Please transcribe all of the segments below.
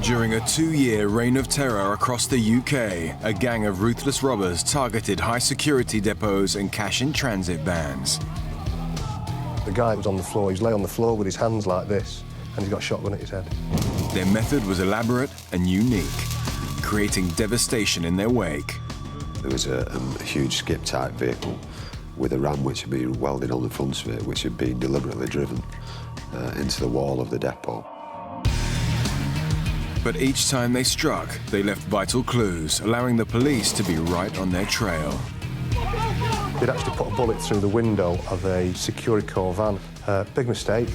During a 2-year reign of terror across the UK, a gang of ruthless robbers targeted high-security depots and cash-in-transit vans. The guy was on the floor. He was lay on the floor with his hands like this, and he's got a shotgun at his head. Their method was elaborate and unique, creating devastation in their wake. There was a huge skip-type vehicle with a ram which had been welded on the front of it, which had been deliberately driven into the wall of the depot. But each time they struck, they left vital clues, allowing the police to be right on their trail. They'd actually put a bullet through the window of a Securicore van. Big mistake.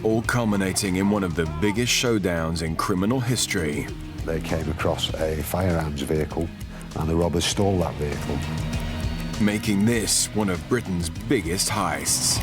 All culminating in one of the biggest showdowns in criminal history. They came across a firearms vehicle, and the robbers stole that vehicle, making this one of Britain's biggest heists.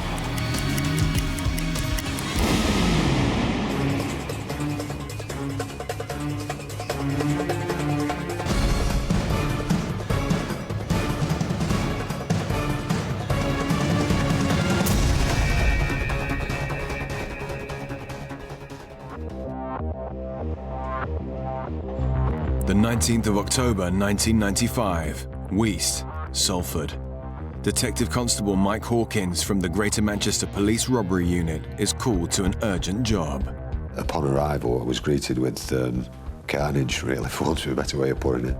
The 19th of October 1995, Heist, Salford. Detective Constable Mike Hawkins from the Greater Manchester Police Robbery Unit is called to an urgent job. Upon arrival, I was greeted with carnage, really, for want of a better way of putting it.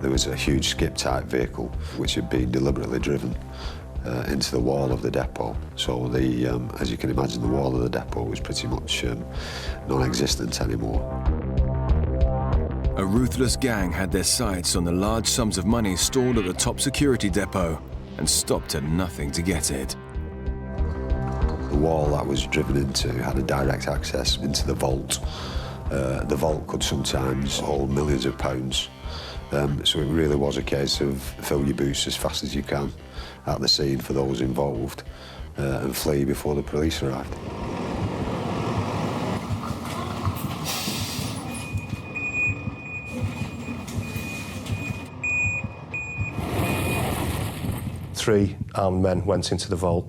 There was a huge skip-type vehicle which had been deliberately driven into the wall of the depot. So, as you can imagine, the wall of the depot was pretty much non-existent anymore. A ruthless gang had their sights on the large sums of money stored at the top security depot and stopped at nothing to get it. The wall that was driven into had a direct access into the vault. The vault could sometimes hold millions of pounds. So it really was a case of fill your boots as fast as you can at the scene for those involved and flee before the police arrived. Three armed men went into the vault.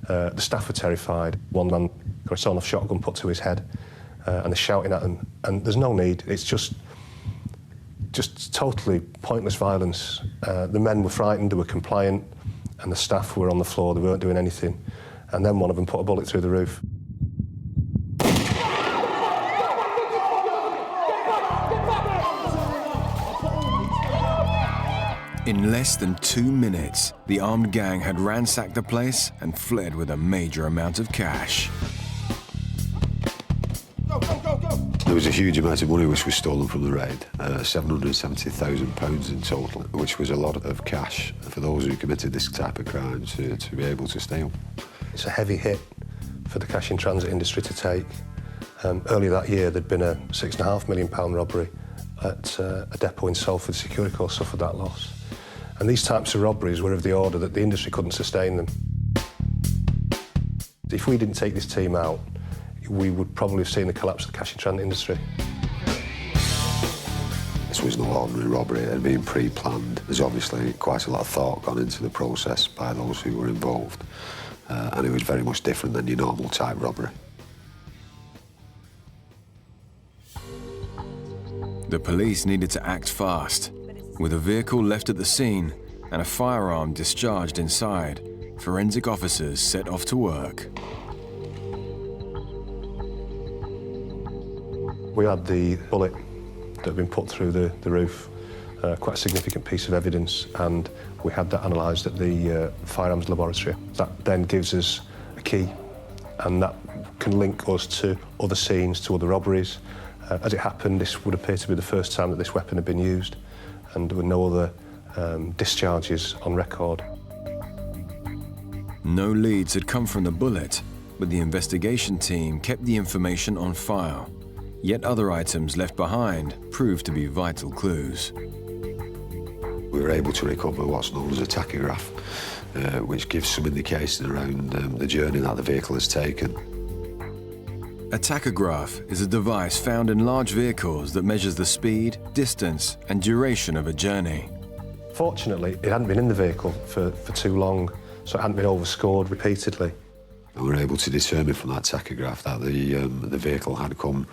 The staff were terrified. One man got a sawn-off shotgun put to his head, and they're shouting at him. And there's no need. It's just totally pointless violence. The men were frightened, they were compliant, and the staff were on the floor, they weren't doing anything. And then one of them put a bullet through the roof. In less than 2 minutes, the armed gang had ransacked the place and fled with a major amount of cash. There was a huge amount of money which was stolen from the raid, £770,000 in total, which was a lot of cash for those who committed this type of crime to be able to steal. It's a heavy hit for the cash-in-transit industry to take. Earlier that year, there'd been a £6.5 million robbery at a depot in Salford. Securicore suffered that loss. And these types of robberies were of the order that the industry couldn't sustain them. If we didn't take this team out, we would probably have seen the collapse of the cash-in-transit industry. This was no ordinary robbery. It had been pre-planned. There's obviously quite a lot of thought gone into the process by those who were involved, and it was very much different than your normal type robbery. The police needed to act fast. With a vehicle left at the scene and a firearm discharged inside, forensic officers set off to work. We had the bullet that had been put through the roof, quite a significant piece of evidence, and we had that analysed at the firearms laboratory. That then gives us a key, and that can link us to other scenes, to other robberies. As it happened, this would appear to be the first time that this weapon had been used, and there were no other discharges on record. No leads had come from the bullet, but the investigation team kept the information on file. Yet other items left behind proved to be vital clues. We were able to recover what's known as a tachograph, which gives some indication around the journey that the vehicle has taken. A tachograph is a device found in large vehicles that measures the speed, distance, and duration of a journey. Fortunately, it hadn't been in the vehicle for too long, so it hadn't been overscored repeatedly. And we were able to determine from that tachograph that the vehicle had come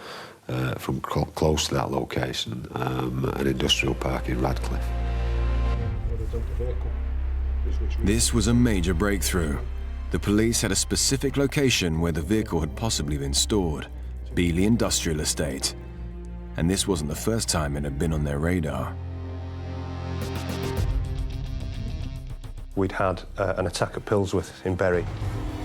from close to that location, an industrial park in Radcliffe. This was a major breakthrough. The police had a specific location where the vehicle had possibly been stored, Bealey Industrial Estate. And this wasn't the first time it had been on their radar. We'd had an attack at Pilsworth in Bury.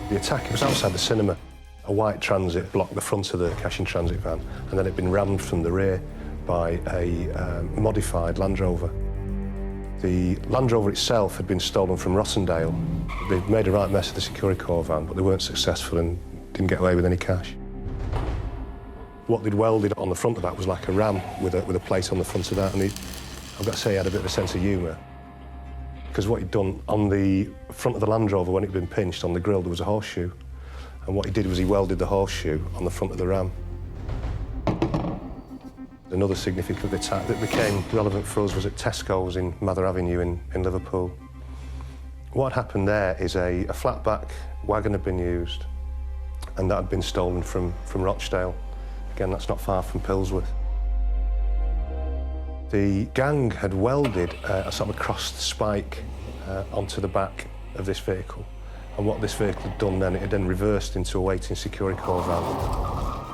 The attack was outside the cinema. A white Transit blocked the front of the cash-in transit van, and then it'd been rammed from the rear by a modified Land Rover. The Land Rover itself had been stolen from Rossendale. They'd made a right mess of the Securicorps van, but they weren't successful and didn't get away with any cash. What they'd welded on the front of that was like a ram with a plate on the front of that, and I've got to say he had a bit of a sense of humour. Because what he'd done on the front of the Land Rover, when it'd been pinched on the grille, there was a horseshoe. And what he did was he welded the horseshoe on the front of the ram. Another significant attack that became relevant for us was at Tesco's in Mather Avenue in Liverpool. What happened there is a flatback wagon had been used, and that had been stolen from Rochdale. Again, that's not far from Pilsworth. The gang had welded a sort of a crossed spike onto the back of this vehicle. And what this vehicle had done then, it had then reversed into a waiting Securicorps van.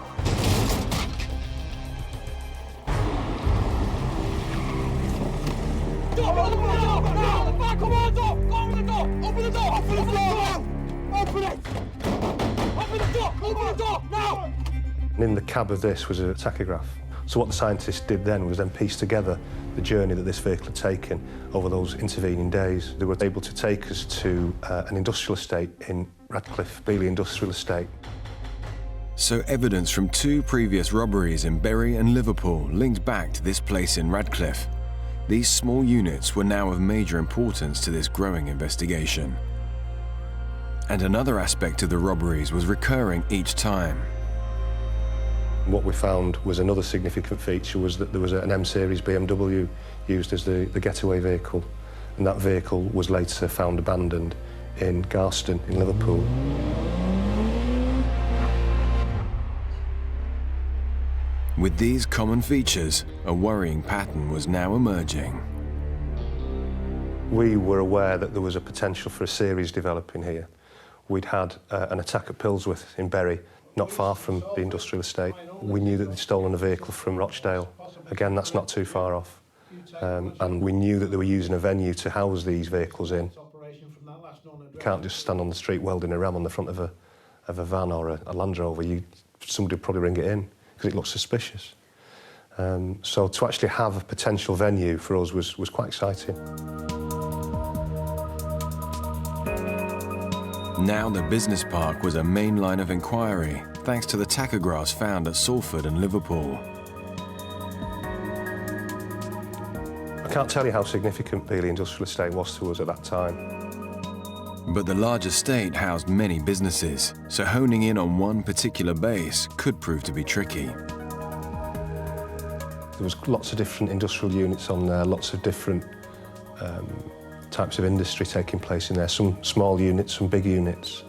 And in the cab of this was a tachograph. So what the scientists did then was then piece together the journey that this vehicle had taken over those intervening days. They were able to take us to an industrial estate in Radcliffe, Bealey Industrial Estate. So evidence from 2 previous robberies in Bury and Liverpool linked back to this place in Radcliffe. These small units were now of major importance to this growing investigation. And another aspect of the robberies was recurring each time. What we found was another significant feature was that there was an M-Series BMW used as the getaway vehicle, and that vehicle was later found abandoned in Garston in Liverpool. With these common features, a worrying pattern was now emerging. We were aware that there was a potential for a series developing here. We'd had an attack at Pilsworth in Bury, not far from the industrial estate. We knew that they'd stolen a vehicle from Rochdale. Again, that's not too far off. And we knew that they were using a venue to house these vehicles in. You can't just stand on the street welding a ram on the front of a van or a Land Rover. Somebody would probably ring it in because it looks suspicious. So to actually have a potential venue for us was quite exciting. Now the business park was a main line of inquiry, thanks to the tachographs found at Salford and Liverpool. I can't tell you how significant Bealey Industrial Estate was to us at that time. But the large estate housed many businesses, so honing in on one particular base could prove to be tricky. There was lots of different industrial units on there, lots of different types of industry taking place in there, some small units, some big units.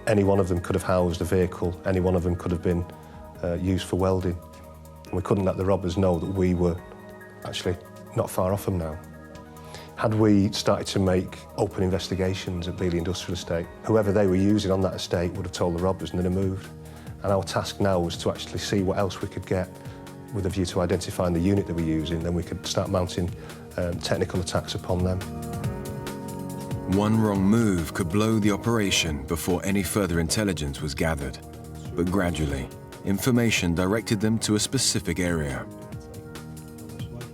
Any one of them could have housed a vehicle, any one of them could have been used for welding. And we couldn't let the robbers know that we were actually not far off them now. Had we started to make open investigations at Bealey Industrial Estate, whoever they were using on that estate would have told the robbers and they'd have moved. And our task now was to actually see what else we could get with a view to identifying the unit that we're using, then we could start mounting technical attacks upon them. One wrong move could blow the operation before any further intelligence was gathered. But gradually, information directed them to a specific area.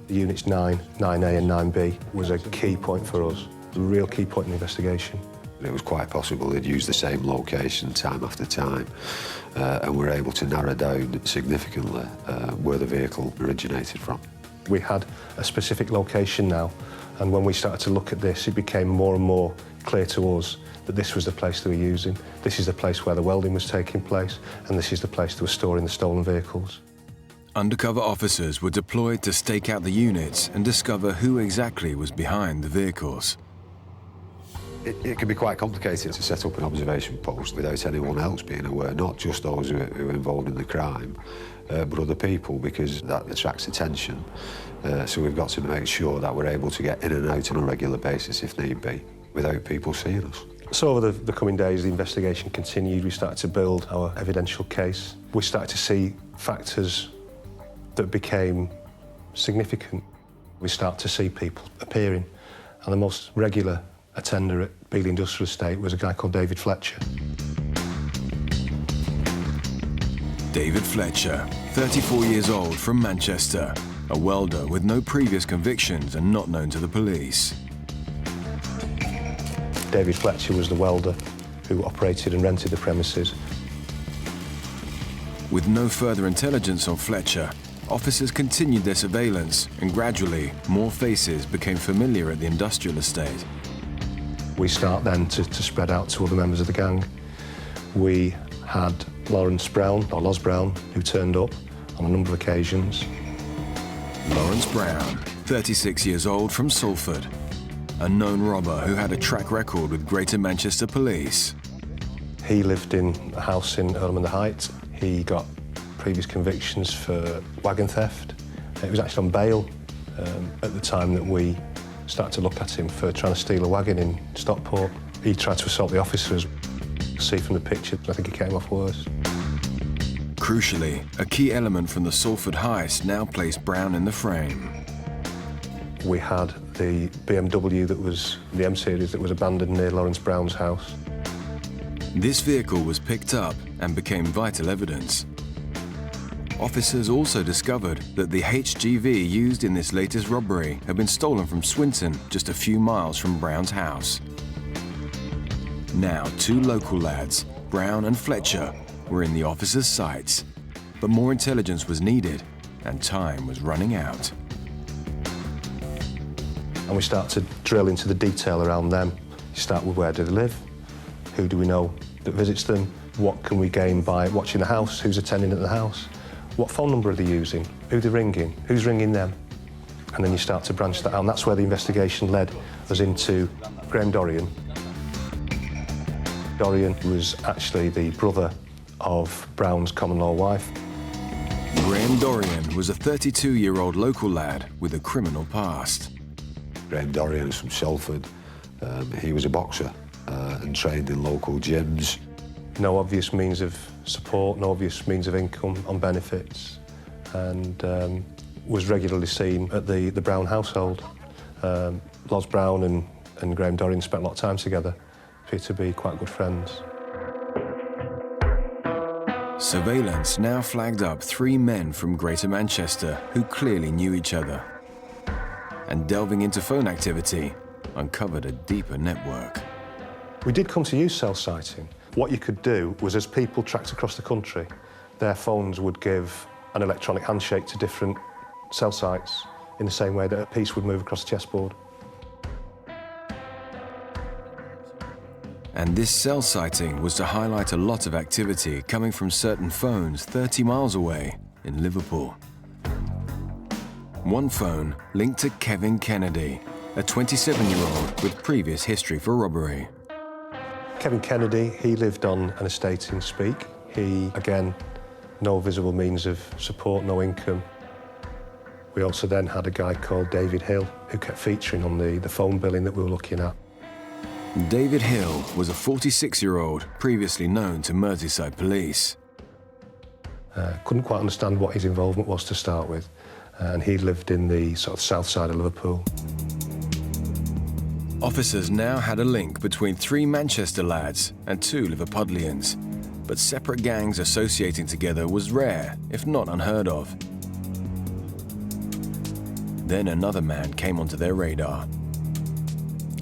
The units 9, 9A and 9B was a key point for us, a real key point in the investigation. It was quite possible they'd use the same location time after time, and we were able to narrow down significantly where the vehicle originated from. We had a specific location now, and when we started to look at this, it became more and more clear to us that this was the place they were using, this is the place where the welding was taking place, and this is the place they were storing the stolen vehicles. Undercover officers were deployed to stake out the units and discover who exactly was behind the vehicles. It can be quite complicated to set up an observation post without anyone else being aware, not just those who are involved in the crime, but other people, because that attracts attention. So we've got to make sure that we're able to get in and out on a regular basis, if need be, without people seeing us. So over the coming days, the investigation continued. We started to build our evidential case. We started to see factors that became significant. We start to see people appearing, and the most regular attender at Bealey Industrial Estate was a guy called David Fletcher. David Fletcher, 34 years old, from Manchester, a welder with no previous convictions and not known to the police. David Fletcher was the welder who operated and rented the premises. With no further intelligence on Fletcher, officers continued their surveillance, and gradually more faces became familiar at the industrial estate. We start then to spread out to other members of the gang. We had Lawrence Brown, or Loz Brown, who turned up on a number of occasions. Lawrence Brown, 36 years old, from Salford, a known robber who had a track record with Greater Manchester Police. He lived in a house in Earlham-on-the-Heights. He got previous convictions for wagon theft. It was actually on bail at the time that we started to look at him for trying to steal a wagon in Stockport. He tried to assault the officers. See from the picture, I think he came off worse. Crucially, a key element from the Salford heist now placed Brown in the frame. We had the BMW that was the M series that was abandoned near Lawrence Brown's house. This vehicle was picked up and became vital evidence. Officers also discovered that the HGV used in this latest robbery had been stolen from Swinton, just a few miles from Brown's house. Now, two local lads, Brown and Fletcher, were in the officers' sights, but more intelligence was needed and time was running out. And we start to drill into the detail around them. You start with where do they live, who do we know that visits them, what can we gain by watching the house, who's attending at the house, what phone number are they using, who they're ringing, who's ringing them. And then you start to branch that out, and that's where the investigation led us into Graham Dorian. Dorian was actually the brother of Brown's common-law wife. Graham Dorian was a 32-year-old local lad with a criminal past. Graham Dorian is from Salford. He was a boxer and trained in local gyms. No obvious means of support, no obvious means of income on benefits, and was regularly seen at the Brown household. Loz Brown and Graham Dorian spent a lot of time together, appear to be quite good friends. Surveillance now flagged up 3 men from Greater Manchester who clearly knew each other. And delving into phone activity, uncovered a deeper network. We did come to use cell sighting. What you could do was, as people tracked across the country, their phones would give an electronic handshake to different cell sites in the same way that a piece would move across a chessboard. And this cell sighting was to highlight a lot of activity coming from certain phones 30 miles away in Liverpool. One phone linked to Kevin Kennedy, a 27-year-old with previous history for robbery. Kevin Kennedy, he lived on an estate in Speke. He, again, no visible means of support, no income. We also then had a guy called David Hill who kept featuring on the phone billing that we were looking at. David Hill was a 46-year-old previously known to Merseyside police. Couldn't quite understand what his involvement was to start with, and he lived in the sort of south side of Liverpool. Officers now had a link between 3 Manchester lads and 2 Liverpudlians, but separate gangs associating together was rare, if not unheard of. Then another man came onto their radar.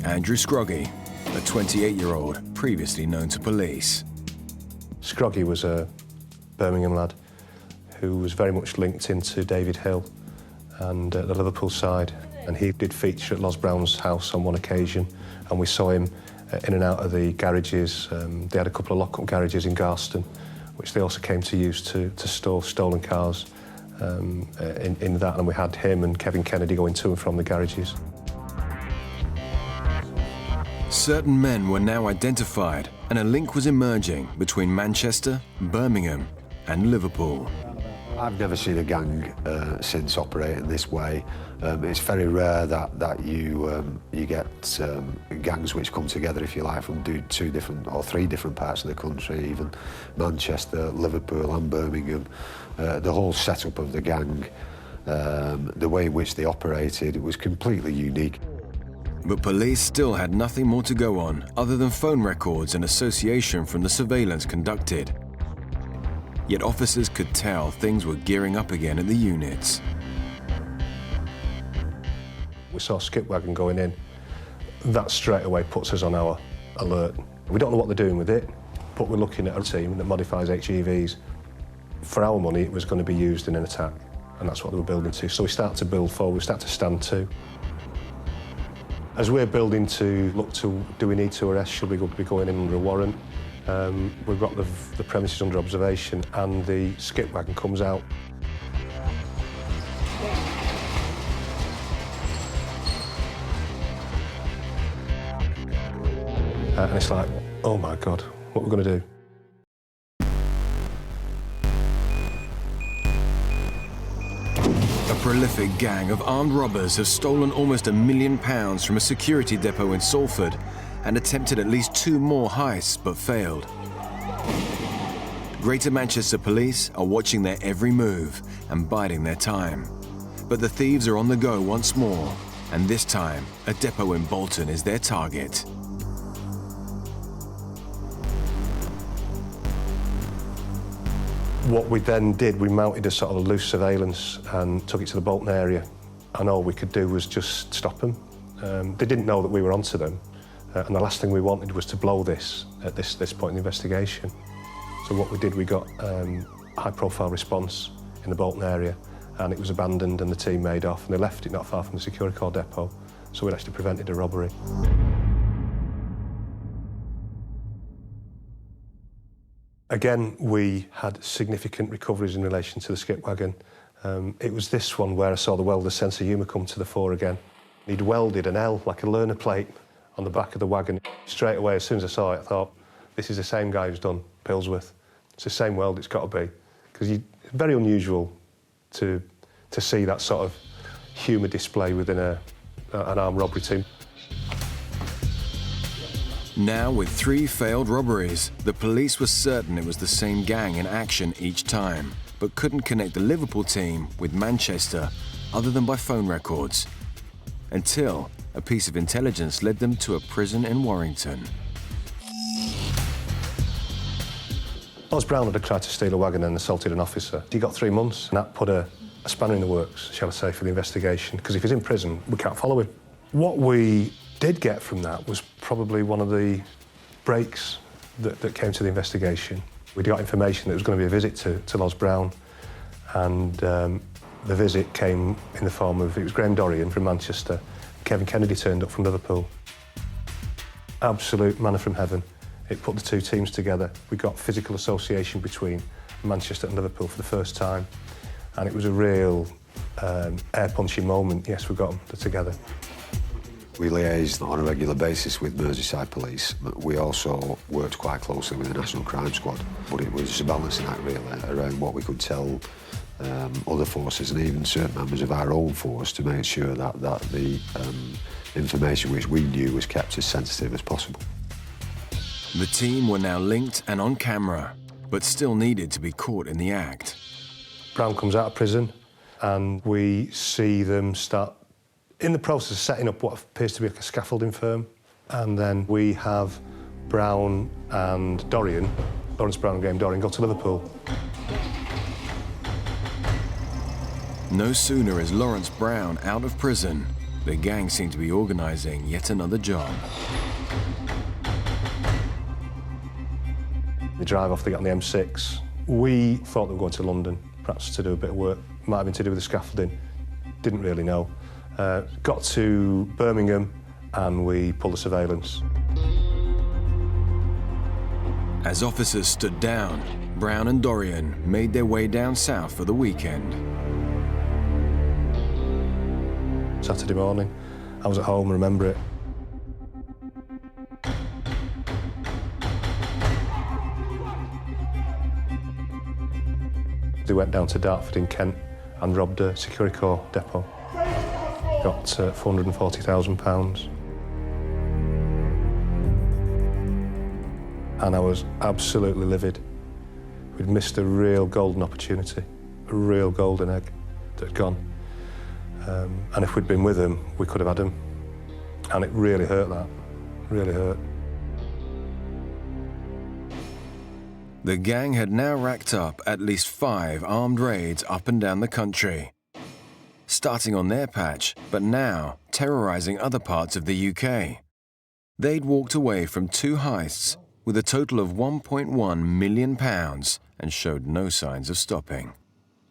Andrew Scroggy, a 28-year-old previously known to police. Scroggy was a Birmingham lad who was very much linked into David Hill and the Liverpool side. And he did feature at Loz Brown's house on one occasion, and we saw him in and out of the garages. They had a couple of lock-up garages in Garston, which they also came to use to store stolen cars in that, and we had him and Kevin Kennedy going to and from the garages. Certain men were now identified, and a link was emerging between Manchester, Birmingham, and Liverpool. I've never seen a gang since operating this way. It's very rare that you get gangs which come together, if you like, from two different or three different parts of the country, even Manchester, Liverpool and Birmingham. The whole setup of the gang, the way in which they operated, was completely unique. But police still had nothing more to go on other than phone records and association from the surveillance conducted. Yet officers could tell things were gearing up again at the units. We saw a skip wagon going in. That straight away puts us on our alert. We don't know what they're doing with it, but we're looking at a team that modifies HGVs. For our money, it was going to be used in an attack, and that's what they were building to. So we start to build forward, we start to stand to. As we're building to look to, do we need to arrest, should we be going in under a warrant? We've got the premises under observation and the skip wagon comes out. And it's like, oh my God, what are we going to do? A prolific gang of armed robbers have stolen almost £1 million from a security depot in Salford and attempted at least 2 more heists but failed. Greater Manchester Police are watching their every move and biding their time. But the thieves are on the go once more, and this time a depot in Bolton is their target. What we then did, we mounted a sort of loose surveillance and took it to the Bolton area, and all we could do was just stop them. They didn't know that we were onto them, and the last thing we wanted was to blow this at this point in the investigation. So what we did, we got a high-profile response in the Bolton area, and it was abandoned and the team made off, and they left it not far from the Securicorps depot, so we'd actually prevented a robbery. Again, we had significant recoveries in relation to the skip wagon. It was this one where I saw the welder's sense of humour come to the fore again. He'd welded an L, like a learner plate, on the back of the wagon. Straight away, as soon as I saw it, I thought, this is the same guy who's done Pillsworth. It's the same weld, it's got to be. Because it's very unusual to see that sort of humour display within an armed robbery team. Now, with 3 failed robberies, the police were certain it was the same gang in action each time, but couldn't connect the Liverpool team with Manchester other than by phone records, until a piece of intelligence led them to a prison in Warrington. Oz Brown had tried to steal a wagon and assaulted an officer. He got 3 months, and that put a spanner in the works, shall I say, for the investigation, because if he's in prison, we can't follow him. What we did get from that was probably one of the breaks that came to the investigation. We got information that there was going to be a visit to Oz Brown, and the visit came in the form of, it was Graham Dorian from Manchester, Kevin Kennedy turned up from Liverpool. Absolute manna from heaven. It put the 2 teams together. We got physical association between Manchester and Liverpool for the first time, and it was a real air-punching moment. Yes, we got them together. We liaised on a regular basis with Merseyside Police, but we also worked quite closely with the National Crime Squad. But it was a balancing act, really, around what we could tell other forces and even certain members of our own force to make sure that the information which we knew was kept as sensitive as possible. The team were now linked and on camera, but still needed to be caught in the act. Brown comes out of prison, and we see them start in the process of setting up what appears to be like a scaffolding firm. And then we have Brown and Dorian, Lawrence Brown and Graham Dorian, go to Liverpool. No sooner is Lawrence Brown out of prison, the gang seem to be organising yet another job. They drive off, they get on the M6. We thought they were going to London, perhaps to do a bit of work. Might have been to do with the scaffolding, didn't really know. Got to Birmingham and we pulled the surveillance. As officers stood down, Brown and Dorian made their way down south for the weekend. Saturday morning, I was at home, I remember it. They went down to Dartford in Kent and robbed a Securicore depot. Got £440,000. And I was absolutely livid. We'd missed a real golden opportunity, a real golden egg that had gone. And if we'd been with them, we could have had them. And it really hurt, that, really hurt. The gang had now racked up at least 5 armed raids up and down the country, starting on their patch, but now terrorising other parts of the UK. They'd walked away from 2 heists with a total of £1.1 million and showed no signs of stopping.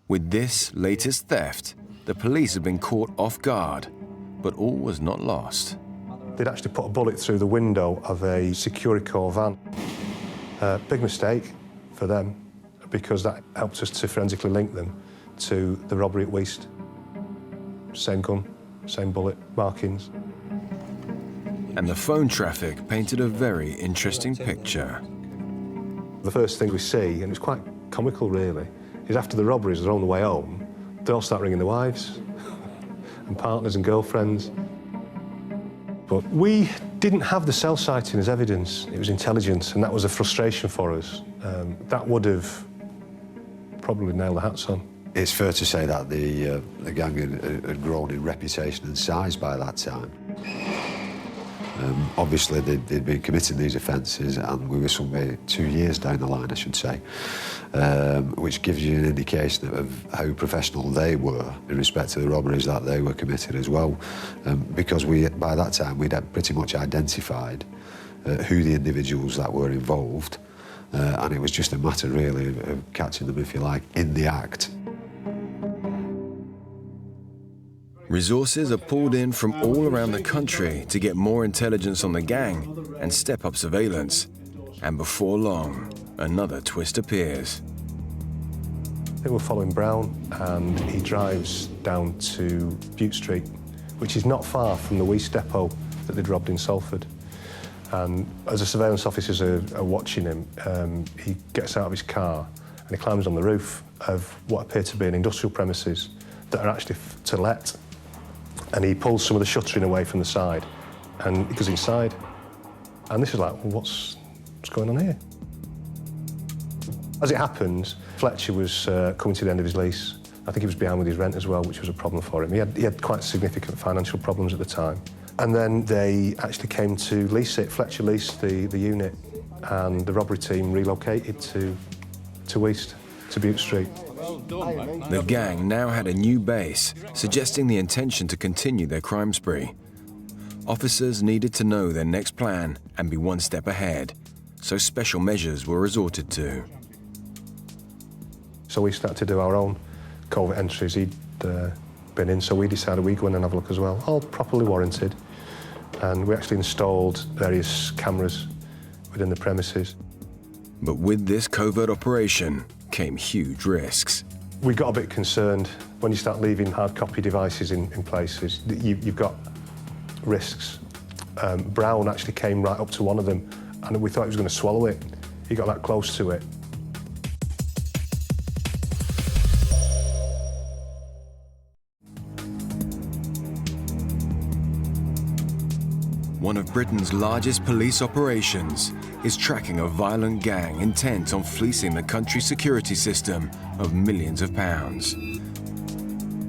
With this latest theft, the police had been caught off guard, but all was not lost. They'd actually put a bullet through the window of a Securicore van. Big mistake for them, because that helped us to forensically link them to the robbery at Heist. Same gun, same bullet, markings. And the phone traffic painted a very interesting picture. The first thing we see, and it's quite comical really, is after the robberies, they're on the way home, they all start ringing their wives and partners and girlfriends. But we didn't have the cell sighting as evidence, it was intelligence, and that was a frustration for us. That would have probably nailed the hats on. It's fair to say that the gang had grown in reputation and size by that time. Obviously, they'd been committing these offences, and we were somewhere 2 years down the line, I should say, which gives you an indication of how professional they were in respect to the robberies that they were committed as well, because by that time we'd pretty much identified who the individuals that were involved, and it was just a matter really of catching them, if you like, in the act. Resources are pulled in from all around the country to get more intelligence on the gang and step up surveillance. And before long, another twist appears. They were following Brown, and he drives down to Bute Street, which is not far from the Heist depot that they'd robbed in Salford. And as the surveillance officers are watching him, he gets out of his car and he climbs on the roof of what appear to be an industrial premises that are actually to let. And he pulls some of the shuttering away from the side, and he goes inside. And this is like, well, what's going on here? As it happens, Fletcher was coming to the end of his lease. I think he was behind with his rent as well, which was a problem for him. He had quite significant financial problems at the time. And then they actually came to lease it. Fletcher leased the unit, and the robbery team relocated to Heist, to Bute Street. The gang now had a new base, suggesting the intention to continue their crime spree. Officers needed to know their next plan and be one step ahead, so special measures were resorted to. So we started to do our own covert entries he'd been in, so we decided we'd go in and have a look as well, all properly warranted. And we actually installed various cameras within the premises. But with this covert operation came huge risks. We got a bit concerned when you start leaving hard copy devices in places. You've got risks. Brown actually came right up to one of them, and we thought he was going to swallow it. He got that close to it. One of Britain's largest police operations is tracking a violent gang intent on fleecing the country's security system of millions of pounds.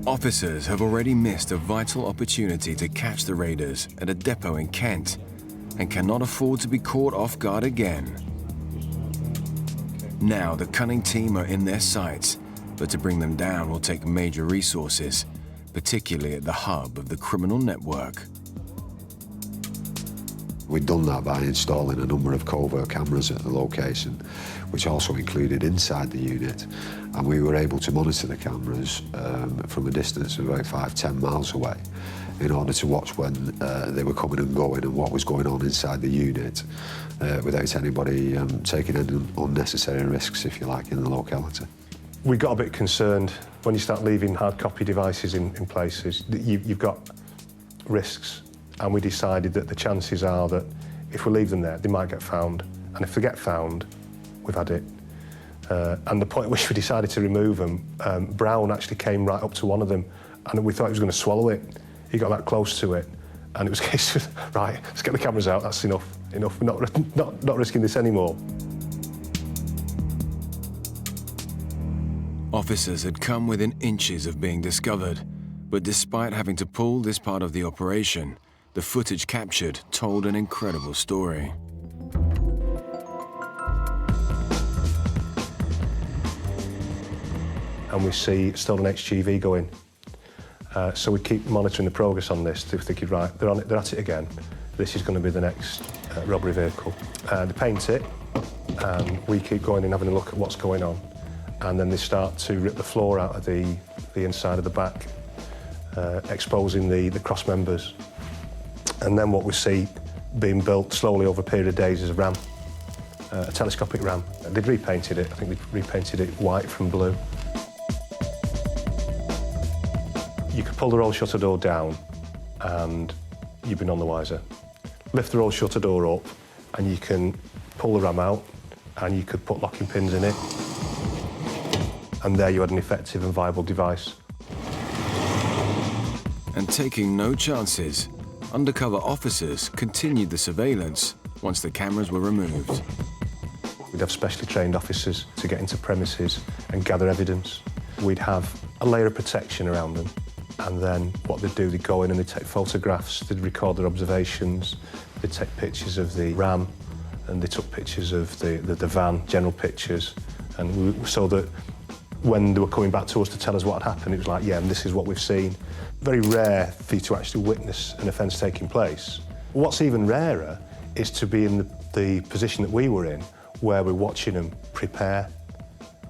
Officers have already missed a vital opportunity to catch the raiders at a depot in Kent and cannot afford to be caught off guard again. Now the cunning team are in their sights, but to bring them down will take major resources, particularly at the hub of the criminal network. We'd done that by installing a number of covert cameras at the location, which also included inside the unit, and we were able to monitor the cameras from a distance of about 5–10 miles away in order to watch when they were coming and going and what was going on inside the unit without anybody taking any unnecessary risks, if you like, in the locality. We got a bit concerned when you start leaving hard copy devices in places. You've got risks. And we decided that the chances are that if we leave them there, they might get found. And if they get found, we've had it. And the point at which we decided to remove them, Brown actually came right up to one of them, and we thought he was going to swallow it. He got that close to it, and it was a case of, right, let's get the cameras out, that's enough, we're not risking this anymore. Officers had come within inches of being discovered, but despite having to pull this part of the operation, the footage captured told an incredible story. And we see stolen HGV going. So we keep monitoring the progress on this, thinking, right, they're at it again. This is going to be the next robbery vehicle. They paint it, and we keep going and having a look at what's going on. And then they start to rip the floor out of the inside of the back, exposing the cross members. And then what we see being built slowly over a period of days is a ram, a telescopic ram. They'd repainted it, I think they'd repainted it white from blue. You could pull the roll shutter door down and you'd be none the wiser. Lift the roll shutter door up and you can pull the ram out and you could put locking pins in it. And there you had an effective and viable device. And taking no chances, undercover officers continued the surveillance once the cameras were removed. We'd have specially trained officers to get into premises and gather evidence. We'd have a layer of protection around them. And then what they'd do, they'd go in and they'd take photographs, they'd record their observations, they'd take pictures of the ram, and they took pictures of the van, general pictures, so that when they were coming back to us to tell us what had happened, it was like, yeah, and this is what we've seen. Very rare for you to actually witness an offence taking place. What's even rarer is to be in the position that we were in, where we're watching them prepare,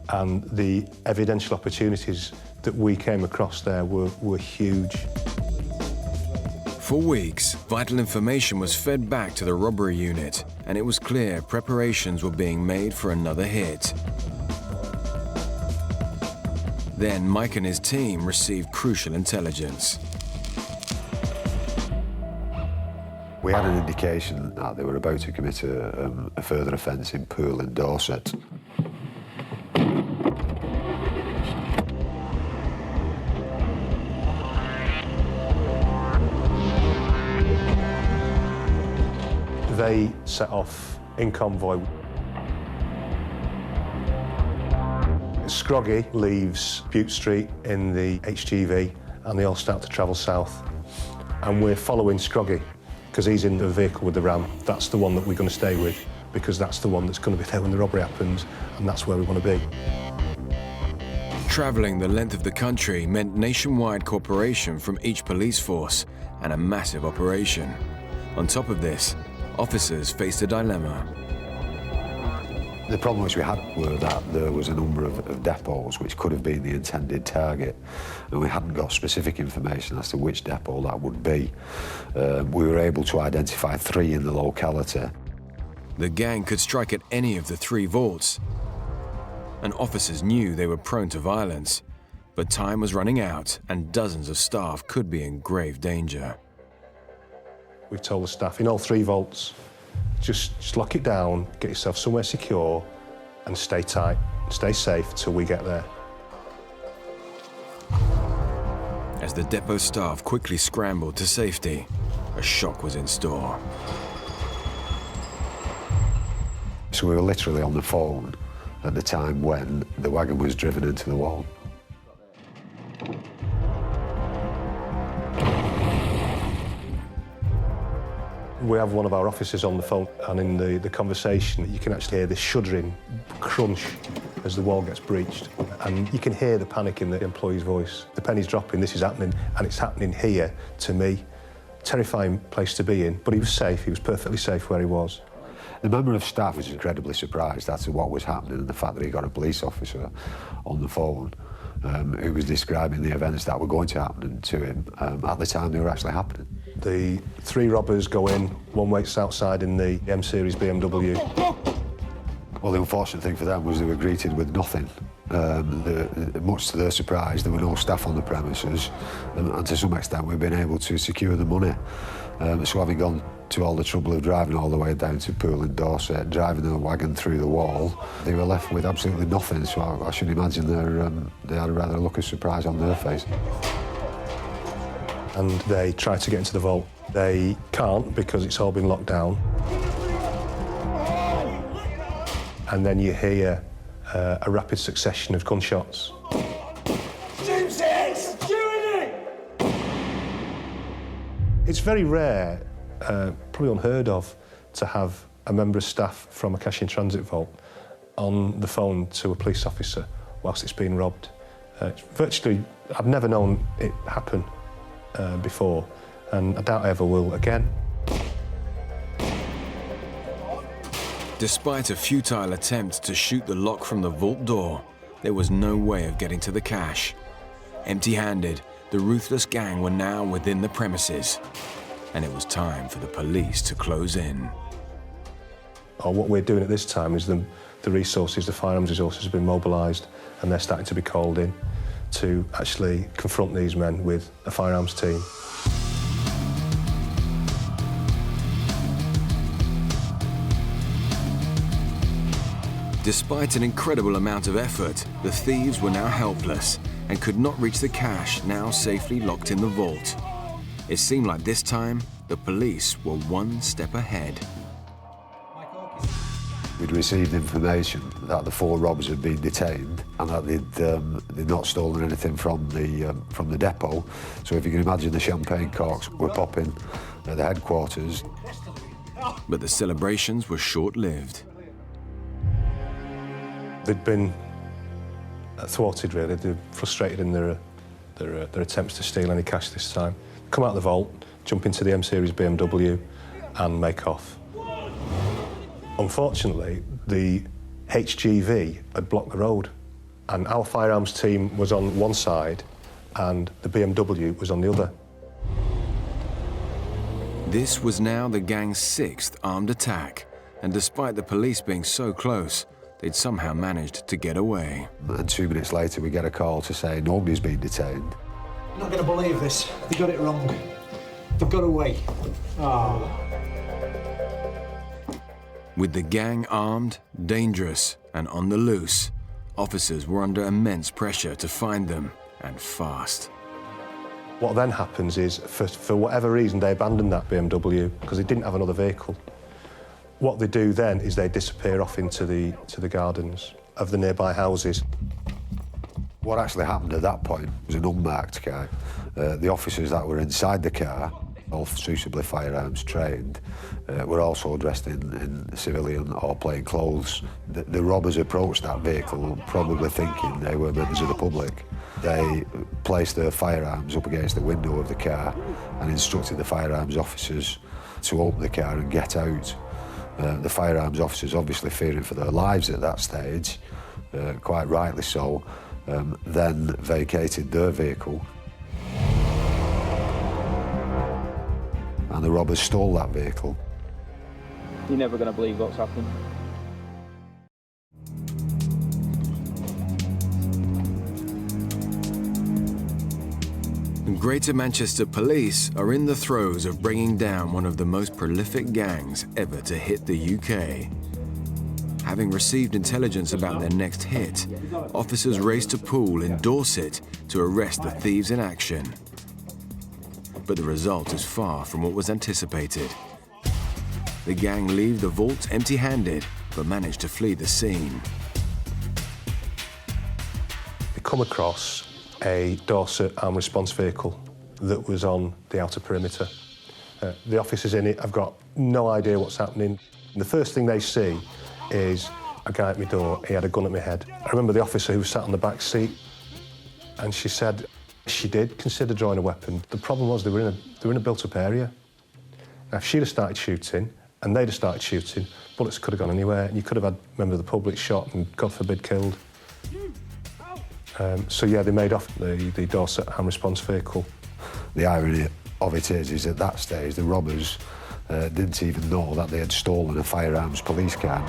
and the evidential opportunities that we came across there were huge. For weeks, vital information was fed back to the robbery unit, and it was clear preparations were being made for another hit. Then Mike and his team received crucial intelligence. We had an indication that they were about to commit a further offence in Poole in Dorset. They set off in convoy. Scroggy leaves Bute Street in the HGV and they all start to travel south. And we're following Scroggy because he's in the vehicle with the ram. That's the one that we're going to stay with because that's the one that's going to be there when the robbery happens and that's where we want to be. Travelling the length of the country meant nationwide cooperation from each police force and a massive operation. On top of this, officers faced a dilemma. The problem which we had were that there was a number of depots which could have been the intended target, and we hadn't got specific information as to which depot that would be. We were able to identify 3 in the locality. The gang could strike at any of the 3 vaults, and officers knew they were prone to violence, but time was running out and dozens of staff could be in grave danger. We've told the staff in all 3 vaults, just lock it down, get yourself somewhere secure and stay tight, stay safe till we get there. As the depot staff quickly scrambled to safety, a shock was in store. So we were literally on the phone at the time when the wagon was driven into the wall. We have one of our officers on the phone, and in the conversation, you can actually hear this shuddering crunch as the wall gets breached. And you can hear the panic in the employee's voice. The penny's dropping, this is happening, and it's happening here to me. Terrifying place to be in, but he was safe, he was perfectly safe where he was. The member of staff was incredibly surprised as to what was happening and the fact that he got a police officer on the phone who was describing the events that were going to happen to him at the time they were actually happening. The 3 robbers go in, one waits outside in the M-Series BMW. Well, the unfortunate thing for them was they were greeted with nothing. Much to their surprise, there were no staff on the premises, and to some extent we've been able to secure the money. So having gone to all the trouble of driving all the way down to Poole in Dorset, driving a wagon through the wall. They were left with absolutely nothing, so I should imagine they had a rather lucky surprise on their face. And they try to get into the vault. They can't because it's all been locked down. And then you hear a rapid succession of gunshots. It's very rare, probably unheard of, to have a member of staff from a cash in transit vault on the phone to a police officer whilst it's being robbed. Virtually, I've never known it happen before, and I doubt I ever will again. Despite a futile attempt to shoot the lock from the vault door, there was no way of getting to the cash. Empty-handed, the ruthless gang were now within the premises, and it was time for the police to close in. What we're doing at this time is the resources, the firearms resources have been mobilised, and they're starting to be called in to actually confront these men with a firearms team. Despite an incredible amount of effort, the thieves were now helpless and could not reach the cash now safely locked in the vault. It seemed like this time, the police were one step ahead. We'd received information that the 4 robbers had been detained and that they'd not stolen anything from the depot. So if you can imagine, the champagne corks were popping at the headquarters. But the celebrations were short-lived. They'd been thwarted, really. They're frustrated in their attempts to steal any cash this time. Come out of the vault, jump into the M-Series BMW and make off. Unfortunately, the HGV had blocked the road, and our firearms team was on one side and the BMW was on the other. This was now the gang's 6th armed attack, and despite the police being so close, they'd somehow managed to get away. And 2 minutes later, we get a call to say nobody's been detained. I'm not going to believe this. They got it wrong. They've got away. Oh. With the gang armed, dangerous, and on the loose, officers were under immense pressure to find them, and fast. What then happens is, for whatever reason, they abandoned that BMW because they didn't have another vehicle. What they do then is they disappear off into the gardens of the nearby houses. What actually happened at that point was an unmarked car. The officers that were inside the car, all suitably firearms trained, were also dressed in civilian or plain clothes. The robbers approached that vehicle probably thinking they were members of the public. They placed their firearms up against the window of the car and instructed the firearms officers to open the car and get out. The firearms officers, obviously fearing for their lives at that stage, quite rightly so, then vacated their vehicle. And the robbers stole that vehicle. You're never going to believe what's happened. Greater Manchester Police are in the throes of bringing down one of the most prolific gangs ever to hit the UK. Having received intelligence about their next hit, officers race to Poole in Dorset to arrest the thieves in action. But the result is far from what was anticipated. The gang leave the vault empty-handed, but manage to flee the scene. They come across a Dorset armed response vehicle that was on the outer perimeter. The officers in it have got no idea what's happening. The first thing they see is a guy at my door. He had a gun at my head. I remember the officer who sat on the back seat, and she said she did consider drawing a weapon. The problem was they were in a built-up area. Now, if she'd have started shooting and they'd have started shooting, bullets could have gone anywhere, and you could have had a member of the public shot and, God forbid, killed. So yeah, they made off the Dorset armed response vehicle. The irony of it is at that stage the robbers didn't even know that they had stolen a firearms police car.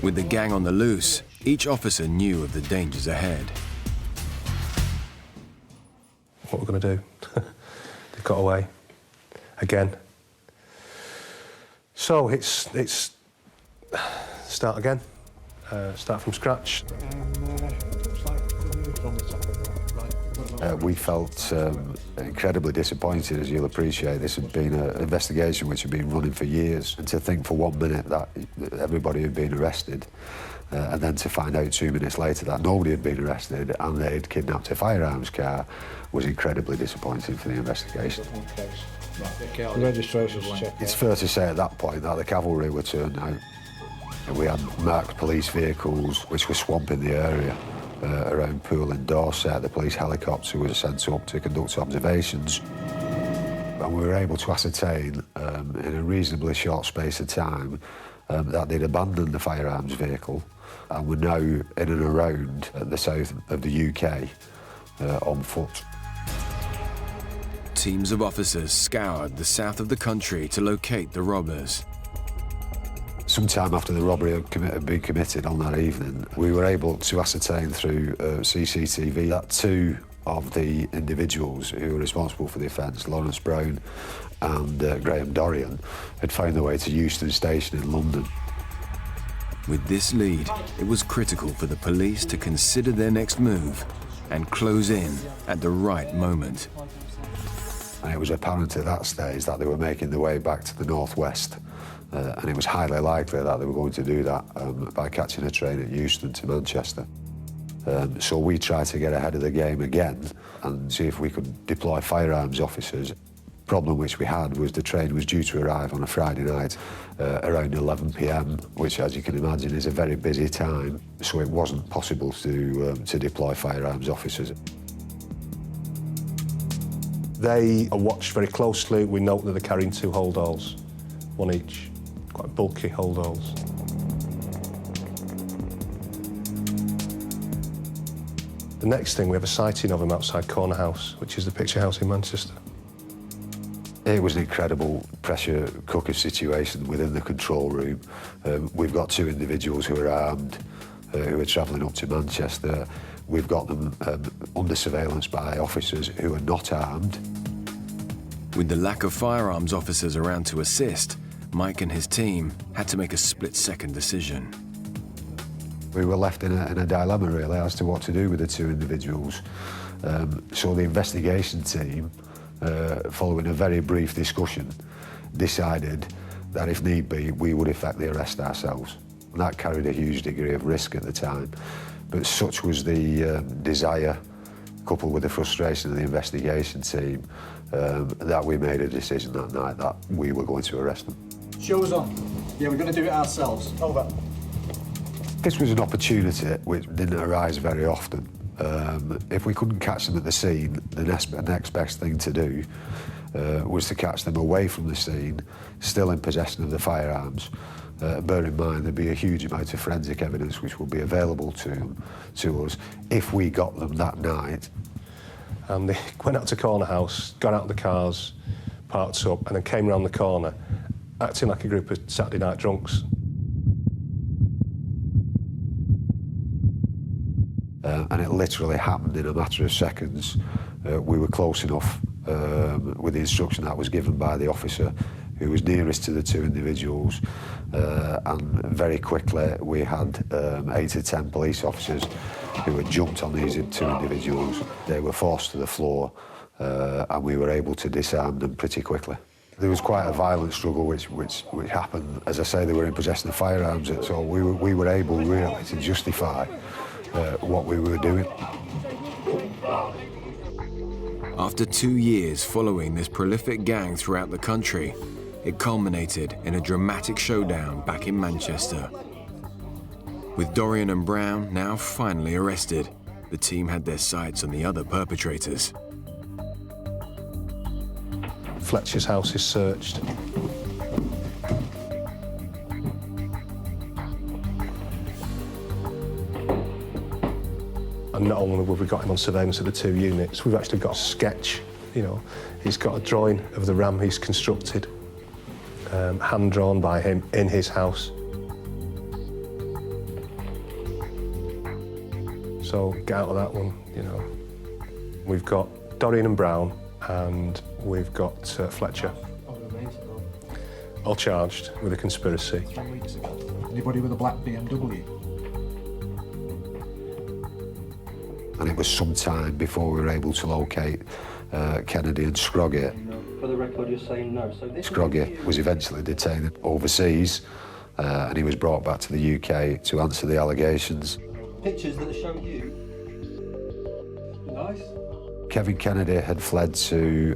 With the gang on the loose, each officer knew of the dangers ahead. What we're going to do? They got away. again. So it's start again, start from scratch. We felt incredibly disappointed, as you'll appreciate. This had been an investigation which had been running for years, and to think for 1 minute that everybody had been arrested, and then to find out 2 minutes later that nobody had been arrested and they'd kidnapped a firearms car was incredibly disappointing for the investigation. Registration's checked. It's fair to say at that point that the cavalry were turned out. We had marked police vehicles which were swamping the area around Poole and Dorset. The police helicopter was sent up to conduct observations. And we were able to ascertain in a reasonably short space of time that they'd abandoned the firearms vehicle and were now in and around the south of the UK on foot. Teams of officers scoured the south of the country to locate the robbers. Sometime after the robbery had been committed on that evening, we were able to ascertain through CCTV that two of the individuals who were responsible for the offence, Lawrence Brown and Graham Dorian, had found their way to Euston Station in London. With this lead, it was critical for the police to consider their next move and close in at the right moment. And it was apparent at that stage that they were making their way back to the northwest. And it was highly likely that they were going to do that by catching a train at Euston to Manchester. So we tried to get ahead of the game again and see if we could deploy firearms officers. Problem which we had was the train was due to arrive on a Friday night around 11 p.m, which, as you can imagine, is a very busy time. So it wasn't possible to deploy firearms officers. They are watched very closely. We note that they're carrying 2 holdalls, one each. Quite bulky holdalls. The next thing, we have a sighting of them outside Corner House, which is the picture house in Manchester. It was an incredible pressure cooker situation within the control room. We've got 2 individuals who are armed, who are travelling up to Manchester. We've got them under surveillance by officers who are not armed. With the lack of firearms officers around to assist, Mike and his team had to make a split-second decision. We were left in a dilemma, really, as to what to do with the 2 individuals. So the investigation team, following a very brief discussion, decided that if need be, we would effect the arrest ourselves. And that carried a huge degree of risk at the time. But such was the desire, coupled with the frustration of the investigation team, that we made a decision that night that we were going to arrest them. Show's on. Yeah, we're going to do it ourselves. Over. This was an opportunity which didn't arise very often. If we couldn't catch them at the scene, the next best thing to do was to catch them away from the scene, still in possession of the firearms. Bear in mind, there'd be a huge amount of forensic evidence which would be available to us if we got them that night. And they went out to Corner House, got out of the cars, parked up, and then came round the corner, acting like a group of Saturday night drunks. And it literally happened in a matter of seconds. We were close enough with the instruction that was given by the officer who was nearest to the 2 individuals, and very quickly we had 8 to 10 police officers who had jumped on these 2 individuals. They were forced to the floor, and we were able to disarm them pretty quickly. There was quite a violent struggle which happened. As I say, they were in possession of firearms, so we were able really to justify what we were doing. After 2 years following this prolific gang throughout the country, it culminated in a dramatic showdown back in Manchester. With Dorian and Brown now finally arrested, the team had their sights on the other perpetrators. Fletcher's house is searched. And not only have we got him on surveillance of the 2 units, we've actually got a sketch, you know. He's got a drawing of the ram he's constructed, hand-drawn by him in his house. So get out of that one, you know. We've got Dorian and Brown, and we've got Fletcher. all charged with a conspiracy. 3 weeks ago. Anybody with a black BMW? And it was some time before we were able to locate Kennedy and Scroggy. For the record, you're saying no. So this Scroggy was eventually detained overseas and he was brought back to the UK to answer the allegations. pictures that show you. Nice. Kevin Kennedy had fled to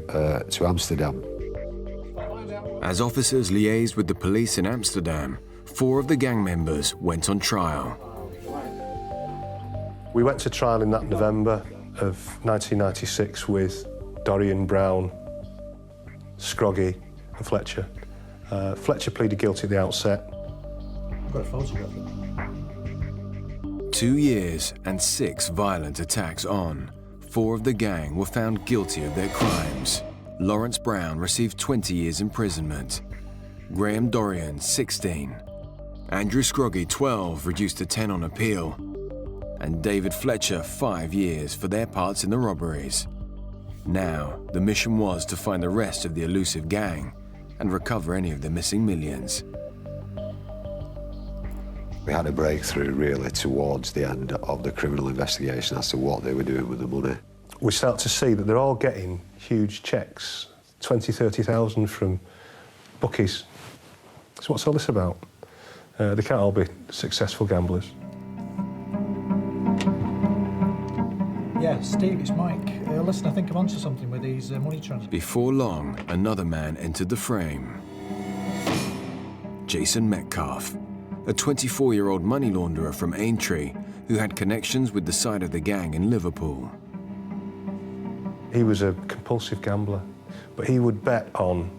Amsterdam. As officers liaised with the police in Amsterdam, 4 of the gang members went on trial. We went to trial in that November of 1996 with Dorian, Brown, Scroggy and Fletcher. Fletcher pleaded guilty at the outset. I've got a photograph of it. 2 years and 6 violent attacks on, 4 of the gang were found guilty of their crimes. Lawrence Brown received 20 years imprisonment. Graham Dorian, 16. Andrew Scroggy, 12, reduced to 10 on appeal. And David Fletcher, 5 years for their parts in the robberies. Now, the mission was to find the rest of the elusive gang and recover any of the missing millions. We had a breakthrough really towards the end of the criminal investigation as to what they were doing with the money. We start to see that they're all getting huge cheques, 20, 30,000 from bookies. So what's all this about? They can't all be successful gamblers. Yeah, Steve, it's Mike. Listen, I think I'm onto something with these money transfers. Before long, another man entered the frame. Jason Metcalfe, a 24-year-old money launderer from Aintree who had connections with the side of the gang in Liverpool. He was a compulsive gambler, but he would bet on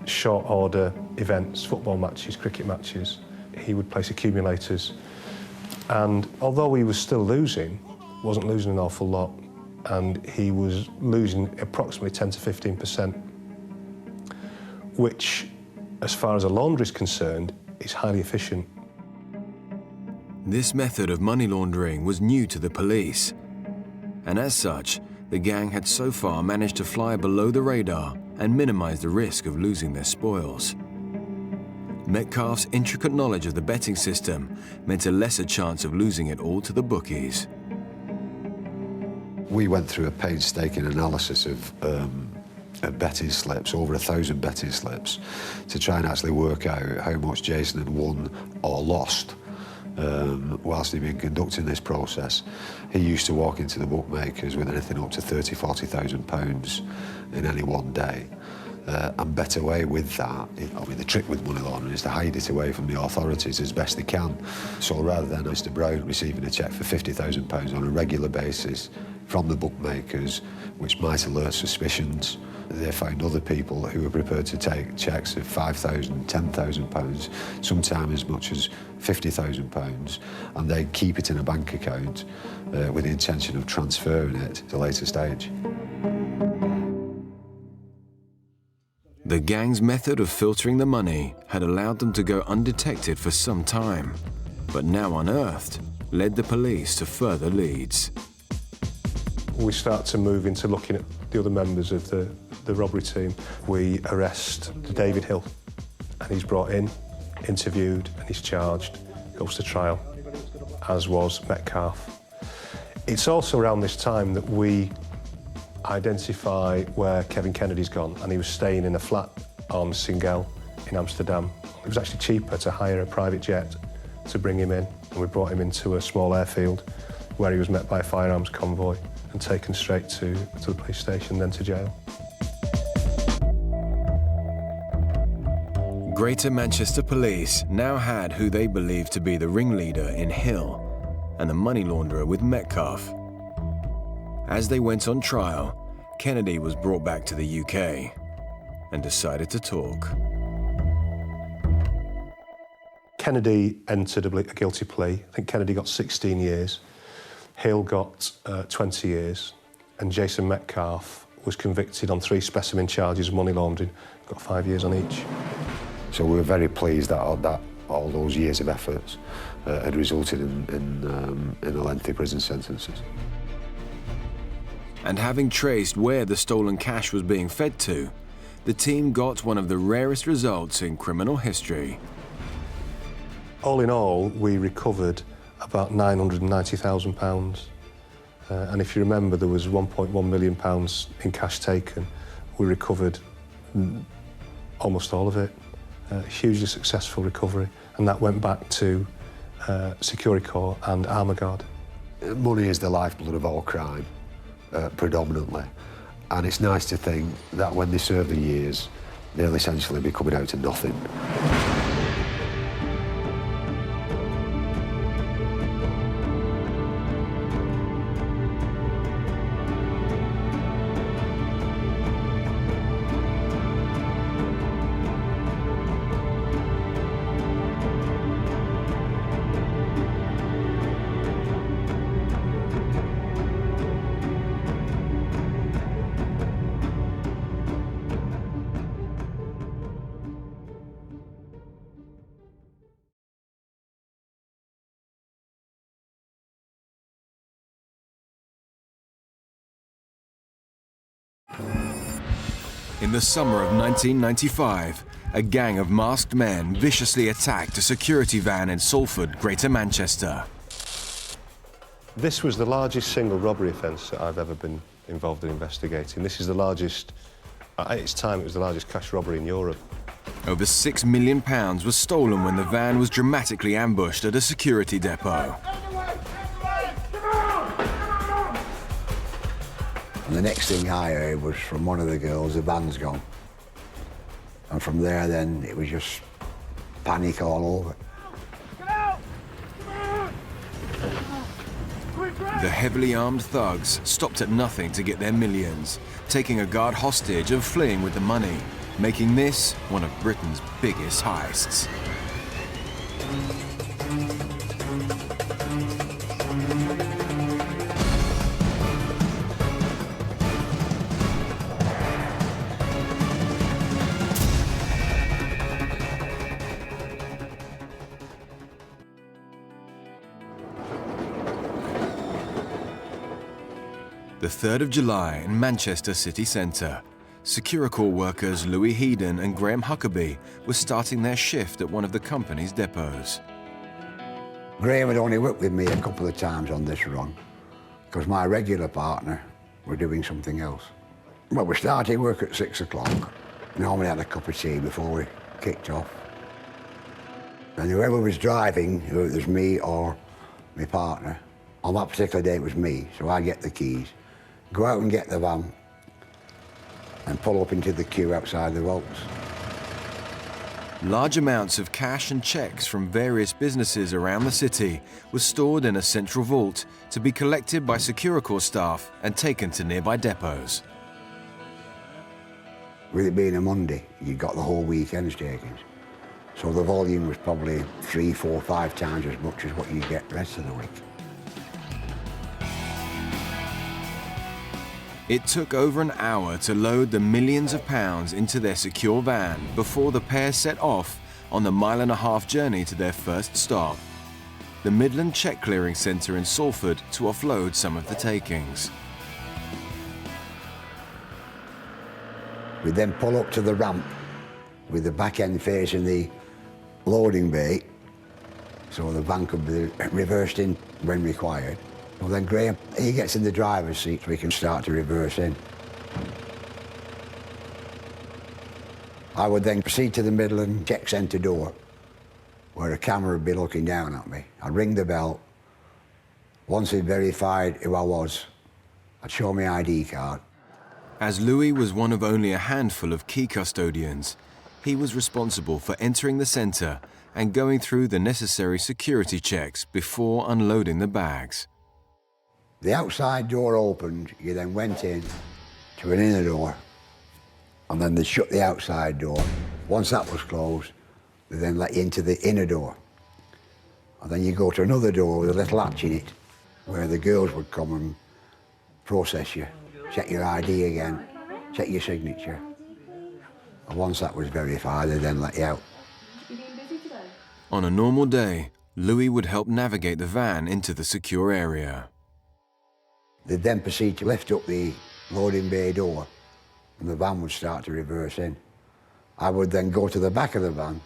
short order events, football matches, cricket matches. He would place accumulators. And although he was still losing, wasn't losing an awful lot, and he was losing approximately 10 to 15%, which, as far as a launderer is concerned, is highly efficient. This method of money laundering was new to the police, and as such, the gang had so far managed to fly below the radar and minimize the risk of losing their spoils. Metcalfe's intricate knowledge of the betting system meant a lesser chance of losing it all to the bookies. We went through a painstaking analysis of betting slips, over 1,000 betting slips, to try and actually work out how much Jason had won or lost whilst he'd been conducting this process. He used to walk into the bookmakers with anything up to £30,000, £40,000 in any one day and bet away with that. I mean, the trick with money laundering is to hide it away from the authorities as best they can. So rather than Mr. Brown receiving a cheque for £50,000 on a regular basis from the bookmakers, which might alert suspicions, they found other people who were prepared to take cheques of £5,000, £10,000, sometimes as much as £50,000, and they'd keep it in a bank account with the intention of transferring it at a later stage. The gang's method of filtering the money had allowed them to go undetected for some time, but now unearthed led the police to further leads. We start to move into looking at the other members of the robbery team. We arrest David Hill, and he's brought in, interviewed, and he's charged, goes to trial, as was Metcalfe. It's also around this time that we identify where Kevin Kennedy's gone, and he was staying in a flat on Singel in Amsterdam. It was actually cheaper to hire a private jet to bring him in, and we brought him into a small airfield where he was met by a firearms convoy and taken straight to the police station, then to jail. Greater Manchester Police now had who they believed to be the ringleader in Hill and the money launderer with Metcalfe. As they went on trial, Kennedy was brought back to the UK and decided to talk. Kennedy entered a guilty plea. I think Kennedy got 16 years. Hill got 20 years, and Jason Metcalfe was convicted on 3 specimen charges of money laundering, got 5 years on each. So we were very pleased that all those years of efforts had resulted in a lengthy prison sentences. And having traced where the stolen cash was being fed to, the team got one of the rarest results in criminal history. All in all, we recovered about £990,000. And if you remember, there was £1.1 million in cash taken. We recovered almost all of it. Hugely successful recovery. And that went back to Securicorps and Armaguard. Money is the lifeblood of all crime, predominantly. And it's nice to think that when they serve the years, they'll essentially be coming out to nothing. In the summer of 1995, a gang of masked men viciously attacked a security van in Salford, Greater Manchester. This was the largest single robbery offence that I've ever been involved in investigating. This is the largest, at its time, it was the largest cash robbery in Europe. Over £6 million was stolen when the van was dramatically ambushed at a security depot. And the next thing I heard was from one of the girls, the van's gone. And from there then, it was just panic all over. The heavily armed thugs stopped at nothing to get their millions, taking a guard hostage and fleeing with the money, making this one of Britain's biggest heists. The 3rd of July in Manchester city centre. Securicorps workers Louis Headon and Graham Huckabee were starting their shift at one of the company's depots. Graham had only worked with me a couple of times on this run, because my regular partner were doing something else. Well, we started work at 6 o'clock. Normally had a cup of tea before we kicked off. And whoever was driving, whether it was me or my partner, on that particular day it was me, so I get the keys, go out and get the van, and pull up into the queue outside the vaults. Large amounts of cash and cheques from various businesses around the city were stored in a central vault to be collected by Securicorps staff and taken to nearby depots. With it being a Monday, you got the whole weekend's takings. So the volume was probably 3, 4, 5 times as much as what you get the rest of the week. It took over an hour to load the millions of pounds into their secure van before the pair set off on the 1.5-mile journey to their first stop, the Midland Check Clearing Centre in Salford, to offload some of the takings. We then pull up to the ramp with the back end facing the loading bay, so the van could be reversed in when required. Well, then Graham, he gets in the driver's seat so we can start to reverse in. I would then proceed to the Midland Check Centre door, where a camera would be looking down at me. I'd ring the bell. Once he'd verified who I was, I'd show my ID card. As Louis was one of only a handful of key custodians, he was responsible for entering the centre and going through the necessary security checks before unloading the bags. The outside door opened, you then went in to an inner door, and then they shut the outside door. Once that was closed, they then let you into the inner door. And then you go to another door with a little latch in it, where the girls would come and process you, check your ID again, check your signature. And once that was verified, they then let you out. On a normal day, Louis would help navigate the van into the secure area. They'd then proceed to lift up the loading bay door, and the van would start to reverse in. I would then go to the back of the van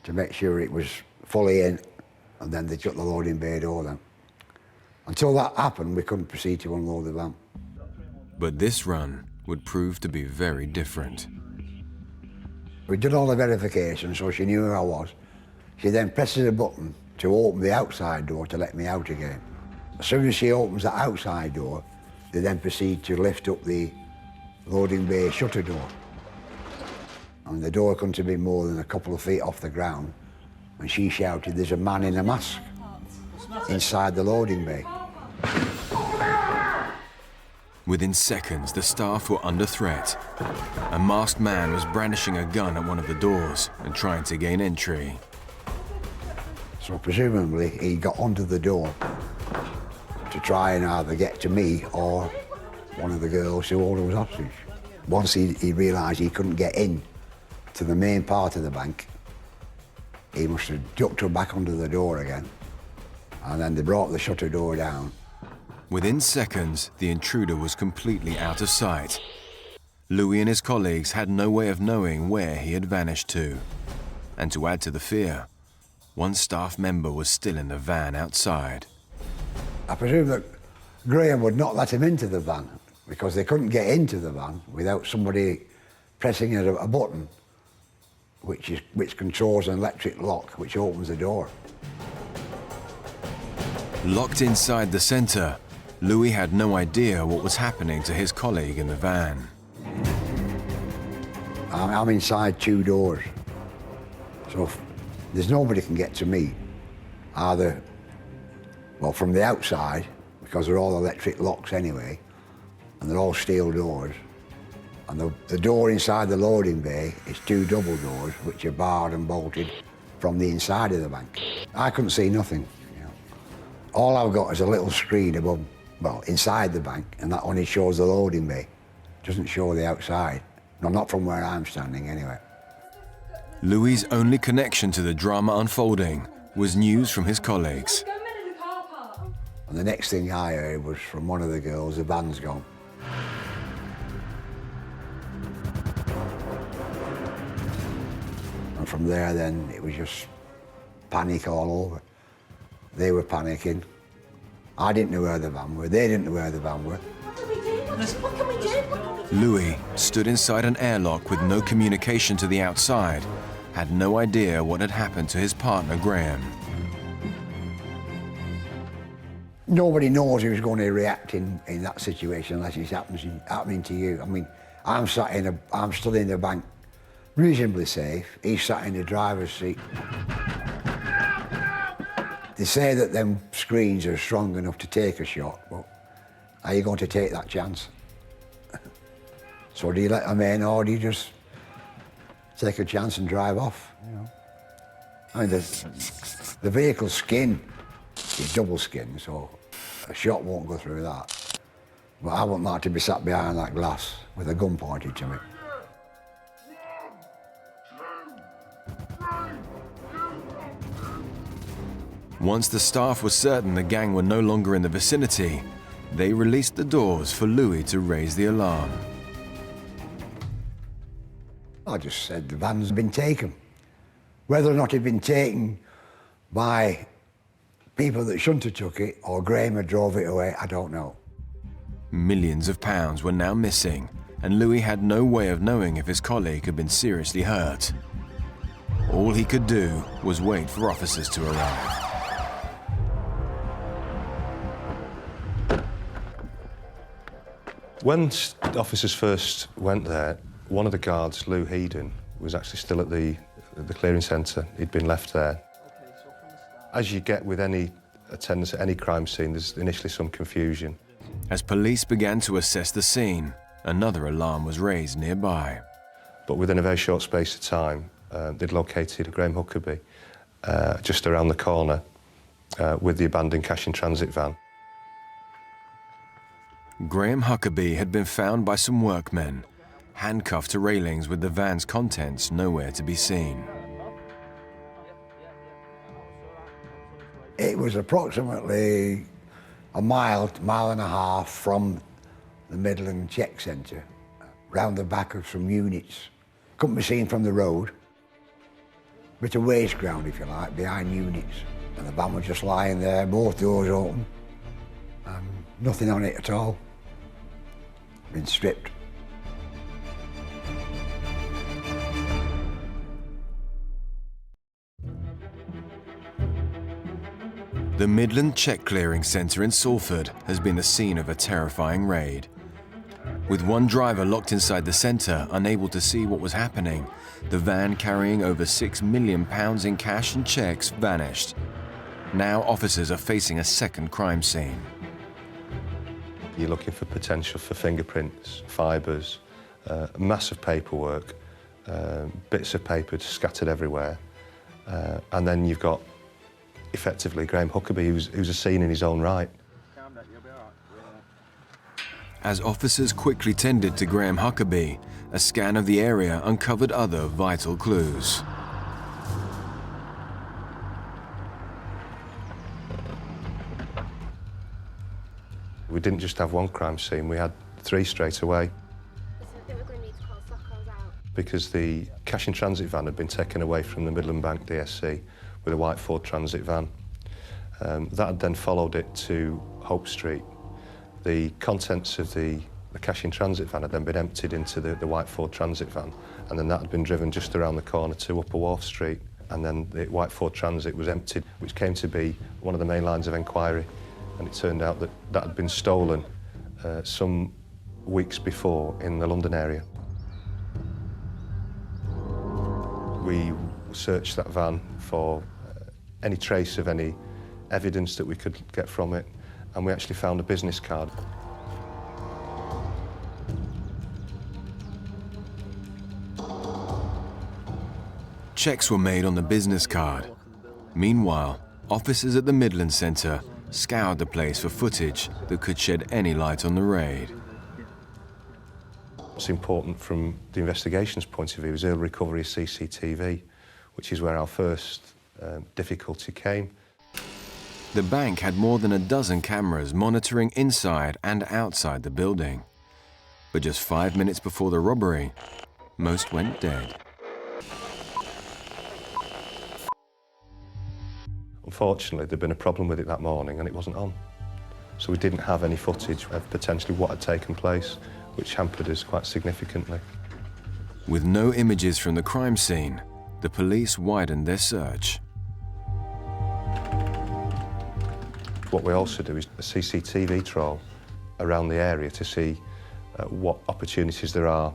to make sure it was fully in, and then they'd shut the loading bay door then. Until that happened, we couldn't proceed to unload the van. But this run would prove to be very different. We did all the verification, so she knew who I was. She then presses a button to open the outside door to let me out again. As soon as she opens the outside door, they then proceed to lift up the loading bay shutter door. And the door couldn't have been more than a couple of feet off the ground, and she shouted, "There's a man in a mask inside the loading bay." Within seconds, the staff were under threat. A masked man was brandishing a gun at one of the doors and trying to gain entry. So presumably he got onto the door to try and either get to me or one of the girls who held us hostage. Once he realised he couldn't get in to the main part of the bank, he must have ducked her back under the door again, and then they brought the shutter door down. Within seconds, the intruder was completely out of sight. Louis and his colleagues had no way of knowing where he had vanished to. And to add to the fear, one staff member was still in the van outside. I presume that Graham would not let him into the van because they couldn't get into the van without somebody pressing a button which controls an electric lock which opens the door. Locked inside the centre, Louis had no idea what was happening to his colleague in the van. I'm inside two doors, so there's nobody can get to me, either, well, from the outside, because they're all electric locks anyway, and they're all steel doors, and the door inside the loading bay is two double doors which are barred and bolted from the inside of the bank. I couldn't see nothing. All I've got is a little screen above, well, inside the bank, and that only shows the loading bay. It doesn't show the outside. No, not from where I'm standing, anyway. Louis' only connection to the drama unfolding was news from his colleagues. And the next thing I heard was from one of the girls, the van's gone. And from there, then, it was just panic all over. They were panicking. I didn't know where the van were. They didn't know where the van were. What can we do? Louis stood inside an airlock with no communication to the outside, had no idea what had happened to his partner, Graham. Nobody knows who's going to react in that situation unless it's happening to you. I mean, I'm stood in the bank, reasonably safe. He's sat in the driver's seat. They say that them screens are strong enough to take a shot, but are you going to take that chance? So do you let them in, or do you just take a chance and drive off? You know? I mean, the vehicle's skin is double skin, so a shot won't go through that. But I wouldn't like to be sat behind that glass with a gun pointed to me. Once the staff was certain the gang were no longer in the vicinity, they released the doors for Louis to raise the alarm. I just said the van's been taken. Whether or not it'd been taken by people that shouldn't have took it or Graham had drove it away, I don't know. Millions of pounds were now missing, and Louis had no way of knowing if his colleague had been seriously hurt. All he could do was wait for officers to arrive. When officers first went there, one of the guards, Lou Heedon, was actually still at the clearing centre. He'd been left there. As you get with any attendance at any crime scene, there's initially some confusion. As police began to assess the scene, another alarm was raised nearby. But within a very short space of time, they'd located Graham Huckabee just around the corner with the abandoned cash in transit van. Graham Huckabee had been found by some workmen, handcuffed to railings with the van's contents nowhere to be seen. It was approximately a mile and a half from the Midland Check Centre, round the back of some units. Couldn't be seen from the road. Bit of waste ground, if you like, behind units. And the van was just lying there, both doors open. Nothing on it at all. Been stripped. The Midland Check Clearing Centre in Salford has been the scene of a terrifying raid. With one driver locked inside the centre, unable to see what was happening, the van carrying over £6 million in cash and cheques vanished. Now officers are facing a second crime scene. You're looking for potential for fingerprints, fibres, massive paperwork, bits of paper scattered everywhere. And then you've got, effectively, Graham Huckabee, who's a scene in his own right. As officers quickly tended to Graham Huckabee, a scan of the area uncovered other vital clues. We didn't just have one crime scene, we had 3 straight away. So I think we're going to need to call Sockos out. Because the cash in transit van had been taken away from the Midland Bank DSC with a white Ford Transit van. That had then followed it to Hope Street. The contents of the cash in transit van had then been emptied into the white Ford Transit van, and then that had been driven just around the corner to Upper Wharf Street, and then the white Ford Transit was emptied, which came to be one of the main lines of enquiry, and it turned out that that had been stolen some weeks before in the London area. We searched that van for any trace of any evidence that we could get from it, and we actually found a business card. Checks were made on the business card. Meanwhile, officers at the Midland Centre scoured the place for footage that could shed any light on the raid. What's important from the investigation's point of view is early recovery of CCTV, which is where our first difficulty came. The bank had more than a dozen cameras monitoring inside and outside the building. But just 5 minutes before the robbery, most went dead. Unfortunately, there'd been a problem with it that morning and it wasn't on. So we didn't have any footage of potentially what had taken place, which hampered us quite significantly. With no images from the crime scene, the police widened their search. What we also do is a CCTV trawl around the area to see what opportunities there are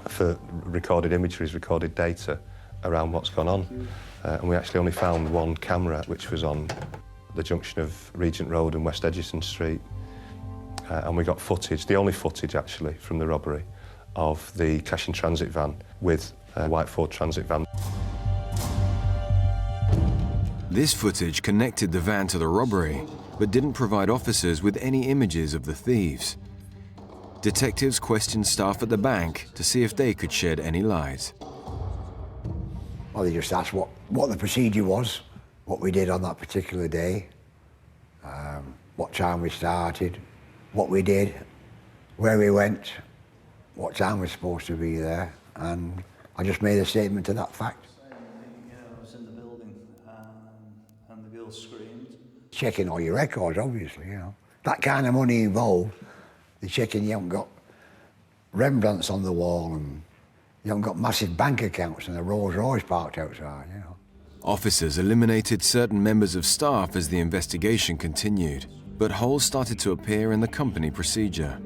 for recorded imageries, recorded data around what's gone on. And we actually only found one camera, which was on the junction of Regent Road and West Edgerton Street. And we got footage, the only footage actually from the robbery, of the cash in transit van with a white Ford Transit van. This footage connected the van to the robbery, but didn't provide officers with any images of the thieves. Detectives questioned staff at the bank to see if they could shed any light. Well, they just asked what the procedure was, what we did on that particular day, what time we started, what we did, where we went, what time we're supposed to be there, and I just made a statement to that fact. I was in the building and the girl screamed. Checking all your records, obviously, you know. That kind of money involved, they're checking you haven't got Rembrandts on the wall and you haven't got massive bank accounts and a Rolls Royce parked outside, you know. Officers eliminated certain members of staff as the investigation continued, but holes started to appear in the company procedure.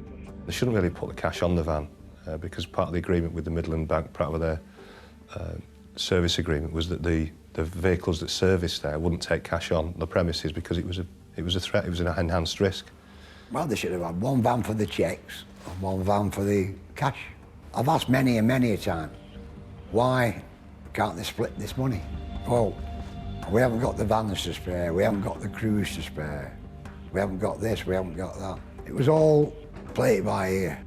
They shouldn't really put the cash on the van because part of the agreement with the Midland Bank, part of their service agreement, was that the vehicles that serviced there wouldn't take cash on the premises because it was a threat, it was an enhanced risk. Well, they should have had one van for the checks and one van for the cash. I've asked many and many a time, why can't they split this money? Well, we haven't got the vans to spare, we haven't got the crews to spare, we haven't got this, we haven't got that. It was all play it by ear.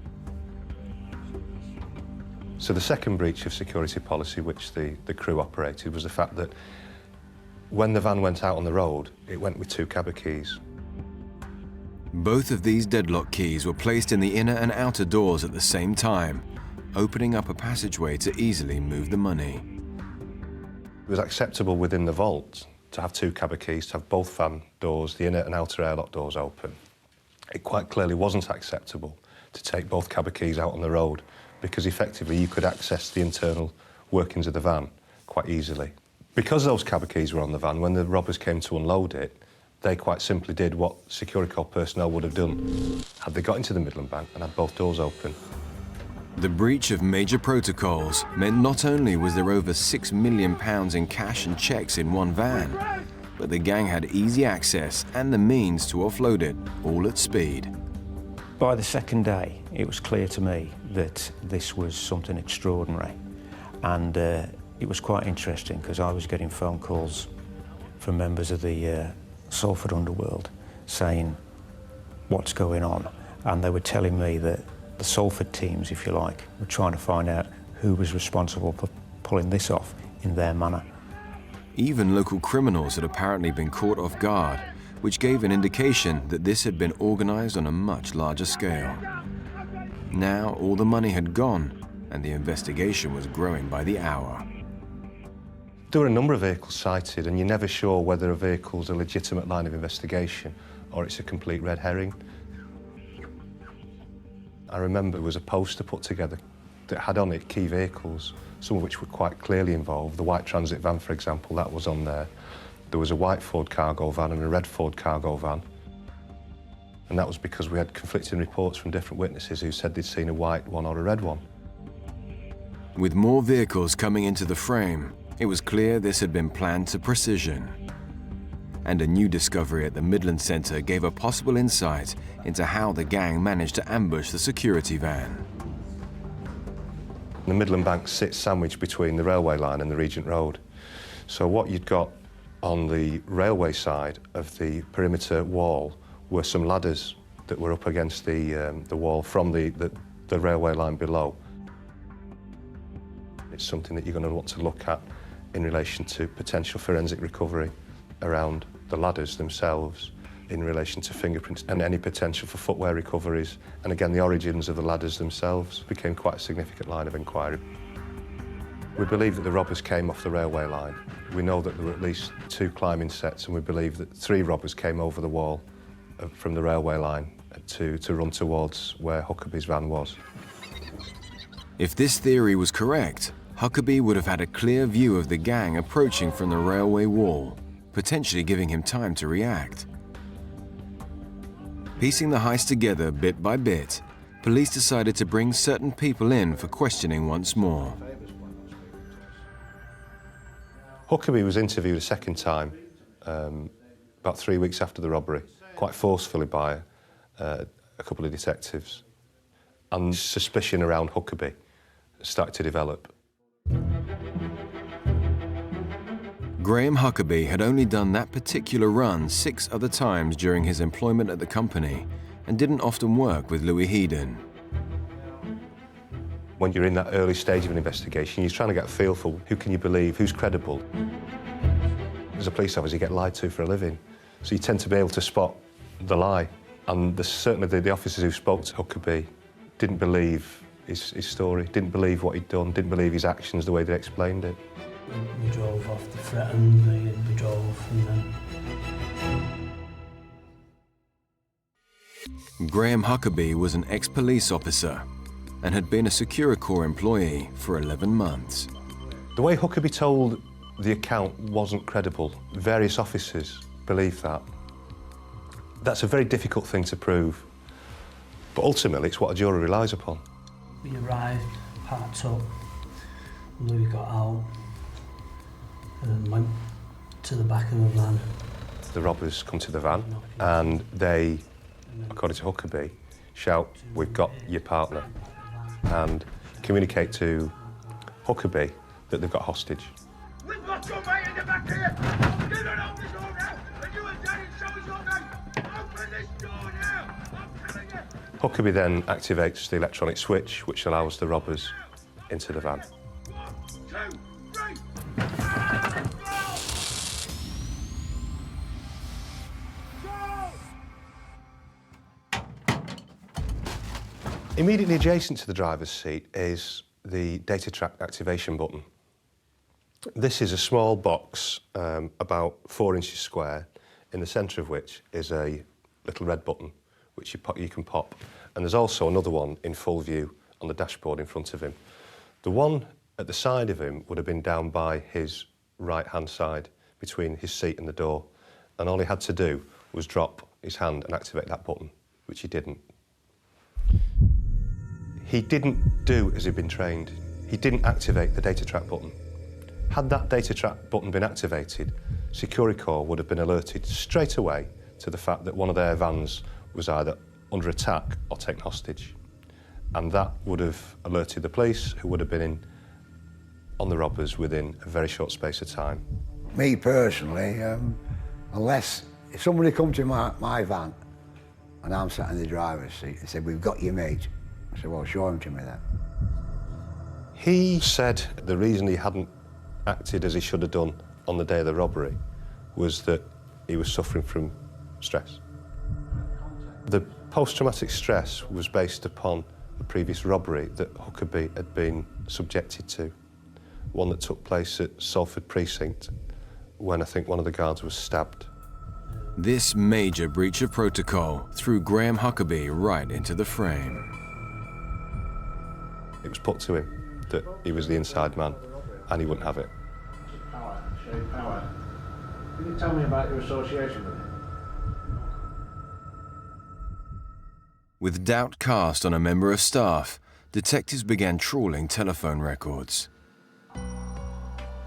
So the second breach of security policy which the crew operated was the fact that when the van went out on the road, it went with 2 cabby keys. Both of these deadlock keys were placed in the inner and outer doors at the same time, opening up a passageway to easily move the money. It was acceptable within the vault to have two cabin keys, to have both van doors, the inner and outer airlock doors open. It quite clearly wasn't acceptable to take both cabin keys out on the road because effectively you could access the internal workings of the van quite easily. Because those cabin keys were on the van, when the robbers came to unload it, they quite simply did what Security Corps personnel would have done had they got into the Midland Bank and had both doors open. The breach of major protocols meant not only was there over £6 million in cash and checks in one van, but the gang had easy access and the means to offload it, all at speed. By the second day, it was clear to me that this was something extraordinary. And it was quite interesting because I was getting phone calls from members of the Salford underworld saying, what's going on? And they were telling me that the Salford teams, if you like, were trying to find out who was responsible for pulling this off in their manner. Even local criminals had apparently been caught off guard, which gave an indication that this had been organised on a much larger scale. Now all the money had gone, and the investigation was growing by the hour. There were a number of vehicles cited, and you're never sure whether a vehicle's a legitimate line of investigation or it's a complete red herring. I remember there was a poster put together that had on it key vehicles, some of which were quite clearly involved. The white transit van, for example, that was on there. There was a white Ford cargo van and a red Ford cargo van. And that was because we had conflicting reports from different witnesses who said they'd seen a white one or a red one. With more vehicles coming into the frame, it was clear this had been planned to precision. And a new discovery at the Midland Centre gave a possible insight into how the gang managed to ambush the security van. The Midland Bank sits sandwiched between the railway line and the Regent Road. So what you'd got on the railway side of the perimeter wall were some ladders that were up against the wall from the railway line below. It's something that you're going to want to look at in relation to potential forensic recovery around the ladders themselves, in relation to fingerprints and any potential for footwear recoveries. And again, the origins of the ladders themselves became quite a significant line of inquiry. We believe that the robbers came off the railway line. We know that there were at least 2 climbing sets, and we believe that 3 robbers came over the wall from the railway line to run towards where Huckabee's van was. If this theory was correct, Huckabee would have had a clear view of the gang approaching from the railway wall, potentially giving him time to react. Piecing the heist together bit by bit, police decided to bring certain people in for questioning once more. Huckabee was interviewed a second time, about 3 weeks after the robbery, quite forcefully by a couple of detectives. And suspicion around Huckabee started to develop. Graham Huckabee had only done that particular run 6 other times during his employment at the company and didn't often work with Louis Heedon. When you're in that early stage of an investigation, you're trying to get a feel for who can you believe, who's credible. As a police officer, you get lied to for a living, so you tend to be able to spot the lie. And certainly the officers who spoke to Huckabee didn't believe his story, didn't believe what he'd done, didn't believe his actions the way they explained it. We drove off, they threatened me, we drove, and then... Graham Huckabee was an ex-police officer and had been a Security Corps employee for 11 months. The way Huckabee told the account wasn't credible. Various officers believed that. That's a very difficult thing to prove, but ultimately it's what a jury relies upon. We arrived, packed up, Louis got out and went to the back of the van. The robbers come to the van and they, according to Huckabee, shout, "We've got your partner," and communicate to Huckabee that they've got hostage. We've got your mate in the back here! You don't open this door now! And you and Daddy show us your name! Open this door now! I'm telling you! Huckabee then activates the electronic switch, which allows the robbers into the van. 1, 2, 3! Immediately adjacent to the driver's seat is the data track activation button. This is a small box, about 4 inches square, in the centre of which is a little red button, which you can pop. And there's also another one in full view on the dashboard in front of him. The one at the side of him would have been down by his right-hand side, between his seat and the door. And all he had to do was drop his hand and activate that button, which he didn't. He didn't do as he'd been trained. He didn't activate the data track button. Had that data track button been activated, Securicorps would have been alerted straight away to the fact that one of their vans was either under attack or taken hostage. And that would have alerted the police, who would have been on the robbers within a very short space of time. Me personally, unless if somebody come to my van and I'm sat in the driver's seat and said, "We've got your mate," I said, "Well, show him to me then." He said the reason he hadn't acted as he should have done on the day of the robbery was that he was suffering from stress. The post-traumatic stress was based upon a previous robbery that Huckabee had been subjected to, one that took place at Salford Precinct when I think one of the guards was stabbed. This major breach of protocol threw Graham Huckabee right into the frame. It was put to him that he was the inside man and he wouldn't have it. Power. Can you tell me about your association with him? With doubt cast on a member of staff, detectives began trawling telephone records.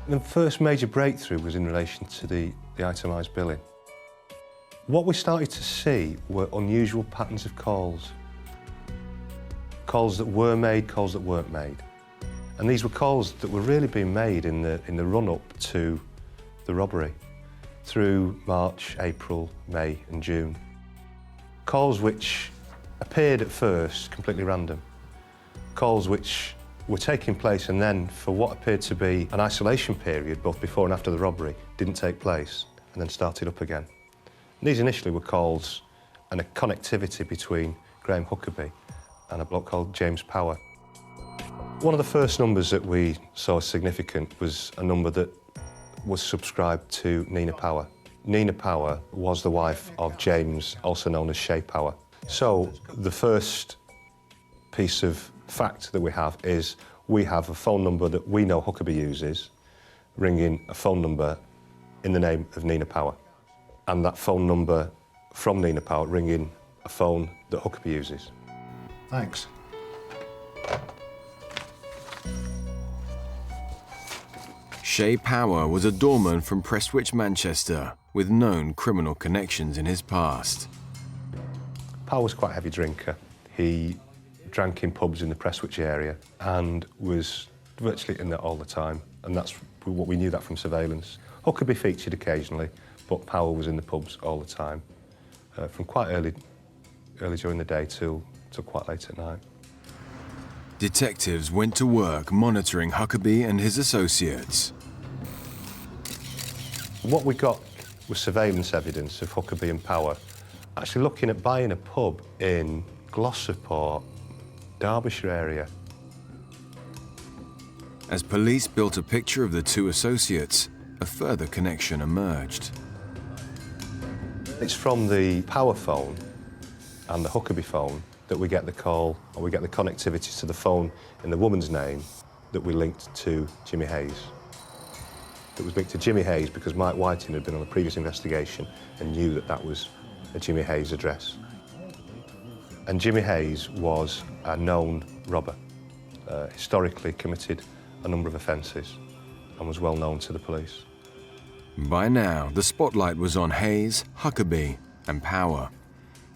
The first major breakthrough was in relation to the itemised billing. What we started to see were unusual patterns of calls. Calls that were made, calls that weren't made. And these were calls that were really being made in the run-up to the robbery, through March, April, May and June. Calls which appeared at first completely random. Calls which were taking place and then, for what appeared to be an isolation period, both before and after the robbery, didn't take place and then started up again. And these initially were calls and a connectivity between Graham Huckabee and a bloke called James Power. One of the first numbers that we saw as significant was a number that was subscribed to Nina Power. Nina Power was the wife of James, also known as Shay Power. So the first piece of fact that we have is we have a phone number that we know Huckabee uses, ringing a phone number in the name of Nina Power. And that phone number from Nina Power ringing a phone that Huckabee uses. Thanks. Shay Power was a doorman from Prestwich, Manchester, with known criminal connections in his past. Power was quite a heavy drinker. He drank in pubs in the Prestwich area and was virtually in there all the time. And that's what we knew that from surveillance. Huckabee featured occasionally, but Power was in the pubs all the time, from quite early during the day till quite late at night. Detectives went to work monitoring Huckabee and his associates. What we got was surveillance evidence of Huckabee and Power actually looking at buying a pub in Glossoport, Derbyshire area. As police built a picture of the two associates, a further connection emerged. It's from the Power phone and the Huckabee phone that we get the call, or we get the connectivity to the phone in the woman's name that we linked to Jimmy Hayes. That was linked to Jimmy Hayes because Mike Whiting had been on a previous investigation and knew that that was a Jimmy Hayes address. And Jimmy Hayes was a known robber, historically committed a number of offences and was well known to the police. By now, the spotlight was on Hayes, Huckabee and Power.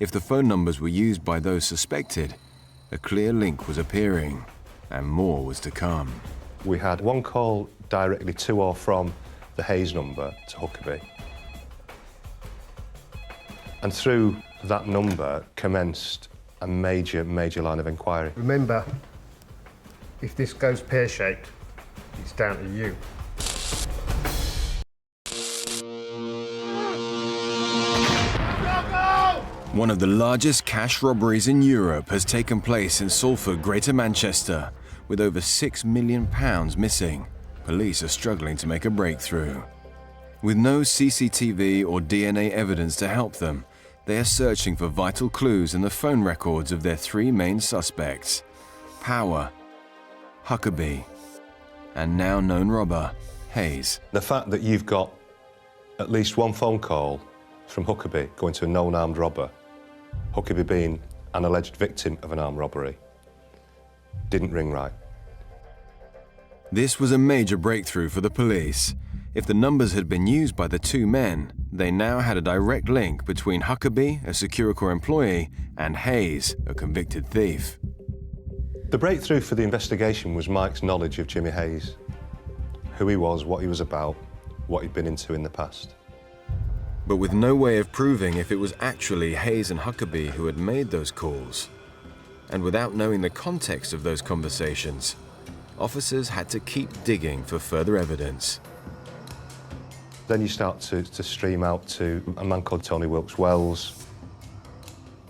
If the phone numbers were used by those suspected, a clear link was appearing, and more was to come. We had one call directly to or from the Hayes number to Huckabee. And through that number commenced a major line of inquiry. Remember, if this goes pear-shaped, it's down to you. One of the largest cash robberies in Europe has taken place in Salford, Greater Manchester, with over £6 million missing. Police are struggling to make a breakthrough. With no CCTV or DNA evidence to help them, they are searching for vital clues in the phone records of their three main suspects: Power, Huckabee, and now known robber, Hayes. The fact that you've got at least one phone call from Huckabee going to a known armed robber, Huckabee being an alleged victim of an armed robbery, didn't ring right. This was a major breakthrough for the police. If the numbers had been used by the two men, they now had a direct link between Huckabee, a Securicor employee, and Hayes, a convicted thief. The breakthrough for the investigation was Mike's knowledge of Jimmy Hayes, who he was, what he was about, what he'd been into in the past. But with no way of proving if it was actually Hayes and Huckabee who had made those calls, and without knowing the context of those conversations, officers had to keep digging for further evidence. Then you start to stream out to a man called Tony Wilkes-Wells.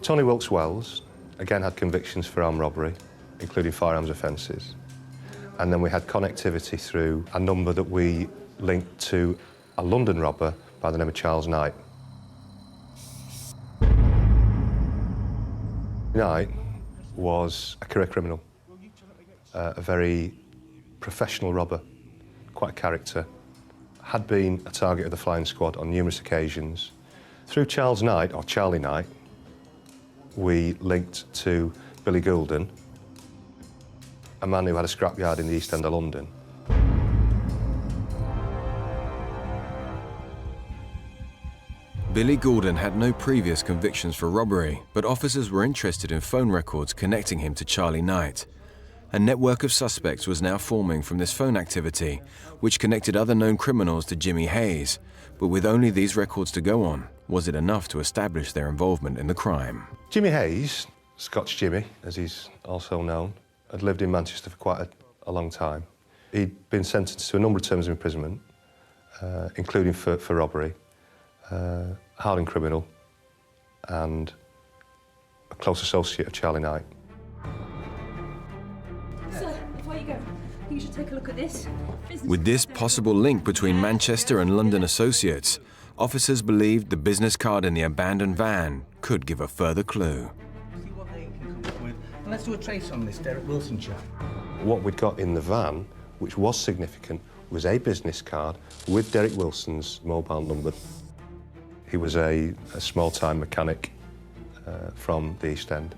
Tony Wilkes-Wells, again, had convictions for armed robbery, including firearms offences. And then we had connectivity through a number that we linked to a London robber by the name of Charles Knight. Knight was a career criminal, a very professional robber, quite a character. Had been a target of the flying squad on numerous occasions. Through Charles Knight, or Charlie Knight, we linked to Billy Goulden, a man who had a scrapyard in the East End of London. Billy Goulden had no previous convictions for robbery, but officers were interested in phone records connecting him to Charlie Knight. A network of suspects was now forming from this phone activity, which connected other known criminals to Jimmy Hayes. But with only these records to go on, was it enough to establish their involvement in the crime? Jimmy Hayes, Scotch Jimmy, as he's also known, had lived in Manchester for quite a long time. He'd been sentenced to a number of terms of imprisonment, including for robbery, hardened criminal, and a close associate of Charlie Knight. Sir, before you go, you should take a look at this. With this possible link between Manchester and London associates, officers believed the business card in the abandoned van could give a further clue. See what they can come up with. And let's do a trace on this Derek Wilson chap. What we'd got in the van, which was significant, was a business card with Derek Wilson's mobile number. He was a small-time mechanic from the East End.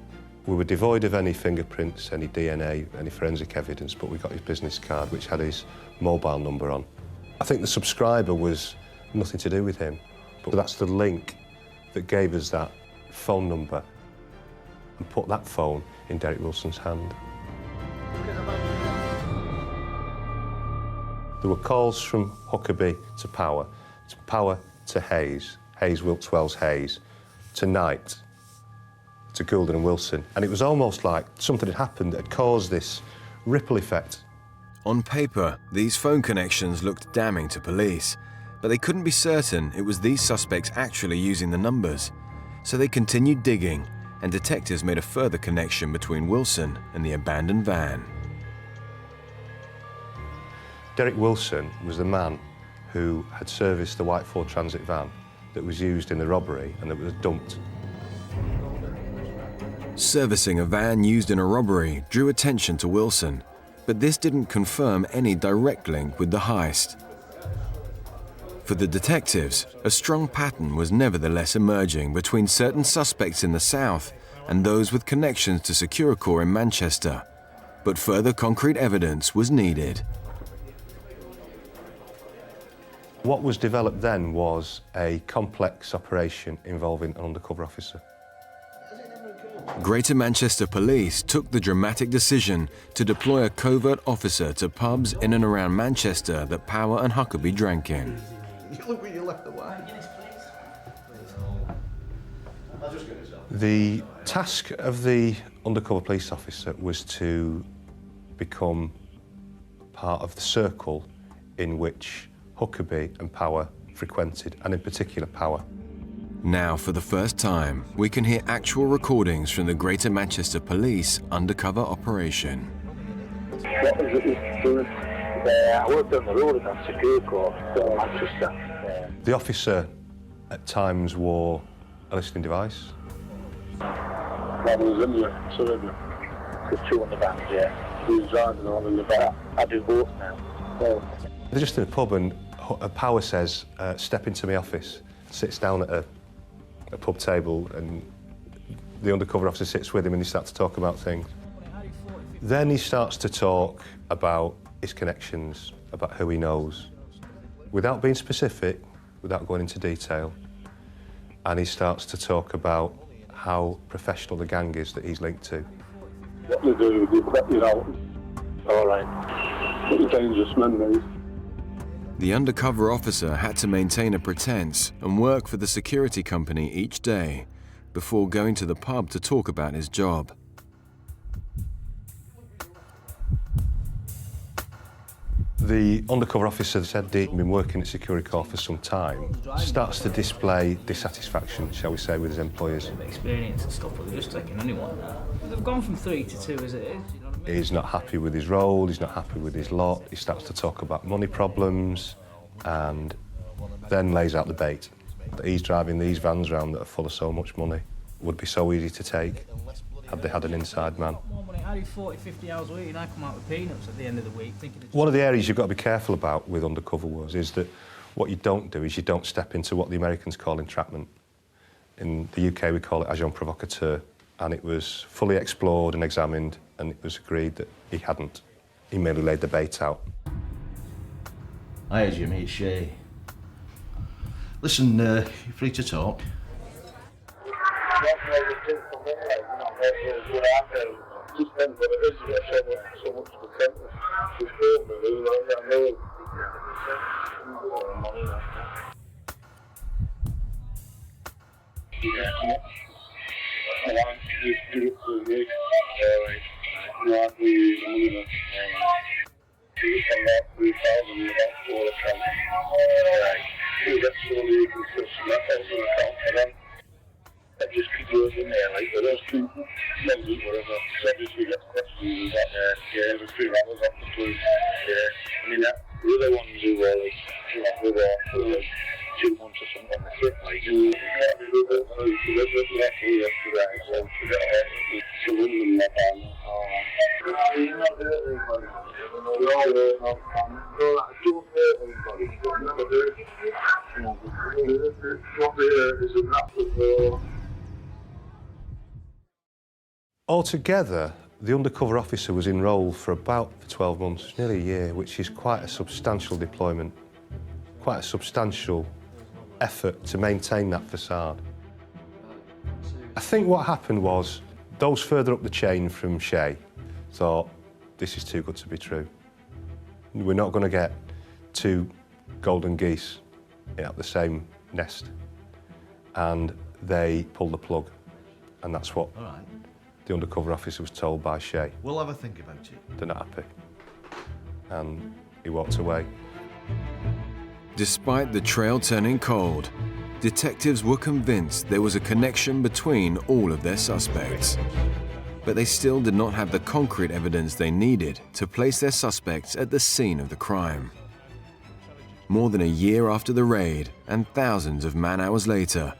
We were devoid of any fingerprints, any DNA, any forensic evidence, but we got his business card, which had his mobile number on. I think the subscriber was nothing to do with him, but that's the link that gave us that phone number and put that phone in Derek Wilson's hand. There were calls from Huckabee to Power to Hayes, Hayes, Wilkes-Wells, Hayes, to Knight, to Goulden and Wilson. And it was almost like something had happened that had caused this ripple effect. On paper, these phone connections looked damning to police, but they couldn't be certain it was these suspects actually using the numbers. So they continued digging, and detectives made a further connection between Wilson and the abandoned van. Derek Wilson was the man who had serviced the white Ford Transit van that was used in the robbery and that was dumped. Servicing a van used in a robbery drew attention to Wilson, but this didn't confirm any direct link with the heist. For the detectives, a strong pattern was nevertheless emerging between certain suspects in the south and those with connections to Securicor in Manchester, but further concrete evidence was needed. What was developed then was a complex operation involving an undercover officer. Greater Manchester Police took the dramatic decision to deploy a covert officer to pubs in and around Manchester that Power and Huckabee drank in. Look where you left the wine. The task of the undercover police officer was to become part of the circle in which Huckabee and Power frequented, and in particular Power. Now, for the first time, we can hear actual recordings from the Greater Manchester Police undercover operation. What was it doing? I worked on the road at that security court in Manchester. The officer at times wore a listening device. I was in the cylinder. There's two on the van, yeah. He was driving on in the back. I do both now. So. They're just in a pub and a power says, step into my office, sits down at a pub table, and the undercover officer sits with him and they start to talk about things. Then he starts to talk about his connections, about who he knows, without being specific, without going into detail. And he starts to talk about how professional the gang is that he's linked to. What they do, they let you out. All right. Pretty dangerous men, these. The undercover officer had to maintain a pretense and work for the security company each day before going to the pub to talk about his job. The undercover officer said he'd been working at Security Corps for some time, starts to display dissatisfaction, shall we say, with his employers. Experience and stuff, but they're just taking anyone. They've gone from 3 to 2 as it is, you know what I mean? He's not happy with his role, he's not happy with his lot, he starts to talk about money problems and then lays out the bait. That he's driving these vans around that are full of so much money. Would be so easy to take had they had an inside man. I do 40, 50 hours a week and I come out with peanuts at the end of the week. One of the areas you've got to be careful about with undercover is that what you don't do is you don't step into what the Americans call entrapment. In the UK we call it agent provocateur, and it was fully explored and examined, and it was agreed that he hadn't. He merely laid the bait out. Hi Jimmy, it's Shay. Listen, you're free to talk. Just then, but it is so much potential. Just told me, I know. Yeah. I want to do it for me. No, I do use money. You can let 3,000 about 4 accounts. Right. You get somebody who can trust me. That's also an account for them. I just keep working there, like, but those two members, whatever, so obviously get questions about the 3 hours off the police, I mean, the other ones who were, like, you know, who were, like, 2 months or something on the trip, like, you can't be able to live with that yesterday, so to get to win them that time. You're not hurt anybody. You're all hurt, no, don't hurt anybody. You're not hurt. You know, don't be hurt is an absolute. Altogether, the undercover officer was enrolled for about 12 months, nearly a year, which is quite a substantial deployment, quite a substantial effort to maintain that facade. I think what happened was those further up the chain from Shay thought, this is too good to be true. We're not going to get 2 golden geese out the same nest. And they pulled the plug, and that's what the undercover officer was told by Shay. We'll have a think about it. They're not happy. And he walked away. Despite the trail turning cold, detectives were convinced there was a connection between all of their suspects. But they still did not have the concrete evidence they needed to place their suspects at the scene of the crime. More than a year after the raid and thousands of man-hours later,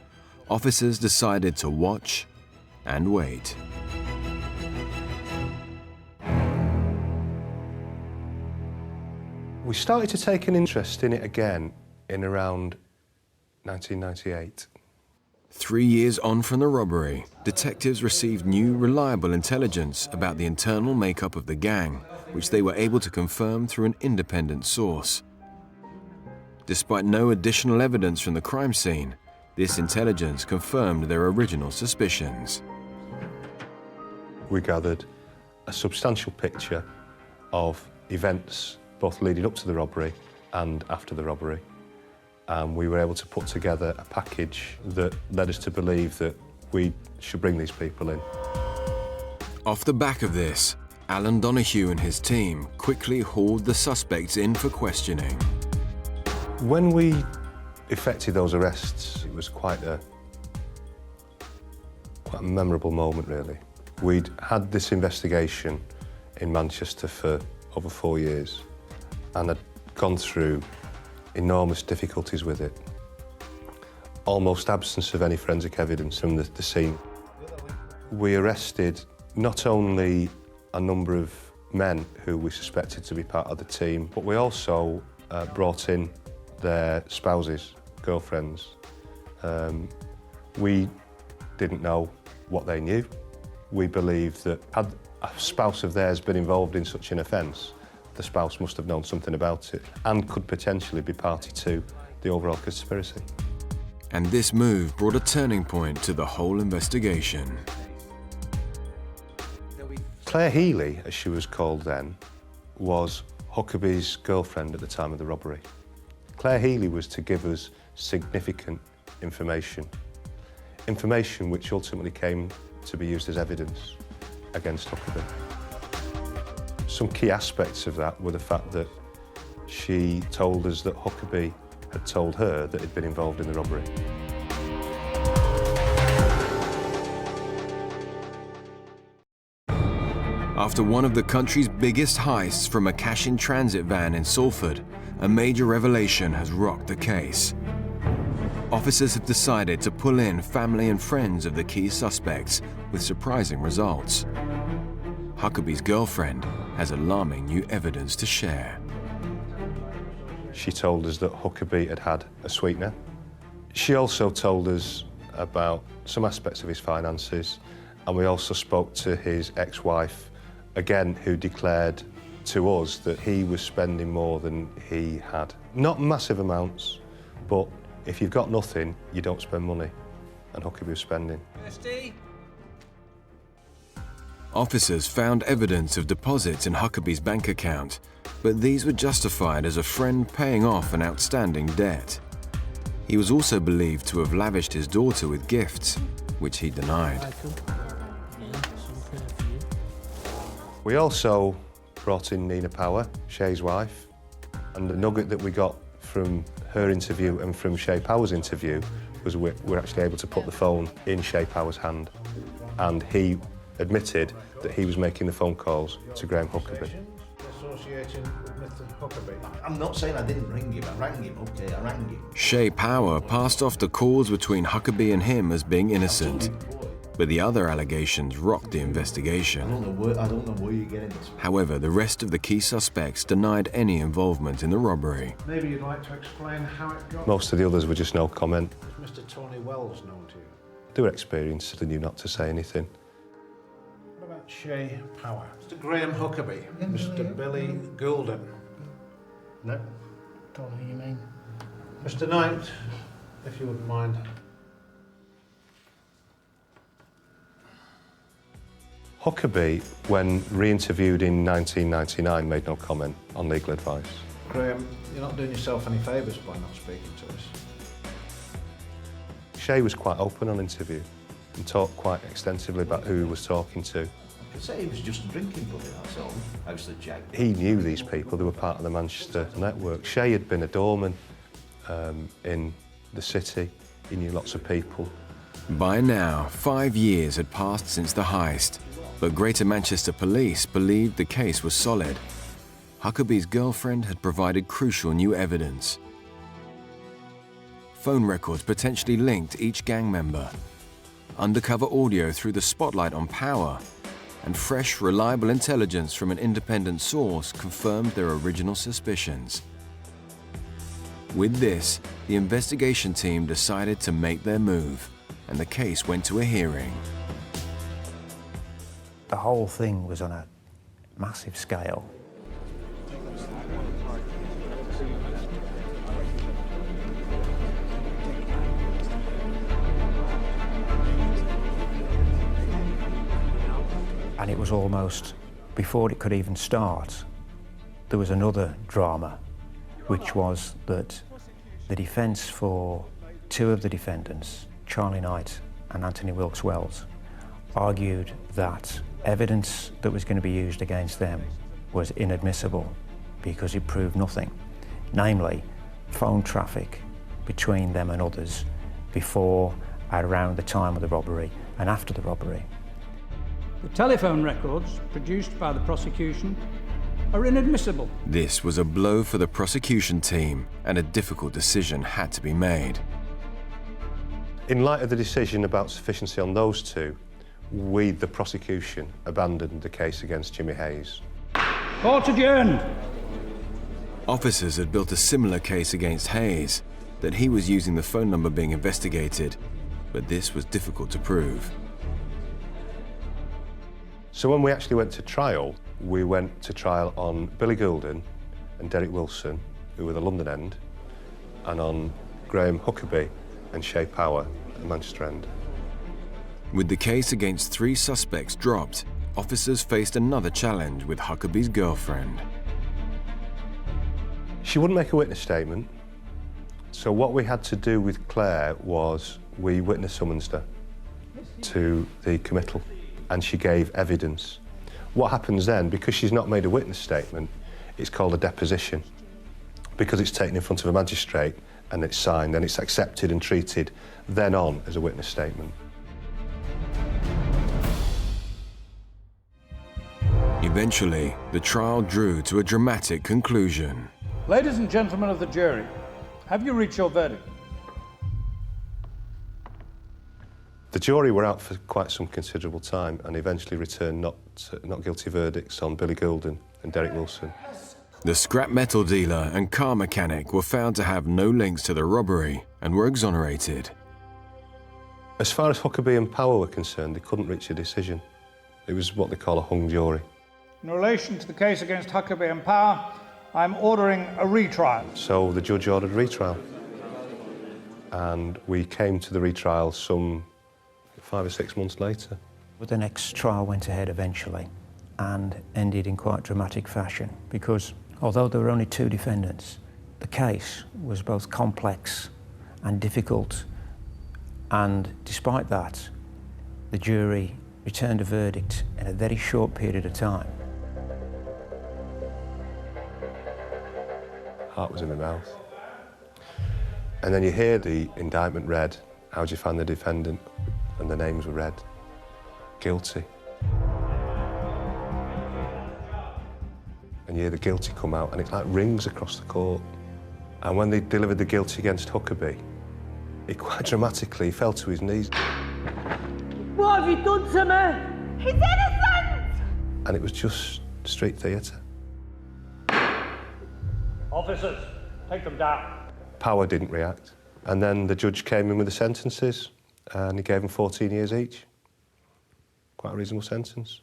officers decided to watch and wait. We started to take an interest in it again in around 1998. 3 years on from the robbery, detectives received new, reliable intelligence about the internal makeup of the gang, which they were able to confirm through an independent source. Despite no additional evidence from the crime scene, this intelligence confirmed their original suspicions. We gathered a substantial picture of events both leading up to the robbery and after the robbery. And we were able to put together a package that led us to believe that we should bring these people in. Off the back of this, Alan Donoghue and his team quickly hauled the suspects in for questioning. When we effected those arrests, it was quite a quite a memorable moment, really. We'd had this investigation in Manchester for over 4 years and had gone through enormous difficulties with it. Almost absence of any forensic evidence from the scene. We arrested not only a number of men who we suspected to be part of the team, but we also brought in their spouses, girlfriends. We didn't know what they knew. We believed that had a spouse of theirs been involved in such an offence, the spouse must have known something about it and could potentially be party to the overall conspiracy. And this move brought a turning point to the whole investigation. Claire Healy, as she was called then, was Huckabee's girlfriend at the time of the robbery. Claire Healy was to give us significant information which ultimately came to be used as evidence against Huckabee. Some key aspects of that were the fact that she told us that Huckabee had told her that he'd been involved in the robbery. After one of the country's biggest heists from a cash-in-transit van in Salford, a major revelation has rocked the case. Officers have decided to pull in family and friends of the key suspects with surprising results. Huckabee's girlfriend has alarming new evidence to share. She told us that Huckabee had had a sweetener. She also told us about some aspects of his finances, and we also spoke to his ex-wife, again, who declared to us that he was spending more than he had. Not massive amounts, but if you've got nothing, you don't spend money, and Huckabee was spending. Officers found evidence of deposits in Huckabee's bank account, but these were justified as a friend paying off an outstanding debt. He was also believed to have lavished his daughter with gifts, which he denied. We also brought in Nina Power, Shay's wife, and the nugget that we got from her interview and from Shay Power's interview was we're actually able to put the phone in Shay Power's hand, and he admitted that he was making the phone calls to Graham Huckabee. Associating with Mr. Huckabee. I'm not saying I didn't ring him. I rang him, OK, I rang him. Shay Power passed off the calls between Huckabee and him as being innocent, but the other allegations rocked the investigation. I don't know where you're getting this from. However, the rest of the key suspects denied any involvement in the robbery. Maybe you'd like to explain how it got... Most of the others were just no comment. Was Mr. Tony Wells known to you? They were experienced and knew not to say anything. What about Shay Power? Mr. Graham Huckabee, Mr. Billy Goulden. No, don't know who you mean. Mr. Knight, if you wouldn't mind. Huckabee, when re-interviewed in 1999, made no comment on legal advice. Graham, you're not doing yourself any favours by not speaking to us. Shay was quite open on interview and talked quite extensively about who he was talking to. I could say he was just a drinking buddy, that's all. Obviously, Jack. He knew these people, they were part of the Manchester network. Shay had been a doorman in the city, he knew lots of people. By now, 5 years had passed since the heist, but Greater Manchester Police believed the case was solid. Huckabee's girlfriend had provided crucial new evidence. Phone records potentially linked each gang member, undercover audio through the spotlight on Power, and fresh, reliable intelligence from an independent source confirmed their original suspicions. With this, the investigation team decided to make their move, and the case went to a hearing. The whole thing was on a massive scale. And it was almost, before it could even start, there was another drama, which was that the defence for two of the defendants, Charlie Knight and Anthony Wilkes-Wells, argued that evidence that was going to be used against them was inadmissible because it proved nothing, namely phone traffic between them and others before around the time of the robbery and after the robbery. The telephone records produced by the prosecution are inadmissible. This was a blow for the prosecution team, and a difficult decision had to be made. In light of the decision about sufficiency on those two, we, the prosecution, abandoned the case against Jimmy Hayes. Court adjourned. Officers had built a similar case against Hayes, that he was using the phone number being investigated, but this was difficult to prove. So when we actually went to trial, we went to trial on Billy Goulden and Derek Wilson, who were the London end, and on Graham Huckabee and Shay Power at the Manchester end. With the case against 3 suspects dropped, officers faced another challenge with Huckabee's girlfriend. She wouldn't make a witness statement, so what we had to do with Claire was we witness summonsed her to the committal, and she gave evidence. What happens then, because she's not made a witness statement, it's called a deposition, because it's taken in front of a magistrate and it's signed and it's accepted and treated then on as a witness statement. Eventually, the trial drew to a dramatic conclusion. Ladies and gentlemen of the jury, have you reached your verdict? The jury were out for quite some considerable time and eventually returned not guilty verdicts on Billy Goulden and Derek Wilson. The scrap metal dealer and car mechanic were found to have no links to the robbery and were exonerated. As far as Huckabee and Power were concerned, they couldn't reach a decision. It was what they call a hung jury. In relation to the case against Huckabee and Power, I'm ordering a retrial. So the judge ordered a retrial. And we came to the retrial some 5 or 6 months later. But the next trial went ahead eventually and ended in quite dramatic fashion because although there were only 2 defendants, the case was both complex and difficult, and despite that, the jury returned a verdict in a very short period of time. Heart was in my mouth. And then you hear the indictment read, how do you find the defendant? And the names were read. Guilty. And you hear the guilty come out, and it like rings across the court. And when they delivered the guilty against Huckabee, he quite dramatically fell to his knees. What have you done to me? He's innocent! And it was just street theatre. Officers, take them down. Power didn't react. And then the judge came in with the sentences, and he gave them 14 years each. Quite a reasonable sentence.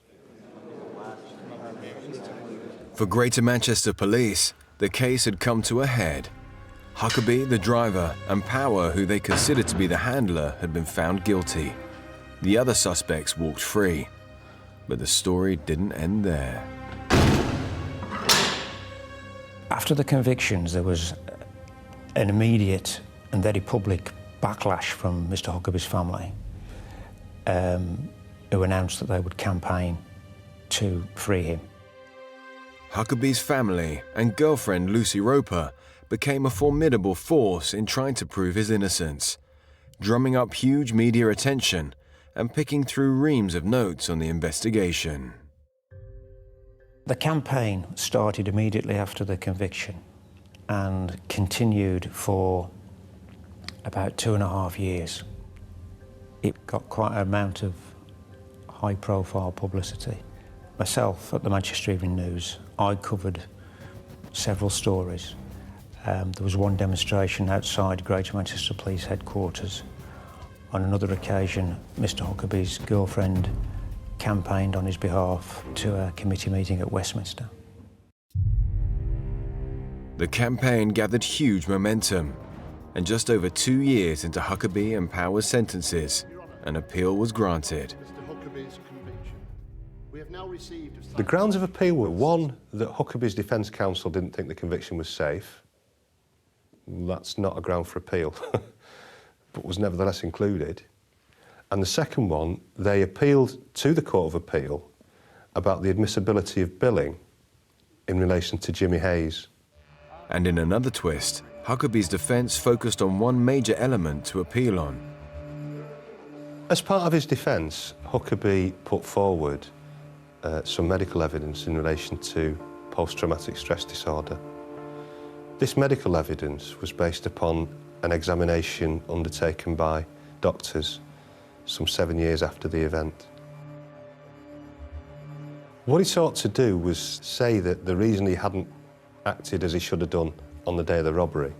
For Greater Manchester Police, the case had come to a head. Huckabee, the driver, and Power, who they considered to be the handler, had been found guilty. The other suspects walked free. But the story didn't end there. After the convictions, there was an immediate and very public backlash from Mr. Huckabee's family, who announced that they would campaign to free him. Huckabee's family and girlfriend Lucy Roper became a formidable force in trying to prove his innocence, drumming up huge media attention and picking through reams of notes on the investigation. The campaign started immediately after the conviction and continued for about 2.5 years. It got quite an amount of high-profile publicity. Myself, at the Manchester Evening News, I covered several stories. There was one demonstration outside Greater Manchester Police headquarters. On another occasion, Mr. Huckabee's girlfriend campaigned on his behalf to a committee meeting at Westminster. The campaign gathered huge momentum, and just over 2 years into Huckabee and Power's sentences, an appeal was granted. The grounds of appeal were, one, that Huckabee's defence counsel didn't think the conviction was safe. That's not a ground for appeal, but was nevertheless included. And the second one, they appealed to the Court of Appeal about the admissibility of billing in relation to Jimmy Hayes. And in another twist, Huckabee's defence focused on one major element to appeal on: As part of his defence, Huckabee put forward some medical evidence in relation to post-traumatic stress disorder. This medical evidence was based upon an examination undertaken by doctors some 7 years after the event. What he sought to do was say that the reason he hadn't acted as he should have done on the day of the robbery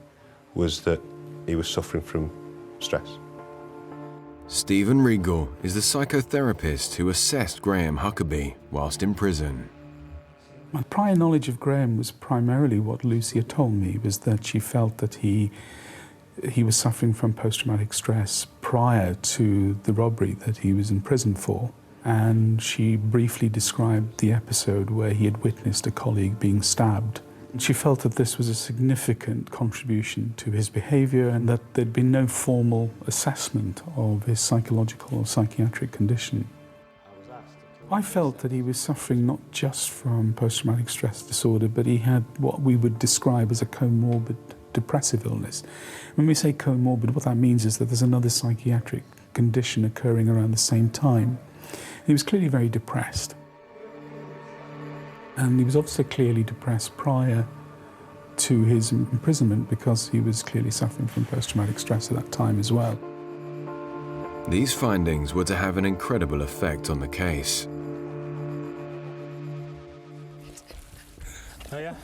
was that he was suffering from stress. Stephen Regal is the psychotherapist who assessed Graham Huckabee whilst in prison. My prior knowledge of Graham was primarily what Lucia told me, was that she felt that he was suffering from post-traumatic stress prior to the robbery that he was in prison for. And she briefly described the episode where he had witnessed a colleague being stabbed. She felt that this was a significant contribution to his behaviour and that there'd been no formal assessment of his psychological or psychiatric condition. I felt that he was suffering not just from post-traumatic stress disorder, but he had what we would describe as a comorbid depressive illness. When we say comorbid, what that means is that there's another psychiatric condition occurring around the same time. He was clearly very depressed. And he was obviously clearly depressed prior to his imprisonment because he was clearly suffering from post-traumatic stress at that time as well. These findings were to have an incredible effect on the case. Oh, yeah?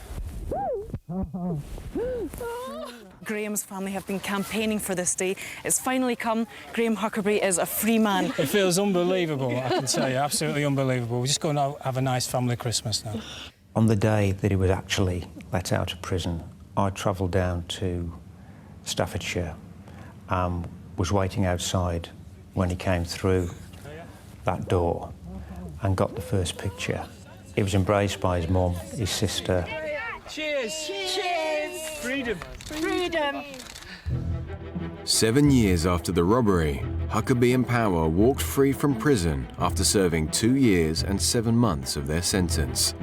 Graham's family have been campaigning for this day. It's finally come. Graham Huckabee is a free man. It feels unbelievable, I can tell you, absolutely unbelievable. We're just going to have a nice family Christmas now. On the day that he was actually let out of prison, I travelled down to Staffordshire and was waiting outside when he came through that door and got the first picture. He was embraced by his mum, his sister. Cheers! Cheers! Freedom! Freedom! 7 years after the robbery, Huckabee and Power walked free from prison after serving 2 years and 7 months of their sentence.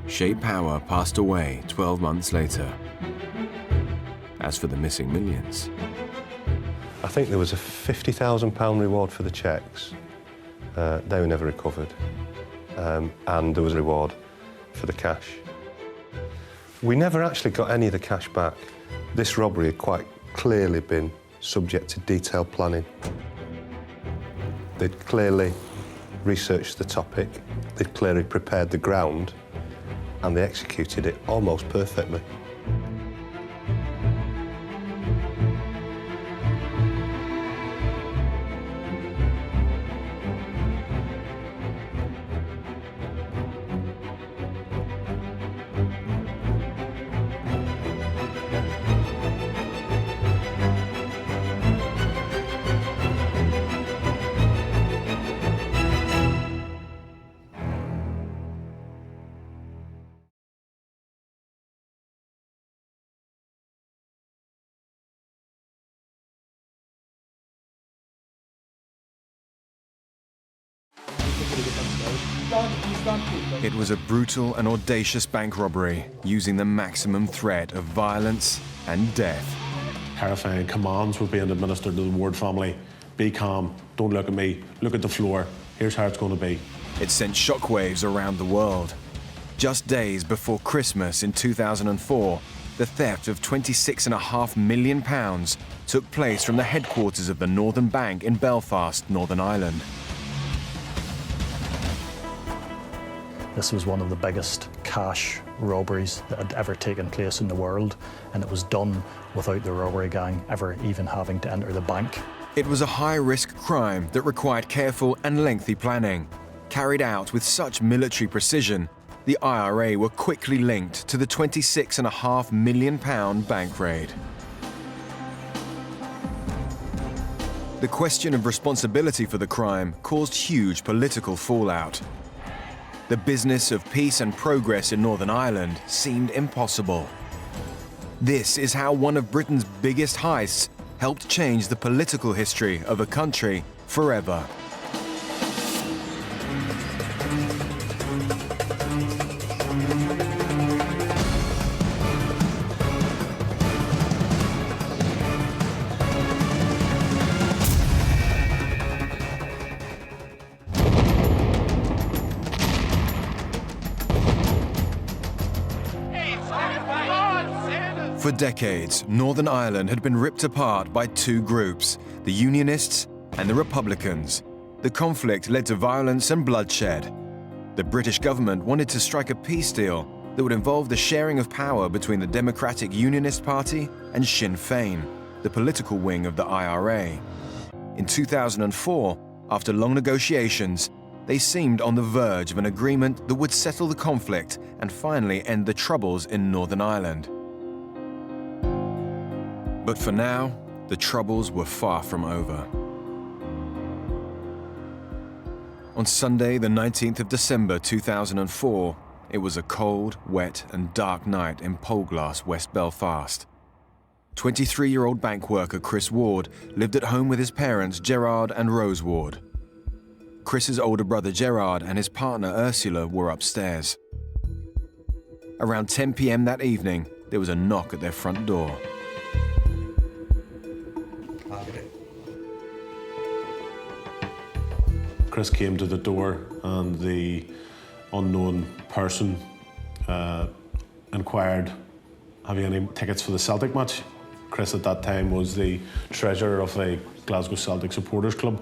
Shay Power passed away 12 months later. As for the missing millions, I think there was a £50,000 reward for the cheques. They were never recovered. And there was a reward for the cash. We never actually got any of the cash back. This robbery had quite clearly been subject to detailed planning. They'd clearly researched the topic, they'd clearly prepared the ground, and they executed it almost perfectly. it was a brutal and audacious bank robbery using the maximum threat of violence and death. Terrifying commands were being administered to the Ward family. Be calm, don't look at me, look at the floor, here's how it's going to be. It sent shockwaves around the world. Just days before Christmas in 2004, the theft of £26.5 million took place from the headquarters of the Northern Bank in Belfast, Northern Ireland. This was one of the biggest cash robberies that had ever taken place in the world, and it was done without the robbery gang ever even having to enter the bank. It was a high-risk crime that required careful and lengthy planning. Carried out with such military precision, the IRA were quickly linked to the £26.5 million bank raid. The question of responsibility for the crime caused huge political fallout. The business of peace and progress in Northern Ireland seemed impossible. This is how one of Britain's biggest heists helped change the political history of a country forever. For decades, Northern Ireland had been ripped apart by two groups, the Unionists and the Republicans. The conflict led to violence and bloodshed. The British government wanted to strike a peace deal that would involve the sharing of power between the Democratic Unionist Party and Sinn Féin, the political wing of the IRA. In 2004, after long negotiations, they seemed on the verge of an agreement that would settle the conflict and finally end the troubles in Northern Ireland. But for now, the troubles were far from over. On Sunday, the 19th of December 2004, it was a cold, wet and dark night in Polglass, West Belfast. 23-year-old bank worker Chris Ward lived at home with his parents Gerard and Rose Ward. Chris's older brother Gerard and his partner Ursula were upstairs. Around 10 p.m. that evening, there was a knock at their front door. Chris came to the door and the unknown person inquired, "Have you any tickets for the Celtic match?" Chris at that time was the treasurer of a Glasgow Celtic supporters club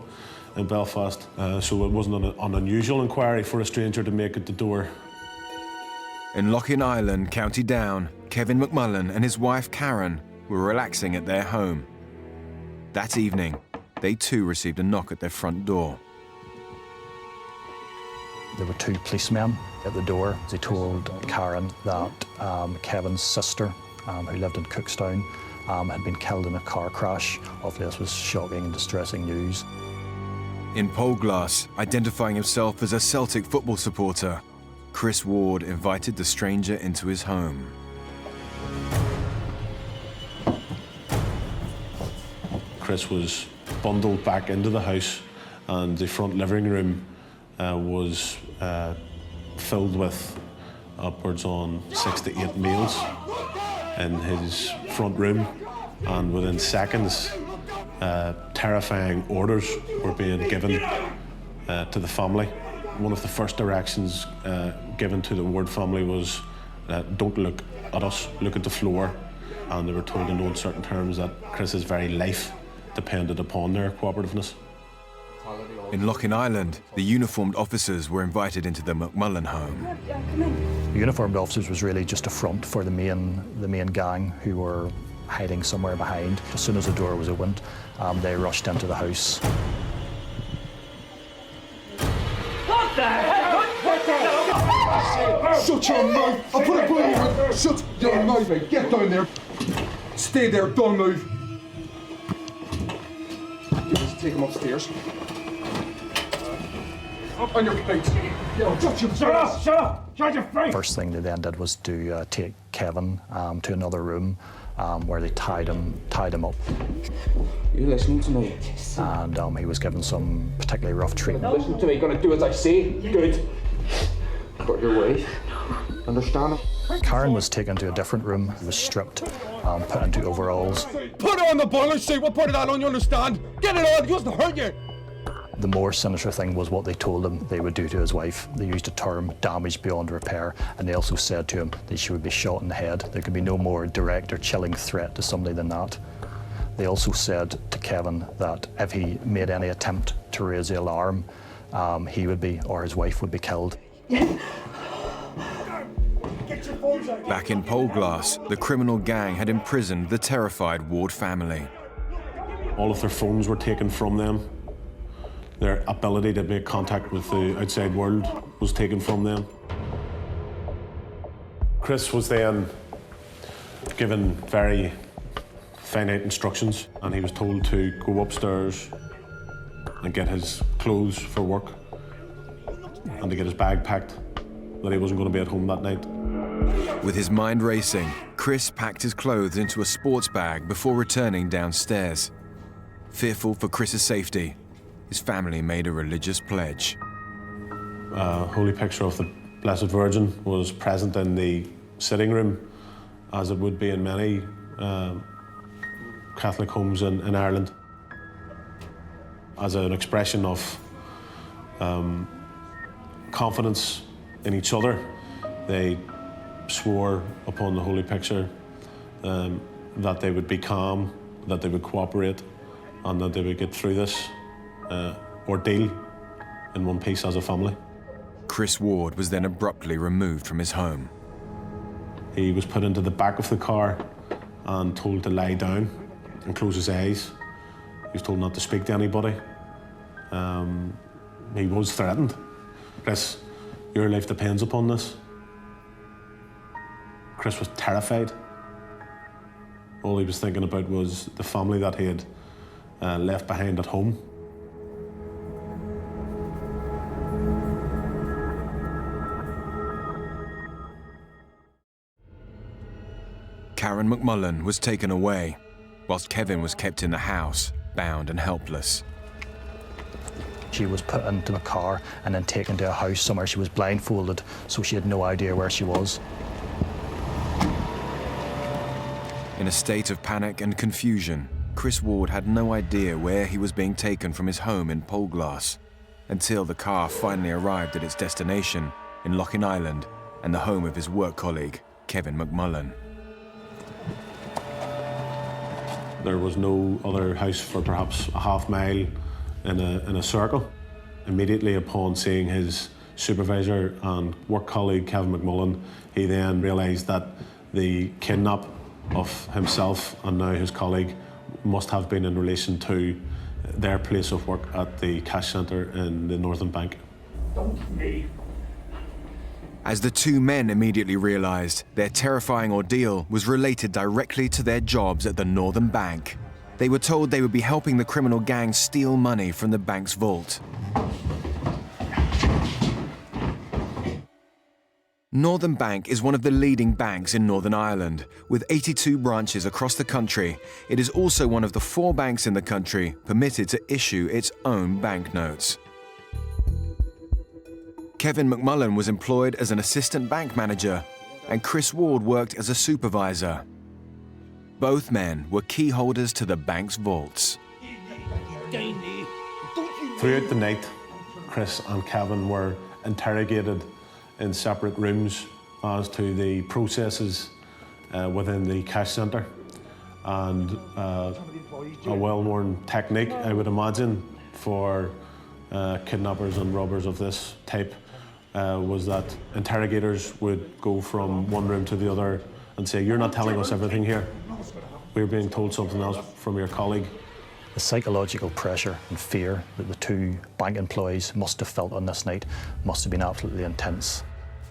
in Belfast, so it wasn't an unusual inquiry for a stranger to make at the door. In Loughin Island, County Down, Kevin McMullen and his wife Karen were relaxing at their home. That evening, they too received a knock at their front door. There were two policemen at the door. They told Karen that Kevin's sister, who lived in Cookstown, had been killed in a car crash. Obviously, this was shocking and distressing news. In Polglass, identifying himself as a Celtic football supporter, Chris Ward invited the stranger into his home. Chris was bundled back into the house, and the front living room was filled with upwards on 6 to 8 meals in his front room, and within seconds terrifying orders were being given to the family. One of the first directions given to the Ward family was don't look at us, look at the floor, and they were told in no uncertain terms that Chris's very life depended upon their cooperativeness. In Loughin Island, the uniformed officers were invited into the McMullen home. The uniformed officers was really just a front for the main gang who were hiding somewhere behind. As soon as the door was opened, they rushed into the house. What the hell? Shut your mouth! I'll put a bullet in your head! Shut your mouth, mate! Get down there! Stay there, don't move! Just take him upstairs. Up on your feet! Shut up! Shut your face! First thing they then did was to take Kevin to another room where they tied him up. You listening to me? And he was given some particularly rough treatment. Listen to me, gonna do as I say. Good. Got your way. Understand? Karen was taken to a different room, was stripped, put into overalls. Put on the boiler suit! What part of that don't you understand? Get it on! It doesn't hurt you! The more sinister thing was what they told him they would do to his wife. They used the term damage beyond repair, and they also said to him that she would be shot in the head. There could be no more direct or chilling threat to somebody than that. They also said to Kevin that if he made any attempt to raise the alarm, he would be, or his wife would be killed. Back in Polglass, the criminal gang had imprisoned the terrified Ward family. All of their phones were taken from them. Their ability to make contact with the outside world was taken from them. Chris was then given very finite instructions, and he was told to go upstairs and get his clothes for work and to get his bag packed, that he wasn't going to be at home that night. With his mind racing, Chris packed his clothes into a sports bag before returning downstairs. Fearful for Chris's safety, his family made a religious pledge. A holy picture of the Blessed Virgin was present in the sitting room, as it would be in many Catholic homes in Ireland, as an expression of confidence in each other. They swore upon the holy picture that they would be calm, that they would cooperate, and that they would get through this ordeal in one piece as a family. Chris Ward was then abruptly removed from his home. He was put into the back of the car and told to lie down and close his eyes. He was told not to speak to anybody. He was threatened. Chris, your life depends upon this. Chris was terrified. All he was thinking about was the family that he had left behind at home. Karen McMullen was taken away, whilst Kevin was kept in the house, bound and helpless. She was put into a car and then taken to a house somewhere. She was blindfolded, so she had no idea where she was. In a state of panic and confusion, Chris Ward had no idea where he was being taken from his home in Polglass, until the car finally arrived at its destination in Lochin Island and the home of his work colleague, Kevin McMullen. There was no other house for perhaps a half mile in a circle. Immediately upon seeing his supervisor and work colleague, Kevin McMullen, he then realised that the kidnap of himself and now his colleague must have been in relation to their place of work at the cash centre in the Northern Bank. As the two men immediately realised, their terrifying ordeal was related directly to their jobs at the Northern Bank. They were told they would be helping the criminal gang steal money from the bank's vault. Northern Bank is one of the leading banks in Northern Ireland. With 82 branches across the country, it is also one of the 4 banks in the country permitted to issue its own banknotes. Kevin McMullen was employed as an assistant bank manager, and Chris Ward worked as a supervisor. Both men were key holders to the bank's vaults. Throughout the night, Chris and Kevin were interrogated in separate rooms as to the processes within the cash centre. And a well-worn technique, I would imagine, for kidnappers and robbers of this type was that interrogators would go from one room to the other and say, "You're not telling us everything here. We're being told something else from your colleague." The psychological pressure and fear that the two bank employees must have felt on this night must have been absolutely intense.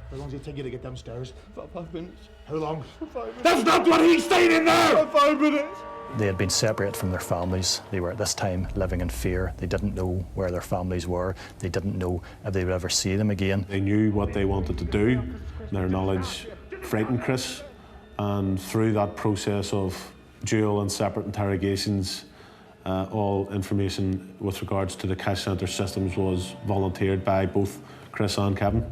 How long does it take you to get downstairs? About 5 minutes. How long? 5 minutes. That's not what he's saying in there! About 5 minutes. They had been separated from their families. They were at this time living in fear. They didn't know where their families were. They didn't know if they would ever see them again. They knew what they wanted to do. Their knowledge frightened Chris. And through that process of dual and separate interrogations, all information with regards to the cash centre systems was volunteered by both Chris and Kevin.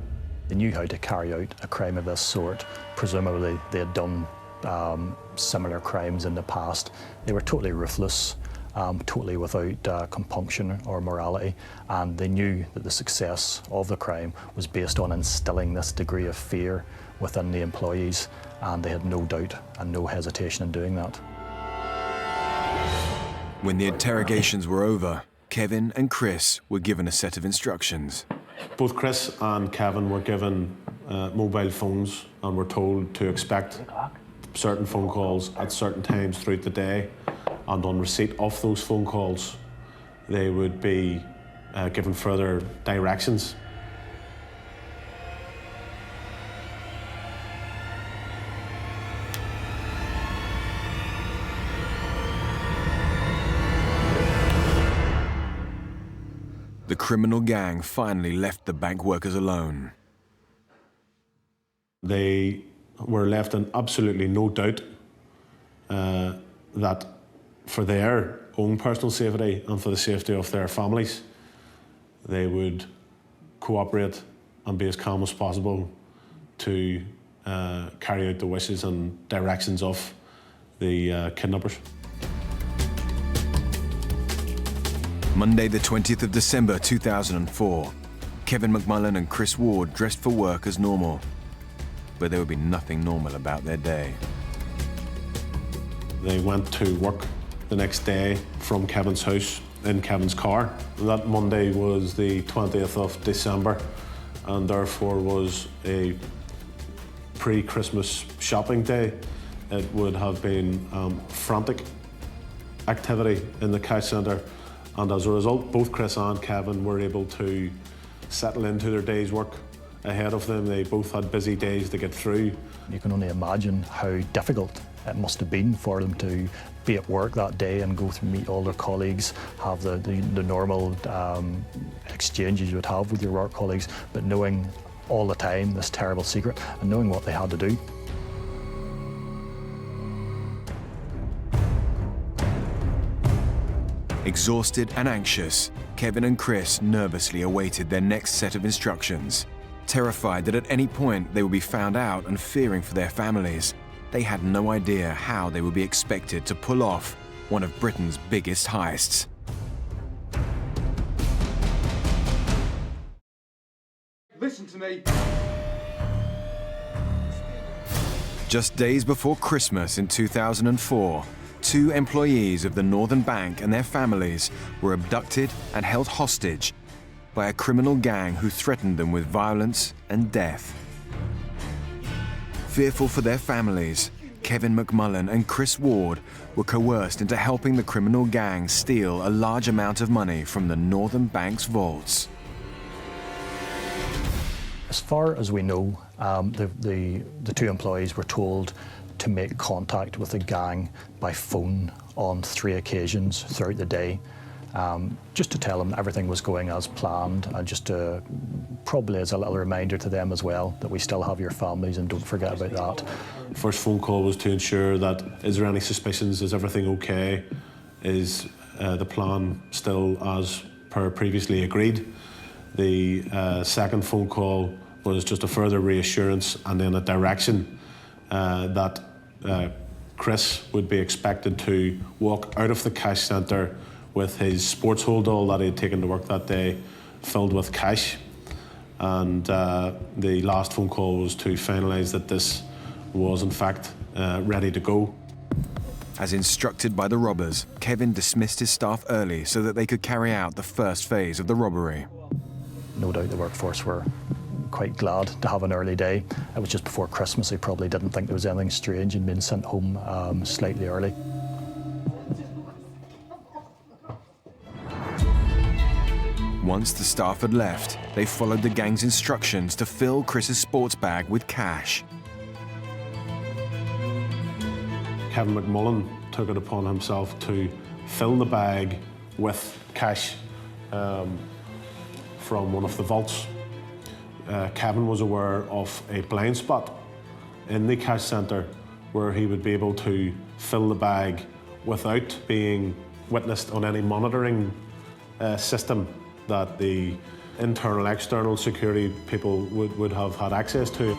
They knew how to carry out a crime of this sort. Presumably they had done similar crimes in the past. They were totally ruthless, totally without compunction or morality, and they knew that the success of the crime was based on instilling this degree of fear within the employees, and they had no doubt and no hesitation in doing that. When the interrogations were over, Kevin and Chris were given a set of instructions. Both Chris and Kevin were given mobile phones and were told to expect certain phone calls at certain times throughout the day, and on receipt of those phone calls they would be given further directions. The criminal gang finally left the bank workers alone. They were left in absolutely no doubt that for their own personal safety and for the safety of their families, they would cooperate and be as calm as possible to carry out the wishes and directions of the kidnappers. Monday the 20th of December 2004, Kevin McMullen and Chris Ward dressed for work as normal, but there would be nothing normal about their day. They went to work the next day from Kevin's house in Kevin's car. That Monday was the 20th of December and therefore was a pre-Christmas shopping day. It would have been frantic activity in the cash centre, and as a result both Chris and Kevin were able to settle into their day's work ahead of them. They both had busy days to get through. You can only imagine how difficult it must have been for them to be at work that day and go through, meet all their colleagues, have the normal exchanges you would have with your work colleagues, but knowing all the time this terrible secret and knowing what they had to do. Exhausted and anxious, Kevin and Chris nervously awaited their next set of instructions. Terrified that at any point they would be found out and fearing for their families, they had no idea how they would be expected to pull off one of Britain's biggest heists. Listen to me. Just days before Christmas in 2004, 2 employees of the Northern Bank and their families were abducted and held hostage by a criminal gang who threatened them with violence and death. Fearful for their families, Kevin McMullen and Chris Ward were coerced into helping the criminal gang steal a large amount of money from the Northern Bank's vaults. As far as we know, the 2 employees were told to make contact with the gang by phone on 3 occasions throughout the day, just to tell them everything was going as planned, and just to, probably as a little reminder to them as well that we still have your families and don't forget about that. First phone call was to ensure that, is there any suspicions, is everything okay, is the plan still as per previously agreed. The second phone call was just a further reassurance and then a direction that Chris would be expected to walk out of the cash centre with his sports hold all that he had taken to work that day filled with cash. And the last phone call was to finalise that this was in fact ready to go. As instructed by the robbers, Kevin dismissed his staff early so that they could carry out the first phase of the robbery. No doubt the workforce were quite glad to have an early day. It was just before Christmas. They probably didn't think there was anything strange in being sent home slightly early. Once the staff had left, they followed the gang's instructions to fill Chris's sports bag with cash. Kevin McMullen took it upon himself to fill the bag with cash from one of the vaults. Kevin was aware of a blind spot in the cash centre where he would be able to fill the bag without being witnessed on any monitoring system that the internal, external security people would have had access to.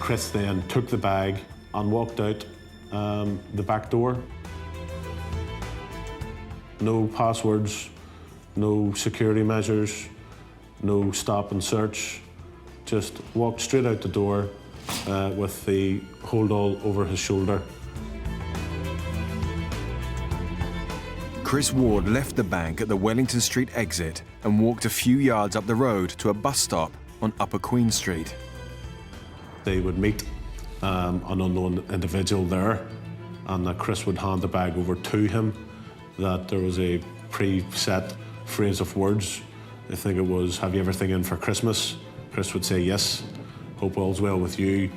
Chris then took the bag and walked out the back door. No passwords, no security measures, no stop and search, just walked straight out the door with the hold all over his shoulder. Chris Ward left the bank at the Wellington Street exit and walked a few yards up the road to a bus stop on Upper Queen Street. They would meet an unknown individual there, and that Chris would hand the bag over to him, that there was a pre-set phrase of words. I think it was, have you everything in for Christmas? Chris would say yes, hope all's well with you.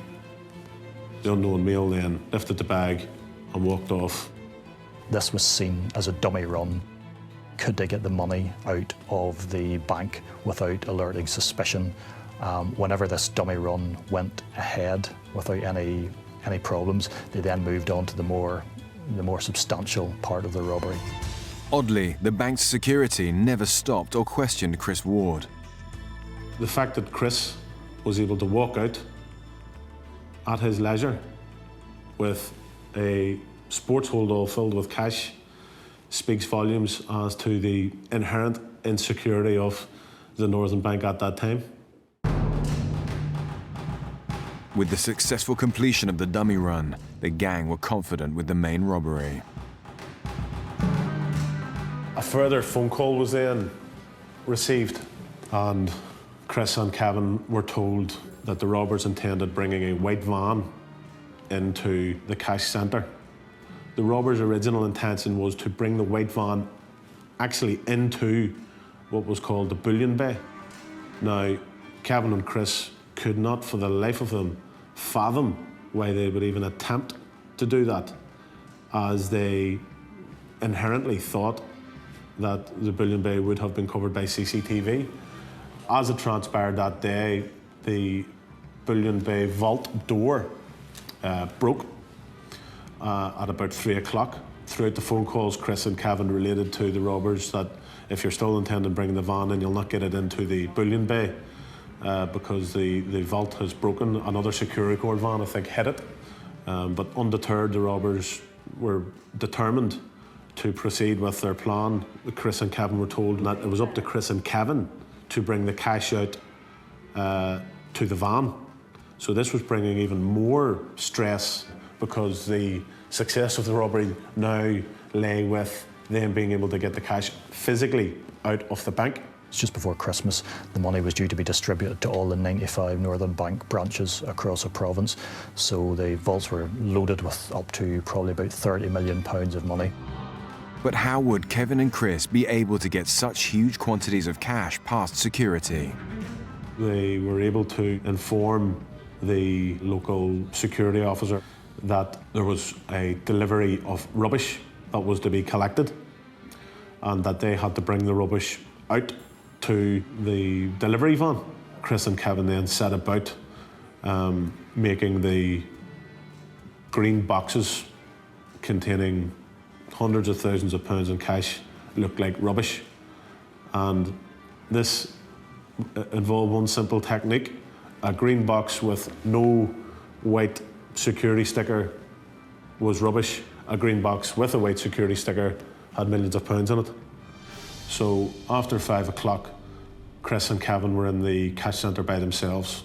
The unknown male then lifted the bag and walked off. This was seen as a dummy run. Could they get the money out of the bank without alerting suspicion? Whenever this dummy run went ahead without any problems, they then moved on to the more substantial part of the robbery. Oddly, the bank's security never stopped or questioned Chris Ward. The fact that Chris was able to walk out at his leisure with a sports hold all filled with cash speaks volumes as to the inherent insecurity of the Northern Bank at that time. With the successful completion of the dummy run, the gang were confident with the main robbery. A further phone call was then received, and Chris and Kevin were told that the robbers intended bringing a white van into the cash centre. The robbers' original intention was to bring the white van actually into what was called the bullion bay. Now, Kevin and Chris could not for the life of them fathom why they would even attempt to do that, as they inherently thought that the bullion bay would have been covered by CCTV. As it transpired that day, the bullion bay vault door broke at about 3 o'clock. Throughout the phone calls, Chris and Kevin related to the robbers that if you're still intending bringing the van in, you'll not get it into the bullion bay because the vault has broken. Another security guard van, I think, hit it. But undeterred, the robbers were determined to proceed with their plan. Chris and Kevin were told that it was up to Chris and Kevin to bring the cash out to the van. So this was bringing even more stress, because the success of the robbery now lay with them being able to get the cash physically out of the bank. It's just before Christmas. The money was due to be distributed to all the 95 Northern Bank branches across the province. So the vaults were loaded with up to probably about £30 million of money. But how would Kevin and Chris be able to get such huge quantities of cash past security? They were able to inform the local security officer that there was a delivery of rubbish that was to be collected, and that they had to bring the rubbish out to the delivery van. Chris and Kevin then set about making the green boxes containing hundreds of thousands of pounds in cash look like rubbish. And this involved one simple technique. A green box with no white security sticker was rubbish. A green box with a white security sticker had millions of pounds in it. So after 5 o'clock, Chris and Kevin were in the cash centre by themselves,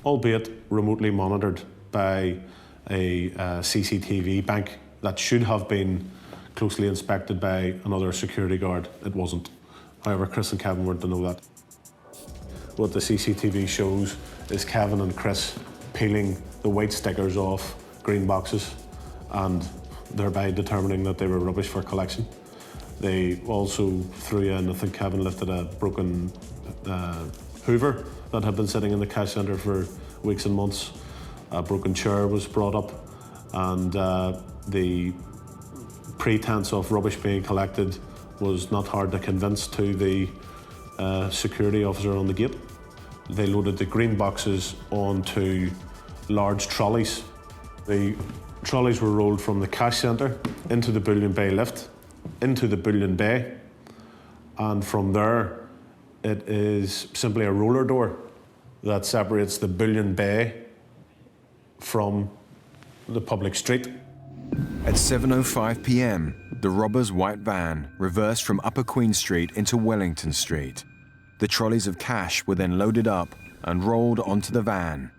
albeit remotely monitored by a CCTV bank that should have been closely inspected by another security guard. It wasn't. However, Chris and Kevin weren't to know that. What the CCTV shows is Kevin and Chris peeling the white stickers off green boxes and thereby determining that they were rubbish for collection. They also threw in, I think Kevin lifted a broken Hoover that had been sitting in the cash centre for weeks and months. A broken chair was brought up, and the pretense of rubbish being collected was not hard to convince to the security officer on the gate. They loaded the green boxes onto large trolleys. The trolleys were rolled from the cash centre into the bullion bay lift, into the bullion bay, and from there it is simply a roller door that separates the bullion bay from the public street. At 7:05 p.m, the robbers' white van reversed from Upper Queen Street into Wellington Street. The trolleys of cash were then loaded up and rolled onto the van.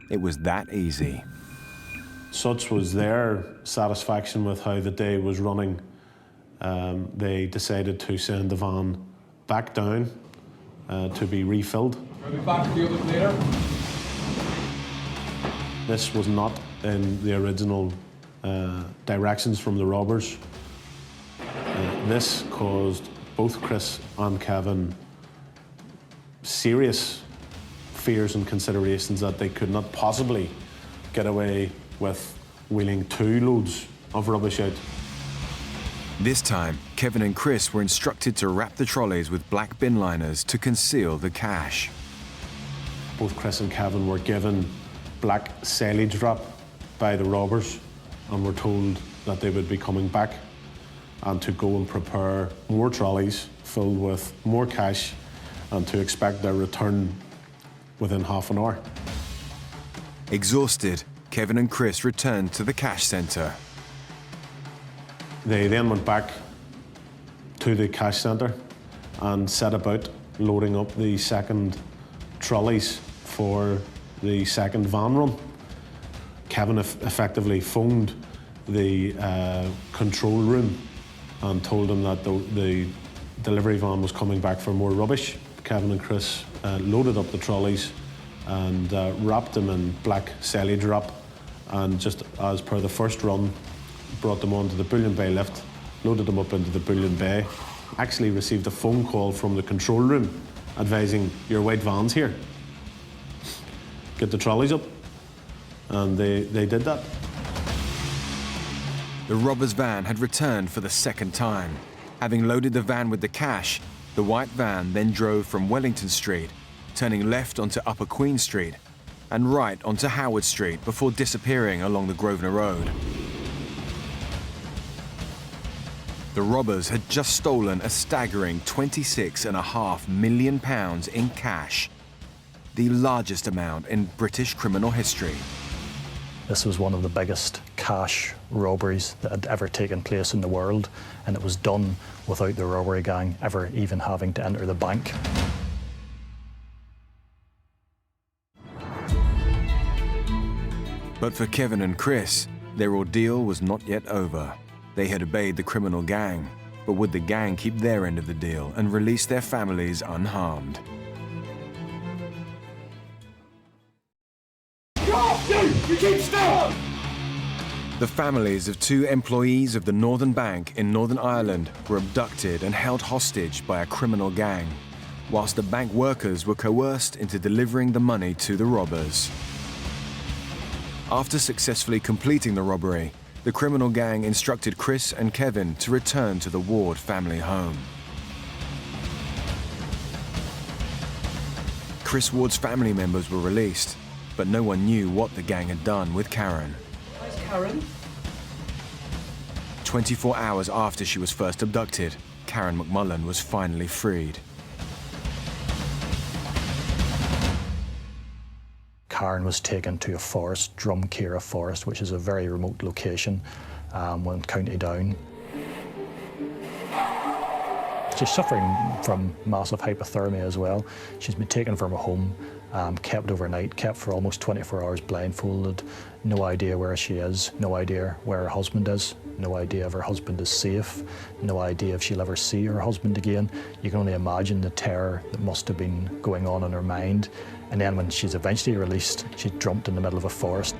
It was that easy. Such was their satisfaction with how the day was running, they decided to send the van back down to be refilled. I'll be back the others later. This was not in the original directions from the robbers. This caused both Chris and Kevin serious fears and considerations that they could not possibly get away with wheeling 2 loads of rubbish out. This time, Kevin and Chris were instructed to wrap the trolleys with black bin liners to conceal the cash. Both Chris and Kevin were given black silage wrap by the robbers and were told that they would be coming back and to go and prepare more trolleys filled with more cash and to expect their return within half an hour. Exhausted, Kevin and Chris returned to the cash centre. They then went back to the cash centre and set about loading up the second trolleys for the second van run. Kevin effectively phoned the control room and told them that the delivery van was coming back for more rubbish. Kevin and Chris loaded up the trolleys and wrapped them in black silage wrap, and just as per the first run, brought them onto the bullion bay lift, loaded them up into the bullion bay. Actually received a phone call from the control room advising, your white van's here. Get the trolleys up. And they did that. The robbers' van had returned for the second time. Having loaded the van with the cash, the white van then drove from Wellington Street, turning left onto Upper Queen Street and right onto Howard Street before disappearing along the Grosvenor Road. The robbers had just stolen a staggering £26.5 million in cash, the largest amount in British criminal history. This was one of the biggest cash robberies that had ever taken place in the world, and it was done without the robbery gang ever even having to enter the bank. But for Kevin and Chris, their ordeal was not yet over. They had obeyed the criminal gang, but would the gang keep their end of the deal and release their families unharmed? You keep still! The families of 2 employees of the Northern Bank in Northern Ireland were abducted and held hostage by a criminal gang, whilst the bank workers were coerced into delivering the money to the robbers. After successfully completing the robbery, the criminal gang instructed Chris and Kevin to return to the Ward family home. Chris Ward's family members were released, but no one knew what the gang had done with Karen. Where's Karen? 24 hours after she was first abducted, Karen McMullen was finally freed. Karen was taken to a forest, Drumkeira Forest, which is a very remote location in County Down. She's suffering from massive hypothermia as well. She's been taken from her home, kept overnight, kept for almost 24 hours blindfolded, no idea where she is, no idea where her husband is, no idea if her husband is safe, no idea if she'll ever see her husband again. You can only imagine the terror that must have been going on in her mind. And then when she's eventually released, she's dumped in the middle of a forest.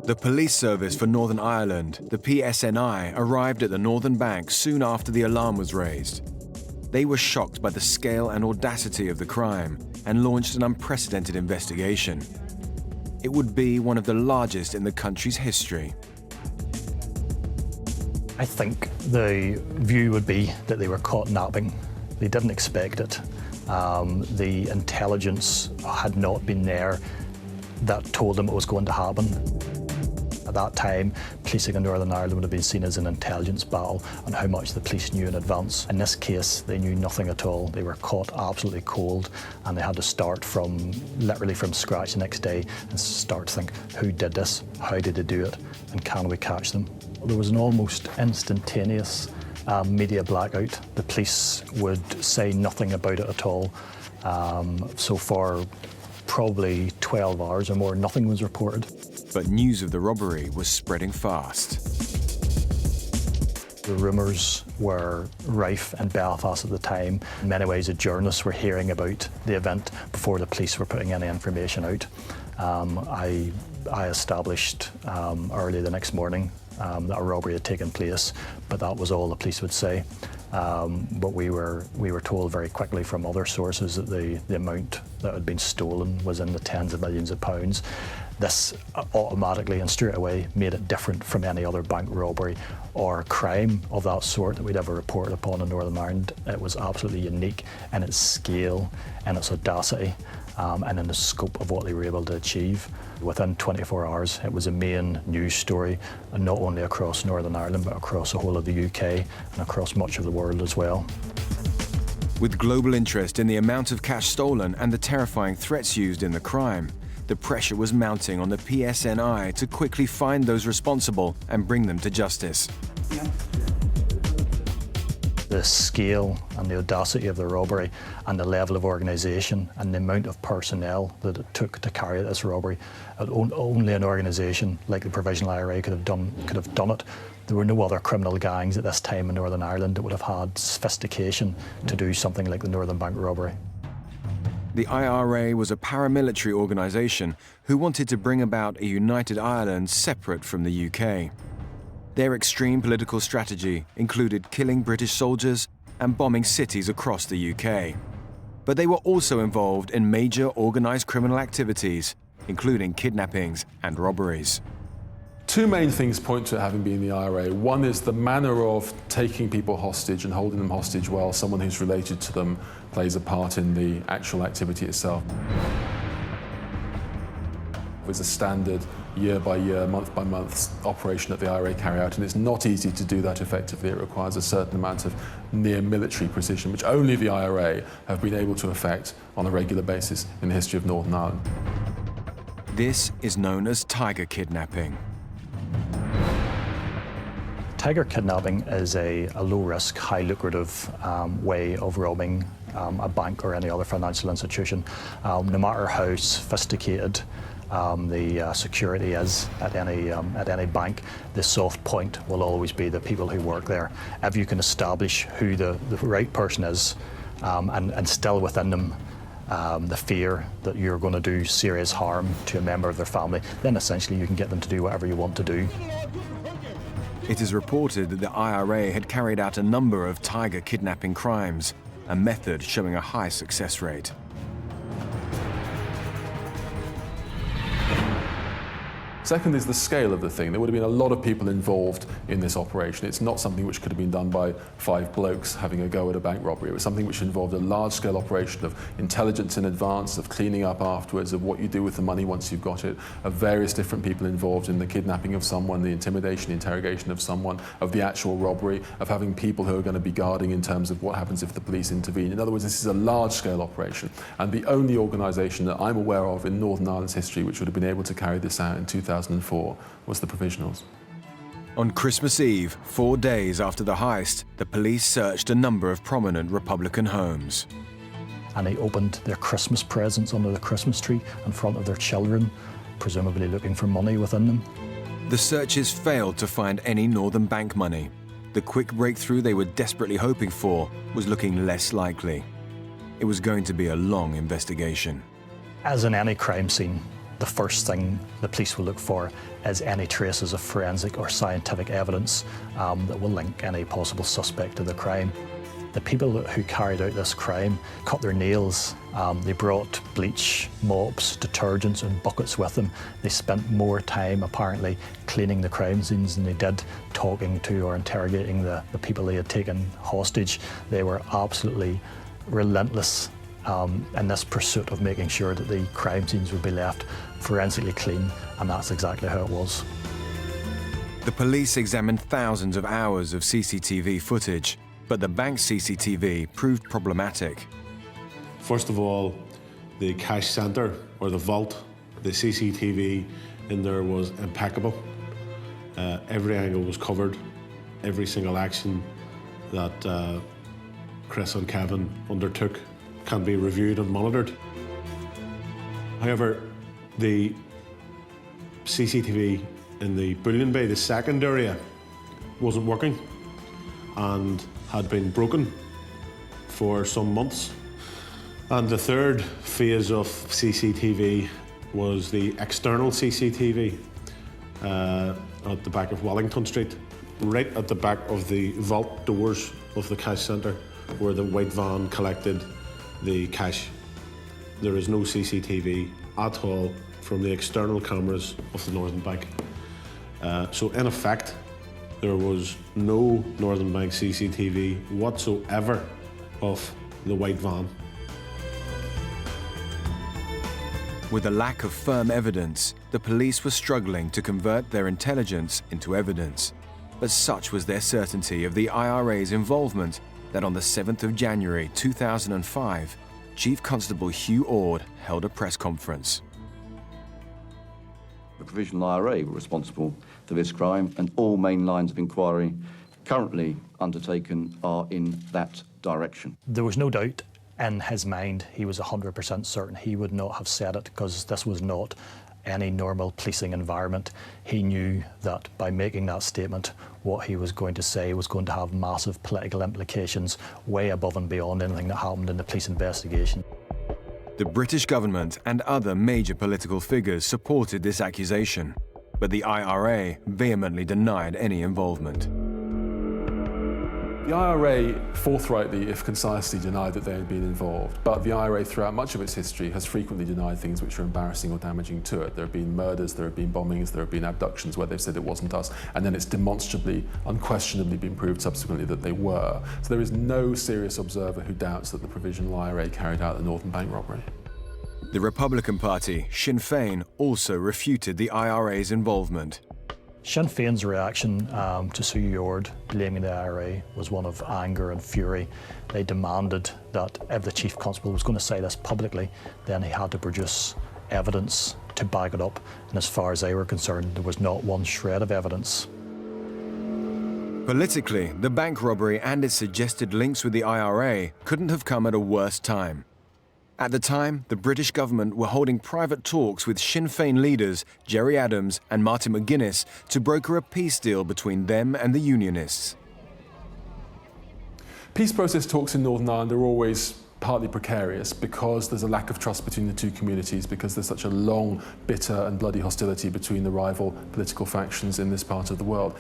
The police service for Northern Ireland, the PSNI, arrived at the Northern Bank soon after the alarm was raised. They were shocked by the scale and audacity of the crime and launched an unprecedented investigation. It would be one of the largest in the country's history. I think the view would be that they were caught napping. They didn't expect it. The intelligence had not been there that told them it was going to happen. At that time, policing in Northern Ireland would have been seen as an intelligence battle on how much the police knew in advance. In this case, they knew nothing at all. They were caught absolutely cold, and they had to start literally from scratch the next day and start to think, who did this? How did they do it? And can we catch them? There was an almost instantaneous media blackout. The police would say nothing about it at all. So for probably 12 hours or more, nothing was reported. But news of the robbery was spreading fast. The rumours were rife in Belfast at the time. In many ways, the journalists were hearing about the event before the police were putting any information out. I established early the next morning that a robbery had taken place, but that was all the police would say. But we were told very quickly from other sources that the amount that had been stolen was in the tens of millions of pounds. This automatically and straight away made it different from any other bank robbery or crime of that sort that we'd ever reported upon in Northern Ireland. It was absolutely unique in its scale and its audacity and in the scope of what they were able to achieve. Within 24 hours, it was a main news story, and not only across Northern Ireland, but across the whole of the UK and across much of the world as well. With global interest in the amount of cash stolen and the terrifying threats used in the crime, the pressure was mounting on the PSNI to quickly find those responsible and bring them to justice. The scale and the audacity of the robbery and the level of organisation and the amount of personnel that it took to carry out this robbery, only an organisation like the Provisional IRA could have done it. There were no other criminal gangs at this time in Northern Ireland that would have had sophistication to do something like the Northern Bank robbery. The IRA was a paramilitary organisation who wanted to bring about a united Ireland separate from the UK. Their extreme political strategy included killing British soldiers and bombing cities across the UK. But they were also involved in major organised criminal activities, including kidnappings and robberies. Two main things point to it having been the IRA. One is the manner of taking people hostage and holding them hostage while someone who's related to them plays a part in the actual activity itself. It was a standard year-by-year, month-by-month operation that the IRA carry out, and it's not easy to do that effectively. It requires a certain amount of near-military precision, which only the IRA have been able to effect on a regular basis in the history of Northern Ireland. This is known as tiger kidnapping. Tiger kidnapping is a low-risk, high-lucrative way of robbing a bank or any other financial institution. No matter how sophisticated the security is at any bank, the soft point will always be the people who work there. If you can establish who the right person is and instill within them the fear that you're going to do serious harm to a member of their family, then essentially you can get them to do whatever you want to do. It is reported that the IRA had carried out a number of tiger kidnapping crimes, a method showing a high success rate. Second is the scale of the thing. There would have been a lot of people involved in this operation. It's not something which could have been done by 5 blokes having a go at a bank robbery. It was something which involved a large-scale operation of intelligence in advance, of cleaning up afterwards, of what you do with the money once you've got it, of various different people involved in the kidnapping of someone, the intimidation, the interrogation of someone, of the actual robbery, of having people who are going to be guarding in terms of what happens if the police intervene. In other words, this is a large-scale operation, and the only organisation that I'm aware of in Northern Ireland's history which would have been able to carry this out in 2004 was the Provisionals. On Christmas Eve, 4 days after the heist, the police searched a number of prominent Republican homes. And they opened their Christmas presents under the Christmas tree in front of their children, presumably looking for money within them. The searches failed to find any Northern Bank money. The quick breakthrough they were desperately hoping for was looking less likely. It was going to be a long investigation. As in any crime scene, the first thing the police will look for is any traces of forensic or scientific evidence that will link any possible suspect to the crime. The people who carried out this crime cut their nails. They brought bleach, mops, detergents and buckets with them. They spent more time, apparently, cleaning the crime scenes than they did talking to or interrogating the people they had taken hostage. They were absolutely relentless in this pursuit of making sure that the crime scenes would be left forensically clean, and that's exactly how it was. The police examined thousands of hours of CCTV footage, but the bank's CCTV proved problematic. First of all, the cash centre, or the vault, the CCTV in there was impeccable. Every angle was covered. Every single action that Chris and Kevin undertook can be reviewed and monitored. However, the CCTV in the bullion bay, the second area, wasn't working and had been broken for some months. And the third phase of CCTV was the external CCTV at the back of Wellington Street, right at the back of the vault doors of the cash centre where the white van collected the cash. There is no CCTV at all from the external cameras of the Northern Bank. So in effect, there was no Northern Bank CCTV whatsoever of the white van. With a lack of firm evidence, the police were struggling to convert their intelligence into evidence. But such was their certainty of the IRA's involvement that on the 7th of January 2005, Chief Constable Hugh Ord held a press conference. The Provisional IRA were responsible for this crime, and all main lines of inquiry currently undertaken are in that direction. There was no doubt in his mind, he was 100% certain he would not have said it, because this was not any normal policing environment. He knew that by making that statement, what he was going to say was going to have massive political implications way above and beyond anything that happened in the police investigation. The British government and other major political figures supported this accusation, but the IRA vehemently denied any involvement. The IRA forthrightly, if concisely, denied that they had been involved, but the IRA throughout much of its history has frequently denied things which are embarrassing or damaging to it. There have been murders, there have been bombings, there have been abductions where they've said it wasn't us, and then it's demonstrably, unquestionably been proved subsequently that they were. So there is no serious observer who doubts that the Provisional IRA carried out the Northern Bank robbery. The Republican Party, Sinn Féin, also refuted the IRA's involvement. Sinn Féin's reaction to Sue Yord blaming the IRA was one of anger and fury. They demanded that if the Chief Constable was going to say this publicly, then he had to produce evidence to back it up. And as far as they were concerned, there was not one shred of evidence. Politically, the bank robbery and its suggested links with the IRA couldn't have come at a worse time. At the time, the British government were holding private talks with Sinn Féin leaders Gerry Adams and Martin McGuinness to broker a peace deal between them and the Unionists. Peace process talks in Northern Ireland are always partly precarious because there's a lack of trust between the two communities, because there's such a long, bitter and bloody hostility between the rival political factions in this part of the world.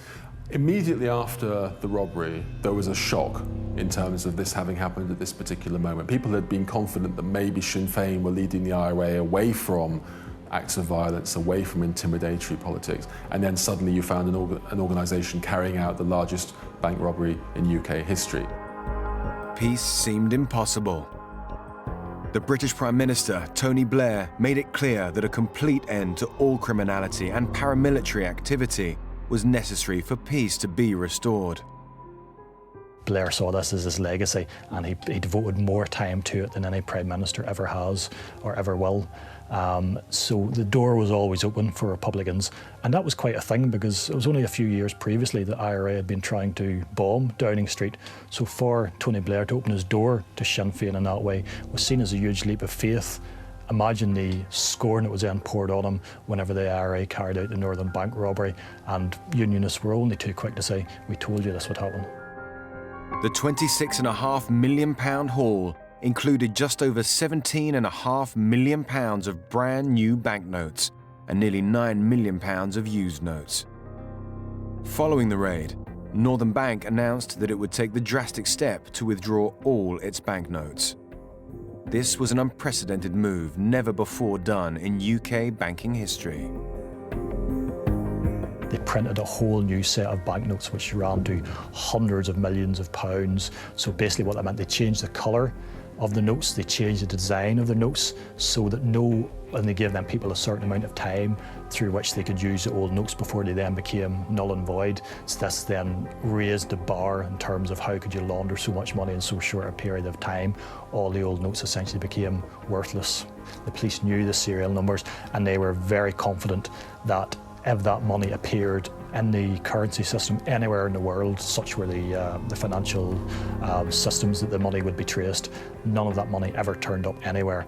Immediately after the robbery, there was a shock in terms of this having happened at this particular moment. People had been confident that maybe Sinn Féin were leading the IRA away from acts of violence, away from intimidatory politics, and then suddenly you found an organisation carrying out the largest bank robbery in UK history. Peace seemed impossible. The British Prime Minister, Tony Blair, made it clear that a complete end to all criminality and paramilitary activity was necessary for peace to be restored. Blair saw this as his legacy, and he devoted more time to it than any Prime Minister ever has or ever will. So the door was always open for Republicans, and that was quite a thing because it was only a few years previously that IRA had been trying to bomb Downing Street. So for Tony Blair to open his door to Sinn Féin in that way was seen as a huge leap of faith. Imagine the scorn that was then poured on him whenever the IRA carried out the Northern Bank robbery, and Unionists were only too quick to say, "We told you this would happen." The £26.5 million haul included just over £17.5 million of brand new banknotes and nearly £9 million of used notes. Following the raid, Northern Bank announced that it would take the drastic step to withdraw all its banknotes. This was an unprecedented move never before done in UK banking history. They printed a whole new set of banknotes which ran to hundreds of millions of pounds. So basically what that meant, they changed the colour of the notes, they changed the design of the notes so that and they gave them people a certain amount of time through which they could use the old notes before they then became null and void. So this then raised the bar in terms of how could you launder so much money in so short a period of time. All the old notes essentially became worthless. The police knew the serial numbers, and they were very confident that if that money appeared in the currency system anywhere in the world, such were the financial systems that the money would be traced, none of that money ever turned up anywhere.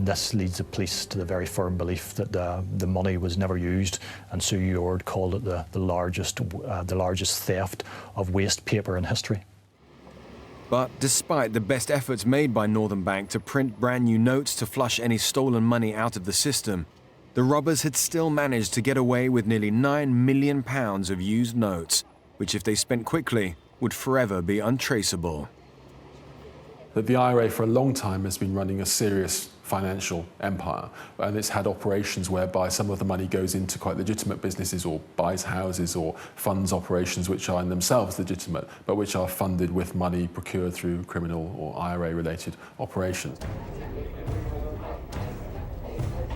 This leads the police to the very firm belief that the money was never used, and Sue Yord called it the largest theft of waste paper in history. But despite the best efforts made by Northern Bank to print brand new notes to flush any stolen money out of the system, the robbers had still managed to get away with nearly £9 million of used notes, which if they spent quickly, would forever be untraceable. That the IRA for a long time has been running a serious financial empire, and it's had operations whereby some of the money goes into quite legitimate businesses or buys houses or funds operations which are in themselves legitimate, but which are funded with money procured through criminal or IRA-related operations.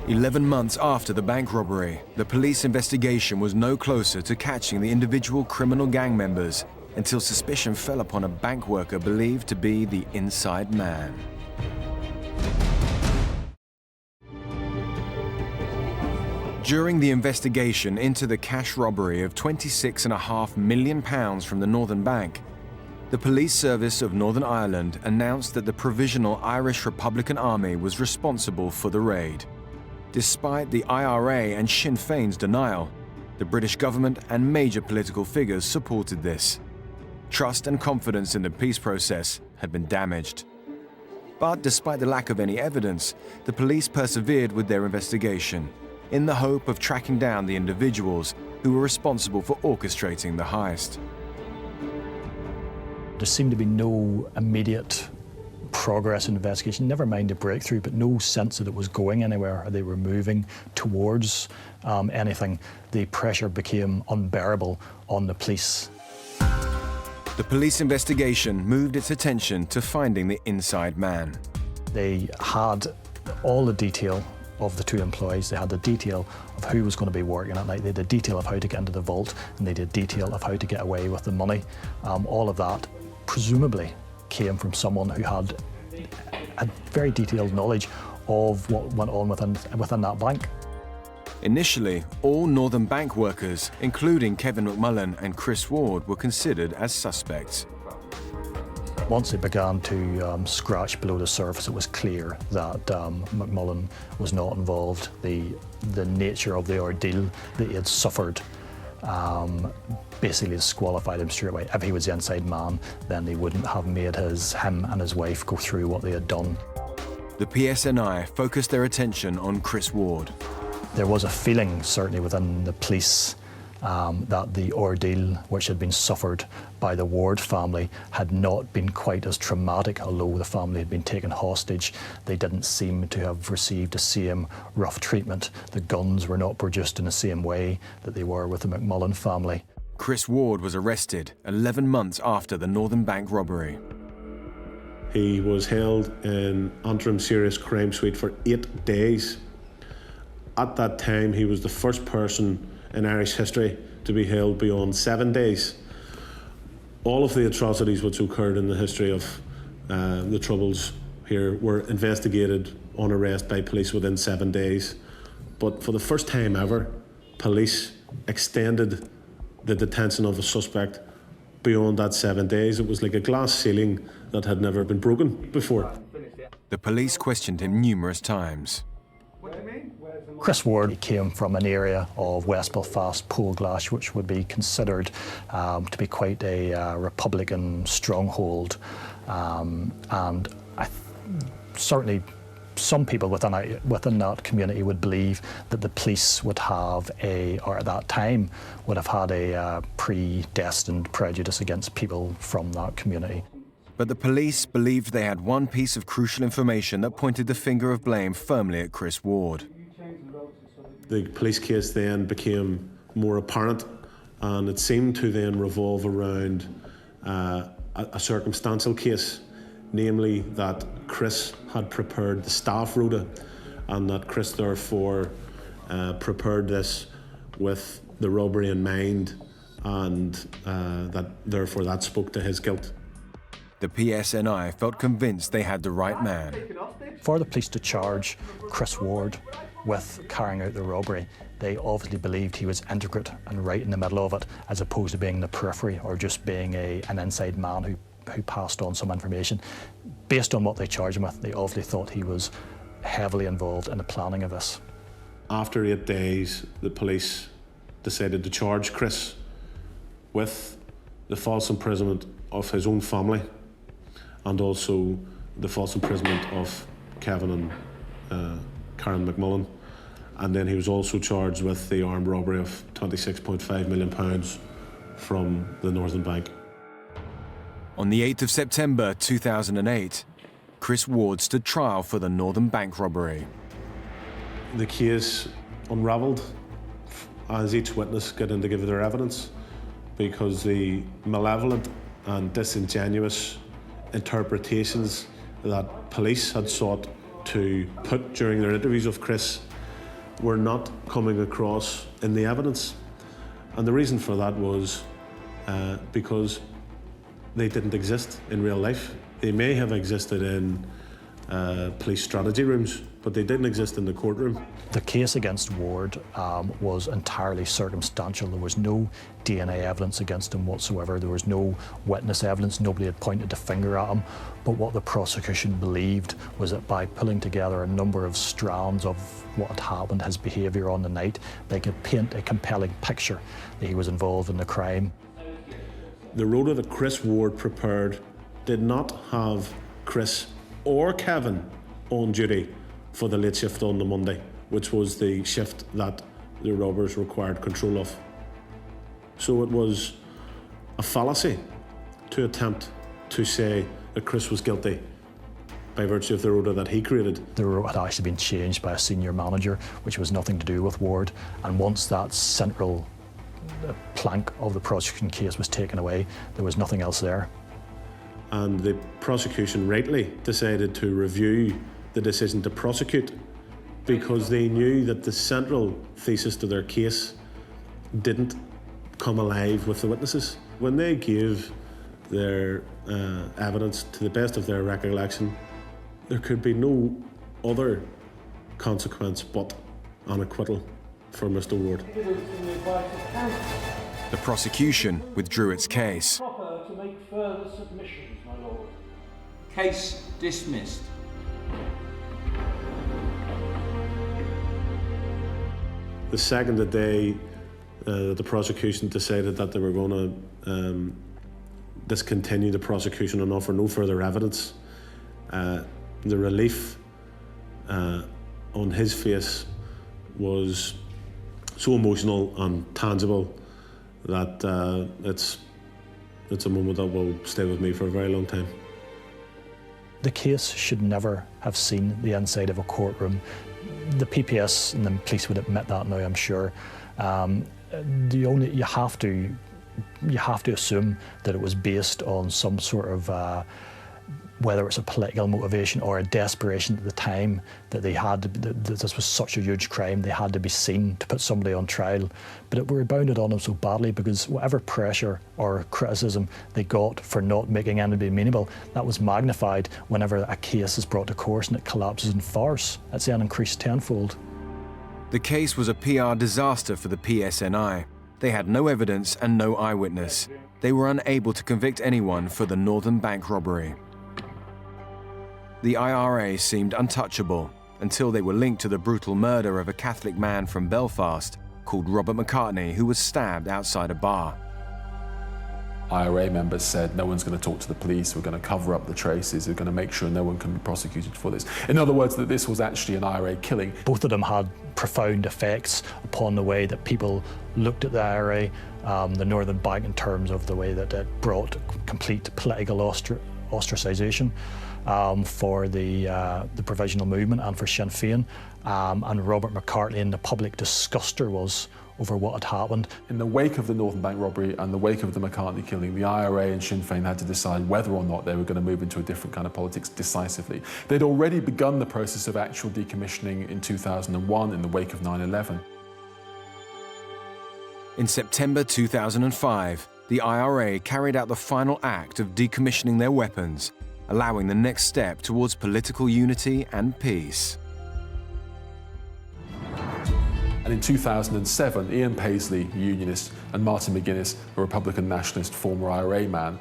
11 months after the bank robbery, the police investigation was no closer to catching the individual criminal gang members until suspicion fell upon a bank worker believed to be the inside man. During the investigation into the cash robbery of £26.5 million from the Northern Bank, the Police Service of Northern Ireland announced that the Provisional Irish Republican Army was responsible for the raid. Despite the IRA and Sinn Féin's denial, the British government and major political figures supported this. Trust and confidence in the peace process had been damaged. But despite the lack of any evidence, the police persevered with their investigation in the hope of tracking down the individuals who were responsible for orchestrating the heist. There seemed to be no immediate progress in the investigation, never mind a breakthrough, but no sense that it was going anywhere or they were moving towards anything. The pressure became unbearable on the police. The police investigation moved its attention to finding the inside man. They had all the detail of the two employees. They had the detail of who was going to be working at night. They had the detail of how to get into the vault, and they did detail of how to get away with the money. All of that presumably came from someone who had a very detailed knowledge of what went on within that bank. Initially, all Northern Bank workers, including Kevin McMullen and Chris Ward, were considered as suspects. Once it began to scratch below the surface, it was clear that McMullen was not involved. The nature of the ordeal that he had suffered basically disqualified him straight away. If he was the inside man, then they wouldn't have made him and his wife go through what they had done. The PSNI focused their attention on Chris Ward. There was a feeling, certainly within the police, that the ordeal which had been suffered by the Ward family had not been quite as traumatic. Although the family had been taken hostage, they didn't seem to have received the same rough treatment. The guns were not produced in the same way that they were with the McMullen family. Chris Ward was arrested 11 months after the Northern Bank robbery. He was held in Antrim Serious Crime Suite for 8 days. At that time, he was the first person in Irish history to be held beyond 7 days. All of the atrocities which occurred in the history of the Troubles here were investigated on arrest by police within 7 days. But for the first time ever, police extended the detention of a suspect beyond that 7 days. It was like a glass ceiling that had never been broken before. The police questioned him numerous times. Chris Ward came from an area of West Belfast, Poleglass, which would be considered to be quite a Republican stronghold. And certainly some people within that community would believe that the police would have or at that time would have had a predestined prejudice against people from that community. But the police believed they had one piece of crucial information that pointed the finger of blame firmly at Chris Ward. The police case then became more apparent, and it seemed to then revolve around a circumstantial case, namely that Chris had prepared the staff rota, and that Chris therefore prepared this with the robbery in mind, and that spoke to his guilt. The PSNI felt convinced they had the right man. For the police to charge Chris Ward with carrying out the robbery, they obviously believed he was integrate and right in the middle of it, as opposed to being the periphery or just being an inside man who passed on some information. Based on what they charged him with, they obviously thought he was heavily involved in the planning of this. After 8 days, the police decided to charge Chris with the false imprisonment of his own family and also the false imprisonment of Kevin and Karen McMullen. And then he was also charged with the armed robbery of £26.5 million from the Northern Bank. On the 8th of September 2008, Chris Ward stood trial for the Northern Bank robbery. The case unravelled as each witness got in to give their evidence, because the malevolent and disingenuous interpretations that police had sought to put during their interviews of Chris were not coming across in the evidence. And the reason for that was because they didn't exist in real life. They may have existed in police strategy rooms, but they didn't exist in the courtroom. The case against Ward was entirely circumstantial. There was no DNA evidence against him whatsoever. There was no witness evidence. Nobody had pointed the finger at him. But what the prosecution believed was that by pulling together a number of strands of what had happened, his behaviour on the night, they could paint a compelling picture that he was involved in the crime. The rota that Chris Ward prepared did not have Chris or Kevin on duty for the late shift on the Monday, which was the shift that the robbers required control of. So it was a fallacy to attempt to say that Chris was guilty by virtue of the rota that he created. The rota had actually been changed by a senior manager, which was nothing to do with Ward, and once that central plank of the prosecution case was taken away, there was nothing else there. And the prosecution rightly decided to review the decision to prosecute because they knew that the central thesis to their case didn't come alive with the witnesses. When they gave their evidence to the best of their recollection, there could be no other consequence but an acquittal for Mr. Ward. The prosecution withdrew its case. Proper to make further submissions, my lord. Case dismissed. The second day, the prosecution decided that they were going to discontinue the prosecution and offer no further evidence. The relief on his face was so emotional and tangible that it's a moment that will stay with me for a very long time. The case should never have seen the inside of a courtroom. The PPS and the police would admit that now, I'm sure. You have to assume that it was based on some sort of whether it's a political motivation or a desperation at the time that they had that this was such a huge crime, they had to be seen to put somebody on trial. But it rebounded on them so badly because whatever pressure or criticism they got for not making anybody amenable, that was magnified whenever a case is brought to court and it collapses in farce. It's then increased tenfold. The case was a PR disaster for the PSNI. They had no evidence and no eyewitness. They were unable to convict anyone for the Northern Bank robbery. The IRA seemed untouchable until they were linked to the brutal murder of a Catholic man from Belfast called Robert McCartney, who was stabbed outside a bar. IRA members said, no one's going to talk to the police, we're going to cover up the traces, we're going to make sure no one can be prosecuted for this. In other words, that this was actually an IRA killing. Both of them had profound effects upon the way that people looked at the IRA, the Northern Bank, in terms of the way that it brought complete political ostracisation for the Provisional Movement and for Sinn Féin, and Robert McCartney and the public disgust there was over what had happened. In the wake of the Northern Bank robbery and the wake of the McCartney killing, the IRA and Sinn Féin had to decide whether or not they were going to move into a different kind of politics decisively. They'd already begun the process of actual decommissioning in 2001 in the wake of 9/11. In September 2005, the IRA carried out the final act of decommissioning their weapons, allowing the next step towards political unity and peace. And in 2007, Ian Paisley, unionist, and Martin McGuinness, a Republican nationalist, former IRA man,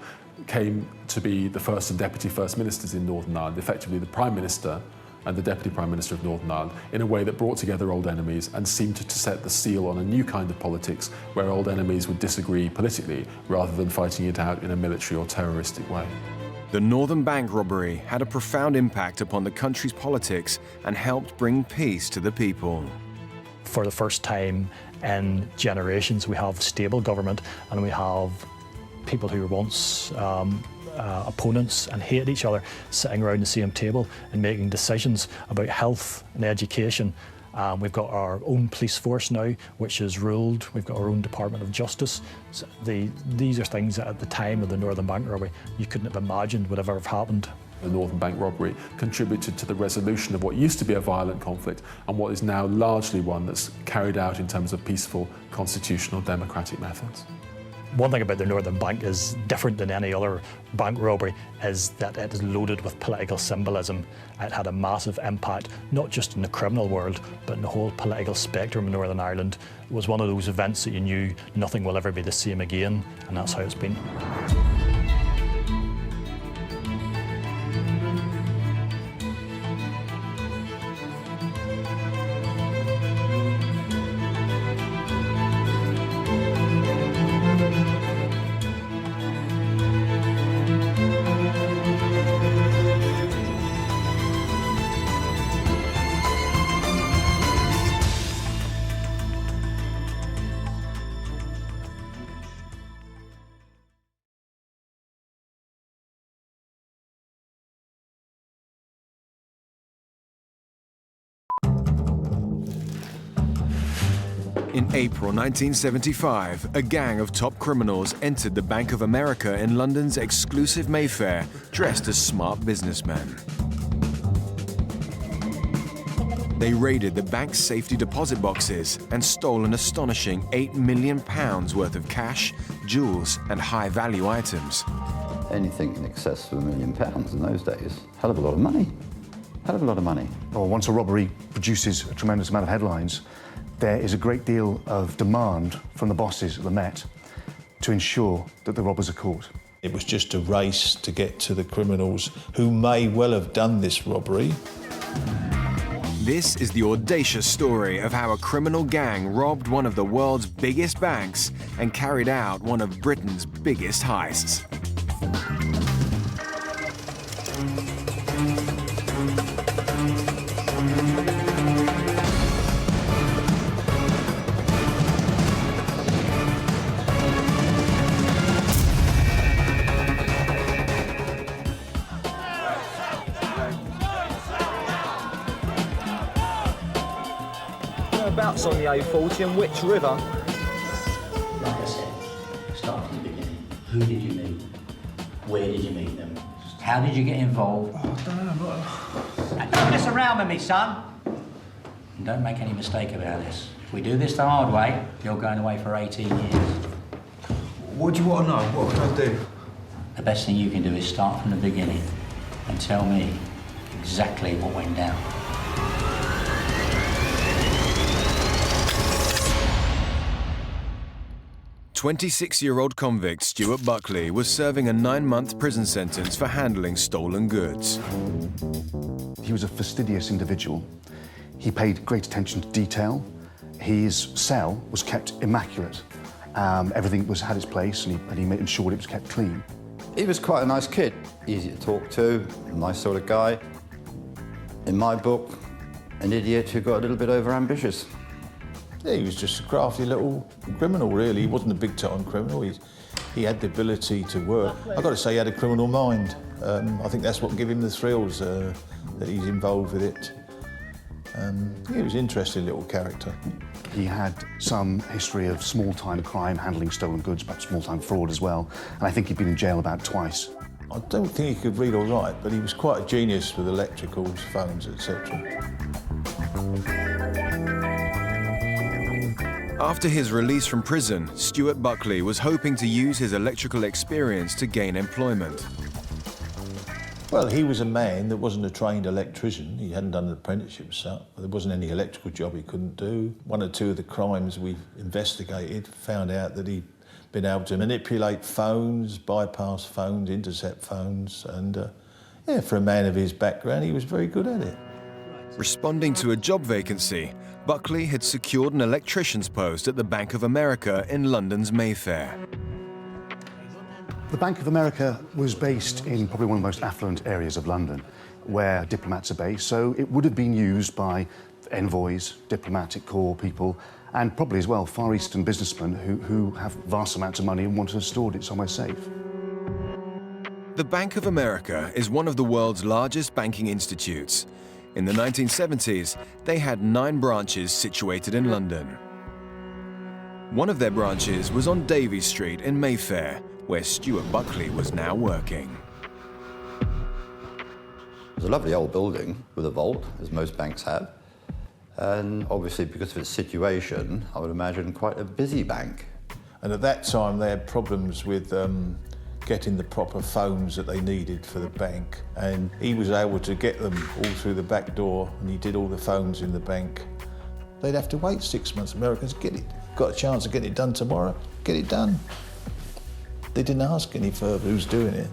came to be the first and deputy first ministers in Northern Ireland, effectively the Prime Minister and the Deputy Prime Minister of Northern Ireland, in a way that brought together old enemies and seemed to set the seal on a new kind of politics where old enemies would disagree politically rather than fighting it out in a military or terroristic way. The Northern Bank robbery had a profound impact upon the country's politics and helped bring peace to the people. For the first time in generations, we have stable government and we have people who were once opponents and hated each other sitting around the same table and making decisions about health and education. We've got our own police force now, which is ruled. We've got our own Department of Justice. So these are things that at the time of the Northern Bank robbery you couldn't have imagined would ever have happened. The Northern Bank robbery contributed to the resolution of what used to be a violent conflict and what is now largely one that's carried out in terms of peaceful, constitutional, democratic methods. One thing about the Northern Bank is different than any other bank robbery is that it is loaded with political symbolism. It had a massive impact, not just in the criminal world, but in the whole political spectrum of Northern Ireland. It was one of those events that you knew nothing will ever be the same again, and that's how it's been. In April 1975, a gang of top criminals entered the Bank of America in London's exclusive Mayfair, dressed as smart businessmen. They raided the bank's safety deposit boxes and stole an astonishing £8 million worth of cash, jewels, and high-value items. Anything in excess of £1 million in those days, hell of a lot of money. Hell of a lot of money. Well, once a robbery produces a tremendous amount of headlines, there is a great deal of demand from the bosses at the Met to ensure that the robbers are caught. It was just a race to get to the criminals who may well have done this robbery. This is the audacious story of how a criminal gang robbed one of the world's biggest banks and carried out one of Britain's biggest heists. Whereabouts on the A40 and which river? Like I said, start from the beginning. Who did you meet? Where did you meet them? How did you get involved? Oh, I don't know. Now, don't mess around with me, son. And don't make any mistake about this. If we do this the hard way, you're going away for 18 years. What do you want to know? What would I do? The best thing you can do is start from the beginning and tell me exactly what went down. 26-year-old convict Stuart Buckley was serving a 9-month prison sentence for handling stolen goods. He was a fastidious individual. He paid great attention to detail. His cell was kept immaculate. Everything had its place, and he ensured it was kept clean. He was quite a nice kid, easy to talk to, nice sort of guy. In my book, an idiot who got a little bit overambitious. Yeah, he was just a crafty little criminal, really. He wasn't a big-time criminal. He had the ability to work. I've got to say, he had a criminal mind. I think that's what gave him the thrills, that he's involved with it. He was an interesting little character. He had some history of small-time crime, handling stolen goods, perhaps small-time fraud as well, and I think he'd been in jail about twice. I don't think he could read or write, but he was quite a genius with electricals, phones, etc. After his release from prison, Stuart Buckley was hoping to use his electrical experience to gain employment. Well, he was a man that wasn't a trained electrician. He hadn't done an apprenticeship, so there wasn't any electrical job he couldn't do. One or two of the crimes we've investigated found out that he'd been able to manipulate phones, bypass phones, intercept phones, and yeah, for a man of his background, he was very good at it. Responding to a job vacancy, Buckley had secured an electrician's post at the Bank of America in London's Mayfair. The Bank of America was based in probably one of the most affluent areas of London, where diplomats are based, so it would have been used by envoys, diplomatic corps people, and probably as well Far Eastern businessmen who have vast amounts of money and want to have stored it somewhere safe. The Bank of America is one of the world's largest banking institutes. In the 1970s, they had 9 branches situated in London. One of their branches was on Davies Street in Mayfair, where Stuart Buckley was now working. It was a lovely old building with a vault, as most banks have. And obviously, because of its situation, I would imagine quite a busy bank. And at that time, they had problems with getting the proper phones that they needed for the bank. And he was able to get them all through the back door, and he did all the phones in the bank. They'd have to wait 6 months. Americans got a chance of getting it done tomorrow, get it done. They didn't ask any further who's doing it.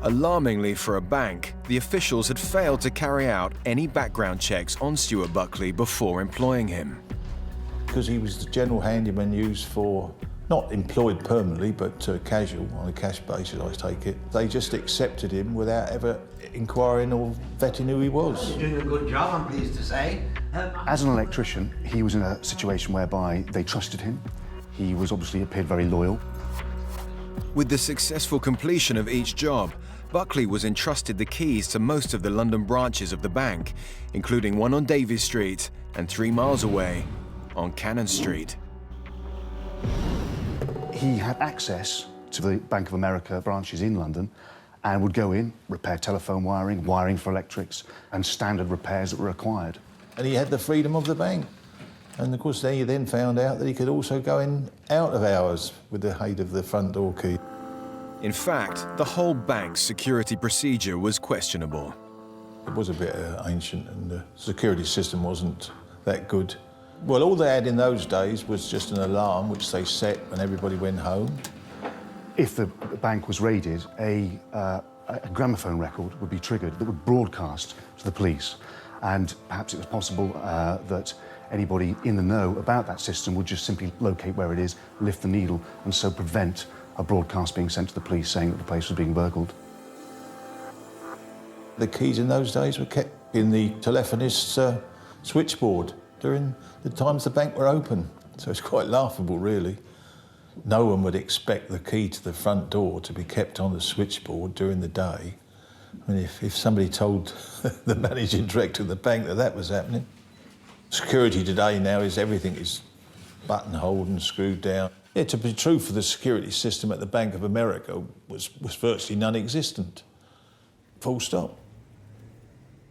Alarmingly for a bank, the officials had failed to carry out any background checks on Stuart Buckley before employing him. Because he was the general handyman used for, not employed permanently, but casual, on a cash basis, I take it. They just accepted him without ever inquiring or vetting who he was. You're doing a good job, I'm pleased to say. As an electrician, he was in a situation whereby they trusted him. He was obviously appeared very loyal. With the successful completion of each job, Buckley was entrusted the keys to most of the London branches of the bank, including one on Davies Street and 3 miles away on Cannon Street. He had access to the Bank of America branches in London and would go in, repair telephone wiring, wiring for electrics, and standard repairs that were required. And he had the freedom of the bank. And of course, he then found out that he could also go in out of hours with the aid of the front door key. In fact, the whole bank's security procedure was questionable. It was a bit ancient, and the security system wasn't that good. Well, all they had in those days was just an alarm which they set when everybody went home. If the bank was raided, a gramophone record would be triggered that would broadcast to the police. And perhaps it was possible that anybody in the know about that system would just simply locate where it is, lift the needle, and so prevent a broadcast being sent to the police saying that the place was being burgled. The keys in those days were kept in the telephonist's switchboard during the times the bank were open. So it's quite laughable, really. No one would expect the key to the front door to be kept on the switchboard during the day. I mean, if somebody told the managing director of the bank that that was happening. Security today now is everything is buttonholed and screwed down. Yeah, to be true for the security system at the Bank of America was virtually non-existent. Full stop.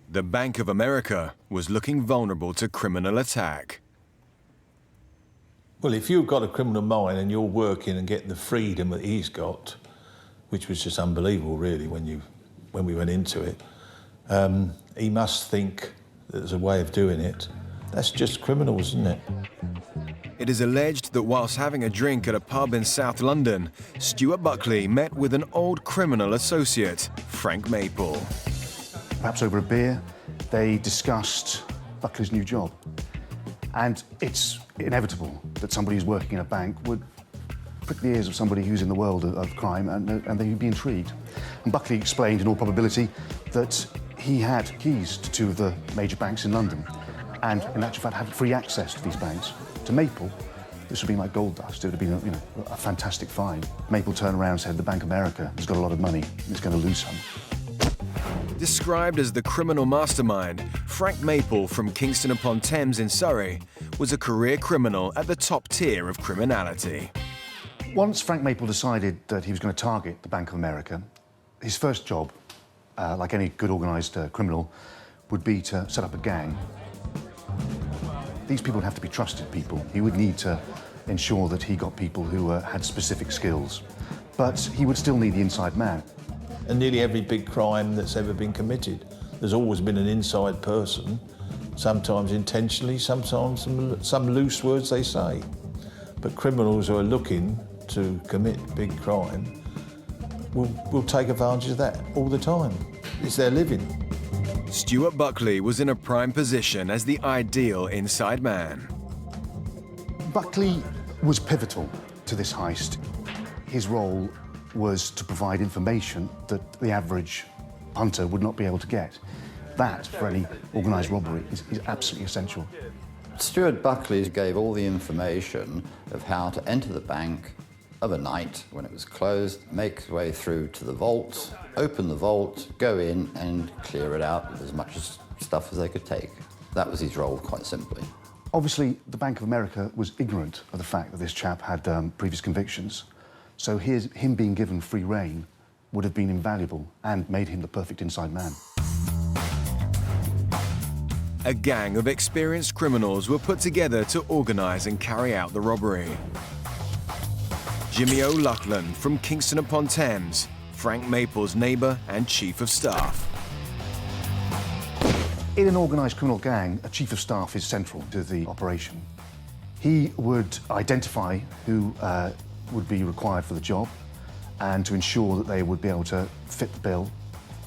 The Bank of America was looking vulnerable to criminal attack. Well, if you've got a criminal mind and you're working and getting the freedom that he's got, which was just unbelievable, really, when we went into it, he must think that there's a way of doing it. That's just criminals, isn't it? It is alleged that whilst having a drink at a pub in South London, Stuart Buckley met with an old criminal associate, Frank Maple. Perhaps over a beer, they discussed Buckley's new job. And it's inevitable that somebody who's working in a bank would prick the ears of somebody who's in the world of crime and they'd be intrigued. And Buckley explained, in all probability, that he had keys to 2 of the major banks in London and, in actual fact, had free access to these banks. To Maple, this would be like gold dust. It would have been a fantastic find. Maple turned around and said, the Bank of America has got a lot of money. It's going to lose some. Described as the criminal mastermind, Frank Maple from Kingston upon Thames in Surrey was a career criminal at the top tier of criminality. Once Frank Maple decided that he was going to target the Bank of America, his first job, like any good organised criminal, would be to set up a gang. These people would have to be trusted people. He would need to ensure that he got people who had specific skills. But he would still need the inside man. And nearly every big crime that's ever been committed, there's always been an inside person, sometimes intentionally, sometimes some loose words they say. But criminals who are looking to commit big crime will take advantage of that all the time. It's their living. Stuart Buckley was in a prime position as the ideal inside man. Buckley was pivotal to this heist. His role was to provide information that the average hunter would not be able to get. That, for any organised robbery, is absolutely essential. Stuart Buckley gave all the information of how to enter the bank of a night when it was closed, make his way through to the vault, open the vault, go in and clear it out with as much stuff as they could take. That was his role, quite simply. Obviously, the Bank of America was ignorant of the fact that this chap had previous convictions, so him being given free rein would have been invaluable and made him the perfect inside man. A gang of experienced criminals were put together to organise and carry out the robbery. Jimmy O'Loughlin from Kingston upon Thames, Frank Maple's neighbour and chief of staff. In an organised criminal gang, a chief of staff is central to the operation. He would identify who would be required for the job and to ensure that they would be able to fit the bill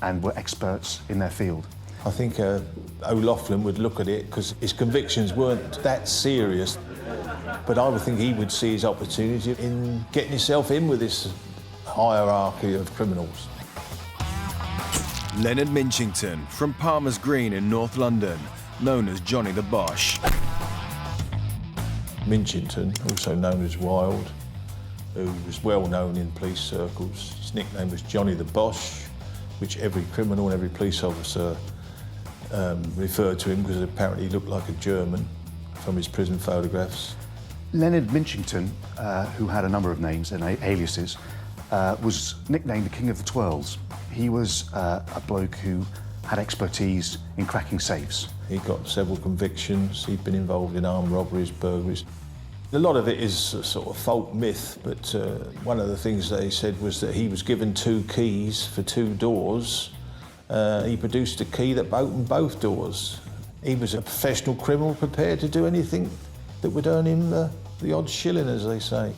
and were experts in their field. I think O'Loughlin would look at it because his convictions weren't that serious, but I would think he would see his opportunity in getting himself in with this hierarchy of criminals. Leonard Minchington from Palmer's Green in North London, known as Johnny the Bosch. Minchington, also known as Wild, who was well known in police circles. His nickname was Johnny the Bosch, which every criminal and every police officer referred to him because apparently he looked like a German from his prison photographs. Leonard Minchington, who had a number of names and aliases, was nicknamed the King of the Twirls. He was a bloke who had expertise in cracking safes. He got several convictions. He'd been involved in armed robberies, burglaries. A lot of it is a sort of folk myth, but one of the things they said was that he was given 2 keys for 2 doors. He produced a key that opened both doors. He was a professional criminal prepared to do anything that would earn him the odd shilling, as they say.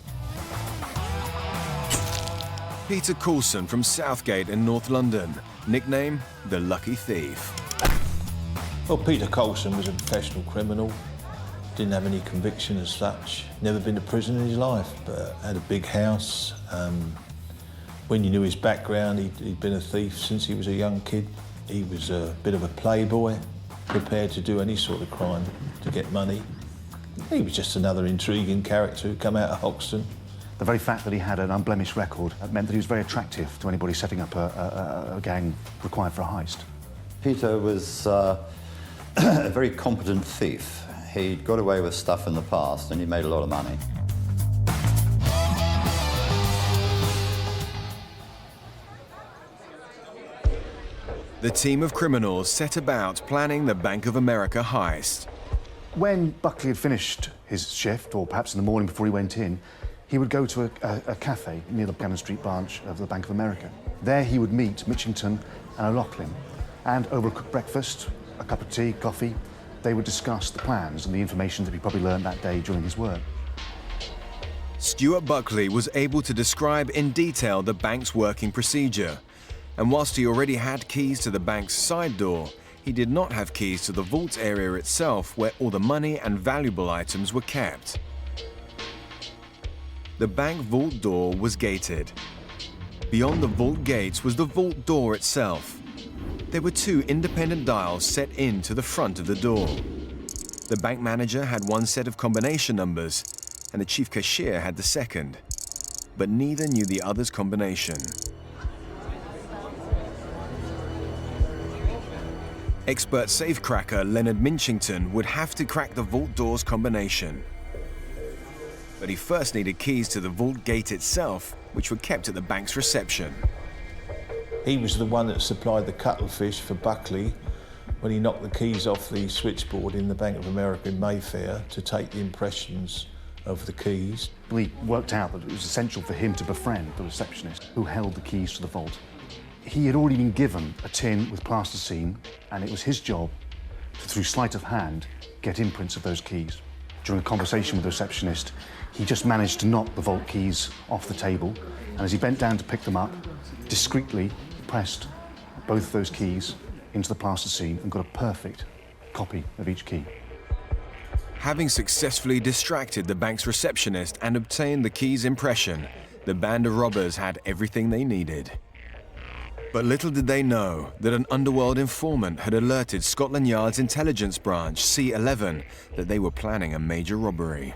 Peter Coulson from Southgate in North London, nickname the Lucky Thief. Well, Peter Coulson was a professional criminal. Didn't have any conviction as such. Never been to prison in his life, but had a big house. When you knew his background, he'd been a thief since he was a young kid. He was a bit of a playboy, prepared to do any sort of crime to get money. He was just another intriguing character who come out of Hoxton. The very fact that he had an unblemished record meant that he was very attractive to anybody setting up a gang required for a heist. Peter was a very competent thief. He'd got away with stuff in the past and he made a lot of money. The team of criminals set about planning the Bank of America heist. When Buckley had finished his shift, or perhaps in the morning before he went in, he would go to a cafe near the Cannon Street branch of the Bank of America. There he would meet Minchington and O'Loughlin, and over a quick breakfast, a cup of tea, coffee, they would discuss the plans and the information that he probably learned that day during his work. Stuart Buckley was able to describe in detail the bank's working procedure, and whilst he already had keys to the bank's side door, he did not have keys to the vault area itself where all the money and valuable items were kept. The bank vault door was gated. Beyond the vault gates was the vault door itself. There were 2 independent dials set into the front of the door. The bank manager had one set of combination numbers, and the chief cashier had the second, but neither knew the other's combination. Expert safecracker Leonard Minchington would have to crack the vault door's combination. But he first needed keys to the vault gate itself, which were kept at the bank's reception. He was the one that supplied the cuttlefish for Buckley when he knocked the keys off the switchboard in the Bank of America in Mayfair to take the impressions of the keys. We worked out that it was essential for him to befriend the receptionist who held the keys to the vault. He had already been given a tin with plasticine, and it was his job to, through sleight of hand, get imprints of those keys. During a conversation with the receptionist, he just managed to knock the vault keys off the table, and as he bent down to pick them up, discreetly pressed both of those keys into the plasticine and got a perfect copy of each key. Having successfully distracted the bank's receptionist and obtained the key's impression, the band of robbers had everything they needed. But little did they know that an underworld informant had alerted Scotland Yard's intelligence branch, C11, that they were planning a major robbery.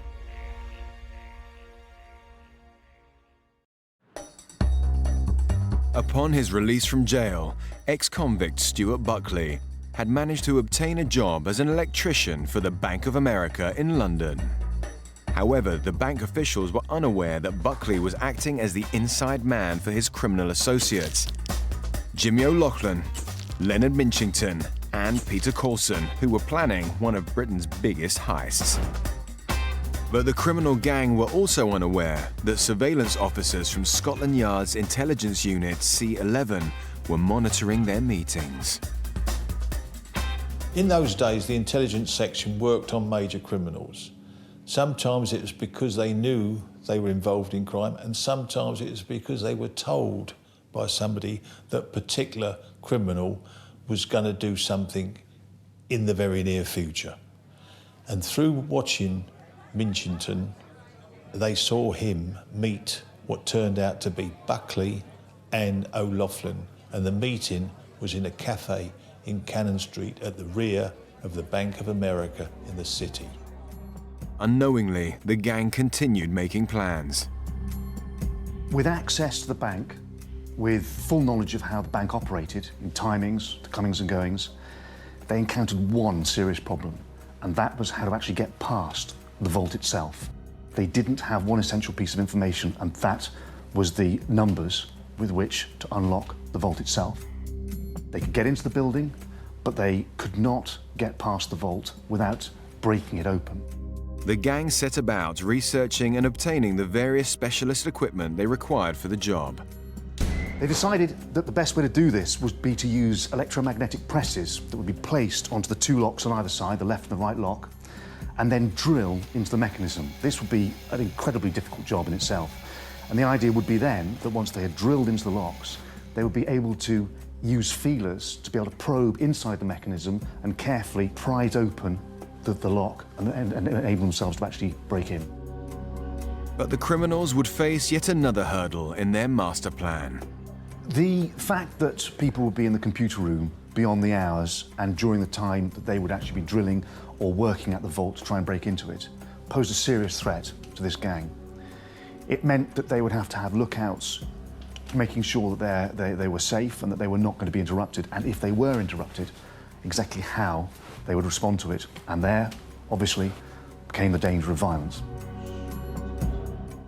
Upon his release from jail, ex-convict Stuart Buckley had managed to obtain a job as an electrician for the Bank of America in London. However, the bank officials were unaware that Buckley was acting as the inside man for his criminal associates, Jimmy O'Loughlin, Leonard Minchington, and Peter Coulson, who were planning one of Britain's biggest heists. But the criminal gang were also unaware that surveillance officers from Scotland Yard's intelligence unit C11 were monitoring their meetings. In those days, the intelligence section worked on major criminals. Sometimes it was because they knew they were involved in crime, and sometimes it was because they were told by somebody that particular criminal was going to do something in the very near future. And through watching Minchington, they saw him meet what turned out to be Buckley and O'Loughlin, and the meeting was in a cafe in Cannon Street at the rear of the Bank of America in the city. Unknowingly, the gang continued making plans. With access to the bank, with full knowledge of how the bank operated, in timings, the comings and goings, they encountered one serious problem, and that was how to actually get past the vault itself. They didn't have one essential piece of information, and that was the numbers with which to unlock the vault itself. They could get into the building, but they could not get past the vault without breaking it open. The gang set about researching and obtaining the various specialist equipment they required for the job. They decided that the best way to do this would be to use electromagnetic presses that would be placed onto the two locks on either side, the left and the right lock, and then drill into the mechanism. This would be an incredibly difficult job in itself. And the idea would be then that once they had drilled into the locks, they would be able to use feelers to be able to probe inside the mechanism and carefully prise open the lock and enable themselves to actually break in. But the criminals would face yet another hurdle in their master plan. The fact that people would be in the computer room beyond the hours and during the time that they would actually be drilling or working at the vault to try and break into it posed a serious threat to this gang. It meant that they would have to have lookouts making sure that they were safe and that they were not going to be interrupted, and if they were interrupted, exactly how they would respond to it. And there, obviously, became the danger of violence.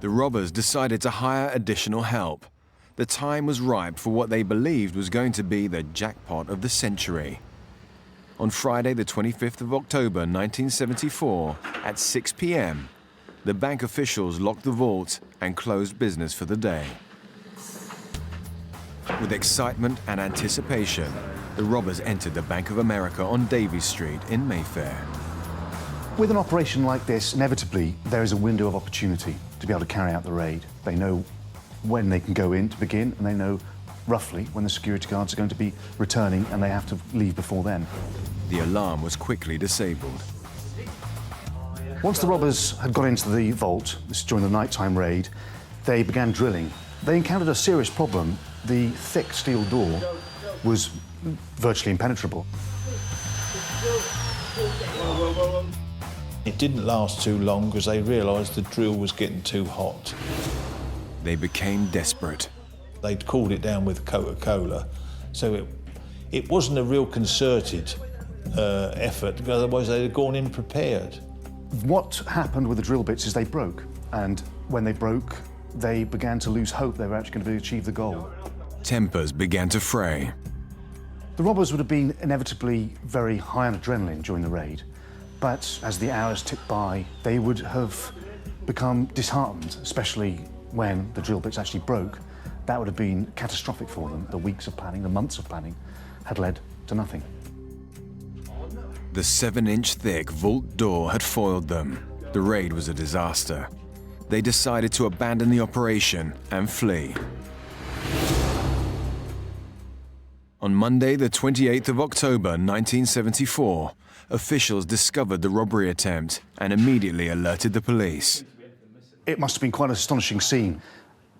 The robbers decided to hire additional help. The time was ripe for what they believed was going to be the jackpot of the century. On Friday, the 25th of October, 1974, at 6 p.m., the bank officials locked the vault and closed business for the day. With excitement and anticipation, the robbers entered the Bank of America on Davies Street in Mayfair. With an operation like this, inevitably, there is a window of opportunity to be able to carry out the raid. They know when they can go in to begin, and they know roughly when the security guards are going to be returning, and they have to leave before then. The alarm was quickly disabled. Once the robbers had got into the vault, this is during the nighttime raid, they began drilling. They encountered a serious problem. The thick steel door was virtually impenetrable. It didn't last too long because they realised the drill was getting too hot. They became desperate. They'd cooled it down with Coca-Cola, so it wasn't a real concerted effort, because otherwise they'd have gone in prepared. What happened with the drill bits is they broke, and when they broke, they began to lose hope they were actually going to achieve the goal. Tempers began to fray. The robbers would have been inevitably very high on adrenaline during the raid, but as the hours ticked by, they would have become disheartened, especially when the drill bits actually broke. That would have been catastrophic for them. The weeks of planning, the months of planning, had led to nothing. The 7-inch thick vault door had foiled them. The raid was a disaster. They decided to abandon the operation and flee. On Monday, the 28th of October, 1974, officials discovered the robbery attempt and immediately alerted the police. It must have been quite an astonishing scene.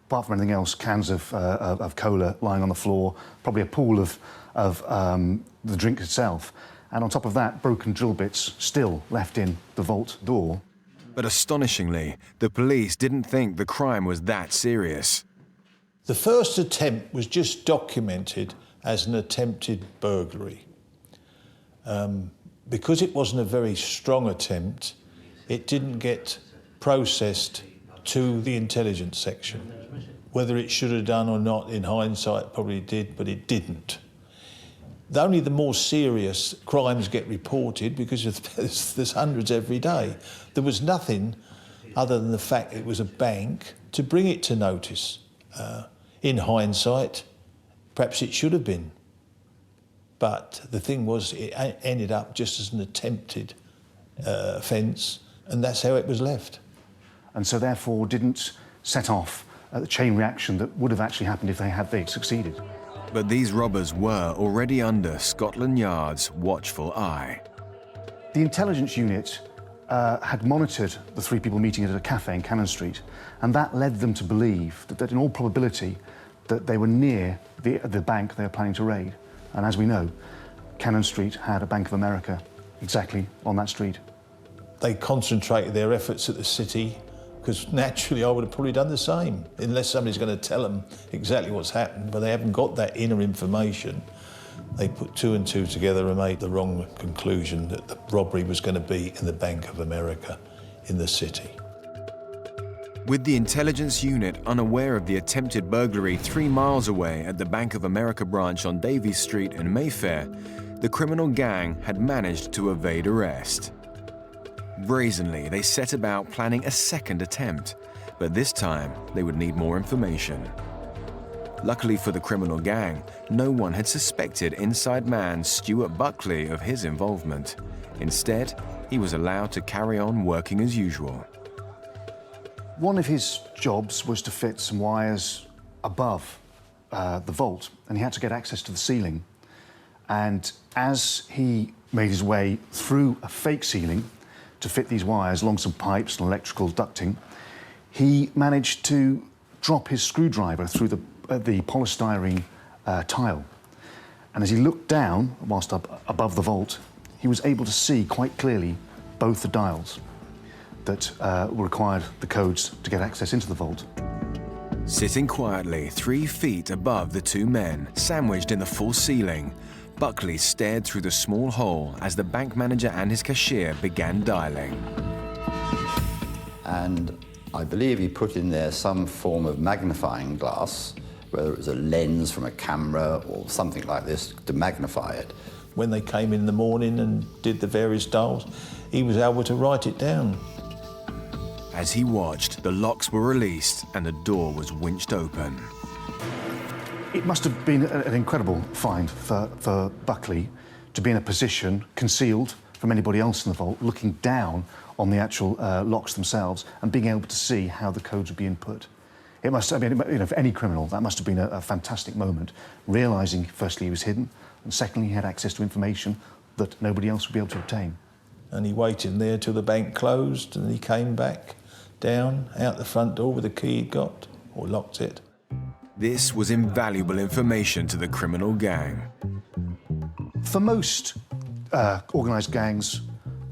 Apart from anything else, cans of cola lying on the floor, probably a pool of the drink itself. And on top of that, broken drill bits still left in the vault door. But astonishingly, the police didn't think the crime was that serious. The first attempt was just documented as an attempted burglary. Because it wasn't a very strong attempt, it didn't get processed to the intelligence section. Whether it should have done or not, in hindsight, probably did, but it didn't. Only the more serious crimes get reported because there's hundreds every day. There was nothing other than the fact it was a bank, to bring it to notice. In hindsight, perhaps it should have been. But the thing was, it ended up just as an attempted offence, and that's how it was left. And so therefore didn't set off the chain reaction that would have actually happened if they'd succeeded. But these robbers were already under Scotland Yard's watchful eye. The intelligence unit had monitored the three people meeting at a cafe in Cannon Street, and that led them to believe that in all probability that they were near the bank they were planning to raid. And as we know, Cannon Street had a Bank of America exactly on that street. They concentrated their efforts at the city, because naturally I would have probably done the same, unless somebody's going to tell them exactly what's happened, but they haven't got that inner information. They put two and two together and made the wrong conclusion that the robbery was going to be in the Bank of America in the city. With the intelligence unit unaware of the attempted burglary 3 miles away at the Bank of America branch on Davies Street in Mayfair, the criminal gang had managed to evade arrest. Brazenly, they set about planning a second attempt, but this time they would need more information. Luckily for the criminal gang, no one had suspected inside man Stuart Buckley of his involvement. Instead, he was allowed to carry on working as usual. One of his jobs was to fit some wires above the vault, and he had to get access to the ceiling. And as he made his way through a fake ceiling to fit these wires along some pipes and electrical ducting, he managed to drop his screwdriver through the polystyrene tile. And as he looked down, whilst up above the vault, he was able to see quite clearly both the dials that required the codes to get access into the vault. Sitting quietly 3 feet above the two men, sandwiched in the false ceiling, Buckley stared through the small hole as the bank manager and his cashier began dialing. And I believe he put in there some form of magnifying glass, whether it was a lens from a camera or something like this, to magnify it. When they came in the morning and did the various dials, he was able to write it down. As he watched, the locks were released and the door was winched open. It must have been an incredible find for Buckley to be in a position, concealed from anybody else in the vault, looking down on the actual locks themselves and being able to see how the codes would be input. It must, I mean, you know, for any criminal, that must have been a fantastic moment, realising, firstly, he was hidden, and secondly, he had access to information that nobody else would be able to obtain. And he waited there till the bank closed, and he came back down, out the front door with the key he'd got, or locked it. This was invaluable information to the criminal gang. For most organised gangs,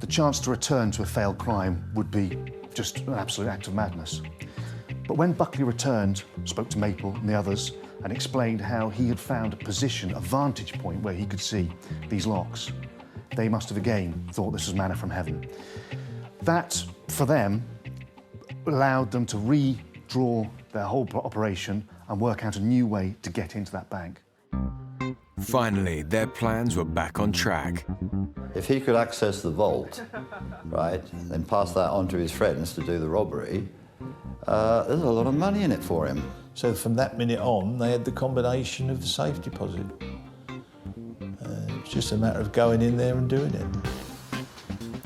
the chance to return to a failed crime would be just an absolute act of madness. But when Buckley returned, spoke to Maple and the others, and explained how he had found a position, a vantage point where he could see these locks, they must have again thought this was manna from heaven. That, for them, allowed them to redraw their whole operation and work out a new way to get into that bank. Finally, their plans were back on track. If he could access the vault, right, then pass that on to his friends to do the robbery, there's a lot of money in it for him. So from that minute on, they had the combination of the safe deposit. It's just a matter of going in there and doing it.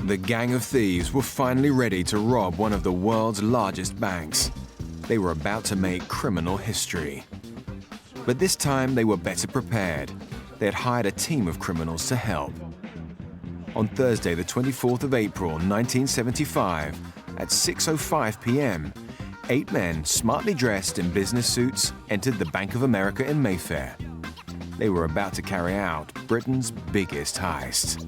The gang of thieves were finally ready to rob one of the world's largest banks. They were about to make criminal history. But this time they were better prepared. They had hired a team of criminals to help. On Thursday, the 24th of April, 1975, at 6:05 p.m., 8 men, smartly dressed in business suits, entered the Bank of America in Mayfair. They were about to carry out Britain's biggest heist.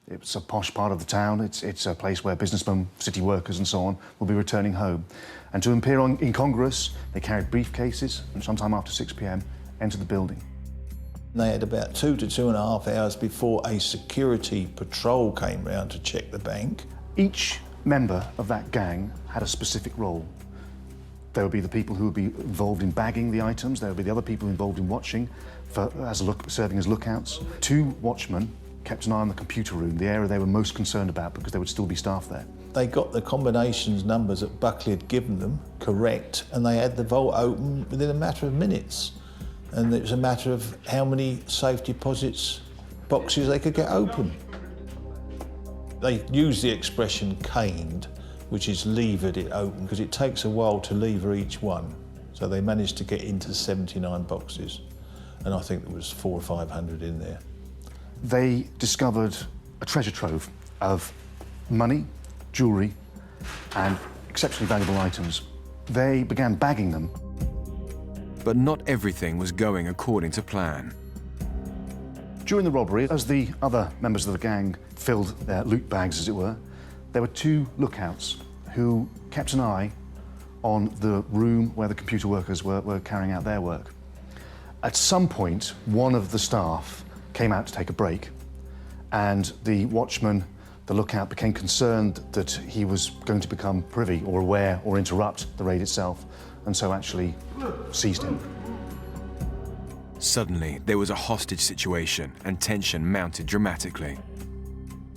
It's a posh part of the town. It's a place where businessmen, city workers and so on will be returning home. And to appear incongruous, they carried briefcases and sometime after 6 p.m. entered the building. They had about 2 to 2.5 hours before a security patrol came round to check the bank. Each member of that gang had a specific role. There would be the people who would be involved in bagging the items. There would be the other people involved in watching, serving as lookouts. 2 watchmen kept an eye on the computer room, the area they were most concerned about because there would still be staff there. They got the combinations numbers that Buckley had given them correct, and they had the vault open within a matter of minutes. And it was a matter of how many safe deposits boxes they could get open. They used the expression caned, which is levered it open, because it takes a while to lever each one. So they managed to get into 79 boxes, and I think there was 400 or 500 in there. They discovered a treasure trove of money, jewellery, and exceptionally valuable items. They began bagging them. But not everything was going according to plan. During the robbery, as the other members of the gang filled their loot bags, as it were, there were two lookouts who kept an eye on the room where the computer workers were carrying out their work. At some point, one of the staff came out to take a break, and the watchman, the lookout, became concerned that he was going to become privy or aware or interrupt the raid itself, and so actually seized him. Suddenly, there was a hostage situation, and tension mounted dramatically.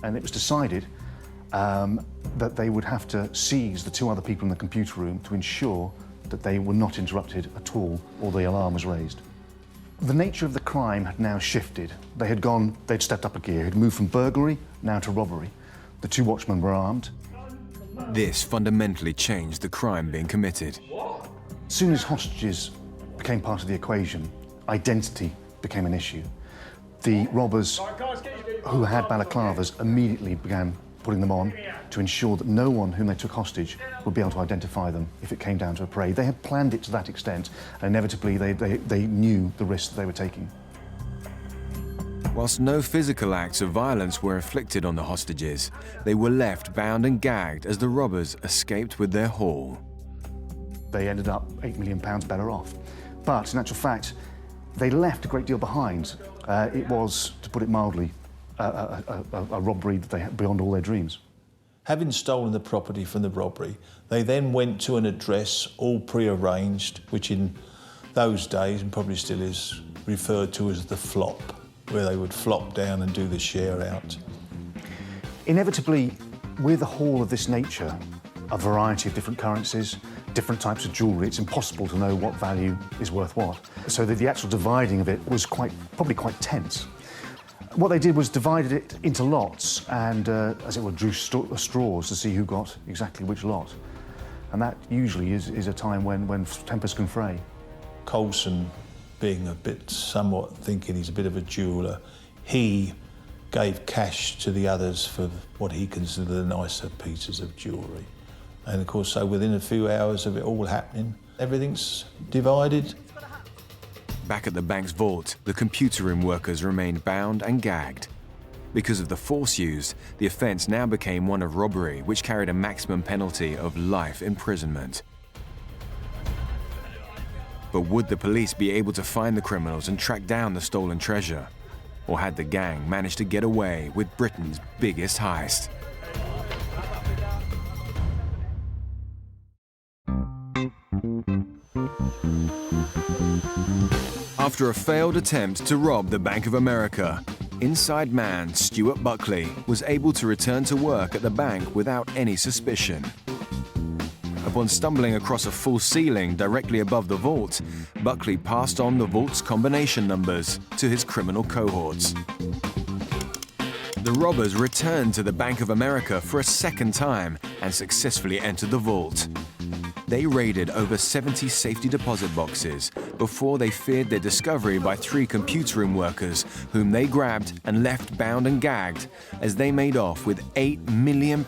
And it was decided that they would have to seize the two other people in the computer room to ensure that they were not interrupted at all or the alarm was raised. The nature of the crime had now shifted. They'd stepped up a gear. Had moved from burglary now to robbery. The two watchmen were armed. This fundamentally changed the crime being committed. As soon as hostages became part of the equation, identity became an issue. The robbers who had balaclavas immediately began putting them on to ensure that no one whom they took hostage would be able to identify them if it came down to a parade. They had planned it to that extent, and inevitably they knew the risks that they were taking. Whilst no physical acts of violence were inflicted on the hostages, they were left bound and gagged as the robbers escaped with their haul. They ended up £8 million better off. But in actual fact, they left a great deal behind. It was, to put it mildly, a robbery that they had beyond all their dreams. Having stolen the property from the robbery, they then went to an address all pre-arranged, which in those days, and probably still is, referred to as the flop, where they would flop down and do the share out. Inevitably, with a haul of this nature, a variety of different currencies, different types of jewellery, it's impossible to know what value is worth what. So that the actual dividing of it was probably quite tense. What they did was divided it into lots and, as it were, drew straws to see who got exactly which lot. And that usually is a time when tempers can fray. Coulson, being a bit somewhat thinking he's a bit of a jeweller, he gave cash to the others for what he considered the nicer pieces of jewellery. And of course, so within a few hours of it all happening, everything's divided. Back at the bank's vault, the computer room workers remained bound and gagged. Because of the force used, the offence now became one of robbery, which carried a maximum penalty of life imprisonment. But would the police be able to find the criminals and track down the stolen treasure? Or had the gang managed to get away with Britain's biggest heist? After a failed attempt to rob the Bank of America, inside man Stuart Buckley was able to return to work at the bank without any suspicion. Upon stumbling across a false ceiling directly above the vault, Buckley passed on the vault's combination numbers to his criminal cohorts. The robbers returned to the Bank of America for a second time and successfully entered the vault. They raided over 70 safety deposit boxes before they feared their discovery by 3 computer room workers, whom they grabbed and left bound and gagged as they made off with £8 million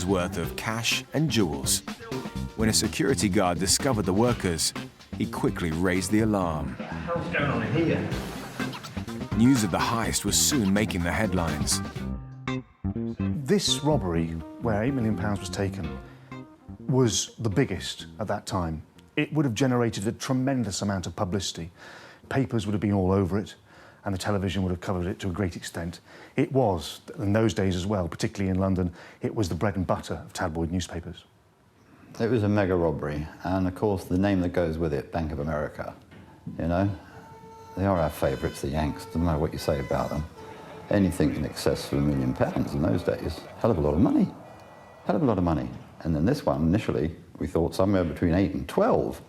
worth of cash and jewels. When a security guard discovered the workers, he quickly raised the alarm. What's going on in here? News of the heist was soon making the headlines. This robbery, where £8 million was taken, was the biggest at that time. It would have generated a tremendous amount of publicity. Papers would have been all over it, and the television would have covered it to a great extent. It was, in those days as well, particularly in London, it was the bread and butter of tabloid newspapers. It was a mega robbery, and of course the name that goes with it, Bank of America, you know? They are our favourites, the Yanks, no matter what you say about them. anything in excess of £1 million in those days. Hell of a lot of money. Hell of a lot of money. And then this one, initially, we thought somewhere between 8 and 12.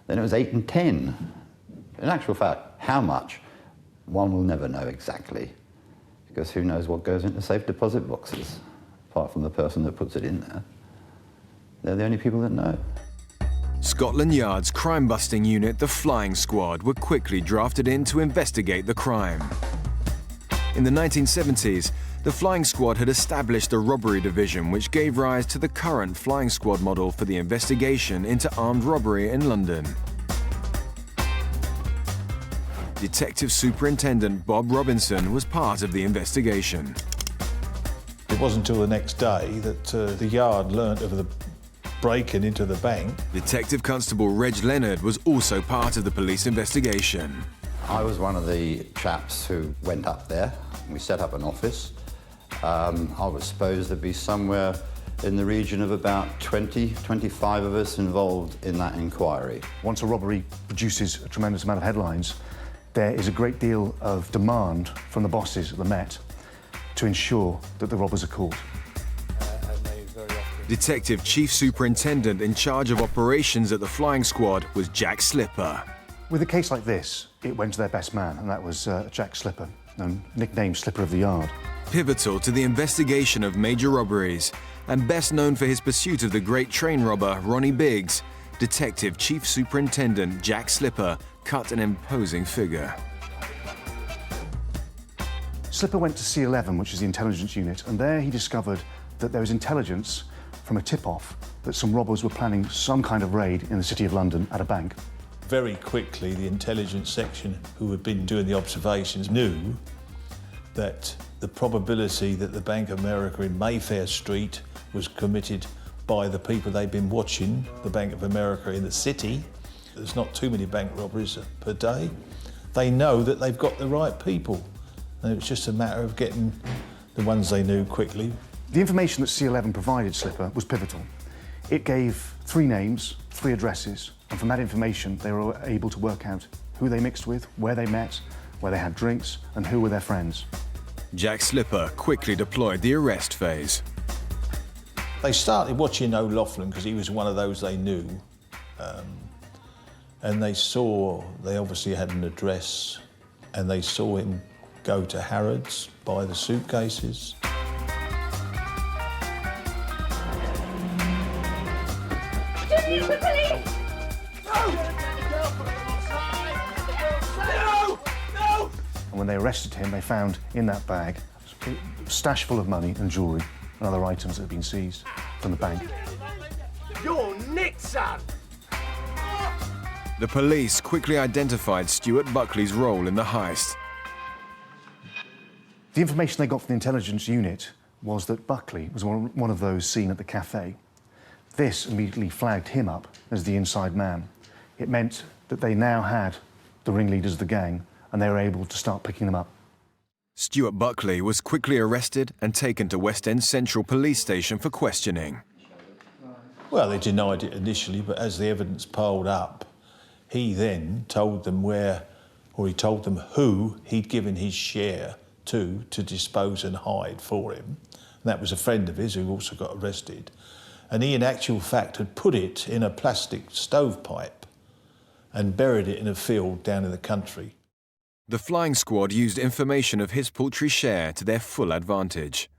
Then it was 8 and 10. In actual fact, how much? One will never know exactly, because who knows what goes into safe deposit boxes, apart from the person that puts it in there. They're the only people that know. Scotland Yard's crime-busting unit, the Flying Squad, were quickly drafted in to investigate the crime. In the 1970s, the Flying Squad had established the Robbery Division, which gave rise to the current Flying Squad model for the investigation into armed robbery in London. Detective Superintendent Bob Robinson was part of the investigation. It wasn't until the next day that the Yard learnt of the break-in into the bank. Detective Constable Reg Leonard was also part of the police investigation. I was one of the chaps who went up there. We set up an office. I was supposed there'd be somewhere in the region of about 20, 25 of us involved in that inquiry. Once a robbery produces a tremendous amount of headlines, there is a great deal of demand from the bosses at the Met to ensure that the robbers are caught. Detective Chief Superintendent in charge of operations at the Flying Squad was Jack Slipper. With a case like this, it went to their best man, and that was Jack Slipper, nicknamed Slipper of the Yard. Pivotal to the investigation of major robberies, and best known for his pursuit of the great train robber Ronnie Biggs, Detective Chief Superintendent Jack Slipper cut an imposing figure. Slipper went to C11, which is the intelligence unit, and there he discovered that there was intelligence from a tip-off that some robbers were planning some kind of raid in the City of London at a bank. Very quickly, the intelligence section, who had been doing the observations, knew that the probability that the Bank of America in Mayfair Street was committed by the people they'd been watching, the Bank of America in the city. There's not too many bank robberies per day. They know that they've got the right people, and it was just a matter of getting the ones they knew quickly. The information that C11 provided Slipper was pivotal. It gave 3 names, 3 addresses, and from that information they were able to work out who they mixed with, where they met, where they had drinks, and who were their friends. Jack Slipper quickly deployed the arrest phase. They started watching O'Loughlin because he was one of those they knew. And they obviously had an address, and they saw him go to Harrods, buy the suitcases. The police! No! No! And when they arrested him, they found in that bag a stash full of money and jewellery and other items that had been seized from the bank. You're nicked, son! The police quickly identified Stuart Buckley's role in the heist. The information they got from the intelligence unit was that Buckley was one of those seen at the cafe. This immediately flagged him up as the inside man. It meant that they now had the ringleaders of the gang, and they were able to start picking them up. Stuart Buckley was quickly arrested and taken to West End Central Police Station for questioning. Well, they denied it initially, but as the evidence piled up, he then told them he told them who he'd given his share to dispose and hide for him. And that was a friend of his who also got arrested. And he, in actual fact, had put it in a plastic stovepipe and buried it in a field down in the country. The Flying Squad used information of his paltry share to their full advantage.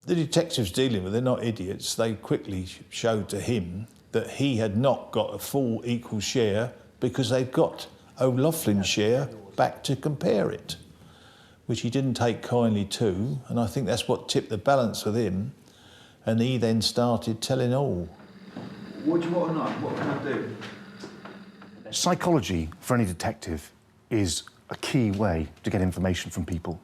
The detectives dealing with it, they're not idiots. They quickly showed to him that he had not got a full equal share because they'd got O'Loughlin's share back to compare it, which he didn't take kindly to, and I think that's what tipped the balance with him, and he then started telling all. What do you want to know? What can I do? Psychology, for any detective, is a key way to get information from people.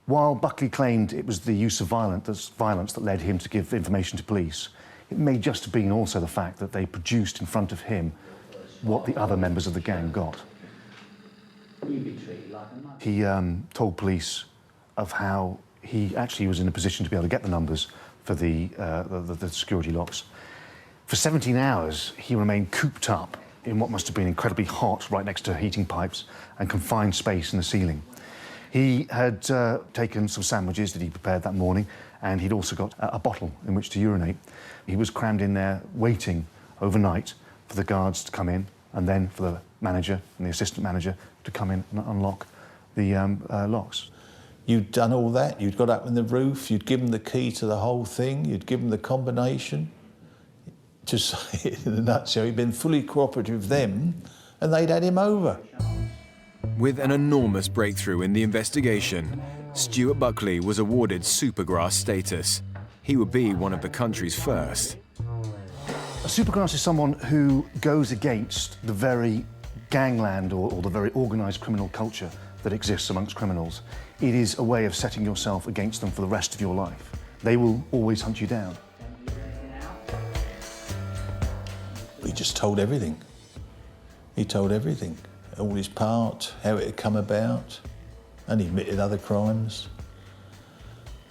While Buckley claimed it was the use of violence that led him to give information to police, it may just have been also the fact that they produced in front of him what the other members of the gang got. He told police of how he actually was in a position to be able to get the numbers for the security locks. For 17 hours, he remained cooped up in what must have been incredibly hot right next to heating pipes and confined space in the ceiling. He had taken some sandwiches that he prepared that morning, and he'd also got a bottle in which to urinate. He was crammed in there waiting overnight for the guards to come in, and then for the manager and the assistant manager to come in and unlock the locks. You'd done all that, you'd got up in the roof, you'd given the key to the whole thing, you'd given the combination. To say it in a nutshell, he'd been fully cooperative with them, and they'd had him over. With an enormous breakthrough in the investigation, Stuart Buckley was awarded supergrass status. He would be one of the country's first. A supergrass is someone who goes against the very gangland or the very organised criminal culture that exists amongst criminals. It is a way of setting yourself against them for the rest of your life. They will always hunt you down. He just told everything. He told everything. All his part, how it had come about, and he admitted other crimes.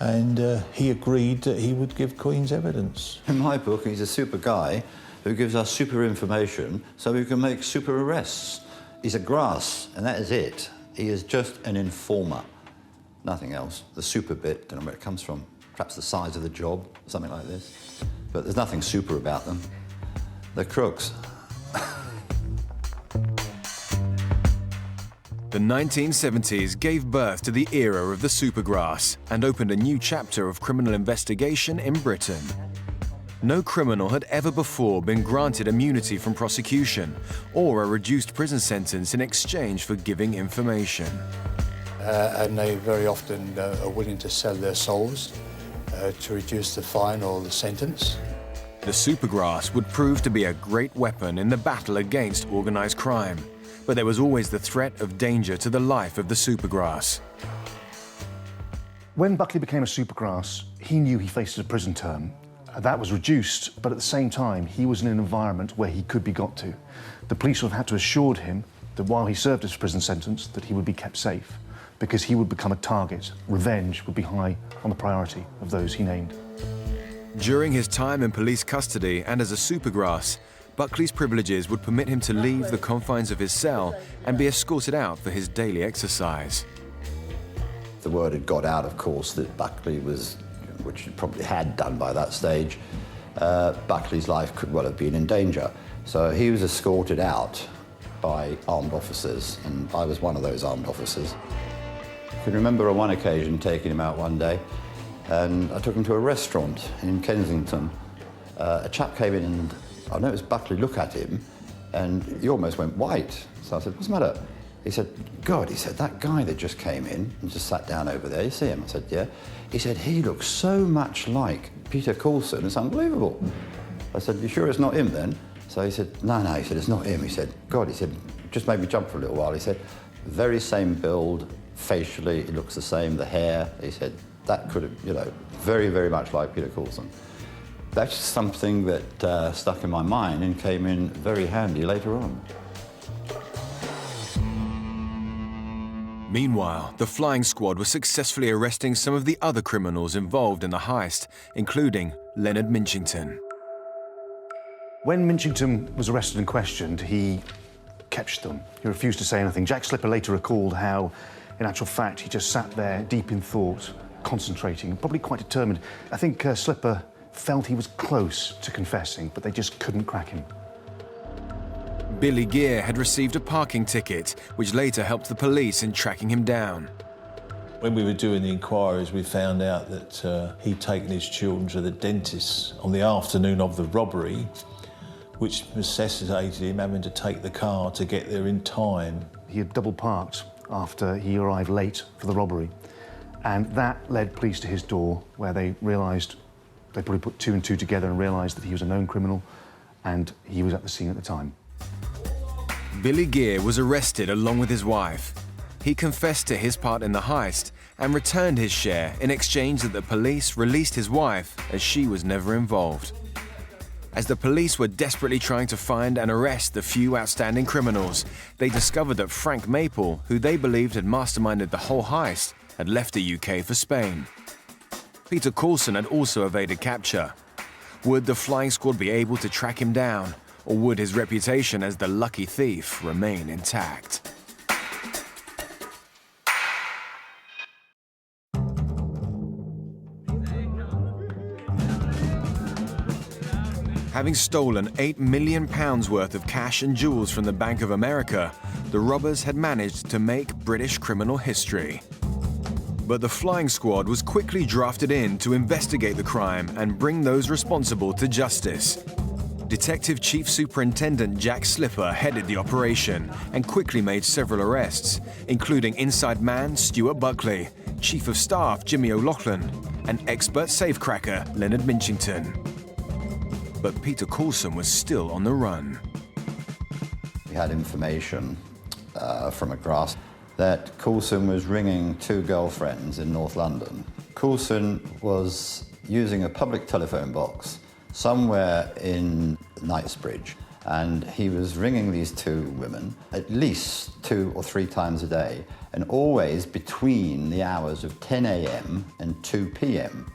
And he agreed that he would give Queen's evidence. In my book, he's a super guy who gives us super information so we can make super arrests. He's a grass, and that is it. He is just an informer, nothing else. The super bit, don't know where it comes from. Perhaps the size of the job, something like this. But there's nothing super about them. They're crooks. The 1970s gave birth to the era of the supergrass and opened a new chapter of criminal investigation in Britain. No criminal had ever before been granted immunity from prosecution or a reduced prison sentence in exchange for giving information. And they very often are willing to sell their souls to reduce the fine or the sentence. The supergrass would prove to be a great weapon in the battle against organised crime, but there was always the threat of danger to the life of the supergrass. When Buckley became a supergrass, he knew he faced a prison term. That was reduced, but at the same time, he was in an environment where he could be got to. The police would have had to assure him that while he served his prison sentence, that he would be kept safe, because he would become a target. Revenge would be high on the priority of those he named. During his time in police custody and as a supergrass, Buckley's privileges would permit him to leave the confines of his cell and be escorted out for his daily exercise. The word had got out, of course, that Buckley was, which he probably had done by that stage, Buckley's life could well have been in danger. So he was escorted out by armed officers, and I was one of those armed officers. I can remember on one occasion taking him out one day, and I took him to a restaurant in Kensington. A chap came in and I noticed Buckley look at him, and he almost went white. So I said, "What's the matter?" He said, "God," he said, "that guy that just came in and just sat down over there, you see him?" I said, "Yeah." He said, "He looks so much like Peter Coulson, it's unbelievable." I said, "You sure it's not him then?" So he said, No, he said, "It's not him." He said, "God," he said, "just made me jump for a little while." He said, "Very same build, facially, it looks the same, the hair." He said, "That could have, very, very much like Peter Coulson." That's something that stuck in my mind and came in very handy later on. Meanwhile, the flying squad was successfully arresting some of the other criminals involved in the heist, including Leonard Minchington. When Minchington was arrested and questioned, he kept stum. He refused to say anything. Jack Slipper later recalled how, in actual fact, he just sat there deep in thought, concentrating, probably quite determined. I think Slipper felt he was close to confessing, but they just couldn't crack him. Billy Gear had received a parking ticket, which later helped the police in tracking him down. When we were doing the inquiries, we found out that he'd taken his children to the dentist on the afternoon of the robbery, which necessitated him having to take the car to get there in time. He had double parked after he arrived late for the robbery, and that led police to his door, where they realised, they probably put two and two together and realised that he was a known criminal, and he was at the scene at the time. Billy Gear was arrested along with his wife. He confessed to his part in the heist and returned his share in exchange that the police released his wife, as she was never involved. As the police were desperately trying to find and arrest the few outstanding criminals, they discovered that Frank Maple, who they believed had masterminded the whole heist, had left the UK for Spain. Peter Coulson had also evaded capture. Would the flying squad be able to track him down, or would his reputation as the lucky thief remain intact? Having stolen £8 million worth of cash and jewels from the Bank of America, the robbers had managed to make British criminal history. But the flying squad was quickly drafted in to investigate the crime and bring those responsible to justice. Detective Chief Superintendent Jack Slipper headed the operation and quickly made several arrests, including inside man Stuart Buckley, Chief of Staff Jimmy O'Loughlin, and expert safecracker Leonard Minchington. But Peter Coulson was still on the run. We had information from a grass that Coulson was ringing two girlfriends in North London. Coulson was using a public telephone box somewhere in Knightsbridge, and he was ringing these two women at least 2 or 3 times a day, and always between the hours of 10 a.m. and 2 p.m.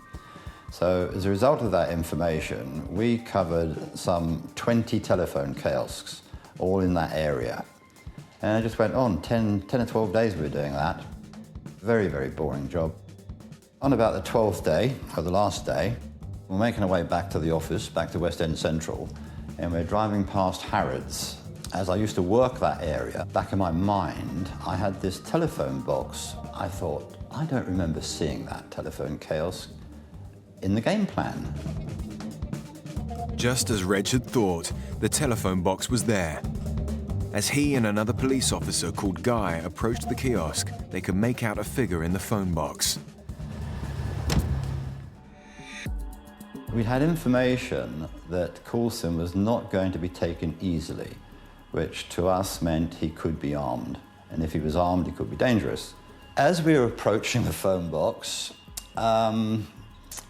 So as a result of that information, we covered some 20 telephone kiosks, all in that area. And it just went on, 10 or 12 days we were doing that. Very, very boring job. On about the 12th day, or the last day, we're making our way back to the office, back to West End Central, and we're driving past Harrods. As I used to work that area, back in my mind, I had this telephone box. I thought, I don't remember seeing that telephone kiosk in the game plan. Just as Reg had thought, the telephone box was there. As he and another police officer called Guy approached the kiosk, they could make out a figure in the phone box. We had information that Coulson was not going to be taken easily, which to us meant he could be armed. And if he was armed, he could be dangerous. As we were approaching the phone box,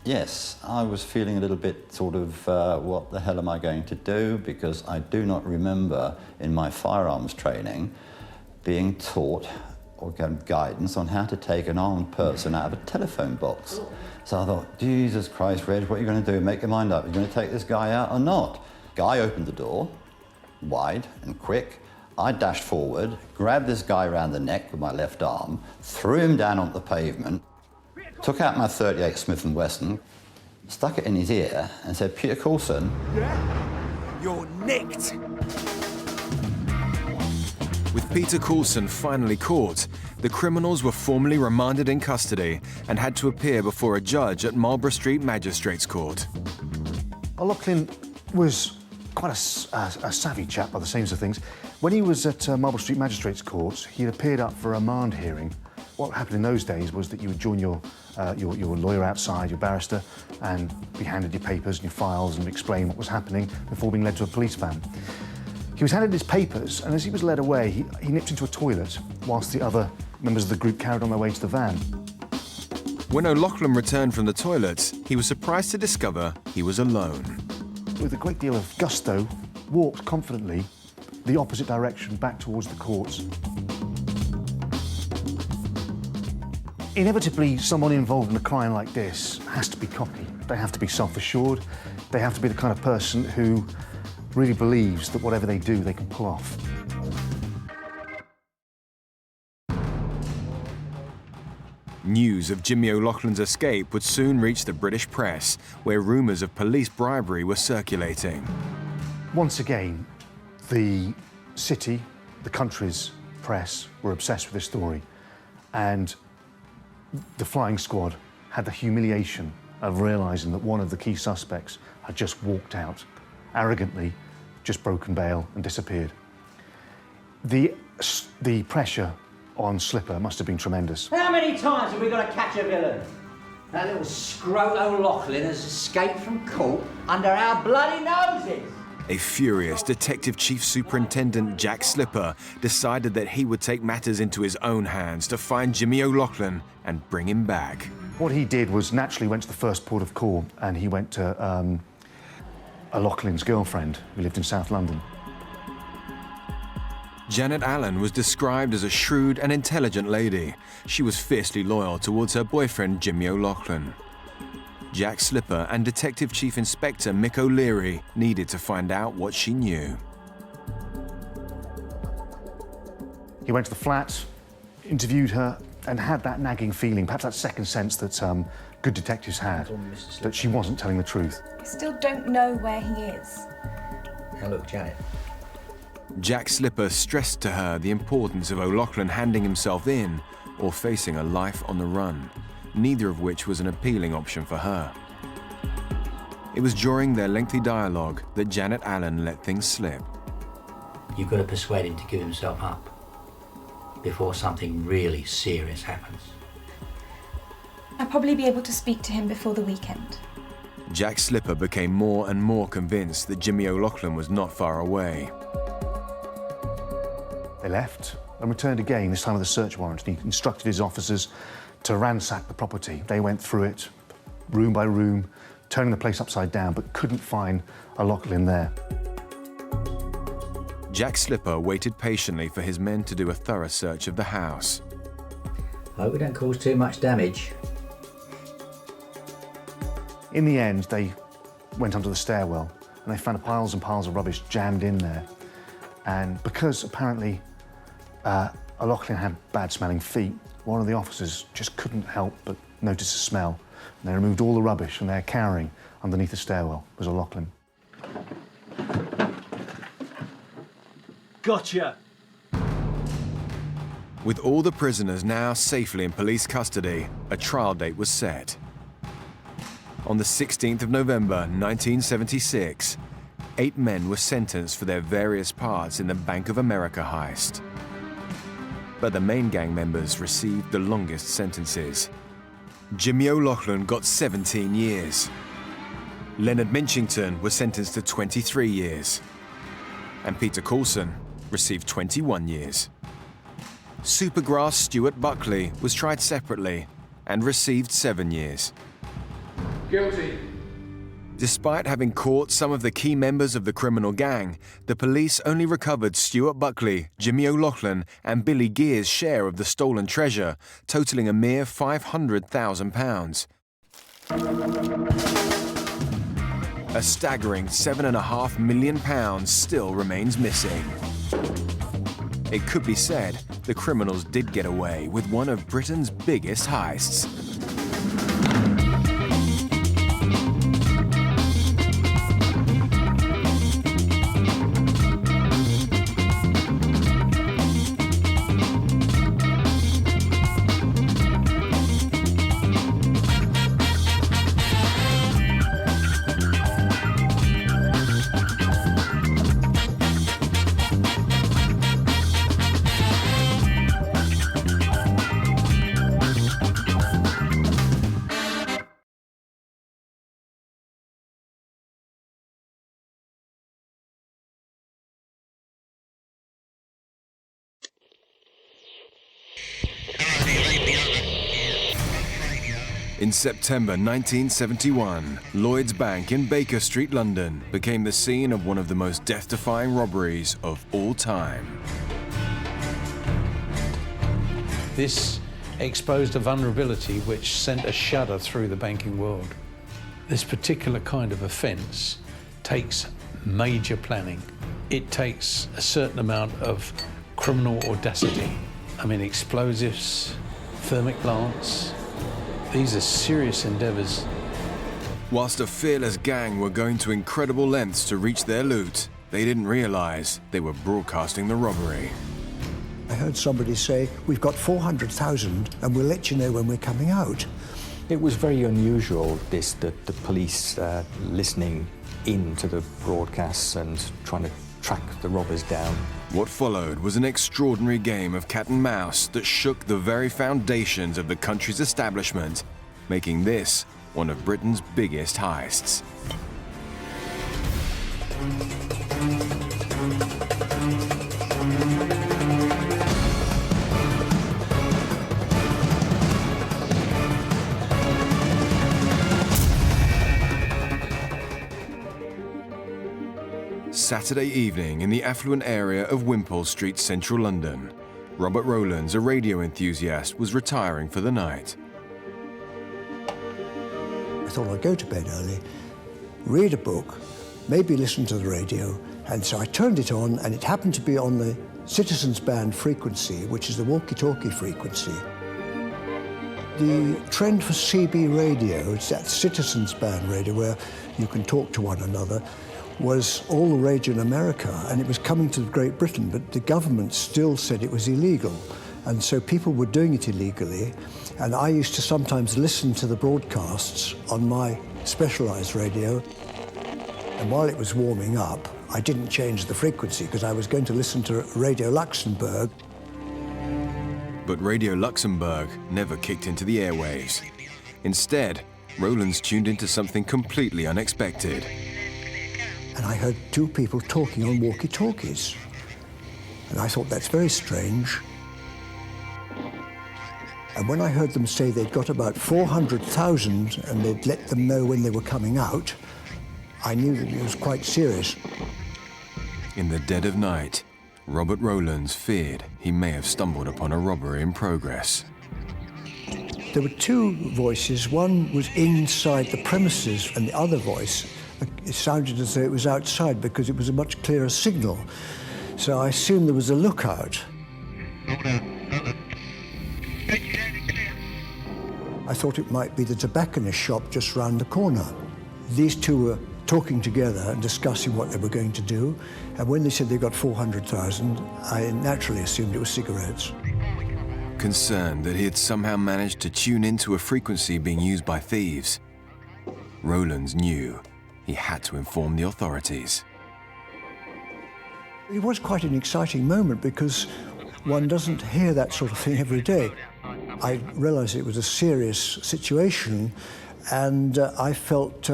yes, I was feeling a little bit sort of, what the hell am I going to do? Because I do not remember in my firearms training being taught or given guidance on how to take an armed person out of a telephone box. So I thought, Jesus Christ, Reg, what are you going to do? Make your mind up. Are you going to take this guy out or not? Guy opened the door, wide and quick. I dashed forward, grabbed this guy around the neck with my left arm, threw him down on the pavement, took out my .38 Smith & Wesson, stuck it in his ear and said, Peter Coulson. Yeah? You're nicked. With Peter Coulson finally caught, the criminals were formally remanded in custody and had to appear before a judge at Marlborough Street Magistrates Court. O'Loughlin was quite a savvy chap by the seams of things. When he was at Marlborough Street Magistrates Court, he had appeared up for a remand hearing. What happened in those days was that you would join your lawyer outside, your barrister, and be handed your papers and your files and explain what was happening before being led to a police van. He was handed his papers, and as he was led away, he nipped into a toilet whilst the other members of the group carried on their way to the van. When O'Loughlin returned from the toilet, he was surprised to discover he was alone. With a great deal of gusto, walked confidently the opposite direction back towards the courts. Inevitably, someone involved in a crime like this has to be cocky. They have to be self-assured. They have to be the kind of person who really believes that whatever they do, they can pull off. News of Jimmy O'Loughlin's escape would soon reach the British press, where rumours of police bribery were circulating. Once again, the city, the country's press were obsessed with this story, and the flying squad had the humiliation of realising that one of the key suspects had just walked out, arrogantly, just broken bail and disappeared. The pressure on Slipper must have been tremendous. How many times have we got to catch a villain? That little scrote O'Loughlin has escaped from court under our bloody noses. A furious Detective Chief Superintendent Jack Slipper decided that he would take matters into his own hands to find Jimmy O'Loughlin and bring him back. What he did was naturally went to the first port of call, and he went to O'Loughlin's girlfriend, who lived in South London. Janet Allen was described as a shrewd and intelligent lady. She was fiercely loyal towards her boyfriend, Jimmy O'Loughlin. Jack Slipper and Detective Chief Inspector Mick O'Leary needed to find out what she knew. He went to the flat, interviewed her, and had that nagging feeling, perhaps that second sense that good detectives had, that she wasn't telling the truth. I still don't know where he is. Now look, Janet. Jack Slipper stressed to her the importance of O'Loughlin handing himself in or facing a life on the run, neither of which was an appealing option for her. It was during their lengthy dialogue that Janet Allen let things slip. You've got to persuade him to give himself up before something really serious happens. I'll probably be able to speak to him before the weekend. Jack Slipper became more and more convinced that Jimmy O'Loughlin was not far away. They left and returned again, this time with a search warrant. He instructed his officers to ransack the property. They went through it, room by room, turning the place upside down, but couldn't find O'Loughlin there. Jack Slipper waited patiently for his men to do a thorough search of the house. I hope we don't cause too much damage. In the end, they went under the stairwell and they found piles and piles of rubbish jammed in there. And because apparently O'Loughlin had bad-smelling feet, one of the officers just couldn't help but notice a smell. And they removed all the rubbish and they're carrying underneath the stairwell was O'Loughlin. Gotcha! With all the prisoners now safely in police custody, a trial date was set. On the 16th of November 1976, 8 men were sentenced for their various parts in the Bank of America heist. But the main gang members received the longest sentences. Jimmy O'Loughlin got 17 years. Leonard Minchington was sentenced to 23 years. And Peter Coulson received 21 years. Supergrass Stuart Buckley was tried separately and received 7 years. Guilty. Despite having caught some of the key members of the criminal gang, the police only recovered Stuart Buckley, Jimmy O'Loughlin and Billy Gear's share of the stolen treasure, totaling a mere £500,000. A staggering £7.5 million still remains missing. It could be said the criminals did get away with one of Britain's biggest heists. In September 1971, Lloyd's Bank in Baker Street, London, became the scene of one of the most death-defying robberies of all time. This exposed a vulnerability which sent a shudder through the banking world. This particular kind of offence takes major planning. It takes a certain amount of criminal audacity. I mean, explosives, thermic lance. These are serious endeavours. Whilst a fearless gang were going to incredible lengths to reach their loot, they didn't realise they were broadcasting the robbery. I heard somebody say, "We've got 400,000 and we'll let you know when we're coming out." It was very unusual, the police listening in to the broadcasts and trying to track the robbers down. What followed was an extraordinary game of cat and mouse that shook the very foundations of the country's establishment, making this one of Britain's biggest heists. Saturday evening in the affluent area of Wimpole Street, central London. Robert Rowlands, a radio enthusiast, was retiring for the night. I thought I'd go to bed early, read a book, maybe listen to the radio, and so I turned it on, and it happened to be on the Citizens Band frequency, which is the walkie-talkie frequency. The trend for CB radio, it's that citizens band radio where you can talk to one another, was all the rage in America, and it was coming to Great Britain, but the government still said it was illegal. And so people were doing it illegally, and I used to sometimes listen to the broadcasts on my specialised radio. And while it was warming up, I didn't change the frequency because I was going to listen to Radio Luxembourg. But Radio Luxembourg never kicked into the airwaves. Instead, Rowlands tuned into something completely unexpected. And I heard two people talking on walkie-talkies. And I thought, that's very strange. And when I heard them say they'd got about 400,000 and they'd let them know when they were coming out, I knew that it was quite serious. In the dead of night, Robert Rowlands feared he may have stumbled upon a robbery in progress. There were two voices. One was inside the premises, and the other voice, it sounded as though it was outside because it was a much clearer signal. So I assumed there was a lookout. I thought it might be the tobacconist shop just round the corner. These two were talking together and discussing what they were going to do. And when they said they got 400,000, I naturally assumed it was cigarettes. Concerned that he had somehow managed to tune into a frequency being used by thieves, Rowlands knew he had to inform the authorities. It was quite an exciting moment because one doesn't hear that sort of thing every day. I realised it was a serious situation, and I felt,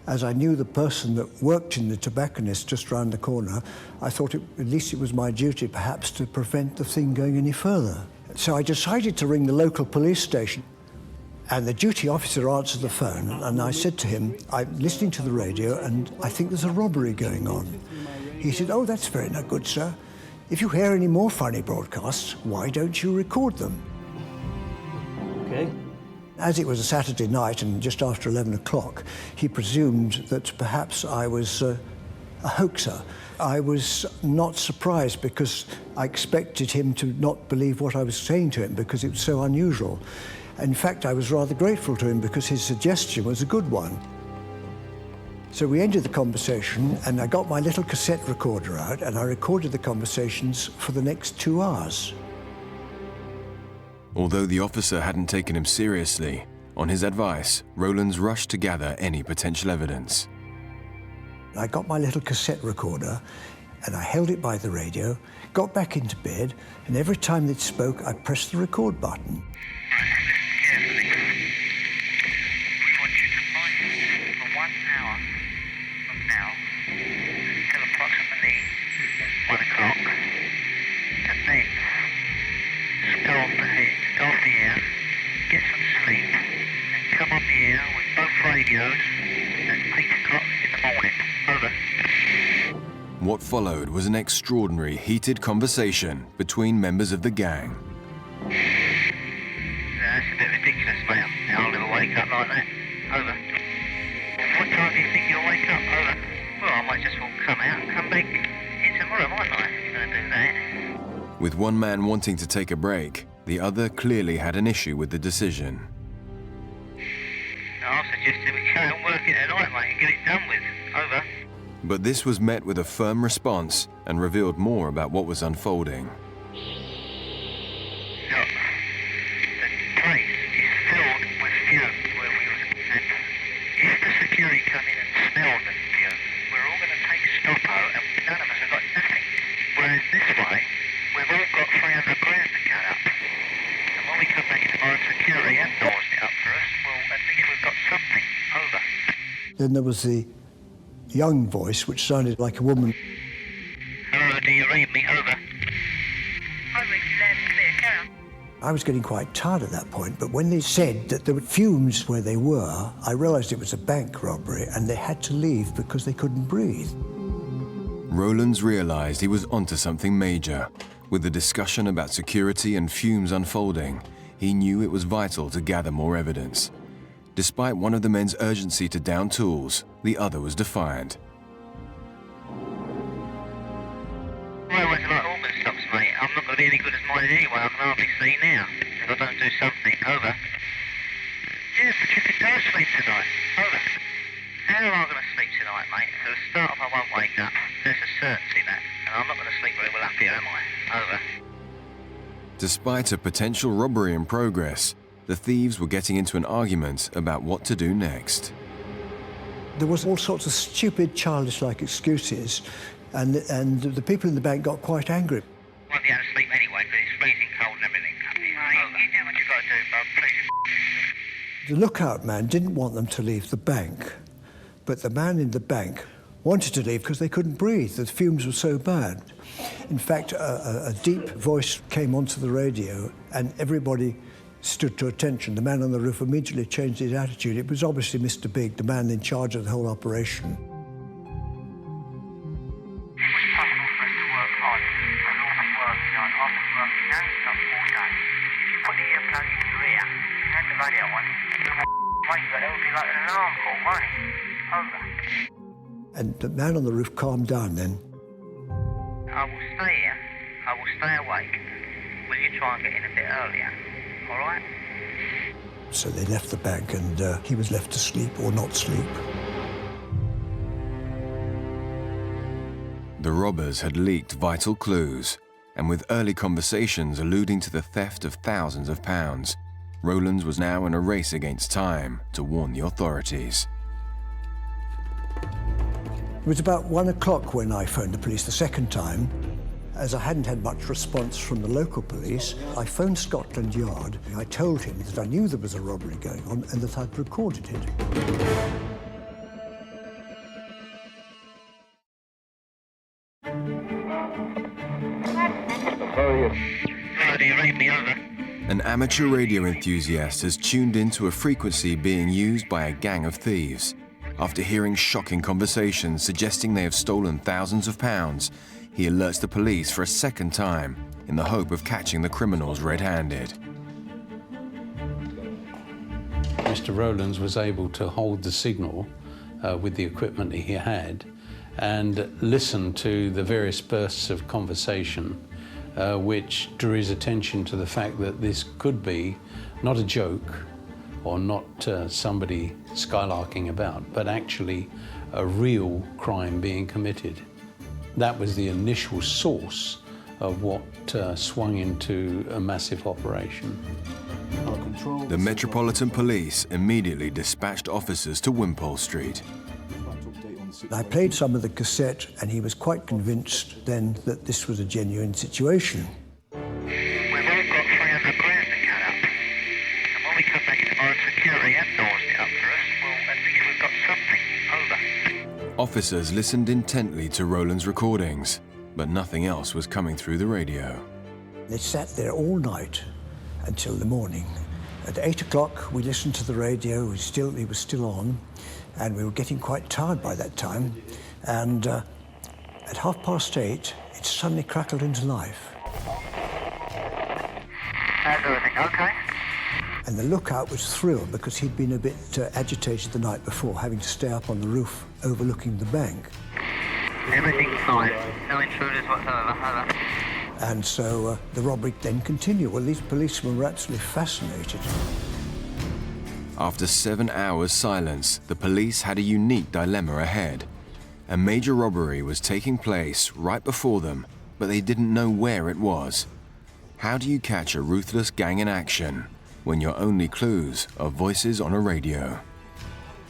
as I knew the person that worked in the tobacconist just round the corner, I thought at least it was my duty perhaps to prevent the thing going any further. So I decided to ring the local police station, and the duty officer answered the phone, and I said to him, I'm listening to the radio and I think there's a robbery going on. He said, oh, that's very not good, sir. If you hear any more funny broadcasts, why don't you record them? Okay. As it was a Saturday night and just after 11 o'clock, he presumed that perhaps I was a hoaxer. I was not surprised because I expected him to not believe what I was saying to him because it was so unusual. In fact, I was rather grateful to him because his suggestion was a good one. So we ended the conversation, and I got my little cassette recorder out and I recorded the conversations for the next 2 hours. Although the officer hadn't taken him seriously, on his advice, Rowlands rushed to gather any potential evidence. I got my little cassette recorder and I held it by the radio, got back into bed, and every time they spoke, I pressed the record button. What followed was an extraordinary, heated conversation between members of the gang. That's a bit ridiculous, mate. I'll never wake up like that. Over. What time do you think you'll wake up? Over. Well, I might just well come out and come back in tomorrow, mightn't I? I'm going to do that. With one man wanting to take a break, the other clearly had an issue with the decision. I suggested we carry on working tonight, mate, and get it done with. Over. But this was met with a firm response and revealed more about what was unfolding. Look, the place is filled with fumes where we were, and if the security come in and smell the fumes, we're all going to take stoppo and none of us have got nothing. Whereas this way, we've all got 300 grand to cut up. And when we come back tomorrow, security and doors it up for us, well, at least we've got something. Over. Then there was the young voice, which sounded like a woman. Hello, do you read me? Over. I read you loud and clear, carry on. I was getting quite tired at that point, but when they said that there were fumes where they were, I realised it was a bank robbery and they had to leave because they couldn't breathe. Rowlands realised he was onto something major. With the discussion about security and fumes unfolding, he knew it was vital to gather more evidence. Despite one of the men's urgency to down tools, the other was defiant. I always like organ stops, mate. I'm not going to be any good as mine anyway. I can hardly see now. If I don't do something. Over. Yeah, but you can go sleep tonight. Over. How am I going to sleep tonight, mate? For a start off, I won't wake up. There's a certainty that. And I'm not going to sleep very well up here, am I? Over. Despite a potential robbery in progress, the thieves were getting into an argument about what to do next. There was all sorts of stupid, childish-like excuses, and the people in the bank got quite angry. I won't be able to sleep anyway, but it's freezing cold and everything. Over. You do what you got to do, bub. Please. The lookout man didn't want them to leave the bank, but the man in the bank wanted to leave because they couldn't breathe. The fumes were so bad. In fact, a deep voice came onto the radio, and everybody stood to attention. The man on the roof immediately changed his attitude. It was obviously Mr. Big, the man in charge of the whole operation. And the man on the roof calmed down then. I will stay here. I will stay awake. Will you try and get in a bit earlier? All right? So they left the bank, and he was left to sleep or not sleep. The robbers had leaked vital clues, and with early conversations alluding to the theft of thousands of pounds, Rowlands was now in a race against time to warn the authorities. It was about 1 o'clock when I phoned the police the second time. As I hadn't had much response from the local police, I phoned Scotland Yard. I told him that I knew there was a robbery going on and that I'd recorded it. An amateur radio enthusiast has tuned into a frequency being used by a gang of thieves. After hearing shocking conversations suggesting they have stolen thousands of pounds, he alerts the police for a second time in the hope of catching the criminals red-handed. Mr. Rowlands was able to hold the signal with the equipment he had and listen to the various bursts of conversation which drew his attention to the fact that this could be not a joke or not somebody skylarking about, but actually a real crime being committed. That was the initial source of what swung into a massive operation. The Metropolitan Police immediately dispatched officers to Wimpole Street. I played some of the cassette, and he was quite convinced then that this was a genuine situation. We've all got 300 grand to cut up. And when we come back tomorrow, security have doors it up for us. Well, at least we've got something. Over. Officers listened intently to Rowland's recordings, but nothing else was coming through the radio. They sat there all night until the morning. At 8 o'clock, we listened to the radio. He was still on, and we were getting quite tired by that time. And at 8:30, it suddenly crackled into life. How's everything okay? And the lookout was thrilled because he'd been a bit agitated the night before, having to stay up on the roof overlooking the bank. Everything's fine. No intruders whatsoever. Over. And so the robbery then continued. Well, these policemen were absolutely fascinated. After 7 hours' silence, the police had a unique dilemma ahead. A major robbery was taking place right before them, but they didn't know where it was. How do you catch a ruthless gang in action when your only clues are voices on a radio?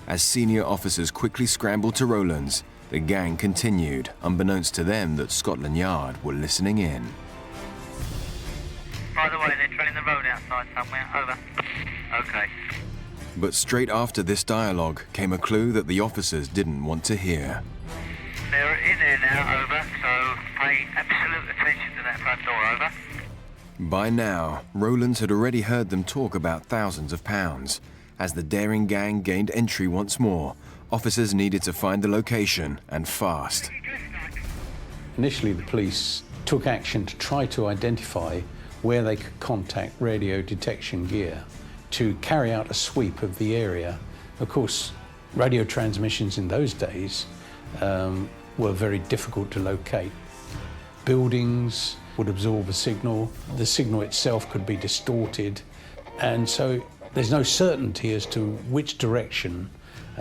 As senior officers quickly scrambled to Rowlands, the gang continued, unbeknownst to them that Scotland Yard were listening in. By the way, they're treading the road outside somewhere. Over. Okay. But straight after this dialogue came a clue that the officers didn't want to hear. They're in there now. Over. So pay absolute attention to that front door. Over. By now, Rowlands had already heard them talk about thousands of pounds. As the daring gang gained entry once more, officers needed to find the location, and fast. Initially, the police took action to try to identify where they could contact radio detection gear to carry out a sweep of the area. Of course, radio transmissions in those days were very difficult to locate. Buildings would absorb a signal, the signal itself could be distorted, and so There's no certainty as to which direction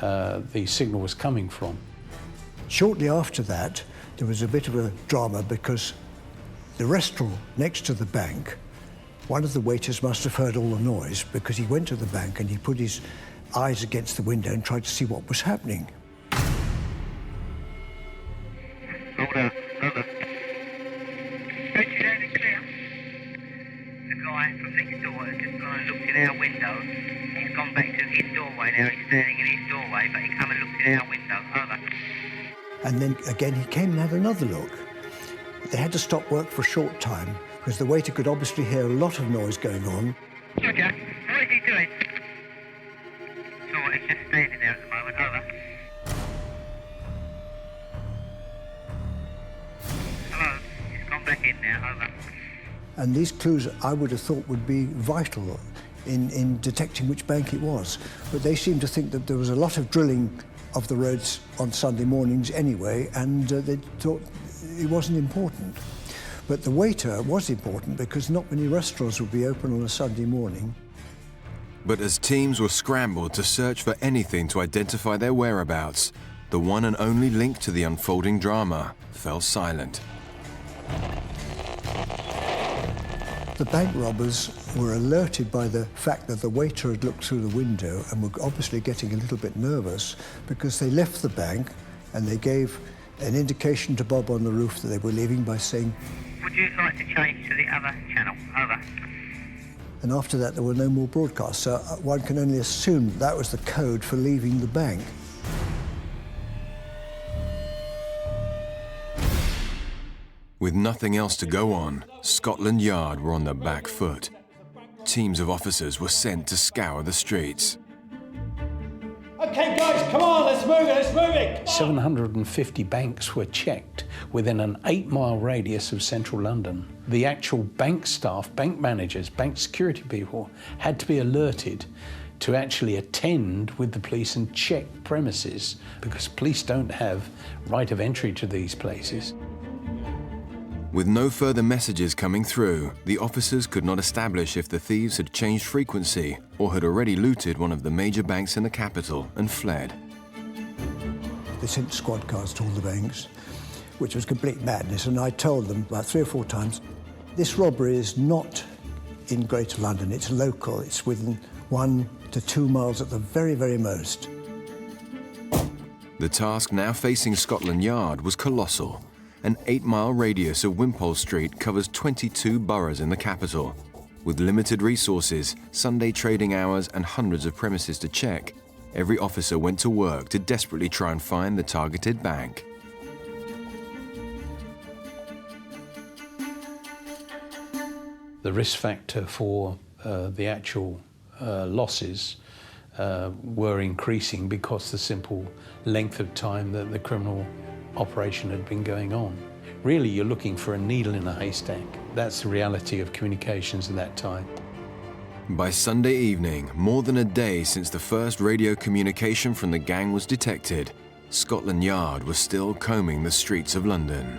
the signal was coming from. Shortly after that, there was a bit of a drama because the restaurant next to the bank, one of the waiters must have heard all the noise because he went to the bank and he put his eyes against the window and tried to see what was happening. Hold on, hold on. Stretch it out and clear. The guy from next door has just gone and looked in our window. He's gone back to his doorway now. He's standing in his doorway, but he come and looked in our window. Over. And then again he came and had another look. They had to stop work for a short time because the waiter could obviously hear a lot of noise going on. Okay, what is he doing? So he's just standing there at the moment. Over. Hello, he's gone back in now. Over. And these clues I would have thought would be vital in detecting which bank it was. But they seemed to think that there was a lot of drilling of the roads on Sunday mornings anyway, and they thought it wasn't important. But the waiter was important because not many restaurants would be open on a Sunday morning. But as teams were scrambled to search for anything to identify their whereabouts, the one and only link to the unfolding drama fell silent. The bank robbers were alerted by the fact that the waiter had looked through the window and were obviously getting a little bit nervous because they left the bank and they gave an indication to Bob on the roof that they were leaving by saying, "Would you like to change to the other channel?" Over. and after that there were no more broadcasts. So one can only assume that was the code for leaving the bank. With nothing else to go on, Scotland Yard were on the back foot. Teams of officers were sent to scour the streets. Okay, guys, come on, let's move it. 750 banks were checked within an 8-mile radius of central London. The actual bank staff, bank managers, bank security people had to be alerted to actually attend with the police and check premises because police don't have right of entry to these places. With no further messages coming through, the officers could not establish if the thieves had changed frequency or had already looted one of the major banks in the capital and fled. They sent squad cars to all the banks, which was complete madness, and I told them about 3 or 4 times, this robbery is not in Greater London, it's local, it's within 1 to 2 miles at the very, very most. The task now facing Scotland Yard was colossal. An 8-mile radius of Wimpole Street covers 22 boroughs in the capital. With limited resources, Sunday trading hours and hundreds of premises to check, every officer went to work to desperately try and find the targeted bank. The risk factor for the actual losses were increasing because the simple length of time that the criminal operation had been going on. Really, you're looking for a needle in a haystack. That's the reality of communications at that time. By Sunday evening, more than a day since the first radio communication from the gang was detected, Scotland Yard was still combing the streets of London.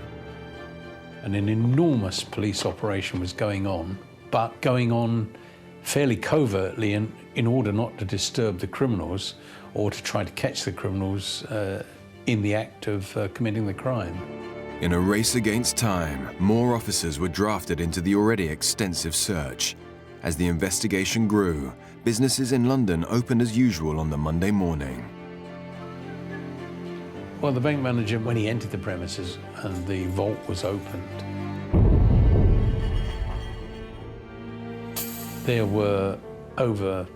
And an enormous police operation was going on, but going on fairly covertly in order not to disturb the criminals or to try to catch the criminals in the act of committing the crime. In a race against time, more officers were drafted into the already extensive search. As the investigation grew, businesses in London opened as usual on the Monday morning. Well, the bank manager, when he entered the premises and the vault was opened, there were over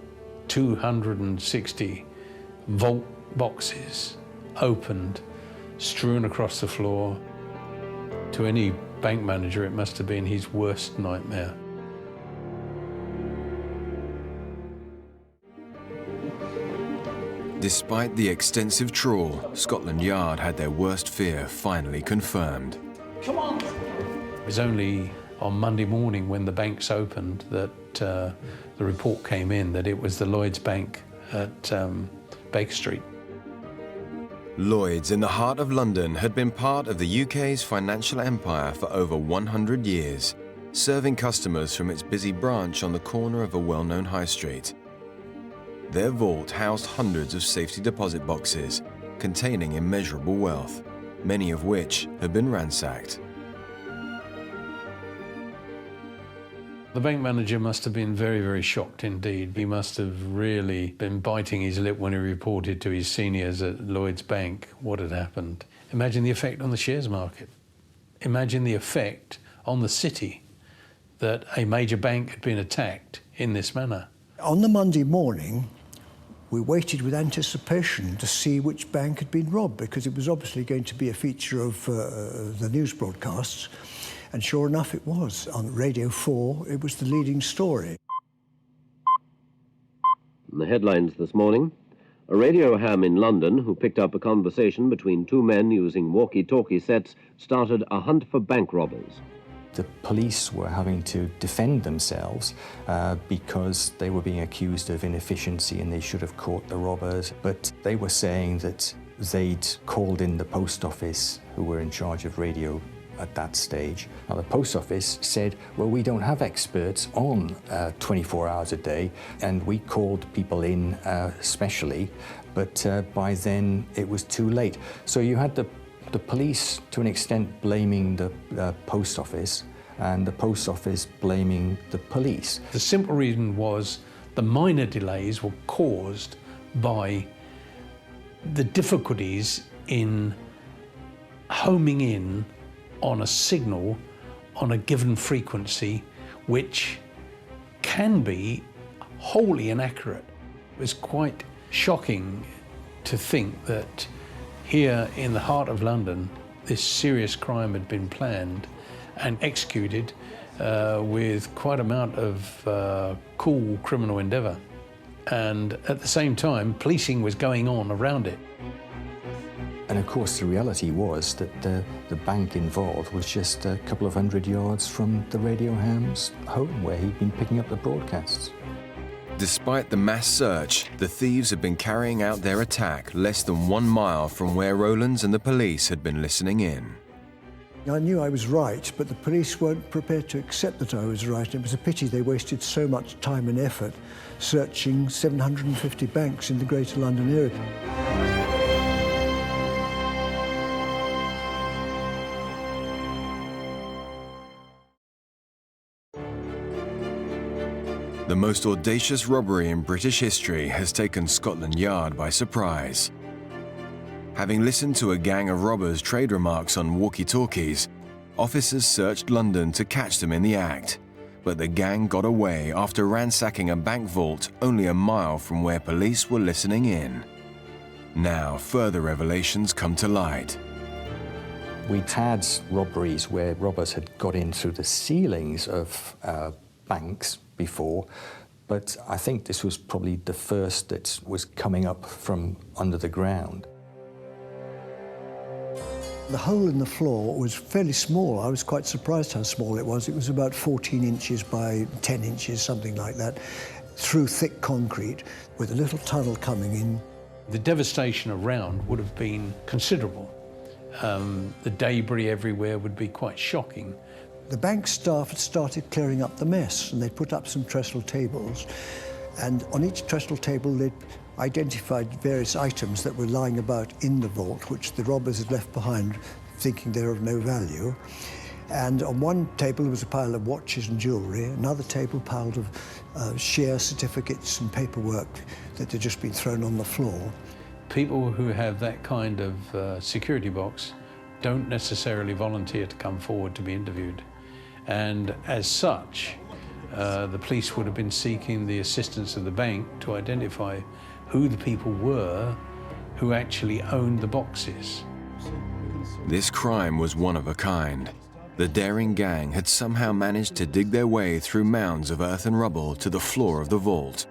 260 vault boxes opened, strewn across the floor. To any bank manager, it must have been his worst nightmare. Despite the extensive trawl, Scotland Yard had their worst fear finally confirmed. Come on! It was only on Monday morning when the banks opened that the report came in that it was the Lloyds Bank at Baker Street. Lloyds, in the heart of London, had been part of the UK's financial empire for over 100 years, serving customers from its busy branch on the corner of a well-known high street. Their vault housed hundreds of safety deposit boxes containing immeasurable wealth, many of which had been ransacked. The bank manager must have been very, very shocked indeed. He must have really been biting his lip when he reported to his seniors at Lloyd's Bank what had happened. Imagine the effect on the shares market. Imagine the effect on the city that a major bank had been attacked in this manner. On the Monday morning, we waited with anticipation to see which bank had been robbed, because it was obviously going to be a feature of the news broadcasts. And sure enough, it was. On Radio 4, it was the leading story. The headlines this morning: a radio ham in London who picked up a conversation between two men using walkie-talkie sets started a hunt for bank robbers. The police were having to defend themselves because they were being accused of inefficiency and they should have caught the robbers. But they were saying that they'd called in the post office, who were in charge of radio at that stage. Now, the post office said, well, we don't have experts on 24 hours a day, and we called people in specially, but by then it was too late. So you had the police, to an extent, blaming the post office, and the post office blaming the police. The simple reason was the minor delays were caused by the difficulties in homing in on a signal on a given frequency, which can be wholly inaccurate. It was quite shocking to think that here in the heart of London, this serious crime had been planned and executed with quite an amount of cool criminal endeavour. And at the same time, policing was going on around it. And of course, the reality was that the bank involved was just a couple of 100 yards from the radio ham's home, where he'd been picking up the broadcasts. Despite the mass search, the thieves had been carrying out their attack less than 1 mile from where Rowlands and the police had been listening in. I knew I was right, but the police weren't prepared to accept that I was right. It was a pity they wasted so much time and effort searching 750 banks in the Greater London area. The most audacious robbery in British history has taken Scotland Yard by surprise. Having listened to a gang of robbers trade remarks on walkie-talkies, officers searched London to catch them in the act, but the gang got away after ransacking a bank vault only a mile from where police were listening in. Now, further revelations come to light. We'd had robberies where robbers had got in through the ceilings of banks before, but I think this was probably the first that was coming up from under the ground. The hole in the floor was fairly small. I was quite surprised how small it was. It was about 14 inches by 10 inches, something like that, through thick concrete, with a little tunnel coming in. The devastation around would have been considerable. The debris everywhere would be quite shocking. The bank staff had started clearing up the mess, and they'd put up some trestle tables, and on each trestle table they'd identified various items that were lying about in the vault, which the robbers had left behind, thinking they were of no value. And on one table there was a pile of watches and jewellery, another table piled of share certificates and paperwork that had just been thrown on the floor. People who have that kind of security box don't necessarily volunteer to come forward to be interviewed. And as such, the police would have been seeking the assistance of the bank to identify who the people were who actually owned the boxes. This crime was one of a kind. The daring gang had somehow managed to dig their way through mounds of earth and rubble to the floor of the vault.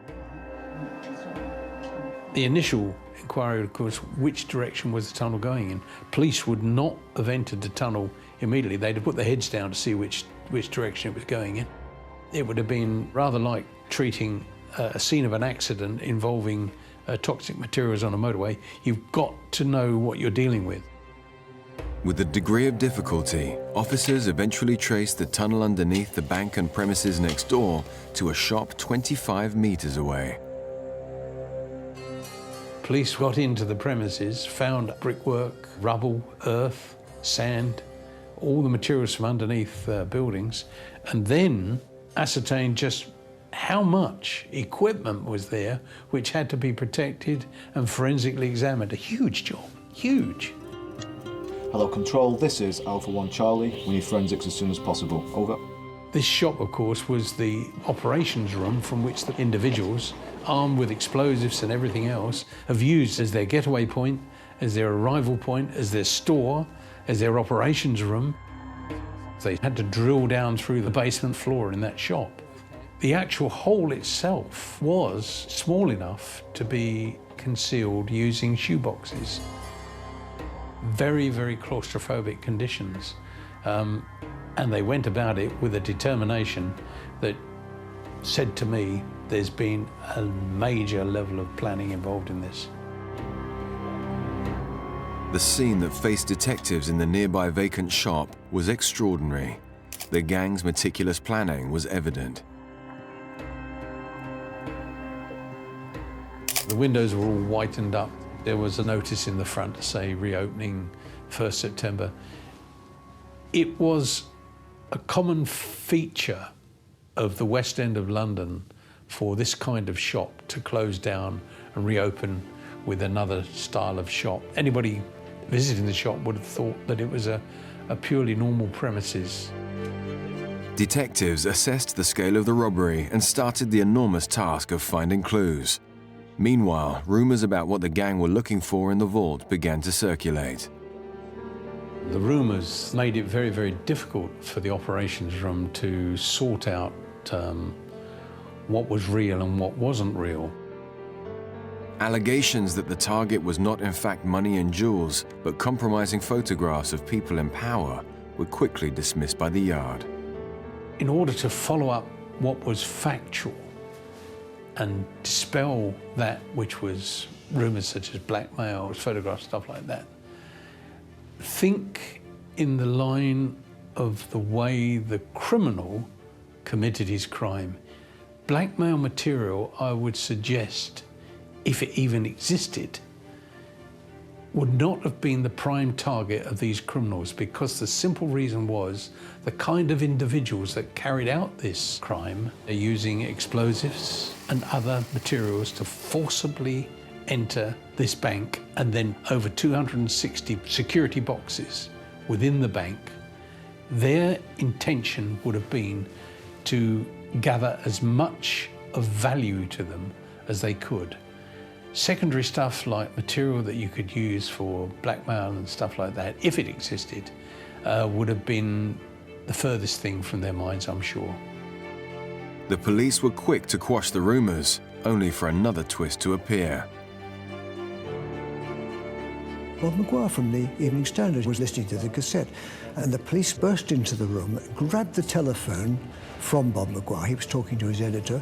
The initial inquiry, of course, which direction was the tunnel going in? Police would not have entered the tunnel immediately. They'd have put their heads down to see which direction it was going in. It would have been rather like treating a scene of an accident involving toxic materials on a motorway. You've got to know what you're dealing with. With a degree of difficulty, officers eventually traced the tunnel underneath the bank and premises next door to a shop 25 meters away. Police got into the premises, found brickwork, rubble, earth, sand, all the materials from underneath buildings, and then ascertained just how much equipment was there which had to be protected and forensically examined. A huge job, huge. Hello, Control, this is Alpha 1 Charlie. We need forensics as soon as possible. Over. This shop, of course, was the operations room from which the individuals, armed with explosives and everything else, have used as their getaway point, as their arrival point, as their store, as their operations room. They had to drill down through the basement floor in that shop. The actual hole itself was small enough to be concealed using shoeboxes. Very, very claustrophobic conditions. And they went about it with a determination that said to me, there's been a major level of planning involved in this. The scene that faced detectives in the nearby vacant shop was extraordinary. The gang's meticulous planning was evident. The windows were all whitened up. There was a notice in the front to say reopening 1st September. It was a common feature of the West End of London for this kind of shop to close down and reopen with another style of shop. Anybody visiting the shop would have thought that it was a purely normal premises. Detectives assessed the scale of the robbery and started the enormous task of finding clues. Meanwhile, rumors about what the gang were looking for in the vault began to circulate. The rumors made it very, very difficult for the operations room to sort out what was real and what wasn't real. Allegations that the target was not in fact money and jewels, but compromising photographs of people in power were quickly dismissed by the Yard. In order to follow up what was factual and dispel that which was rumors such as blackmail, photographs, stuff like that, think in the line of the way the criminal committed his crime. Blackmail material, I would suggest, if it even existed, would not have been the prime target of these criminals, because the simple reason was the kind of individuals that carried out this crime are using explosives and other materials to forcibly enter this bank, and then over 260 security boxes within the bank. Their intention would have been to gather as much of value to them as they could. Secondary stuff like material that you could use for blackmail and stuff like that, if it existed, would have been the furthest thing from their minds, I'm sure. The police were quick to quash the rumors, only for another twist to appear. Bob Maguire from the Evening Standard was listening to the cassette, and the police burst into the room, grabbed the telephone from Bob Maguire. He was talking to his editor,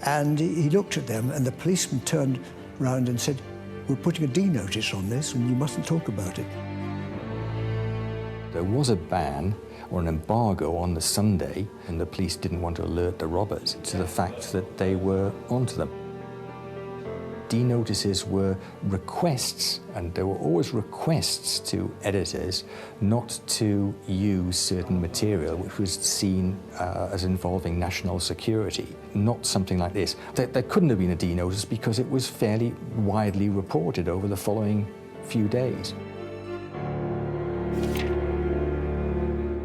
and he looked at them, and the policeman turned round and said, "We're putting a D notice on this, and you mustn't talk about it." There was a ban or an embargo on the Sunday, and the police didn't want to alert the robbers to the fact that they were onto them. D-notices were requests, and there were always requests to editors not to use certain material which was seen as involving national security. Not something like this. There couldn't have been a D-notice because it was fairly widely reported over the following few days.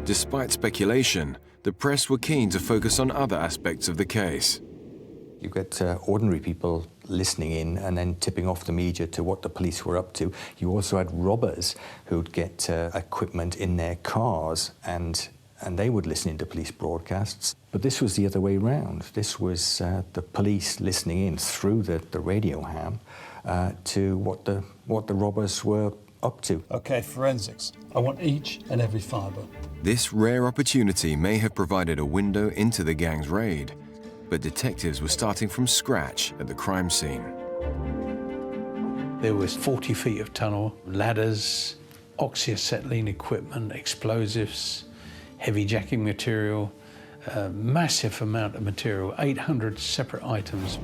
Despite speculation, the press were keen to focus on other aspects of the case. You get ordinary people listening in and then tipping off the media to what the police were up to. You also had robbers who'd get equipment in their cars and they would listen into police broadcasts. But this was the other way round. This was the police listening in through the radio ham to what the robbers were up to. Okay, forensics. I want each and every fibre. This rare opportunity may have provided a window into the gang's raid, but detectives were starting from scratch at the crime scene. There was 40 feet of tunnel, ladders, oxyacetylene equipment, explosives, heavy jacking material, a massive amount of material, 800 separate items.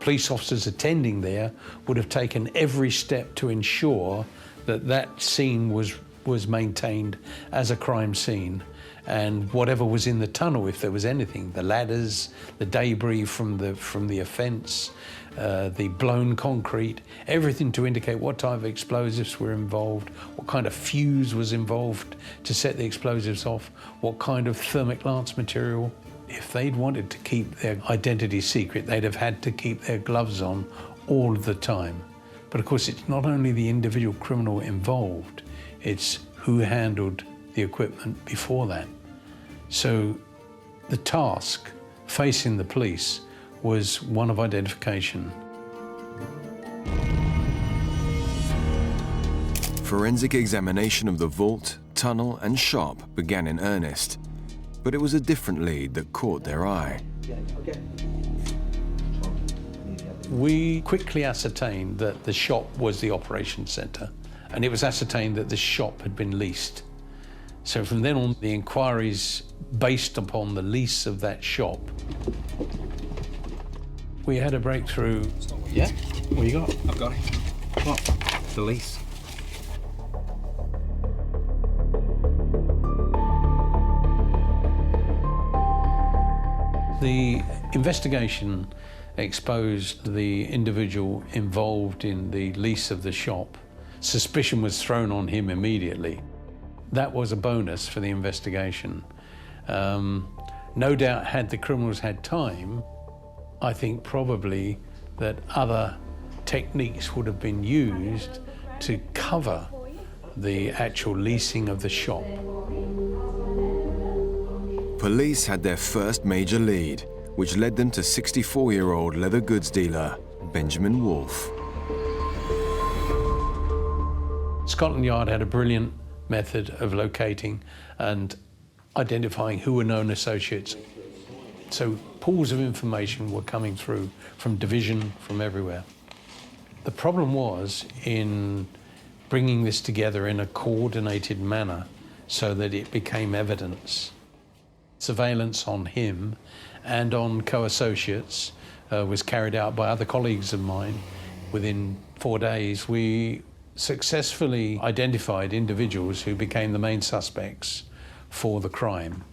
police officers attending there would have taken every step to ensure that that scene was maintained as a crime scene. And whatever was in the tunnel, if there was anything, the ladders, the debris from the offence, the blown concrete, everything to indicate what type of explosives were involved, what kind of fuse was involved to set the explosives off, what kind of thermic lance material. If they'd wanted to keep their identity secret, they'd have had to keep their gloves on all of the time. But of course, it's not only the individual criminal involved, it's who handled the equipment before that. So the task facing the police was one of identification. Forensic examination of the vault, tunnel and shop began in earnest, but it was a different lead that caught their eye. We quickly ascertained that the shop was the operations centre, and it was ascertained that the shop had been leased. So from then on, the inquiries based upon the lease of that shop. We had a breakthrough. Yeah? What you got? I've got it. What? The lease. The investigation exposed the individual involved in the lease of the shop. Suspicion was thrown on him immediately. That was a bonus for the investigation. No doubt, had the criminals had time, I think probably that other techniques would have been used to cover the actual leasing of the shop. Police had their first major lead, which led them to 64-year-old leather goods dealer Benjamin Wolfe. Scotland Yard had a brilliant method of locating and identifying who were known associates. So pools of information were coming through from division, from everywhere. The problem was in bringing this together in a coordinated manner so that it became evidence. Surveillance on him and on co-associates was carried out by other colleagues of mine. Within 4 days, we successfully identified individuals who became the main suspects for the crime.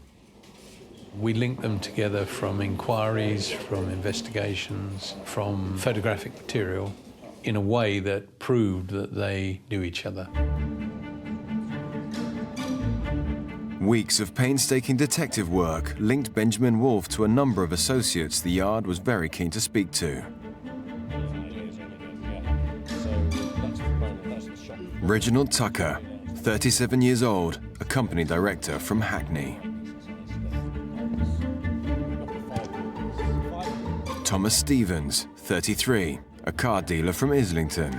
We linked them together from inquiries, from investigations, from photographic material in a way that proved that they knew each other. Weeks of painstaking detective work linked Benjamin Wolfe to a number of associates the Yard was very keen to speak to. Reginald Tucker, 37 years old, a company director from Hackney. Thomas Stevens, 33, a car dealer from Islington.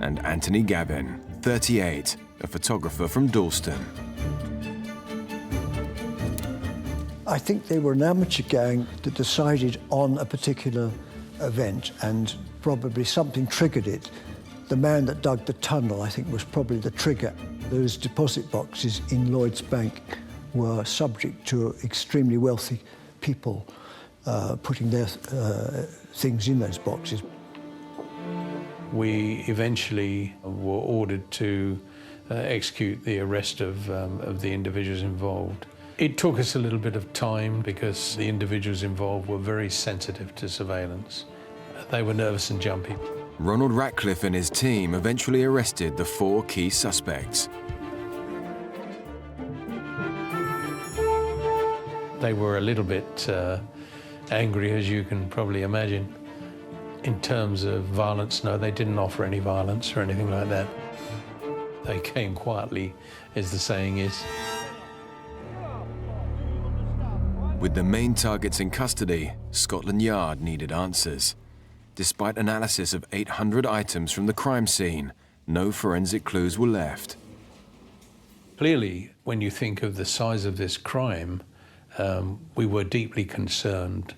And Anthony Gavin, 38, a photographer from Dalston. I think they were an amateur gang that decided on a particular event, and probably something triggered it. The man that dug the tunnel, I think, was probably the trigger. Those deposit boxes in Lloyd's Bank were subject to extremely wealthy people putting their things in those boxes. We eventually were ordered to execute the arrest of the individuals involved. It took us a little bit of time because the individuals involved were very sensitive to surveillance. They were nervous and jumpy. Ronald Radcliffe and his team eventually arrested the 4 key suspects. They were a little bit angry, as you can probably imagine. In terms of violence, no, they didn't offer any violence or anything like that. They came quietly, as the saying is. With the main targets in custody, Scotland Yard needed answers. Despite analysis of 800 items from the crime scene, no forensic clues were left. Clearly, when you think of the size of this crime, we were deeply concerned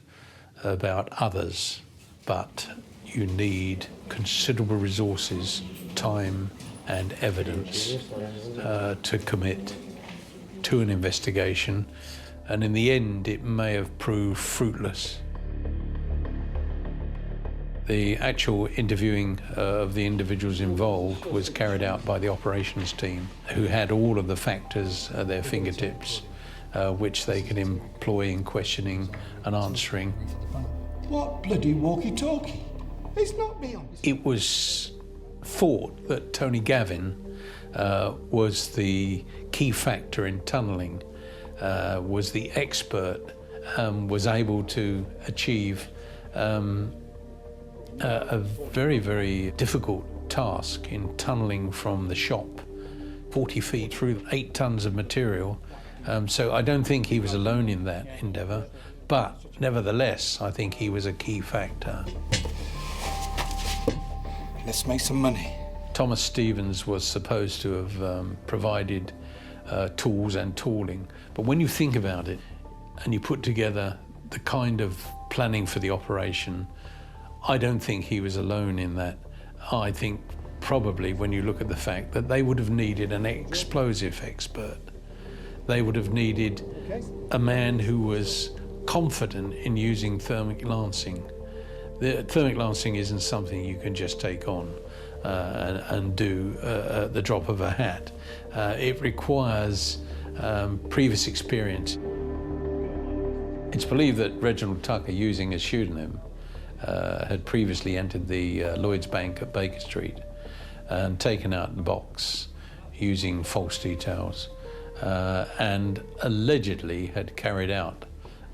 about others, but you need considerable resources, time and evidence to commit to an investigation, and in the end it may have proved fruitless. The actual interviewing of the individuals involved was carried out by the operations team, who had all of the factors at their fingertips, which they could employ in questioning and answering. What bloody walkie-talkie? It's not me on. It was thought that Tony Gavin was the key factor in tunnelling, was the expert, was able to achieve a very, very difficult task in tunnelling from the shop 40 feet through 8 tons of material. So I don't think he was alone in that endeavour, but nevertheless, I think he was a key factor. Let's make some money. Thomas Stevens was supposed to have provided tools and tooling, but when you think about it and you put together the kind of planning for the operation, I don't think he was alone in that. I think probably when you look at the fact that they would have needed an explosive expert, they would have needed a man who was confident in using thermic lancing. The thermic lancing isn't something you can just take on and do at the drop of a hat. It requires previous experience. It's believed that Reginald Tucker, using a pseudonym, had previously entered the Lloyds Bank at Baker Street and taken out the box using false details, and allegedly had carried out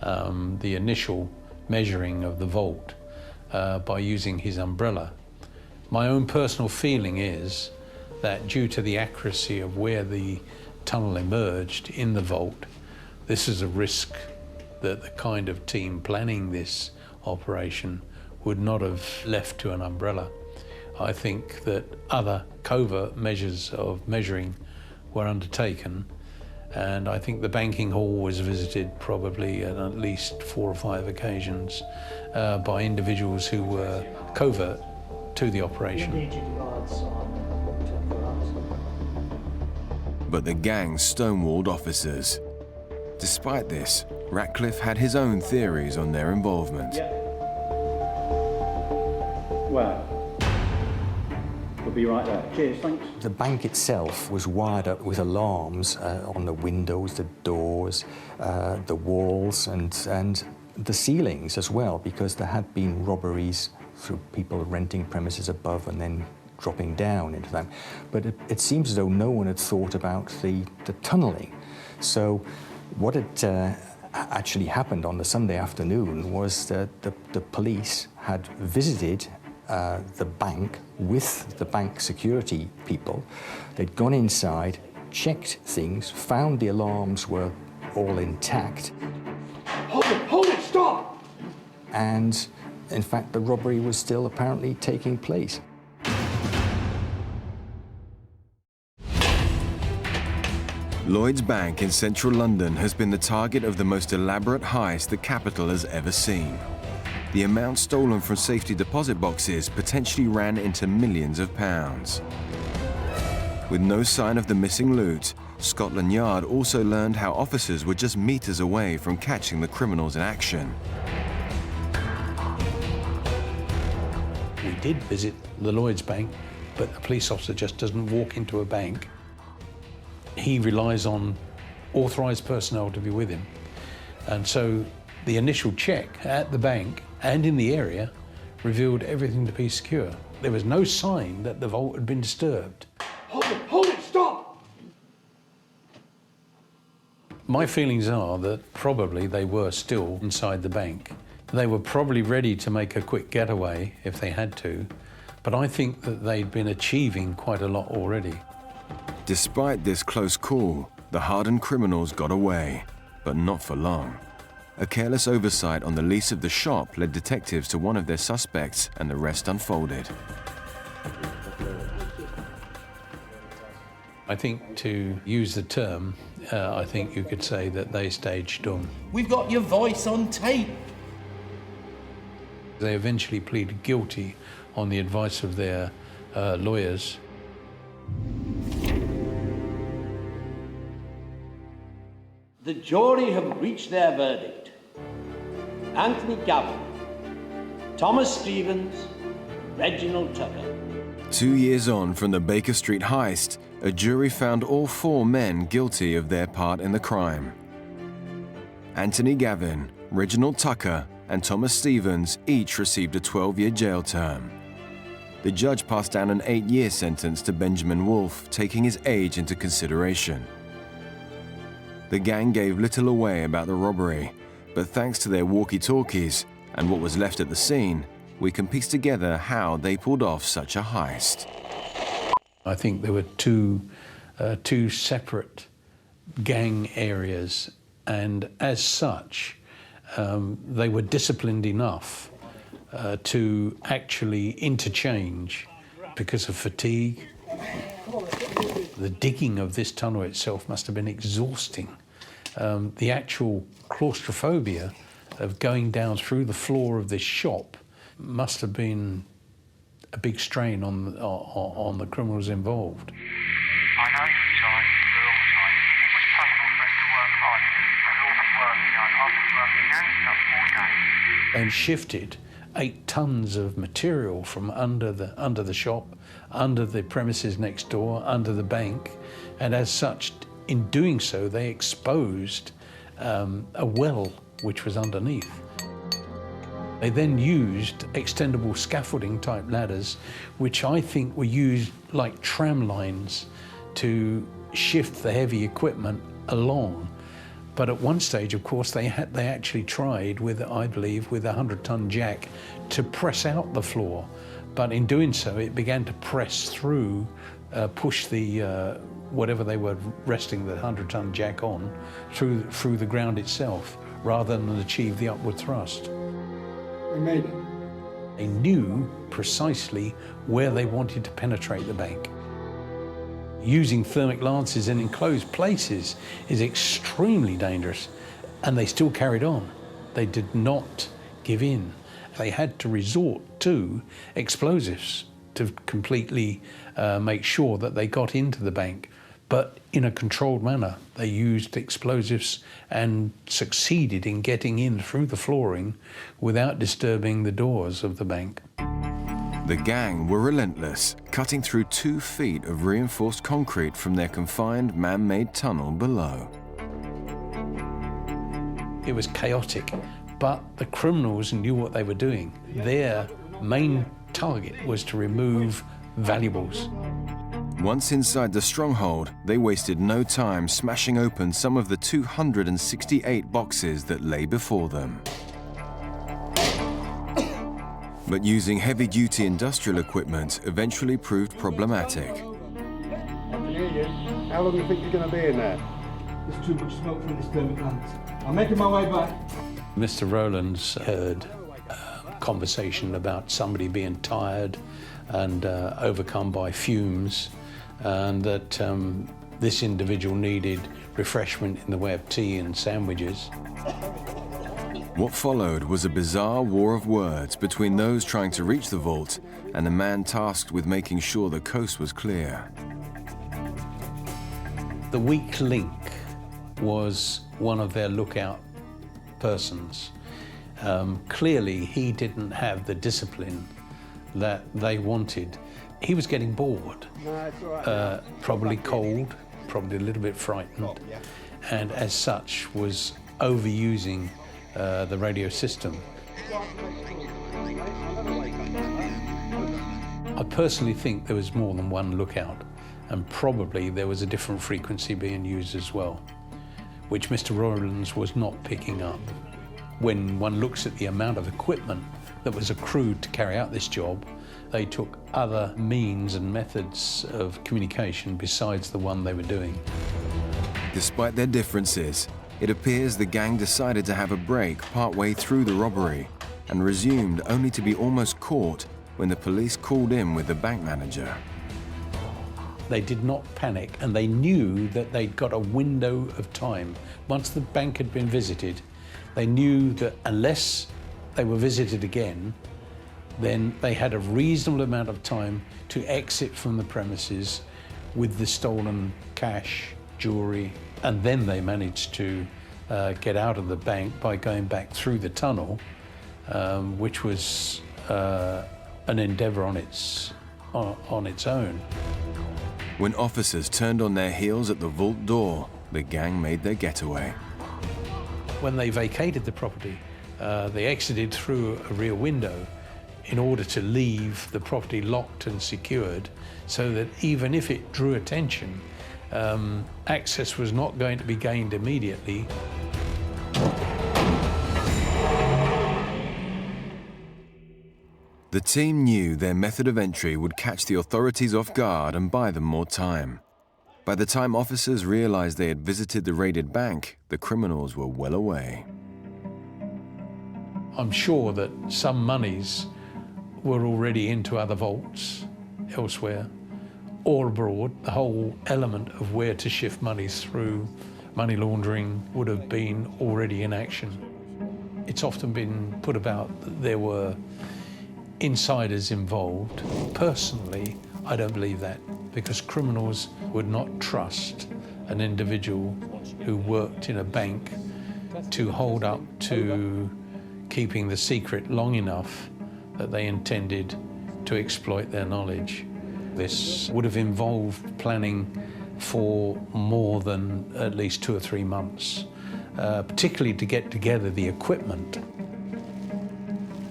the initial measuring of the vault by using his umbrella. My own personal feeling is that due to the accuracy of where the tunnel emerged in the vault, this is a risk that the kind of team planning this operation would not have left to an umbrella. I think that other covert measures of measuring were undertaken, and I think the banking hall was visited probably on at least 4 or 5 occasions by individuals who were covert to the operation. But the gang stonewalled officers. Despite this, Radcliffe had his own theories on their involvement. Well, we'll be right there. Cheers, thanks. The bank itself was wired up with alarms on the windows, the doors, the walls, and the ceilings as well, because there had been robberies through people renting premises above and then dropping down into them. But it seems as though no one had thought about the tunnelling. So what had actually happened on the Sunday afternoon was that the police had visited the bank with the bank security people. They'd gone inside, checked things, found the alarms were all intact. Hold it, stop! And in fact, the robbery was still apparently taking place. Lloyds Bank in central London has been the target of the most elaborate heist the capital has ever seen. The amount stolen from safety deposit boxes potentially ran into millions of pounds. With no sign of the missing loot, Scotland Yard also learned how officers were just meters away from catching the criminals in action. We did visit the Lloyds Bank, but a police officer just doesn't walk into a bank. He relies on authorised personnel to be with him. And so the initial check at the bank and in the area revealed everything to be secure. There was no sign that the vault had been disturbed. Hold it, stop! My feelings are that probably they were still inside the bank. They were probably ready to make a quick getaway if they had to, but I think that they'd been achieving quite a lot already. Despite this close call, the hardened criminals got away, but not for long. A careless oversight on the lease of the shop led detectives to one of their suspects, and the rest unfolded. I think, to use the term, I think you could say that they staged dumb. We've got your voice on tape. They eventually pleaded guilty on the advice of their lawyers. The jury have reached their verdict. Anthony Gavin, Thomas Stevens, Reginald Tucker. 2 years on from the Baker Street heist, a jury found all 4 men guilty of their part in the crime. Anthony Gavin, Reginald Tucker, and Thomas Stevens each received a 12-year jail term. The judge passed down an 8-year sentence to Benjamin Wolfe, taking his age into consideration. The gang gave little away about the robbery, but thanks to their walkie-talkies and what was left at the scene, we can piece together how they pulled off such a heist. I think there were two separate gang areas, and as such, they were disciplined enough to actually interchange because of fatigue. The digging of this tunnel itself must have been exhausting. The actual claustrophobia of going down through the floor of this shop must have been a big strain on the criminals involved. I know you're tired, we're all tired. It was possible for us to work hard. We'll all be working on. I've been working non-stop all day. And shifted 8 tons of material from under the shop, under the premises next door, under the bank, and as such, in doing so, they exposed a well which was underneath. They then used extendable scaffolding type ladders, which I think were used like tram lines to shift the heavy equipment along. But at one stage, of course, they actually tried with, I believe, with a 100-ton jack to press out the floor. But in doing so, it began to press through, push the whatever they were resting the 100-ton jack on through the ground itself, rather than achieve the upward thrust. We made it. They knew precisely where they wanted to penetrate the bank. Using thermic lances in enclosed places is extremely dangerous, and they still carried on. They did not give in. They had to resort to explosives to completely make sure that they got into the bank, but in a controlled manner. They used explosives and succeeded in getting in through the flooring without disturbing the doors of the bank. The gang were relentless, cutting through 2 feet of reinforced concrete from their confined man-made tunnel below. It was chaotic, but the criminals knew what they were doing. Their main target was to remove valuables. Once inside the stronghold, they wasted no time smashing open some of the 268 boxes that lay before them. But using heavy-duty industrial equipment eventually proved problematic. I can hear you. How long do you think you're going to be in there? There's too much smoke from this thermic lance. I'm making my way back. Mr. Rowlands heard a conversation about somebody being tired and overcome by fumes, and that this individual needed refreshment in the way of tea and sandwiches. What followed was a bizarre war of words between those trying to reach the vault and the man tasked with making sure the coast was clear. The weak link was one of their lookout persons. Clearly, he didn't have the discipline that they wanted. He was getting bored, probably cold, probably a little bit frightened, and as such was overusing the radio system. I personally think there was more than one lookout, and probably there was a different frequency being used as well, which Mr. Rowlands was not picking up. When one looks at the amount of equipment that was accrued to carry out this job, they took other means and methods of communication besides the one they were doing. Despite their differences, it appears the gang decided to have a break partway through the robbery and resumed only to be almost caught when the police called in with the bank manager. They did not panic, and they knew that they'd got a window of time. Once the bank had been visited, they knew that unless they were visited again, then they had a reasonable amount of time to exit from the premises with the stolen cash, jewellery, and then they managed to get out of the bank by going back through the tunnel, which was an endeavour on its own. When officers turned on their heels at the vault door, the gang made their getaway. When they vacated the property, they exited through a rear window in order to leave the property locked and secured, so that even if it drew attention, access was not going to be gained immediately. The team knew their method of entry would catch the authorities off guard and buy them more time. By the time officers realized they had visited the raided bank, the criminals were well away. I'm sure that some monies were already into other vaults elsewhere or abroad. The whole element of where to shift monies through money laundering would have been already in action. It's often been put about that there were insiders involved. Personally, I don't believe that, because criminals would not trust an individual who worked in a bank to hold up to keeping the secret long enough that they intended to exploit their knowledge. This would have involved planning for more than at least 2 or 3 months, particularly to get together the equipment.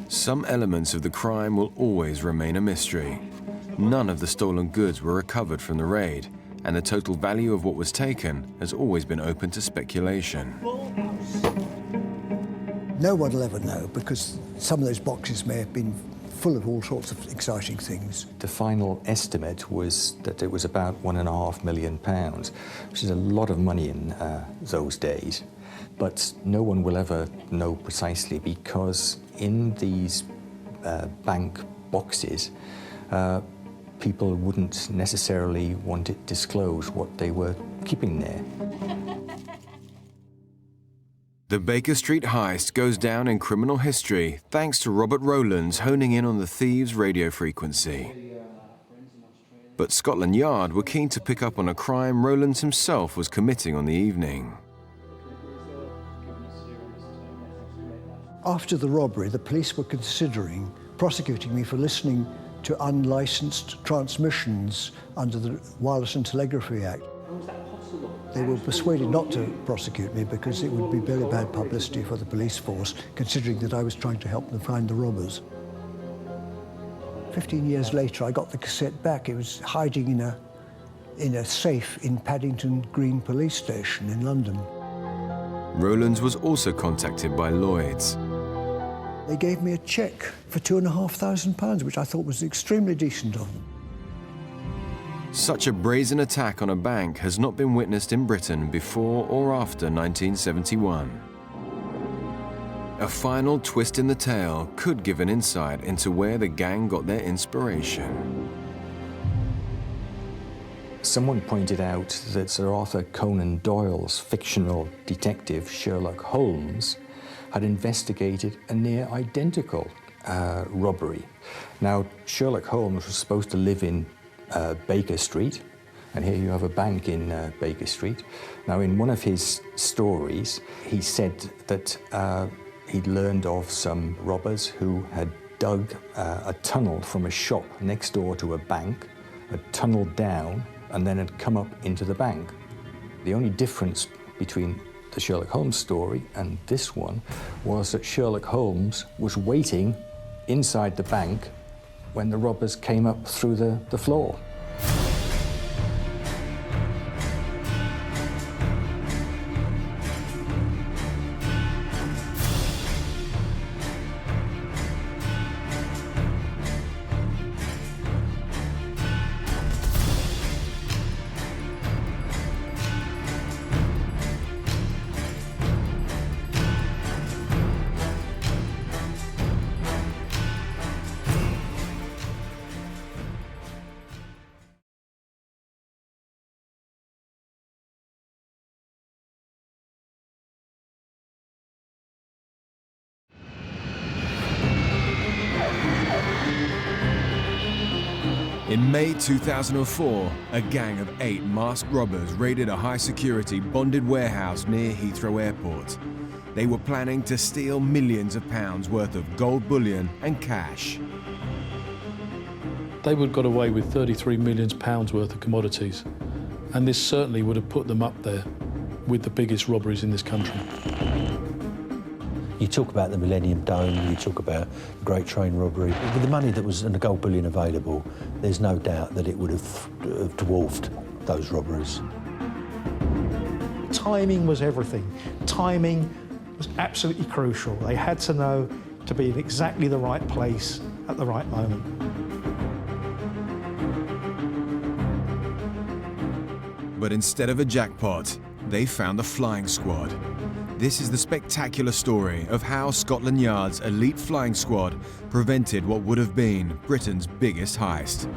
Some elements of the crime will always remain a mystery. None of the stolen goods were recovered from the raid, and the total value of what was taken has always been open to speculation. No one will ever know, because some of those boxes may have been full of all sorts of exciting things. The final estimate was that it was about £1.5 million, which is a lot of money in those days. But no one will ever know precisely, because in these bank boxes, people wouldn't necessarily want it disclosed what they were keeping there. The Baker Street heist goes down in criminal history thanks to Robert Rowland's honing in on the thieves' radio frequency. But Scotland Yard were keen to pick up on a crime Rowlands himself was committing on the evening. After the robbery, the police were considering prosecuting me for listening to unlicensed transmissions under the Wireless and Telegraphy Act. They were persuaded not to prosecute me because it would be very bad publicity for the police force, considering that I was trying to help them find the robbers. 15 years later, I got the cassette back. It was hiding in a safe in Paddington Green Police Station in London. Rowlands was also contacted by Lloyds. They gave me a cheque for £2,500, which I thought was extremely decent of them. Such a brazen attack on a bank has not been witnessed in Britain before or after 1971. A final twist in the tale could give an insight into where the gang got their inspiration. Someone pointed out that Sir Arthur Conan Doyle's fictional detective Sherlock Holmes had investigated a near-identical robbery. Now, Sherlock Holmes was supposed to live in Baker Street, and here you have a bank in Baker Street. Now, in one of his stories, he said that he'd learned of some robbers who had dug a tunnel from a shop next door to a bank, had tunneled down, and then had come up into the bank. The only difference between the Sherlock Holmes story and this one was that Sherlock Holmes was waiting inside the bank when the robbers came up through the floor. In May 2004, a gang of 8 masked robbers raided a high-security bonded warehouse near Heathrow Airport. They were planning to steal millions of pounds worth of gold bullion and cash. They would have got away with £33 million worth of commodities, and this certainly would have put them up there with the biggest robberies in this country. You talk about the Millennium Dome, you talk about the Great Train Robbery. With the money that was in the gold bullion available, there's no doubt that it would have dwarfed those robberies. Timing was everything. Timing was absolutely crucial. They had to know to be in exactly the right place at the right moment. But instead of a jackpot, they found a flying squad. This is the spectacular story of how Scotland Yard's elite flying squad prevented what would have been Britain's biggest heist.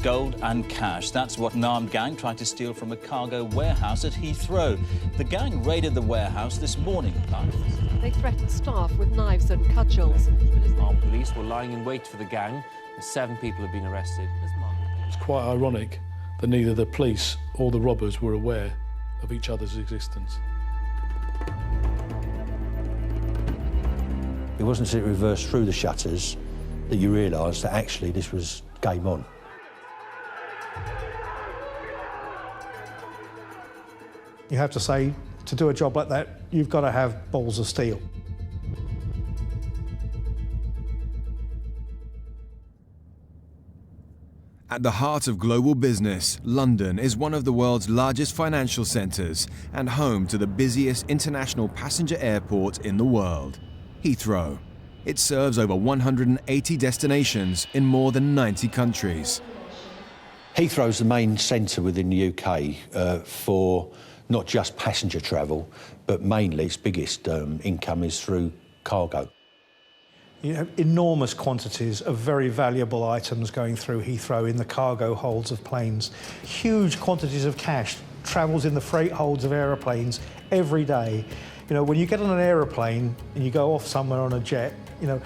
Gold and cash. That's what an armed gang tried to steal from a cargo warehouse at Heathrow. The gang raided the warehouse this morning. They threatened staff with knives and cudgels. Armed police were lying in wait for the gang, and 7 people have been arrested. It's quite ironic that neither the police or the robbers were aware of each other's existence. It wasn't until it reversed through the shutters that you realised that actually this was game on. You have to say, to do a job like that, you've got to have balls of steel. At the heart of global business, London is one of the world's largest financial centres and home to the busiest international passenger airport in the world, Heathrow. It serves over 180 destinations in more than 90 countries. Heathrow's the main centre within the UK for not just passenger travel, but mainly its biggest income is through cargo. You have enormous quantities of very valuable items going through Heathrow in the cargo holds of planes. Huge quantities of cash travels in the freight holds of aeroplanes every day. You know, when you get on an aeroplane and you go off somewhere on a jet, you know,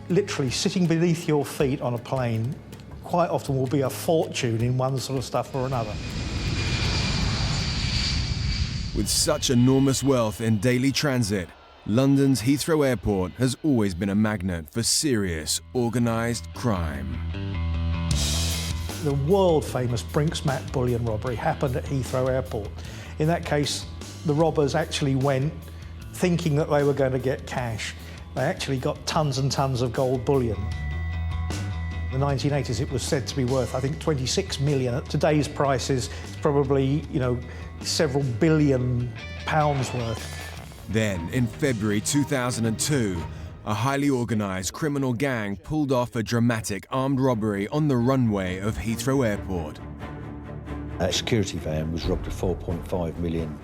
literally sitting beneath your feet on a plane quite often will be a fortune in one sort of stuff or another. With such enormous wealth in daily transit, London's Heathrow Airport has always been a magnet for serious, organised crime. The world-famous Brinks-Mac bullion robbery happened at Heathrow Airport. In that case, the robbers actually went thinking that they were going to get cash. They actually got tons and tons of gold bullion. In the 1980s, it was said to be worth, I think, 26 million. At today's prices, it's probably, you know, several billion pounds worth. Then, in February 2002, a highly organised criminal gang pulled off a dramatic armed robbery on the runway of Heathrow Airport. A security van was robbed of £4.5 million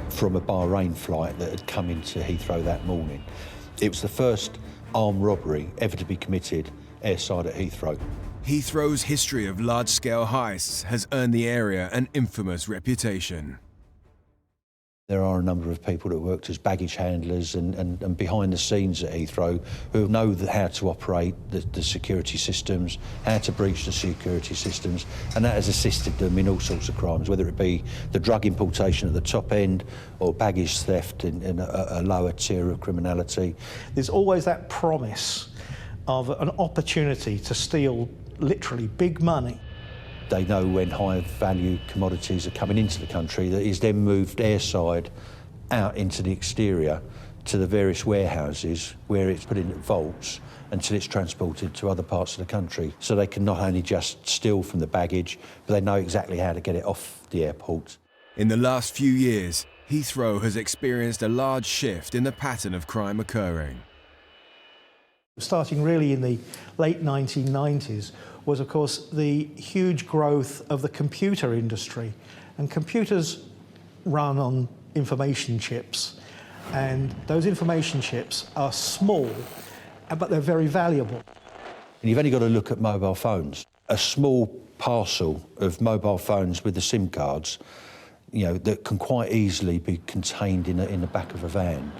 from a Bahrain flight that had come into Heathrow that morning. It was the first armed robbery ever to be committed airside at Heathrow. Heathrow's history of large-scale heists has earned the area an infamous reputation. There are a number of people that worked as baggage handlers and behind the scenes at Heathrow who know how to operate the security systems, how to breach the security systems, and that has assisted them in all sorts of crimes, whether it be the drug importation at the top end or baggage theft in a lower tier of criminality. There's always that promise of an opportunity to steal literally big money. They know when high-value commodities are coming into the country that is then moved airside out into the exterior to the various warehouses where it's put in vaults until it's transported to other parts of the country. So they can not only just steal from the baggage, but they know exactly how to get it off the airport. In the last few years, Heathrow has experienced a large shift in the pattern of crime occurring. Starting really in the late 1990s was, of course, the huge growth of the computer industry. And computers run on information chips. And those information chips are small, but they're very valuable. And you've only got to look at mobile phones. A small parcel of mobile phones with the SIM cards, you know, that can quite easily be contained in the back of a van,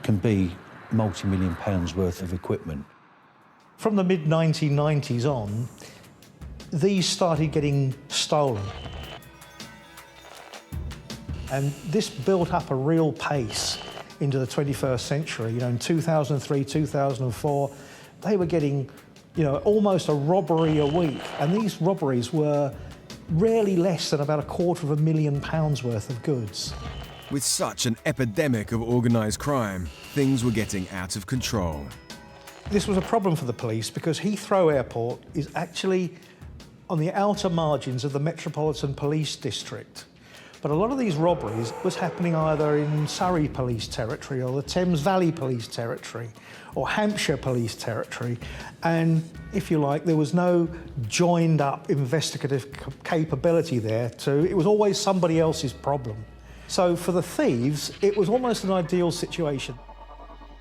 can be multi-million pounds worth of equipment. From the mid-1990s on, these started getting stolen. And this built up a real pace into the 21st century. You know, in 2003, 2004, they were getting, you know, almost a robbery a week. And these robberies were rarely less than about £250,000 worth of goods. With such an epidemic of organised crime, things were getting out of control. This was a problem for the police because Heathrow Airport is actually on the outer margins of the Metropolitan Police District. But a lot of these robberies was happening either in Surrey Police Territory or the Thames Valley Police Territory or Hampshire Police Territory. And if you like, there was no joined up investigative capability there it was always somebody else's problem. So for the thieves, it was almost an ideal situation.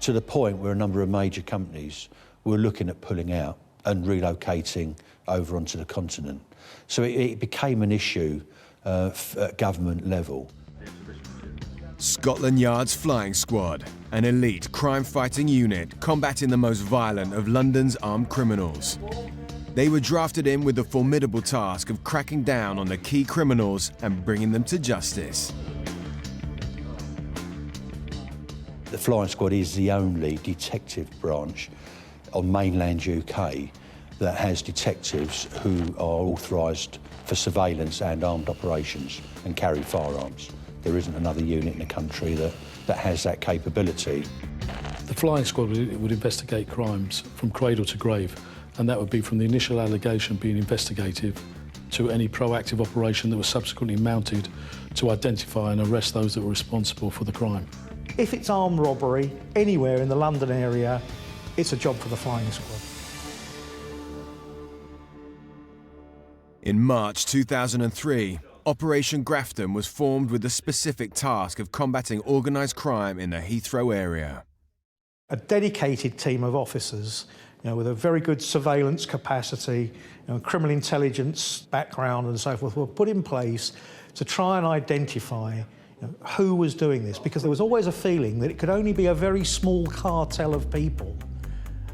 To the point where a number of major companies were looking at pulling out and relocating over onto the continent. So it became an issue at government level. Scotland Yard's Flying Squad, an elite crime-fighting unit combating the most violent of London's armed criminals. They were drafted in with the formidable task of cracking down on the key criminals and bringing them to justice. The Flying Squad is the only detective branch on mainland UK that has detectives who are authorised for surveillance and armed operations and carry firearms. There isn't another unit in the country that has that capability. The Flying Squad would investigate crimes from cradle to grave, and that would be from the initial allegation being investigative to any proactive operation that was subsequently mounted to identify and arrest those that were responsible for the crime. If it's armed robbery anywhere in the London area, it's a job for the Flying Squad. In March 2003, Operation Grafton was formed with the specific task of combating organised crime in the Heathrow area. A dedicated team of officers, you know, with a very good surveillance capacity, you know, criminal intelligence background and so forth, were put in place to try and identify who was doing this, because there was always a feeling that it could only be a very small cartel of people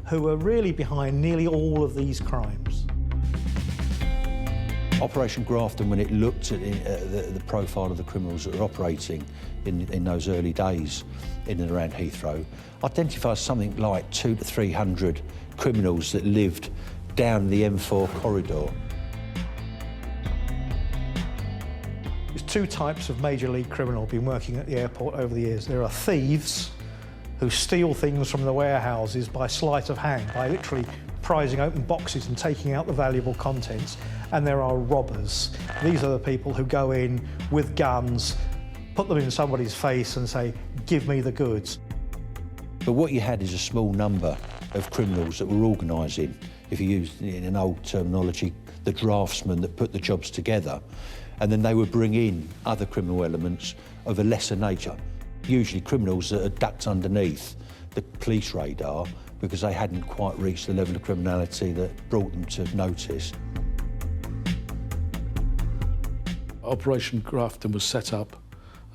who were really behind nearly all of these crimes. Operation Grafton, when it looked at the profile of the criminals that were operating in those early days in and around Heathrow, identified something like 200 to 300 criminals that lived down the M4 corridor. There's two types of major league criminal been working at the airport over the years. There are thieves who steal things from the warehouses by sleight of hand, by literally prizing open boxes and taking out the valuable contents. And there are robbers. These are the people who go in with guns, put them in somebody's face and say, give me the goods. But what you had is a small number of criminals that were organising, if you use in an old terminology, the draftsmen that put the jobs together. And then they would bring in other criminal elements of a lesser nature, usually criminals that had ducked underneath the police radar because they hadn't quite reached the level of criminality that brought them to notice. Operation Grafton was set up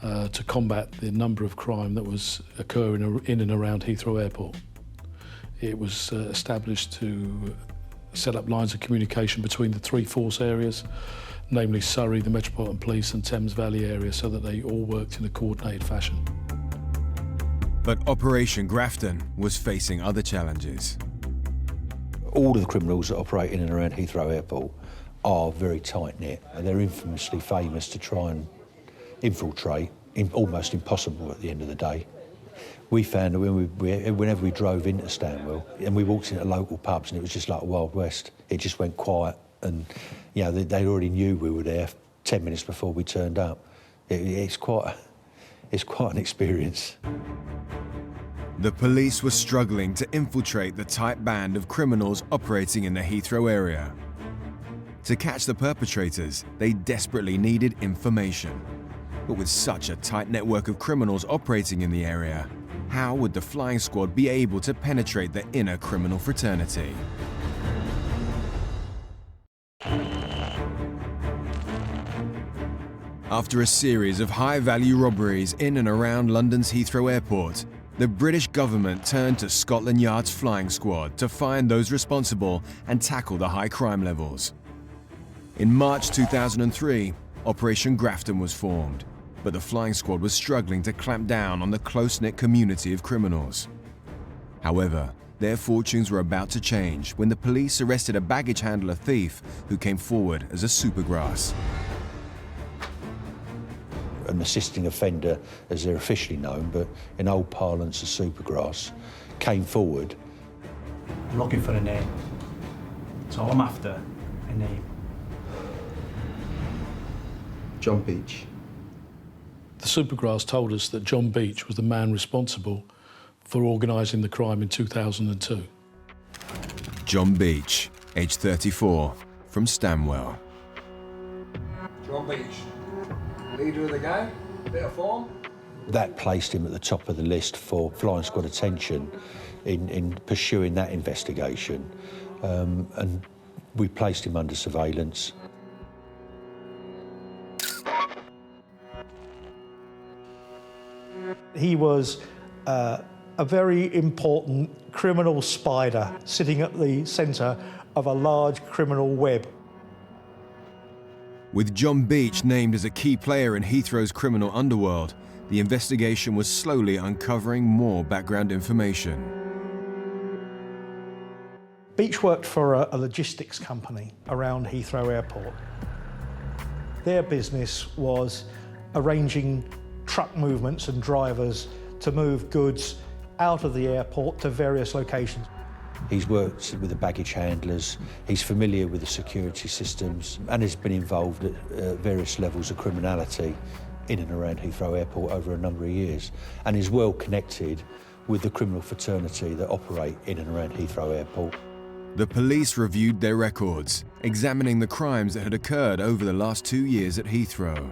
to combat the number of crime that was occurring in and around Heathrow Airport. It was established to set up lines of communication between the three force areas, namely Surrey, the Metropolitan Police and Thames Valley area, so that they all worked in a coordinated fashion. But Operation Grafton was facing other challenges. All of the criminals that operate in and around Heathrow Airport are very tight-knit, and they're infamously famous to try and infiltrate, almost impossible at the end of the day. We found that whenever we drove into Stanwell and we walked into local pubs and it was just like a Wild West, it just went quiet, and you know, they already knew we were there 10 minutes before we turned up. It's quite an experience. The police were struggling to infiltrate the tight band of criminals operating in the Heathrow area. To catch the perpetrators, they desperately needed information. But with such a tight network of criminals operating in the area, how would the Flying Squad be able to penetrate the inner criminal fraternity? After a series of high-value robberies in and around London's Heathrow Airport, the British government turned to Scotland Yard's flying squad to find those responsible and tackle the high crime levels. In March 2003, Operation Grafton was formed, but the flying squad was struggling to clamp down on the close-knit community of criminals. However, their fortunes were about to change when the police arrested a baggage handler thief who came forward as a supergrass. An assisting offender, as they're officially known, but in old parlance, a supergrass, came forward. I'm looking for a name. So I'm after a name. John Beach. The supergrass told us that John Beach was the man responsible for organising the crime in 2002. John Beach, age 34, from Stanwell. John Beach, leader of the gang, bit of form. That placed him at the top of the list for flying squad attention in pursuing that investigation, and we placed him under surveillance. He was a very important criminal spider sitting at the centre of a large criminal web. With John Beach named as a key player in Heathrow's criminal underworld, the investigation was slowly uncovering more background information. Beach worked for a logistics company around Heathrow Airport. Their business was arranging truck movements and drivers to move goods out of the airport to various locations. He's worked with the baggage handlers, he's familiar with the security systems, and has been involved at various levels of criminality in and around Heathrow Airport over a number of years, and is well connected with the criminal fraternity that operate in and around Heathrow Airport. The police reviewed their records, examining the crimes that had occurred over the last 2 years at Heathrow.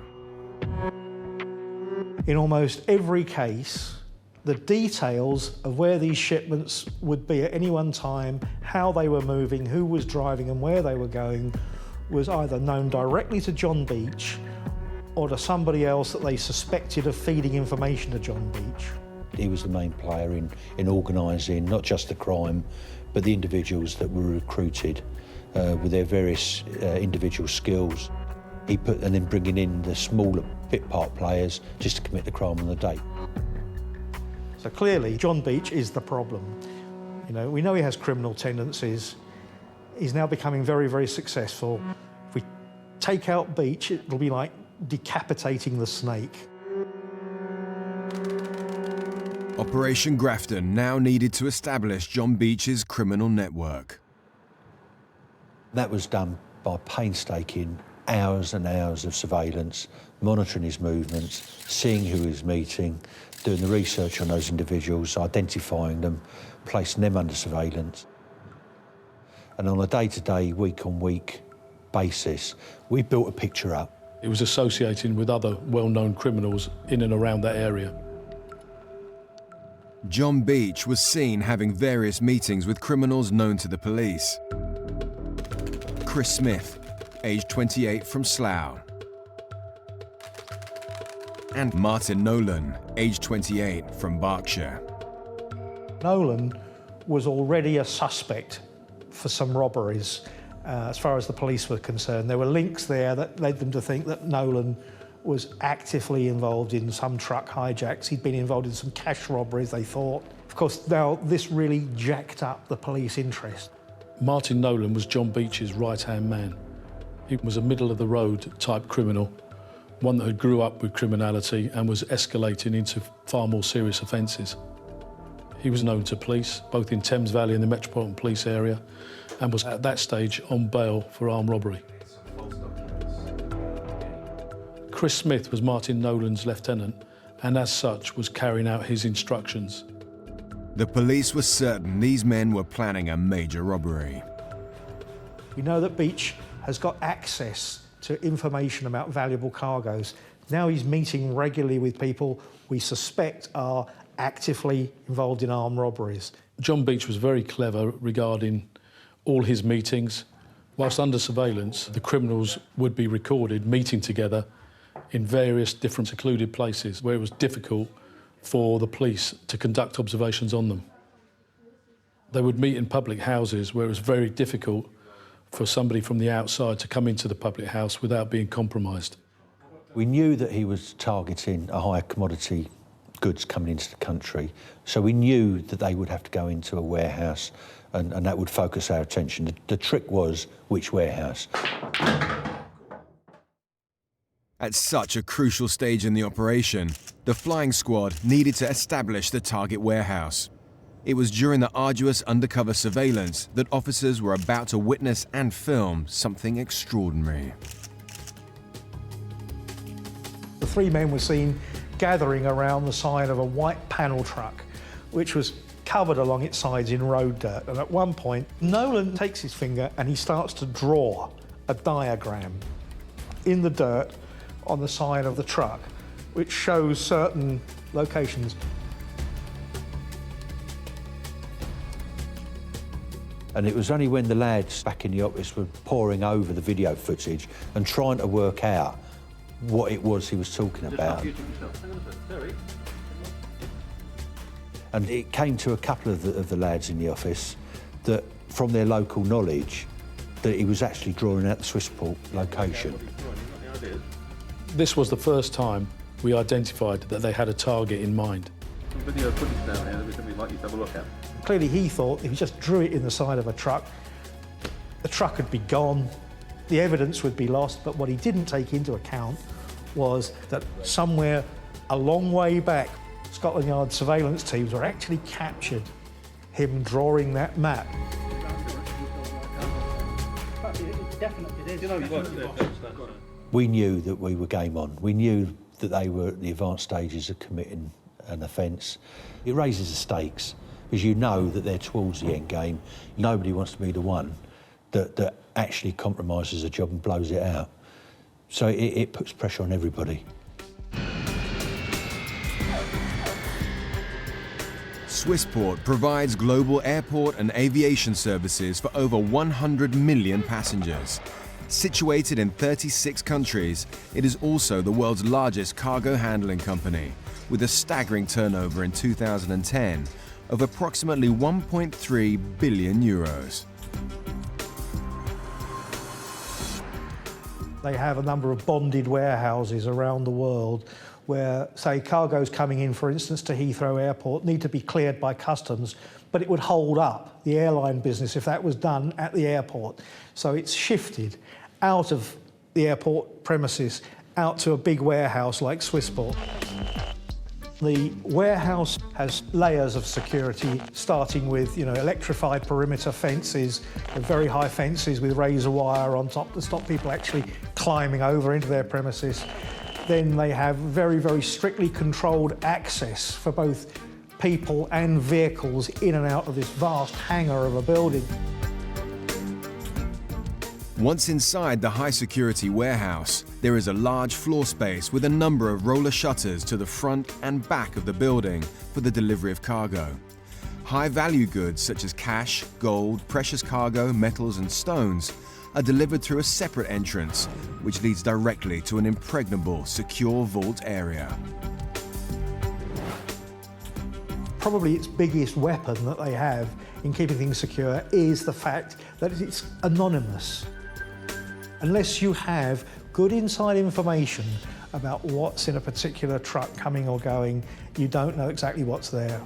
In almost every case, the details of where these shipments would be at any one time, how they were moving, who was driving and where they were going, was either known directly to John Beach or to somebody else that they suspected of feeding information to John Beach. He was the main player in organising not just the crime, but the individuals that were recruited with their various individual skills. And then bringing in the smaller bit part players just to commit the crime on the day. So clearly, John Beach is the problem. You know, we know he has criminal tendencies. He's now becoming very, very successful. If we take out Beach, it'll be like decapitating the snake. Operation Grafton now needed to establish John Beach's criminal network. That was done by painstaking hours and hours of surveillance, monitoring his movements, seeing who he was meeting, doing the research on those individuals, identifying them, placing them under surveillance. And on a day-to-day, week-on-week basis, we built a picture up. It was associating with other well-known criminals in and around that area. John Beach was seen having various meetings with criminals known to the police. Chris Smith, aged 28, from Slough. And Martin Nolan, aged 28, from Berkshire. Nolan was already a suspect for some robberies as far as the police were concerned. There were links there that led them to think that Nolan was actively involved in some truck hijacks. He'd been involved in some cash robberies, they thought. Of course, now this really jacked up the police interest. Martin Nolan was John Beach's right-hand man. He was a middle-of-the-road type criminal, one that had grew up with criminality and was escalating into far more serious offences. He was known to police, both in Thames Valley and the Metropolitan Police area, and was at that stage on bail for armed robbery. Chris Smith was Martin Nolan's lieutenant, and as such was carrying out his instructions. The police were certain these men were planning a major robbery. We know that Beach has got access to information about valuable cargoes. Now he's meeting regularly with people we suspect are actively involved in armed robberies. John Beach was very clever regarding all his meetings. Whilst under surveillance, the criminals would be recorded meeting together in various different secluded places where it was difficult for the police to conduct observations on them. They would meet in public houses where it was very difficult for somebody from the outside to come into the public house without being compromised. We knew that he was targeting a higher commodity goods coming into the country, so we knew that they would have to go into a warehouse and that would focus our attention. The trick was which warehouse. At such a crucial stage in the operation, the flying squad needed to establish the target warehouse. It was during the arduous undercover surveillance that officers were about to witness and film something extraordinary. The three men were seen gathering around the side of a white panel truck, which was covered along its sides in road dirt. And at one point, Nolan takes his finger and he starts to draw a diagram in the dirt on the side of the truck, which shows certain locations. And it was only when the lads back in the office were poring over the video footage and trying to work out what it was he was talking about. And it came to a couple of the lads in the office that, from their local knowledge, that he was actually drawing out the Swissport location. This was the first time we identified that they had a target in mind. Video footage down here that we'd like you to have a look at. Clearly he thought if he just drew it in the side of a truck, the truck would be gone, the evidence would be lost, but what he didn't take into account was that somewhere a long way back, Scotland Yard surveillance teams were actually captured him drawing that map. We knew that we were game on. We knew that they were at the advanced stages of committing an offence. It raises the stakes, because you know that they're towards the end game. Nobody wants to be the one that actually compromises a job and blows it out. So it puts pressure on everybody. Swissport provides global airport and aviation services for over 100 million passengers. Situated in 36 countries, it is also the world's largest cargo handling company, with a staggering turnover in 2010 of approximately 1.3 billion euros. They have a number of bonded warehouses around the world where, say, cargoes coming in, for instance, to Heathrow Airport need to be cleared by customs, but it would hold up the airline business if that was done at the airport. So it's shifted out of the airport premises out to a big warehouse like Swissport. The warehouse has layers of security, starting with, electrified perimeter fences, very high fences with razor wire on top to stop people actually climbing over into their premises. Then they have very, very strictly controlled access for both people and vehicles in and out of this vast hangar of a building. Once inside the high-security warehouse, there is a large floor space with a number of roller shutters to the front and back of the building for the delivery of cargo. High-value goods such as cash, gold, precious cargo, metals and stones are delivered through a separate entrance, which leads directly to an impregnable, secure vault area. Probably its biggest weapon that they have in keeping things secure is the fact that it's anonymous. Unless you have good inside information about what's in a particular truck coming or going, you don't know exactly what's there.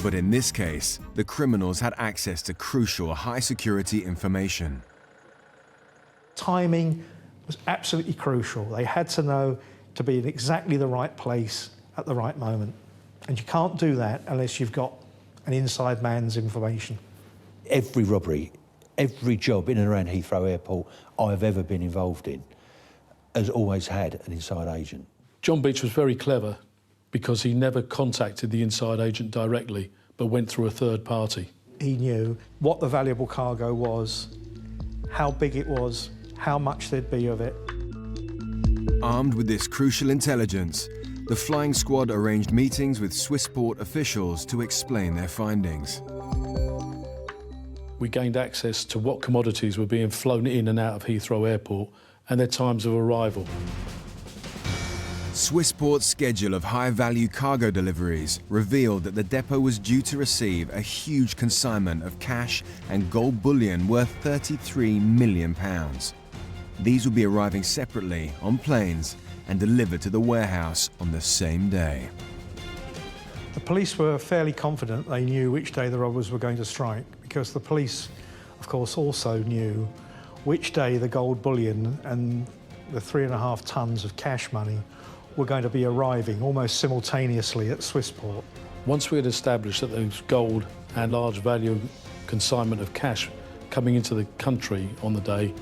But in this case, the criminals had access to crucial high-security information. Timing was absolutely crucial. They had to know to be in exactly the right place at the right moment. And you can't do that unless you've got an inside man's information. Every robbery, every job in and around Heathrow Airport I've ever been involved in has always had an inside agent. John Beach was very clever because he never contacted the inside agent directly, but went through a third party. He knew what the valuable cargo was, how big it was, how much there'd be of it. Armed with this crucial intelligence, the flying squad arranged meetings with Swissport officials to explain their findings. We gained access to what commodities were being flown in and out of Heathrow Airport and their times of arrival. Swissport's schedule of high-value cargo deliveries revealed that the depot was due to receive a huge consignment of cash and gold bullion worth £33 million. These would be arriving separately on planes and delivered to the warehouse on the same day. The police were fairly confident they knew which day the robbers were going to strike, because the police, of course, also knew which day the gold bullion and the 3.5 tons of cash money were going to be arriving almost simultaneously at Swissport. Once we had established that there was gold and large value consignment of cash coming into the country on the day,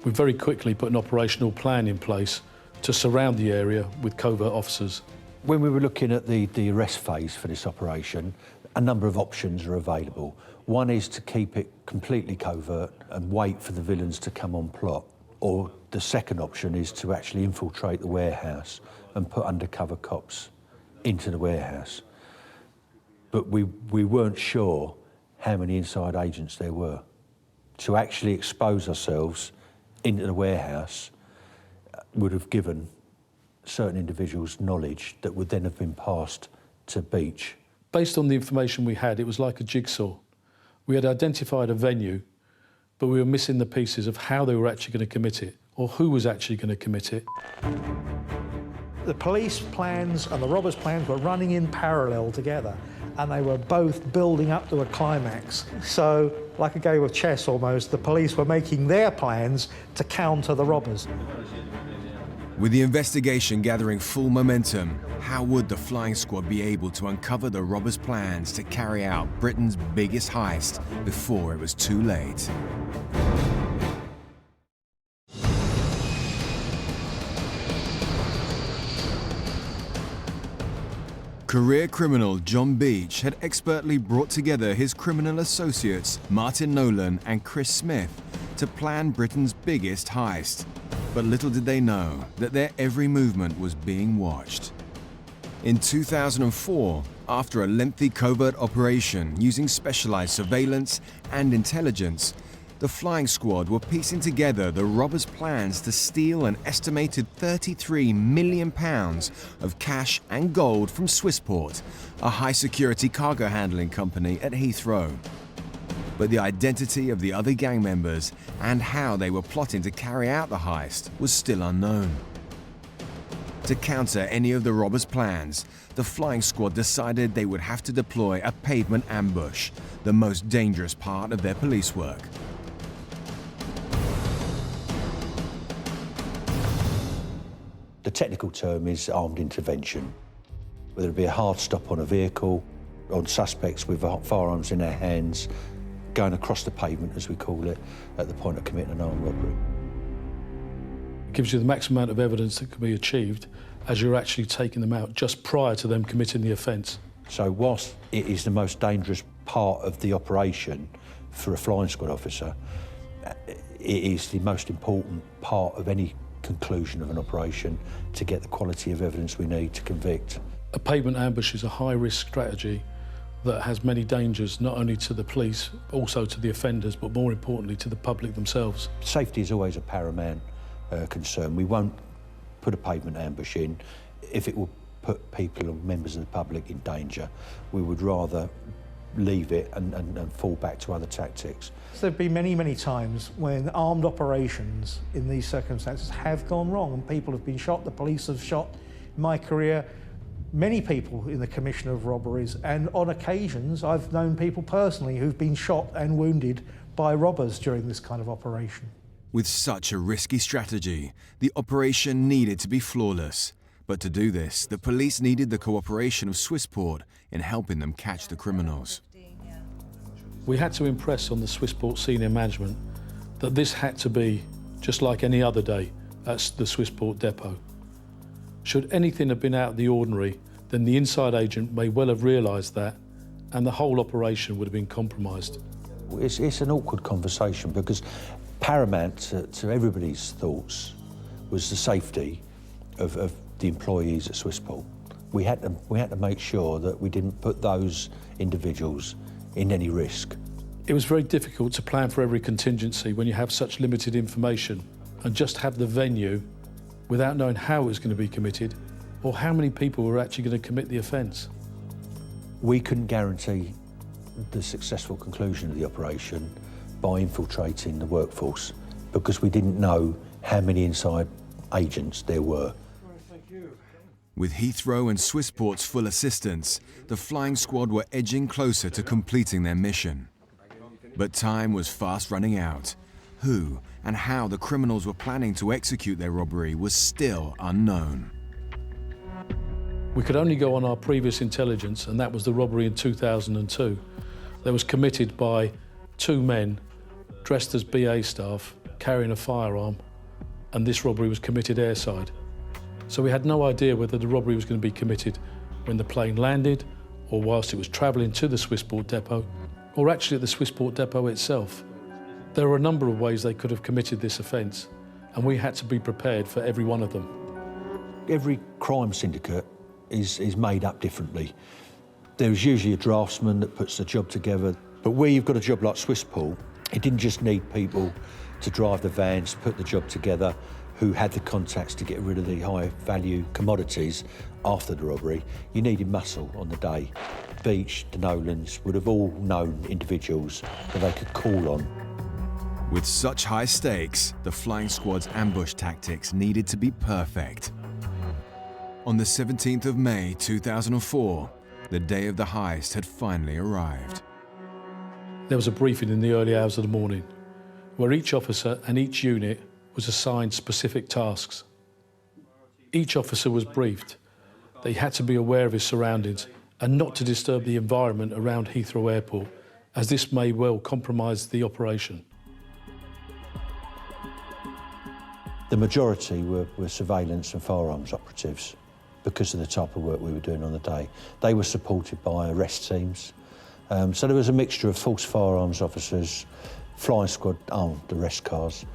we very quickly put an operational plan in place to surround the area with covert officers. When we were looking at the arrest phase for this operation, a number of options are available. One is to keep it completely covert and wait for the villains to come on plot. Or the second option is to actually infiltrate the warehouse and put undercover cops into the warehouse. But we weren't sure how many inside agents there were. To actually expose ourselves into the warehouse would have given certain individuals knowledge that would then have been passed to Beach. Based on the information we had, it was like a jigsaw. We had identified a venue, but we were missing the pieces of how they were actually going to commit it, or who was actually going to commit it. The police plans and the robbers' plans were running in parallel together, and they were both building up to a climax. So, like a game of chess almost, the police were making their plans to counter the robbers. With the investigation gathering full momentum, how would the flying squad be able to uncover the robbers' plans to carry out Britain's biggest heist before it was too late? Career criminal John Beach had expertly brought together his criminal associates Martin Nolan and Chris Smith to plan Britain's biggest heist. But little did they know that their every movement was being watched. In 2004, after a lengthy covert operation using specialized surveillance and intelligence, the flying squad were piecing together the robbers' plans to steal an estimated £33 million of cash and gold from Swissport, a high-security cargo handling company at Heathrow. But the identity of the other gang members and how they were plotting to carry out the heist was still unknown. To counter any of the robbers' plans, the flying squad decided they would have to deploy a pavement ambush, the most dangerous part of their police work. The technical term is armed intervention. Whether it be a hard stop on a vehicle, on suspects with firearms in their hands, going across the pavement, as we call it, at the point of committing an armed robbery. It gives you the maximum amount of evidence that can be achieved as you're actually taking them out just prior to them committing the offence. So whilst it is the most dangerous part of the operation for a flying squad officer, it is the most important part of any conclusion of an operation to get the quality of evidence we need to convict. A pavement ambush is a high-risk strategy that has many dangers, not only to the police, but also to the offenders, but more importantly to the public themselves. Safety is always a paramount concern. We won't put a pavement ambush in if it will put people or members of the public in danger. We would rather leave it and fall back to other tactics. There have been many, many times when armed operations in these circumstances have gone wrong and people have been shot, the police have shot. In my career, many people in the commission of robberies, and on occasions I've known people personally who've been shot and wounded by robbers during this kind of operation. With such a risky strategy, the operation needed to be flawless. But to do this, the police needed the cooperation of Swissport in helping them catch the criminals. We had to impress on the Swissport senior management that this had to be just like any other day at the Swissport depot. Should anything have been out of the ordinary, then the inside agent may well have realised that, and the whole operation would have been compromised. It's an awkward conversation because paramount to everybody's thoughts was the safety of the employees at Swissport. We had to make sure that we didn't put those individuals in any risk. It was very difficult to plan for every contingency when you have such limited information, and just have the venue without knowing how it was going to be committed or how many people were actually going to commit the offence. We couldn't guarantee the successful conclusion of the operation by infiltrating the workforce because we didn't know how many inside agents there were. With Heathrow and Swissport's full assistance, the flying squad were edging closer to completing their mission. But time was fast running out. Who and how the criminals were planning to execute their robbery was still unknown. We could only go on our previous intelligence, and that was the robbery in 2002. That was committed by two men dressed as BA staff, carrying a firearm, and this robbery was committed airside. So we had no idea whether the robbery was going to be committed when the plane landed, or whilst it was travelling to the Swissport depot, or actually at the Swissport depot itself. There were a number of ways they could have committed this offence, and we had to be prepared for every one of them. Every crime syndicate is made up differently. There's usually a draftsman that puts the job together, but where you've got a job like Swissport, it didn't just need people to drive the vans, put the job together, who had the contacts to get rid of the high-value commodities after the robbery. You needed muscle on the day. Beach, the Nolans would have all known individuals that they could call on. With such high stakes, the flying squad's ambush tactics needed to be perfect. On the 17th of May 2004, the day of the heist had finally arrived. There was a briefing in the early hours of the morning, where each officer and each unit was assigned specific tasks. Each officer was briefed that he had to be aware of his surroundings and not to disturb the environment around Heathrow Airport, as this may well compromise the operation. The majority were surveillance and firearms operatives because of the type of work we were doing on the day. They were supported by arrest teams. So there was a mixture of false firearms officers, flying squad armed arrest cars,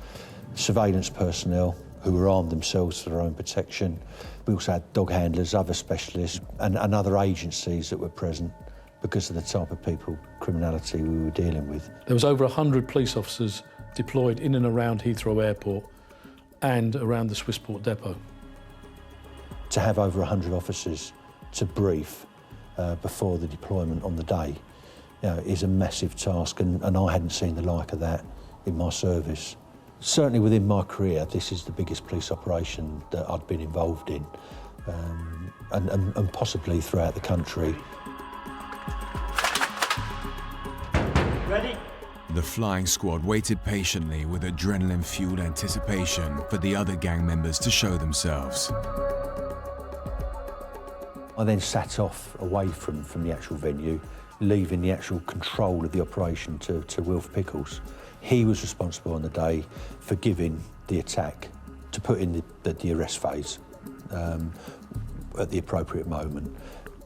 surveillance personnel who were armed themselves for their own protection. We also had dog handlers, other specialists and other agencies that were present because of the type of people, criminality we were dealing with. There was over 100 police officers deployed in and around Heathrow Airport and around the Swissport depot. To have over 100 officers to brief before the deployment on the day, is a massive task, and I hadn't seen the like of that in my service. Certainly within my career, this is the biggest police operation that I'd been involved in, and possibly throughout the country. Ready? The flying squad waited patiently with adrenaline-fueled anticipation for the other gang members to show themselves. I then sat off away from the actual venue, leaving the actual control of the operation to Wilf Pickles. He was responsible on the day for giving the attack, to put in the arrest phase at the appropriate moment.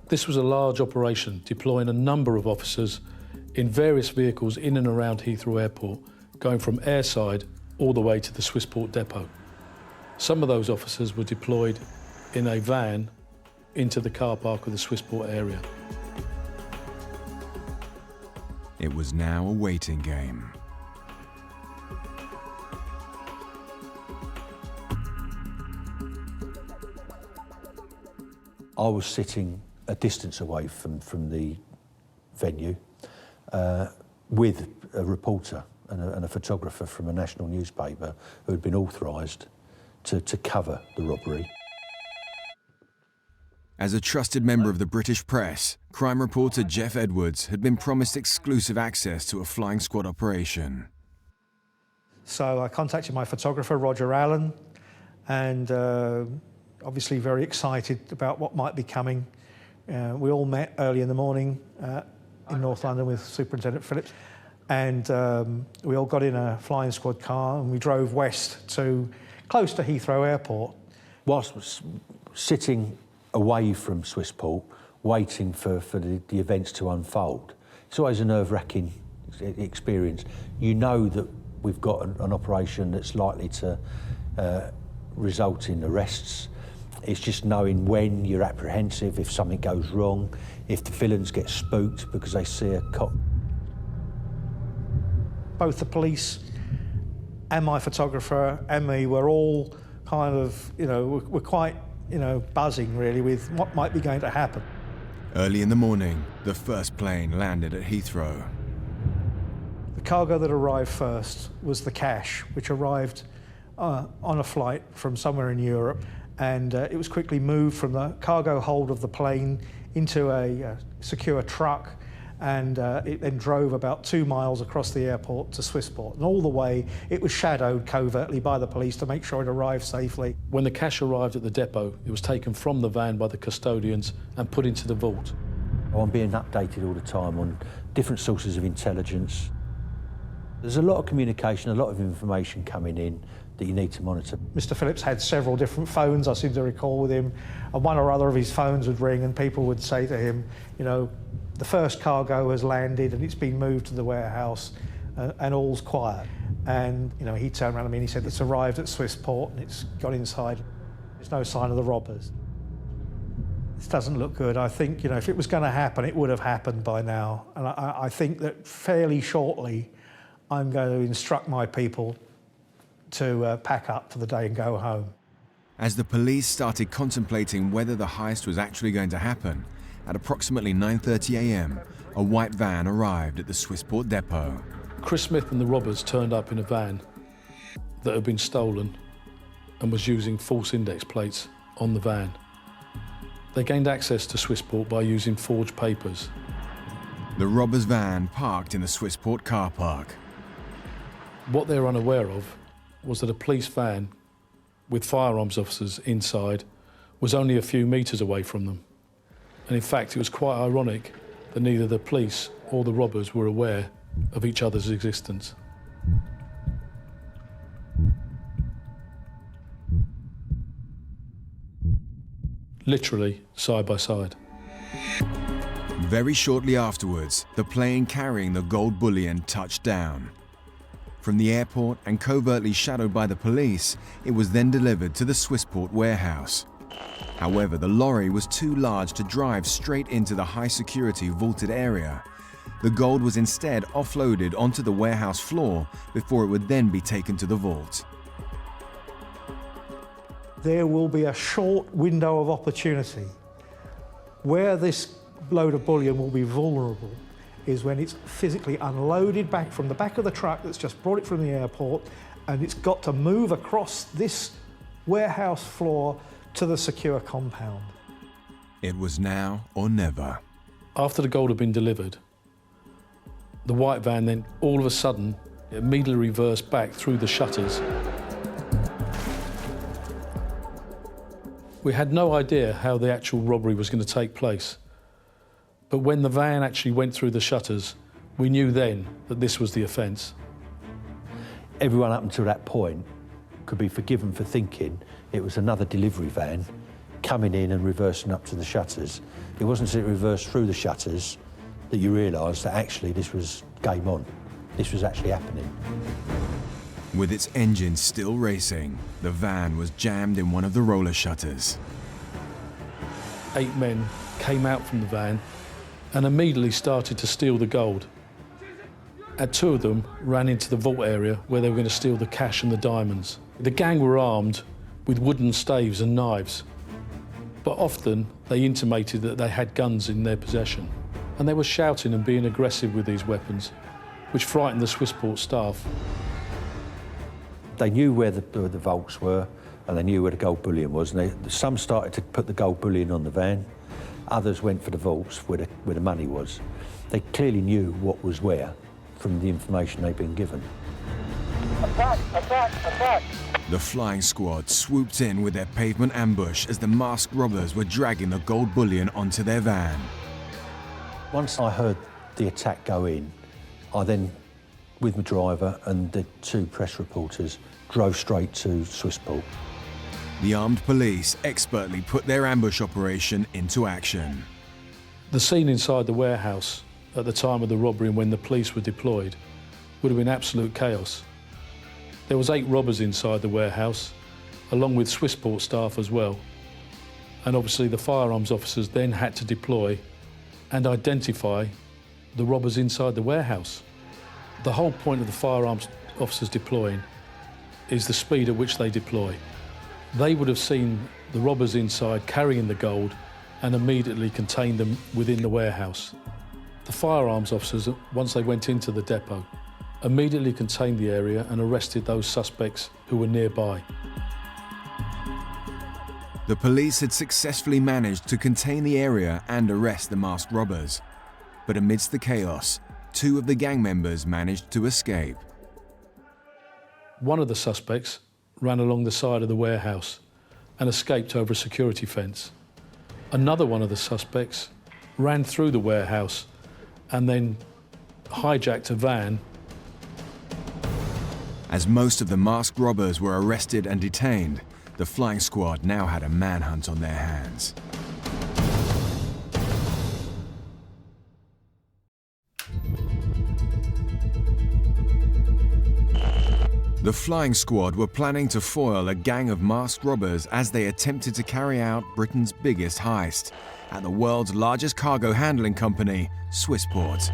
This was a large operation, deploying a number of officers in various vehicles in and around Heathrow Airport, going from airside all the way to the Swissport depot. Some of those officers were deployed in a van into the car park of the Swissport area. It was now a waiting game. I was sitting a distance away from the venue with a reporter and a photographer from a national newspaper who had been authorised to cover the robbery. As a trusted member of the British press, crime reporter Jeff Edwards had been promised exclusive access to a flying squad operation. So I contacted my photographer, Roger Allen, and obviously very excited about what might be coming. We all met early in the morning in North London with Superintendent Phillips, and we all got in a flying squad car and we drove west to close to Heathrow Airport. Whilst sitting away from Swissport, waiting for the events to unfold, it's always a nerve-wracking experience. You know that we've got an operation that's likely to result in arrests. It's just knowing when you're apprehensive, if something goes wrong, if the villains get spooked because they see a cop. Both the police and my photographer and me were all kind of, we're quite buzzing really with what might be going to happen. Early in the morning, the first plane landed at Heathrow. The cargo that arrived first was the cash, which arrived on a flight from somewhere in Europe, and it was quickly moved from the cargo hold of the plane into a secure truck, and it then drove about 2 miles across the airport to Swissport. And all the way, it was shadowed covertly by the police to make sure it arrived safely. When the cash arrived at the depot, it was taken from the van by the custodians and put into the vault. I'm being updated all the time on different sources of intelligence. There's a lot of communication, a lot of information coming in that you need to monitor. Mr. Phillips had several different phones, I seem to recall, with him, and one or other of his phones would ring and people would say to him, the first cargo has landed and it's been moved to the warehouse and all's quiet. And, he turned around to me and he said, it's arrived at Swissport and it's got inside. There's no sign of the robbers. This doesn't look good. I think, if it was going to happen, it would have happened by now. And I think that fairly shortly, I'm going to instruct my people to pack up for the day and go home. As the police started contemplating whether the heist was actually going to happen, at approximately 9:30 a.m, a white van arrived at the Swissport depot. Chris Smith and the robbers turned up in a van that had been stolen and was using false index plates on the van. They gained access to Swissport by using forged papers. The robbers' van parked in the Swissport car park. What they were unaware of was that a police van with firearms officers inside was only a few metres away from them. And in fact, it was quite ironic that neither the police or the robbers were aware of each other's existence. Literally side by side. Very shortly afterwards, the plane carrying the gold bullion touched down. From the airport and covertly shadowed by the police, it was then delivered to the Swissport warehouse. However, the lorry was too large to drive straight into the high-security vaulted area. The gold was instead offloaded onto the warehouse floor before it would then be taken to the vault. There will be a short window of opportunity where this load of bullion will be vulnerable is when it's physically unloaded back from the back of the truck that's just brought it from the airport, and it's got to move across this warehouse floor to the secure compound. It was now or never. After the gold had been delivered, the white van then all of a sudden immediately reversed back through the shutters. We had no idea how the actual robbery was going to take place. But when the van actually went through the shutters, we knew then that this was the offence. Everyone up until that point could be forgiven for thinking it was another delivery van coming in and reversing up to the shutters. It wasn't until it reversed through the shutters that you realised that actually this was game on. This was actually happening. With its engine still racing, the van was jammed in one of the roller shutters. 8 men came out from the van and immediately started to steal the gold. And 2 of them ran into the vault area where they were going to steal the cash and the diamonds. The gang were armed with wooden staves and knives, but often they intimated that they had guns in their possession. And they were shouting and being aggressive with these weapons, which frightened the Swissport staff. They knew where the vaults were, and they knew where the gold bullion was. And some started to put the gold bullion on the van, others went for the vaults where the money was. They clearly knew what was where from the information they'd been given. Attack! Attack! Attack! The flying squad swooped in with their pavement ambush as the masked robbers were dragging the gold bullion onto their van. Once I heard the attack go in, I then, with my driver and the 2 press reporters, drove straight to Swissport. The armed police expertly put their ambush operation into action. The scene inside the warehouse at the time of the robbery and when the police were deployed would have been absolute chaos. There was 8 robbers inside the warehouse, along with Swissport staff as well. And obviously the firearms officers then had to deploy and identify the robbers inside the warehouse. The whole point of the firearms officers deploying is the speed at which they deploy. They would have seen the robbers inside carrying the gold and immediately contained them within the warehouse. The firearms officers, once they went into the depot, immediately contained the area and arrested those suspects who were nearby. The police had successfully managed to contain the area and arrest the masked robbers. But amidst the chaos, 2 of the gang members managed to escape. One of the suspects ran along the side of the warehouse and escaped over a security fence. Another one of the suspects ran through the warehouse and then hijacked a van. As most of the masked robbers were arrested and detained, the flying squad now had a manhunt on their hands. The flying squad were planning to foil a gang of masked robbers as they attempted to carry out Britain's biggest heist at the world's largest cargo handling company, Swissport.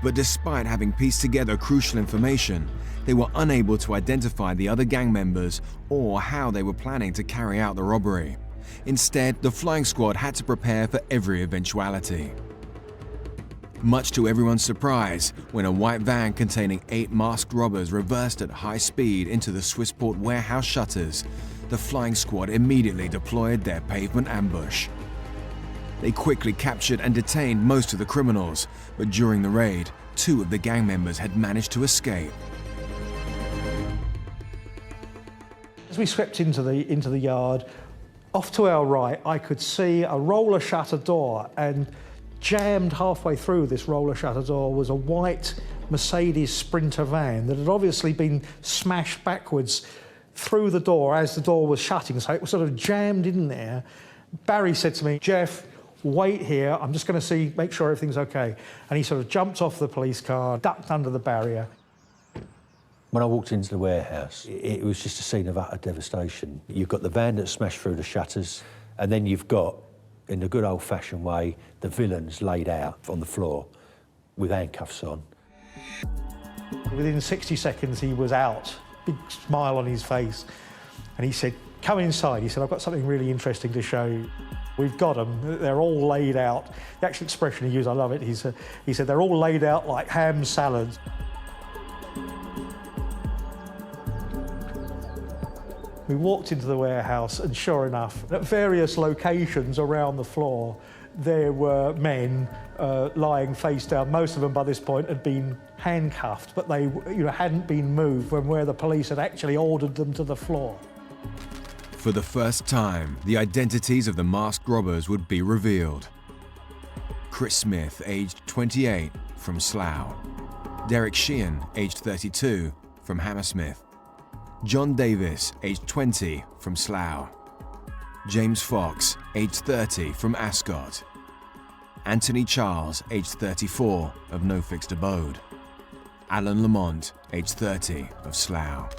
But despite having pieced together crucial information, they were unable to identify the other gang members or how they were planning to carry out the robbery. Instead, the flying squad had to prepare for every eventuality. Much to everyone's surprise, when a white van containing 8 masked robbers reversed at high speed into the Swissport warehouse shutters, the flying squad immediately deployed their pavement ambush. They quickly captured and detained most of the criminals, but during the raid, 2 of the gang members had managed to escape. As we swept into the yard, off to our right, I could see a roller shutter door, and jammed halfway through this roller shutter door was a white Mercedes Sprinter van that had obviously been smashed backwards through the door as the door was shutting, so it was sort of jammed in there. Barry said to me, "Jeff, wait here, I'm just going to make sure everything's okay." And he sort of jumped off the police car, ducked under the barrier. When I walked into the warehouse, it was just a scene of utter devastation. You've got the van that smashed through the shutters, and then you've got, in the good old-fashioned way, the villains laid out on the floor with handcuffs on. Within 60 seconds, he was out, big smile on his face, and he said, "Come inside." He said, "I've got something really interesting to show you." We've got them, they're all laid out. The actual expression he used, I love it, he said, "They're all laid out like ham salads." We walked into the warehouse, and sure enough, at various locations around the floor, there were men lying face down. Most of them by this point had been handcuffed, but they hadn't been moved from where the police had actually ordered them to the floor. For the first time, the identities of the masked robbers would be revealed. Chris Smith, aged 28, from Slough. Derek Sheehan, aged 32, from Hammersmith. John Davis, aged 20, from Slough. James Fox, aged 30, from Ascot. Anthony Charles, aged 34, of No Fixed Abode. Alan Lamont, aged 30, of Slough.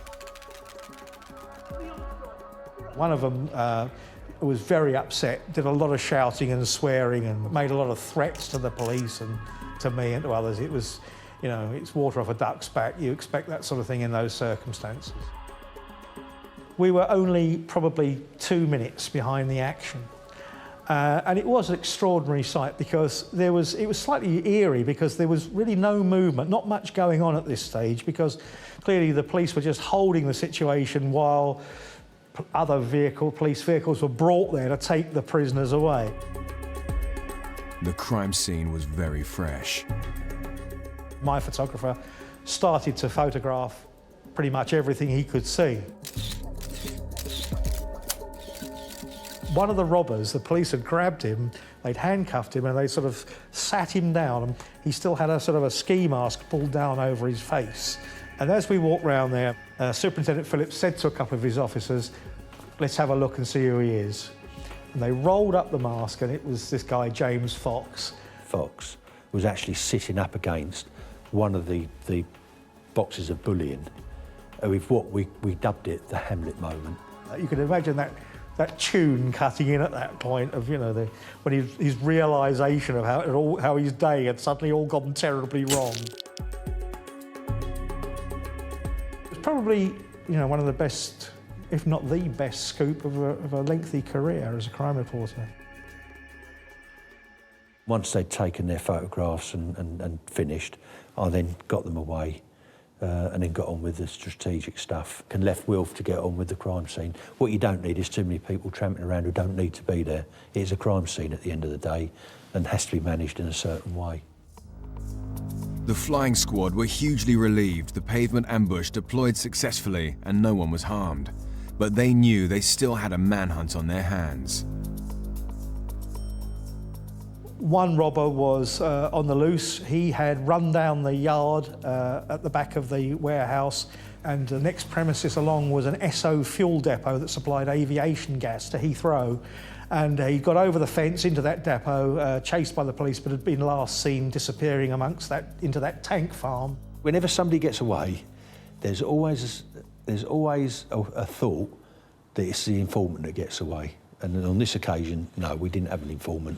One of them was very upset, did a lot of shouting and swearing and made a lot of threats to the police and to me and to others. It was, it's water off a duck's back. You expect that sort of thing in those circumstances. We were only probably 2 minutes behind the action. And it was an extraordinary sight because it was slightly eerie because there was really no movement, not much going on at this stage because clearly the police were just holding the situation while other police vehicles were brought there to take the prisoners away. The crime scene was very fresh. My photographer started to photograph pretty much everything he could see. One of the robbers, the police had grabbed him, they'd handcuffed him and they sort of sat him down and he still had a sort of a ski mask pulled down over his face. And as we walked round there, Superintendent Phillips said to a couple of his officers, "Let's have a look and see who he is." And they rolled up the mask and it was this guy, James Fox. Fox was actually sitting up against one of the boxes of bullion with what we dubbed it the Hamlet moment. You can imagine that tune cutting in at that point of, when his realisation of how his day had suddenly all gone terribly wrong. It was probably, one of the best if not the best scoop of a lengthy career as a crime reporter. Once they'd taken their photographs and finished, I then got them away and then got on with the strategic stuff and left Wilf to get on with the crime scene. What you don't need is too many people tramping around who don't need to be there. It's a crime scene at the end of the day and has to be managed in a certain way. The flying squad were hugely relieved the pavement ambush deployed successfully and no one was harmed. But they knew they still had a manhunt on their hands. One robber was on the loose. He had run down the yard at the back of the warehouse, and the next premises along was an Esso fuel depot that supplied aviation gas to Heathrow. And he got over the fence into that depot, chased by the police, but had been last seen disappearing into that tank farm. Whenever somebody gets away, there's always a thought that it's the informant that gets away. And on this occasion, no, we didn't have an informant.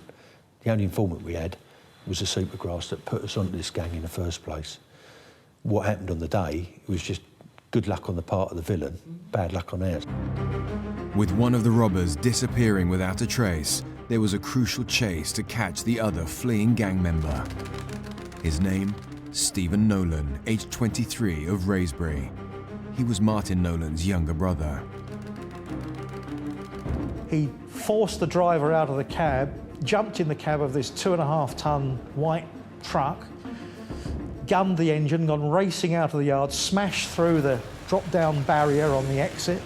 The only informant we had was the supergrass that put us onto this gang in the first place. What happened on the day was just good luck on the part of the villain, bad luck on ours. With one of the robbers disappearing without a trace, there was a crucial chase to catch the other fleeing gang member. His name, Stephen Nolan, aged 23, of Raysbury. He was Martin Nolan's younger brother. He forced the driver out of the cab, jumped in the cab of this 2.5-ton white truck, gunned the engine, gone racing out of the yard, smashed through the drop-down barrier on the exit,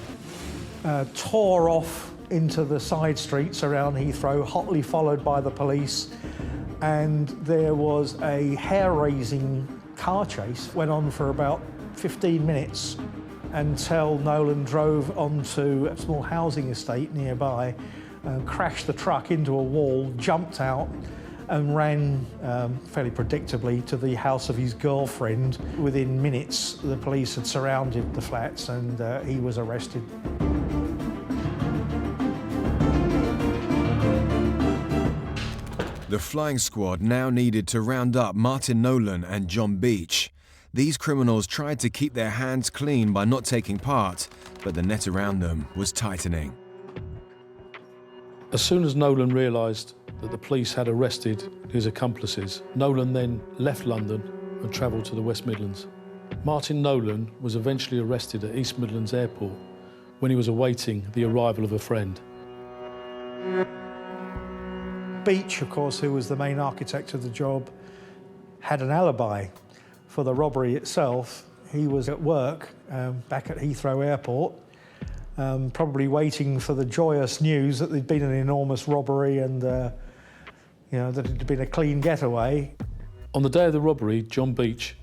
tore off into the side streets around Heathrow, hotly followed by the police, and there was a hair-raising car chase. Went on for about 15 minutes until Nolan drove onto a small housing estate nearby, crashed the truck into a wall, jumped out and ran fairly predictably to the house of his girlfriend. Within minutes, the police had surrounded the flats and he was arrested. The flying squad now needed to round up Martin Nolan and John Beach. These criminals tried to keep their hands clean by not taking part, but the net around them was tightening. As soon as Nolan realised that the police had arrested his accomplices, Nolan then left London and travelled to the West Midlands. Martin Nolan was eventually arrested at East Midlands Airport when he was awaiting the arrival of a friend. Beach, of course, who was the main architect of the job, had an alibi for the robbery itself. He was at work back at Heathrow Airport, probably waiting for the joyous news that there'd been an enormous robbery and that it had been a clean getaway. On the day of the robbery, John Beach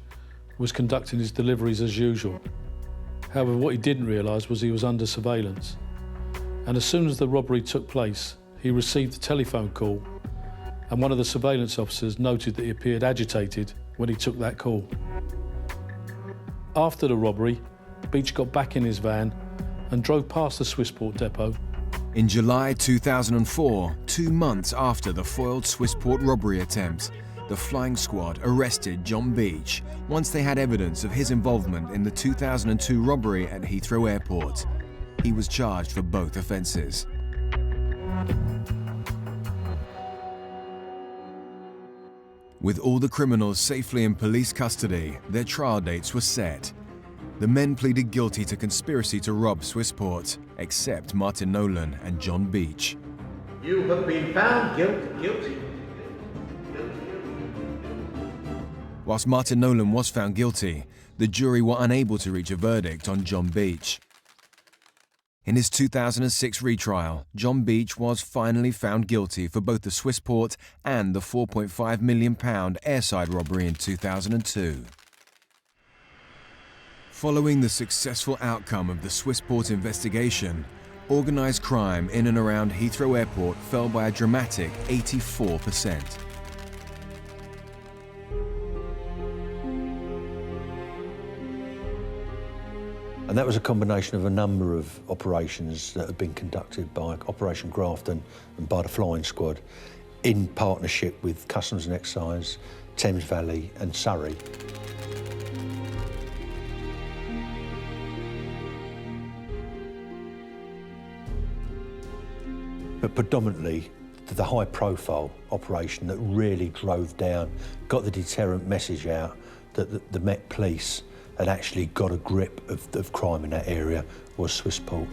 was conducting his deliveries as usual. However, what he didn't realise was he was under surveillance. And as soon as the robbery took place, he received a telephone call, and one of the surveillance officers noted that he appeared agitated when he took that call. After the robbery, Beach got back in his van and drove past the Swissport depot. In July 2004, 2 months after the foiled Swissport robbery attempt, the flying squad arrested John Beach once they had evidence of his involvement in the 2002 robbery at Heathrow Airport. He was charged for both offences. With all the criminals safely in police custody, their trial dates were set. The men pleaded guilty to conspiracy to rob Swissport, except Martin Nolan and John Beach. You have been found guilty. Whilst Martin Nolan was found guilty, the jury were unable to reach a verdict on John Beach. In his 2006 retrial, John Beach was finally found guilty for both the Swissport and the £4.5 million airside robbery in 2002. Following the successful outcome of the Swissport investigation, organised crime in and around Heathrow Airport fell by a dramatic 84%. And that was a combination of a number of operations that had been conducted by Operation Grafton and by the Flying Squad in partnership with Customs and Excise, Thames Valley and Surrey. but predominantly the high-profile operation that really drove down, got the deterrent message out that the Met Police had actually got a grip of crime in that area was Swissport.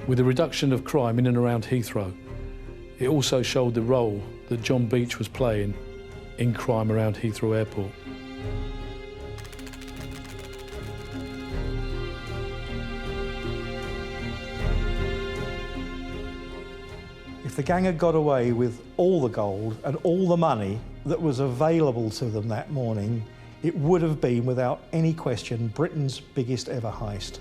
With the reduction of crime in and around Heathrow, it also showed the role that John Beach was playing in crime around Heathrow Airport. If the gang had got away with all the gold and all the money that was available to them that morning, it would have been, without any question, Britain's biggest ever heist.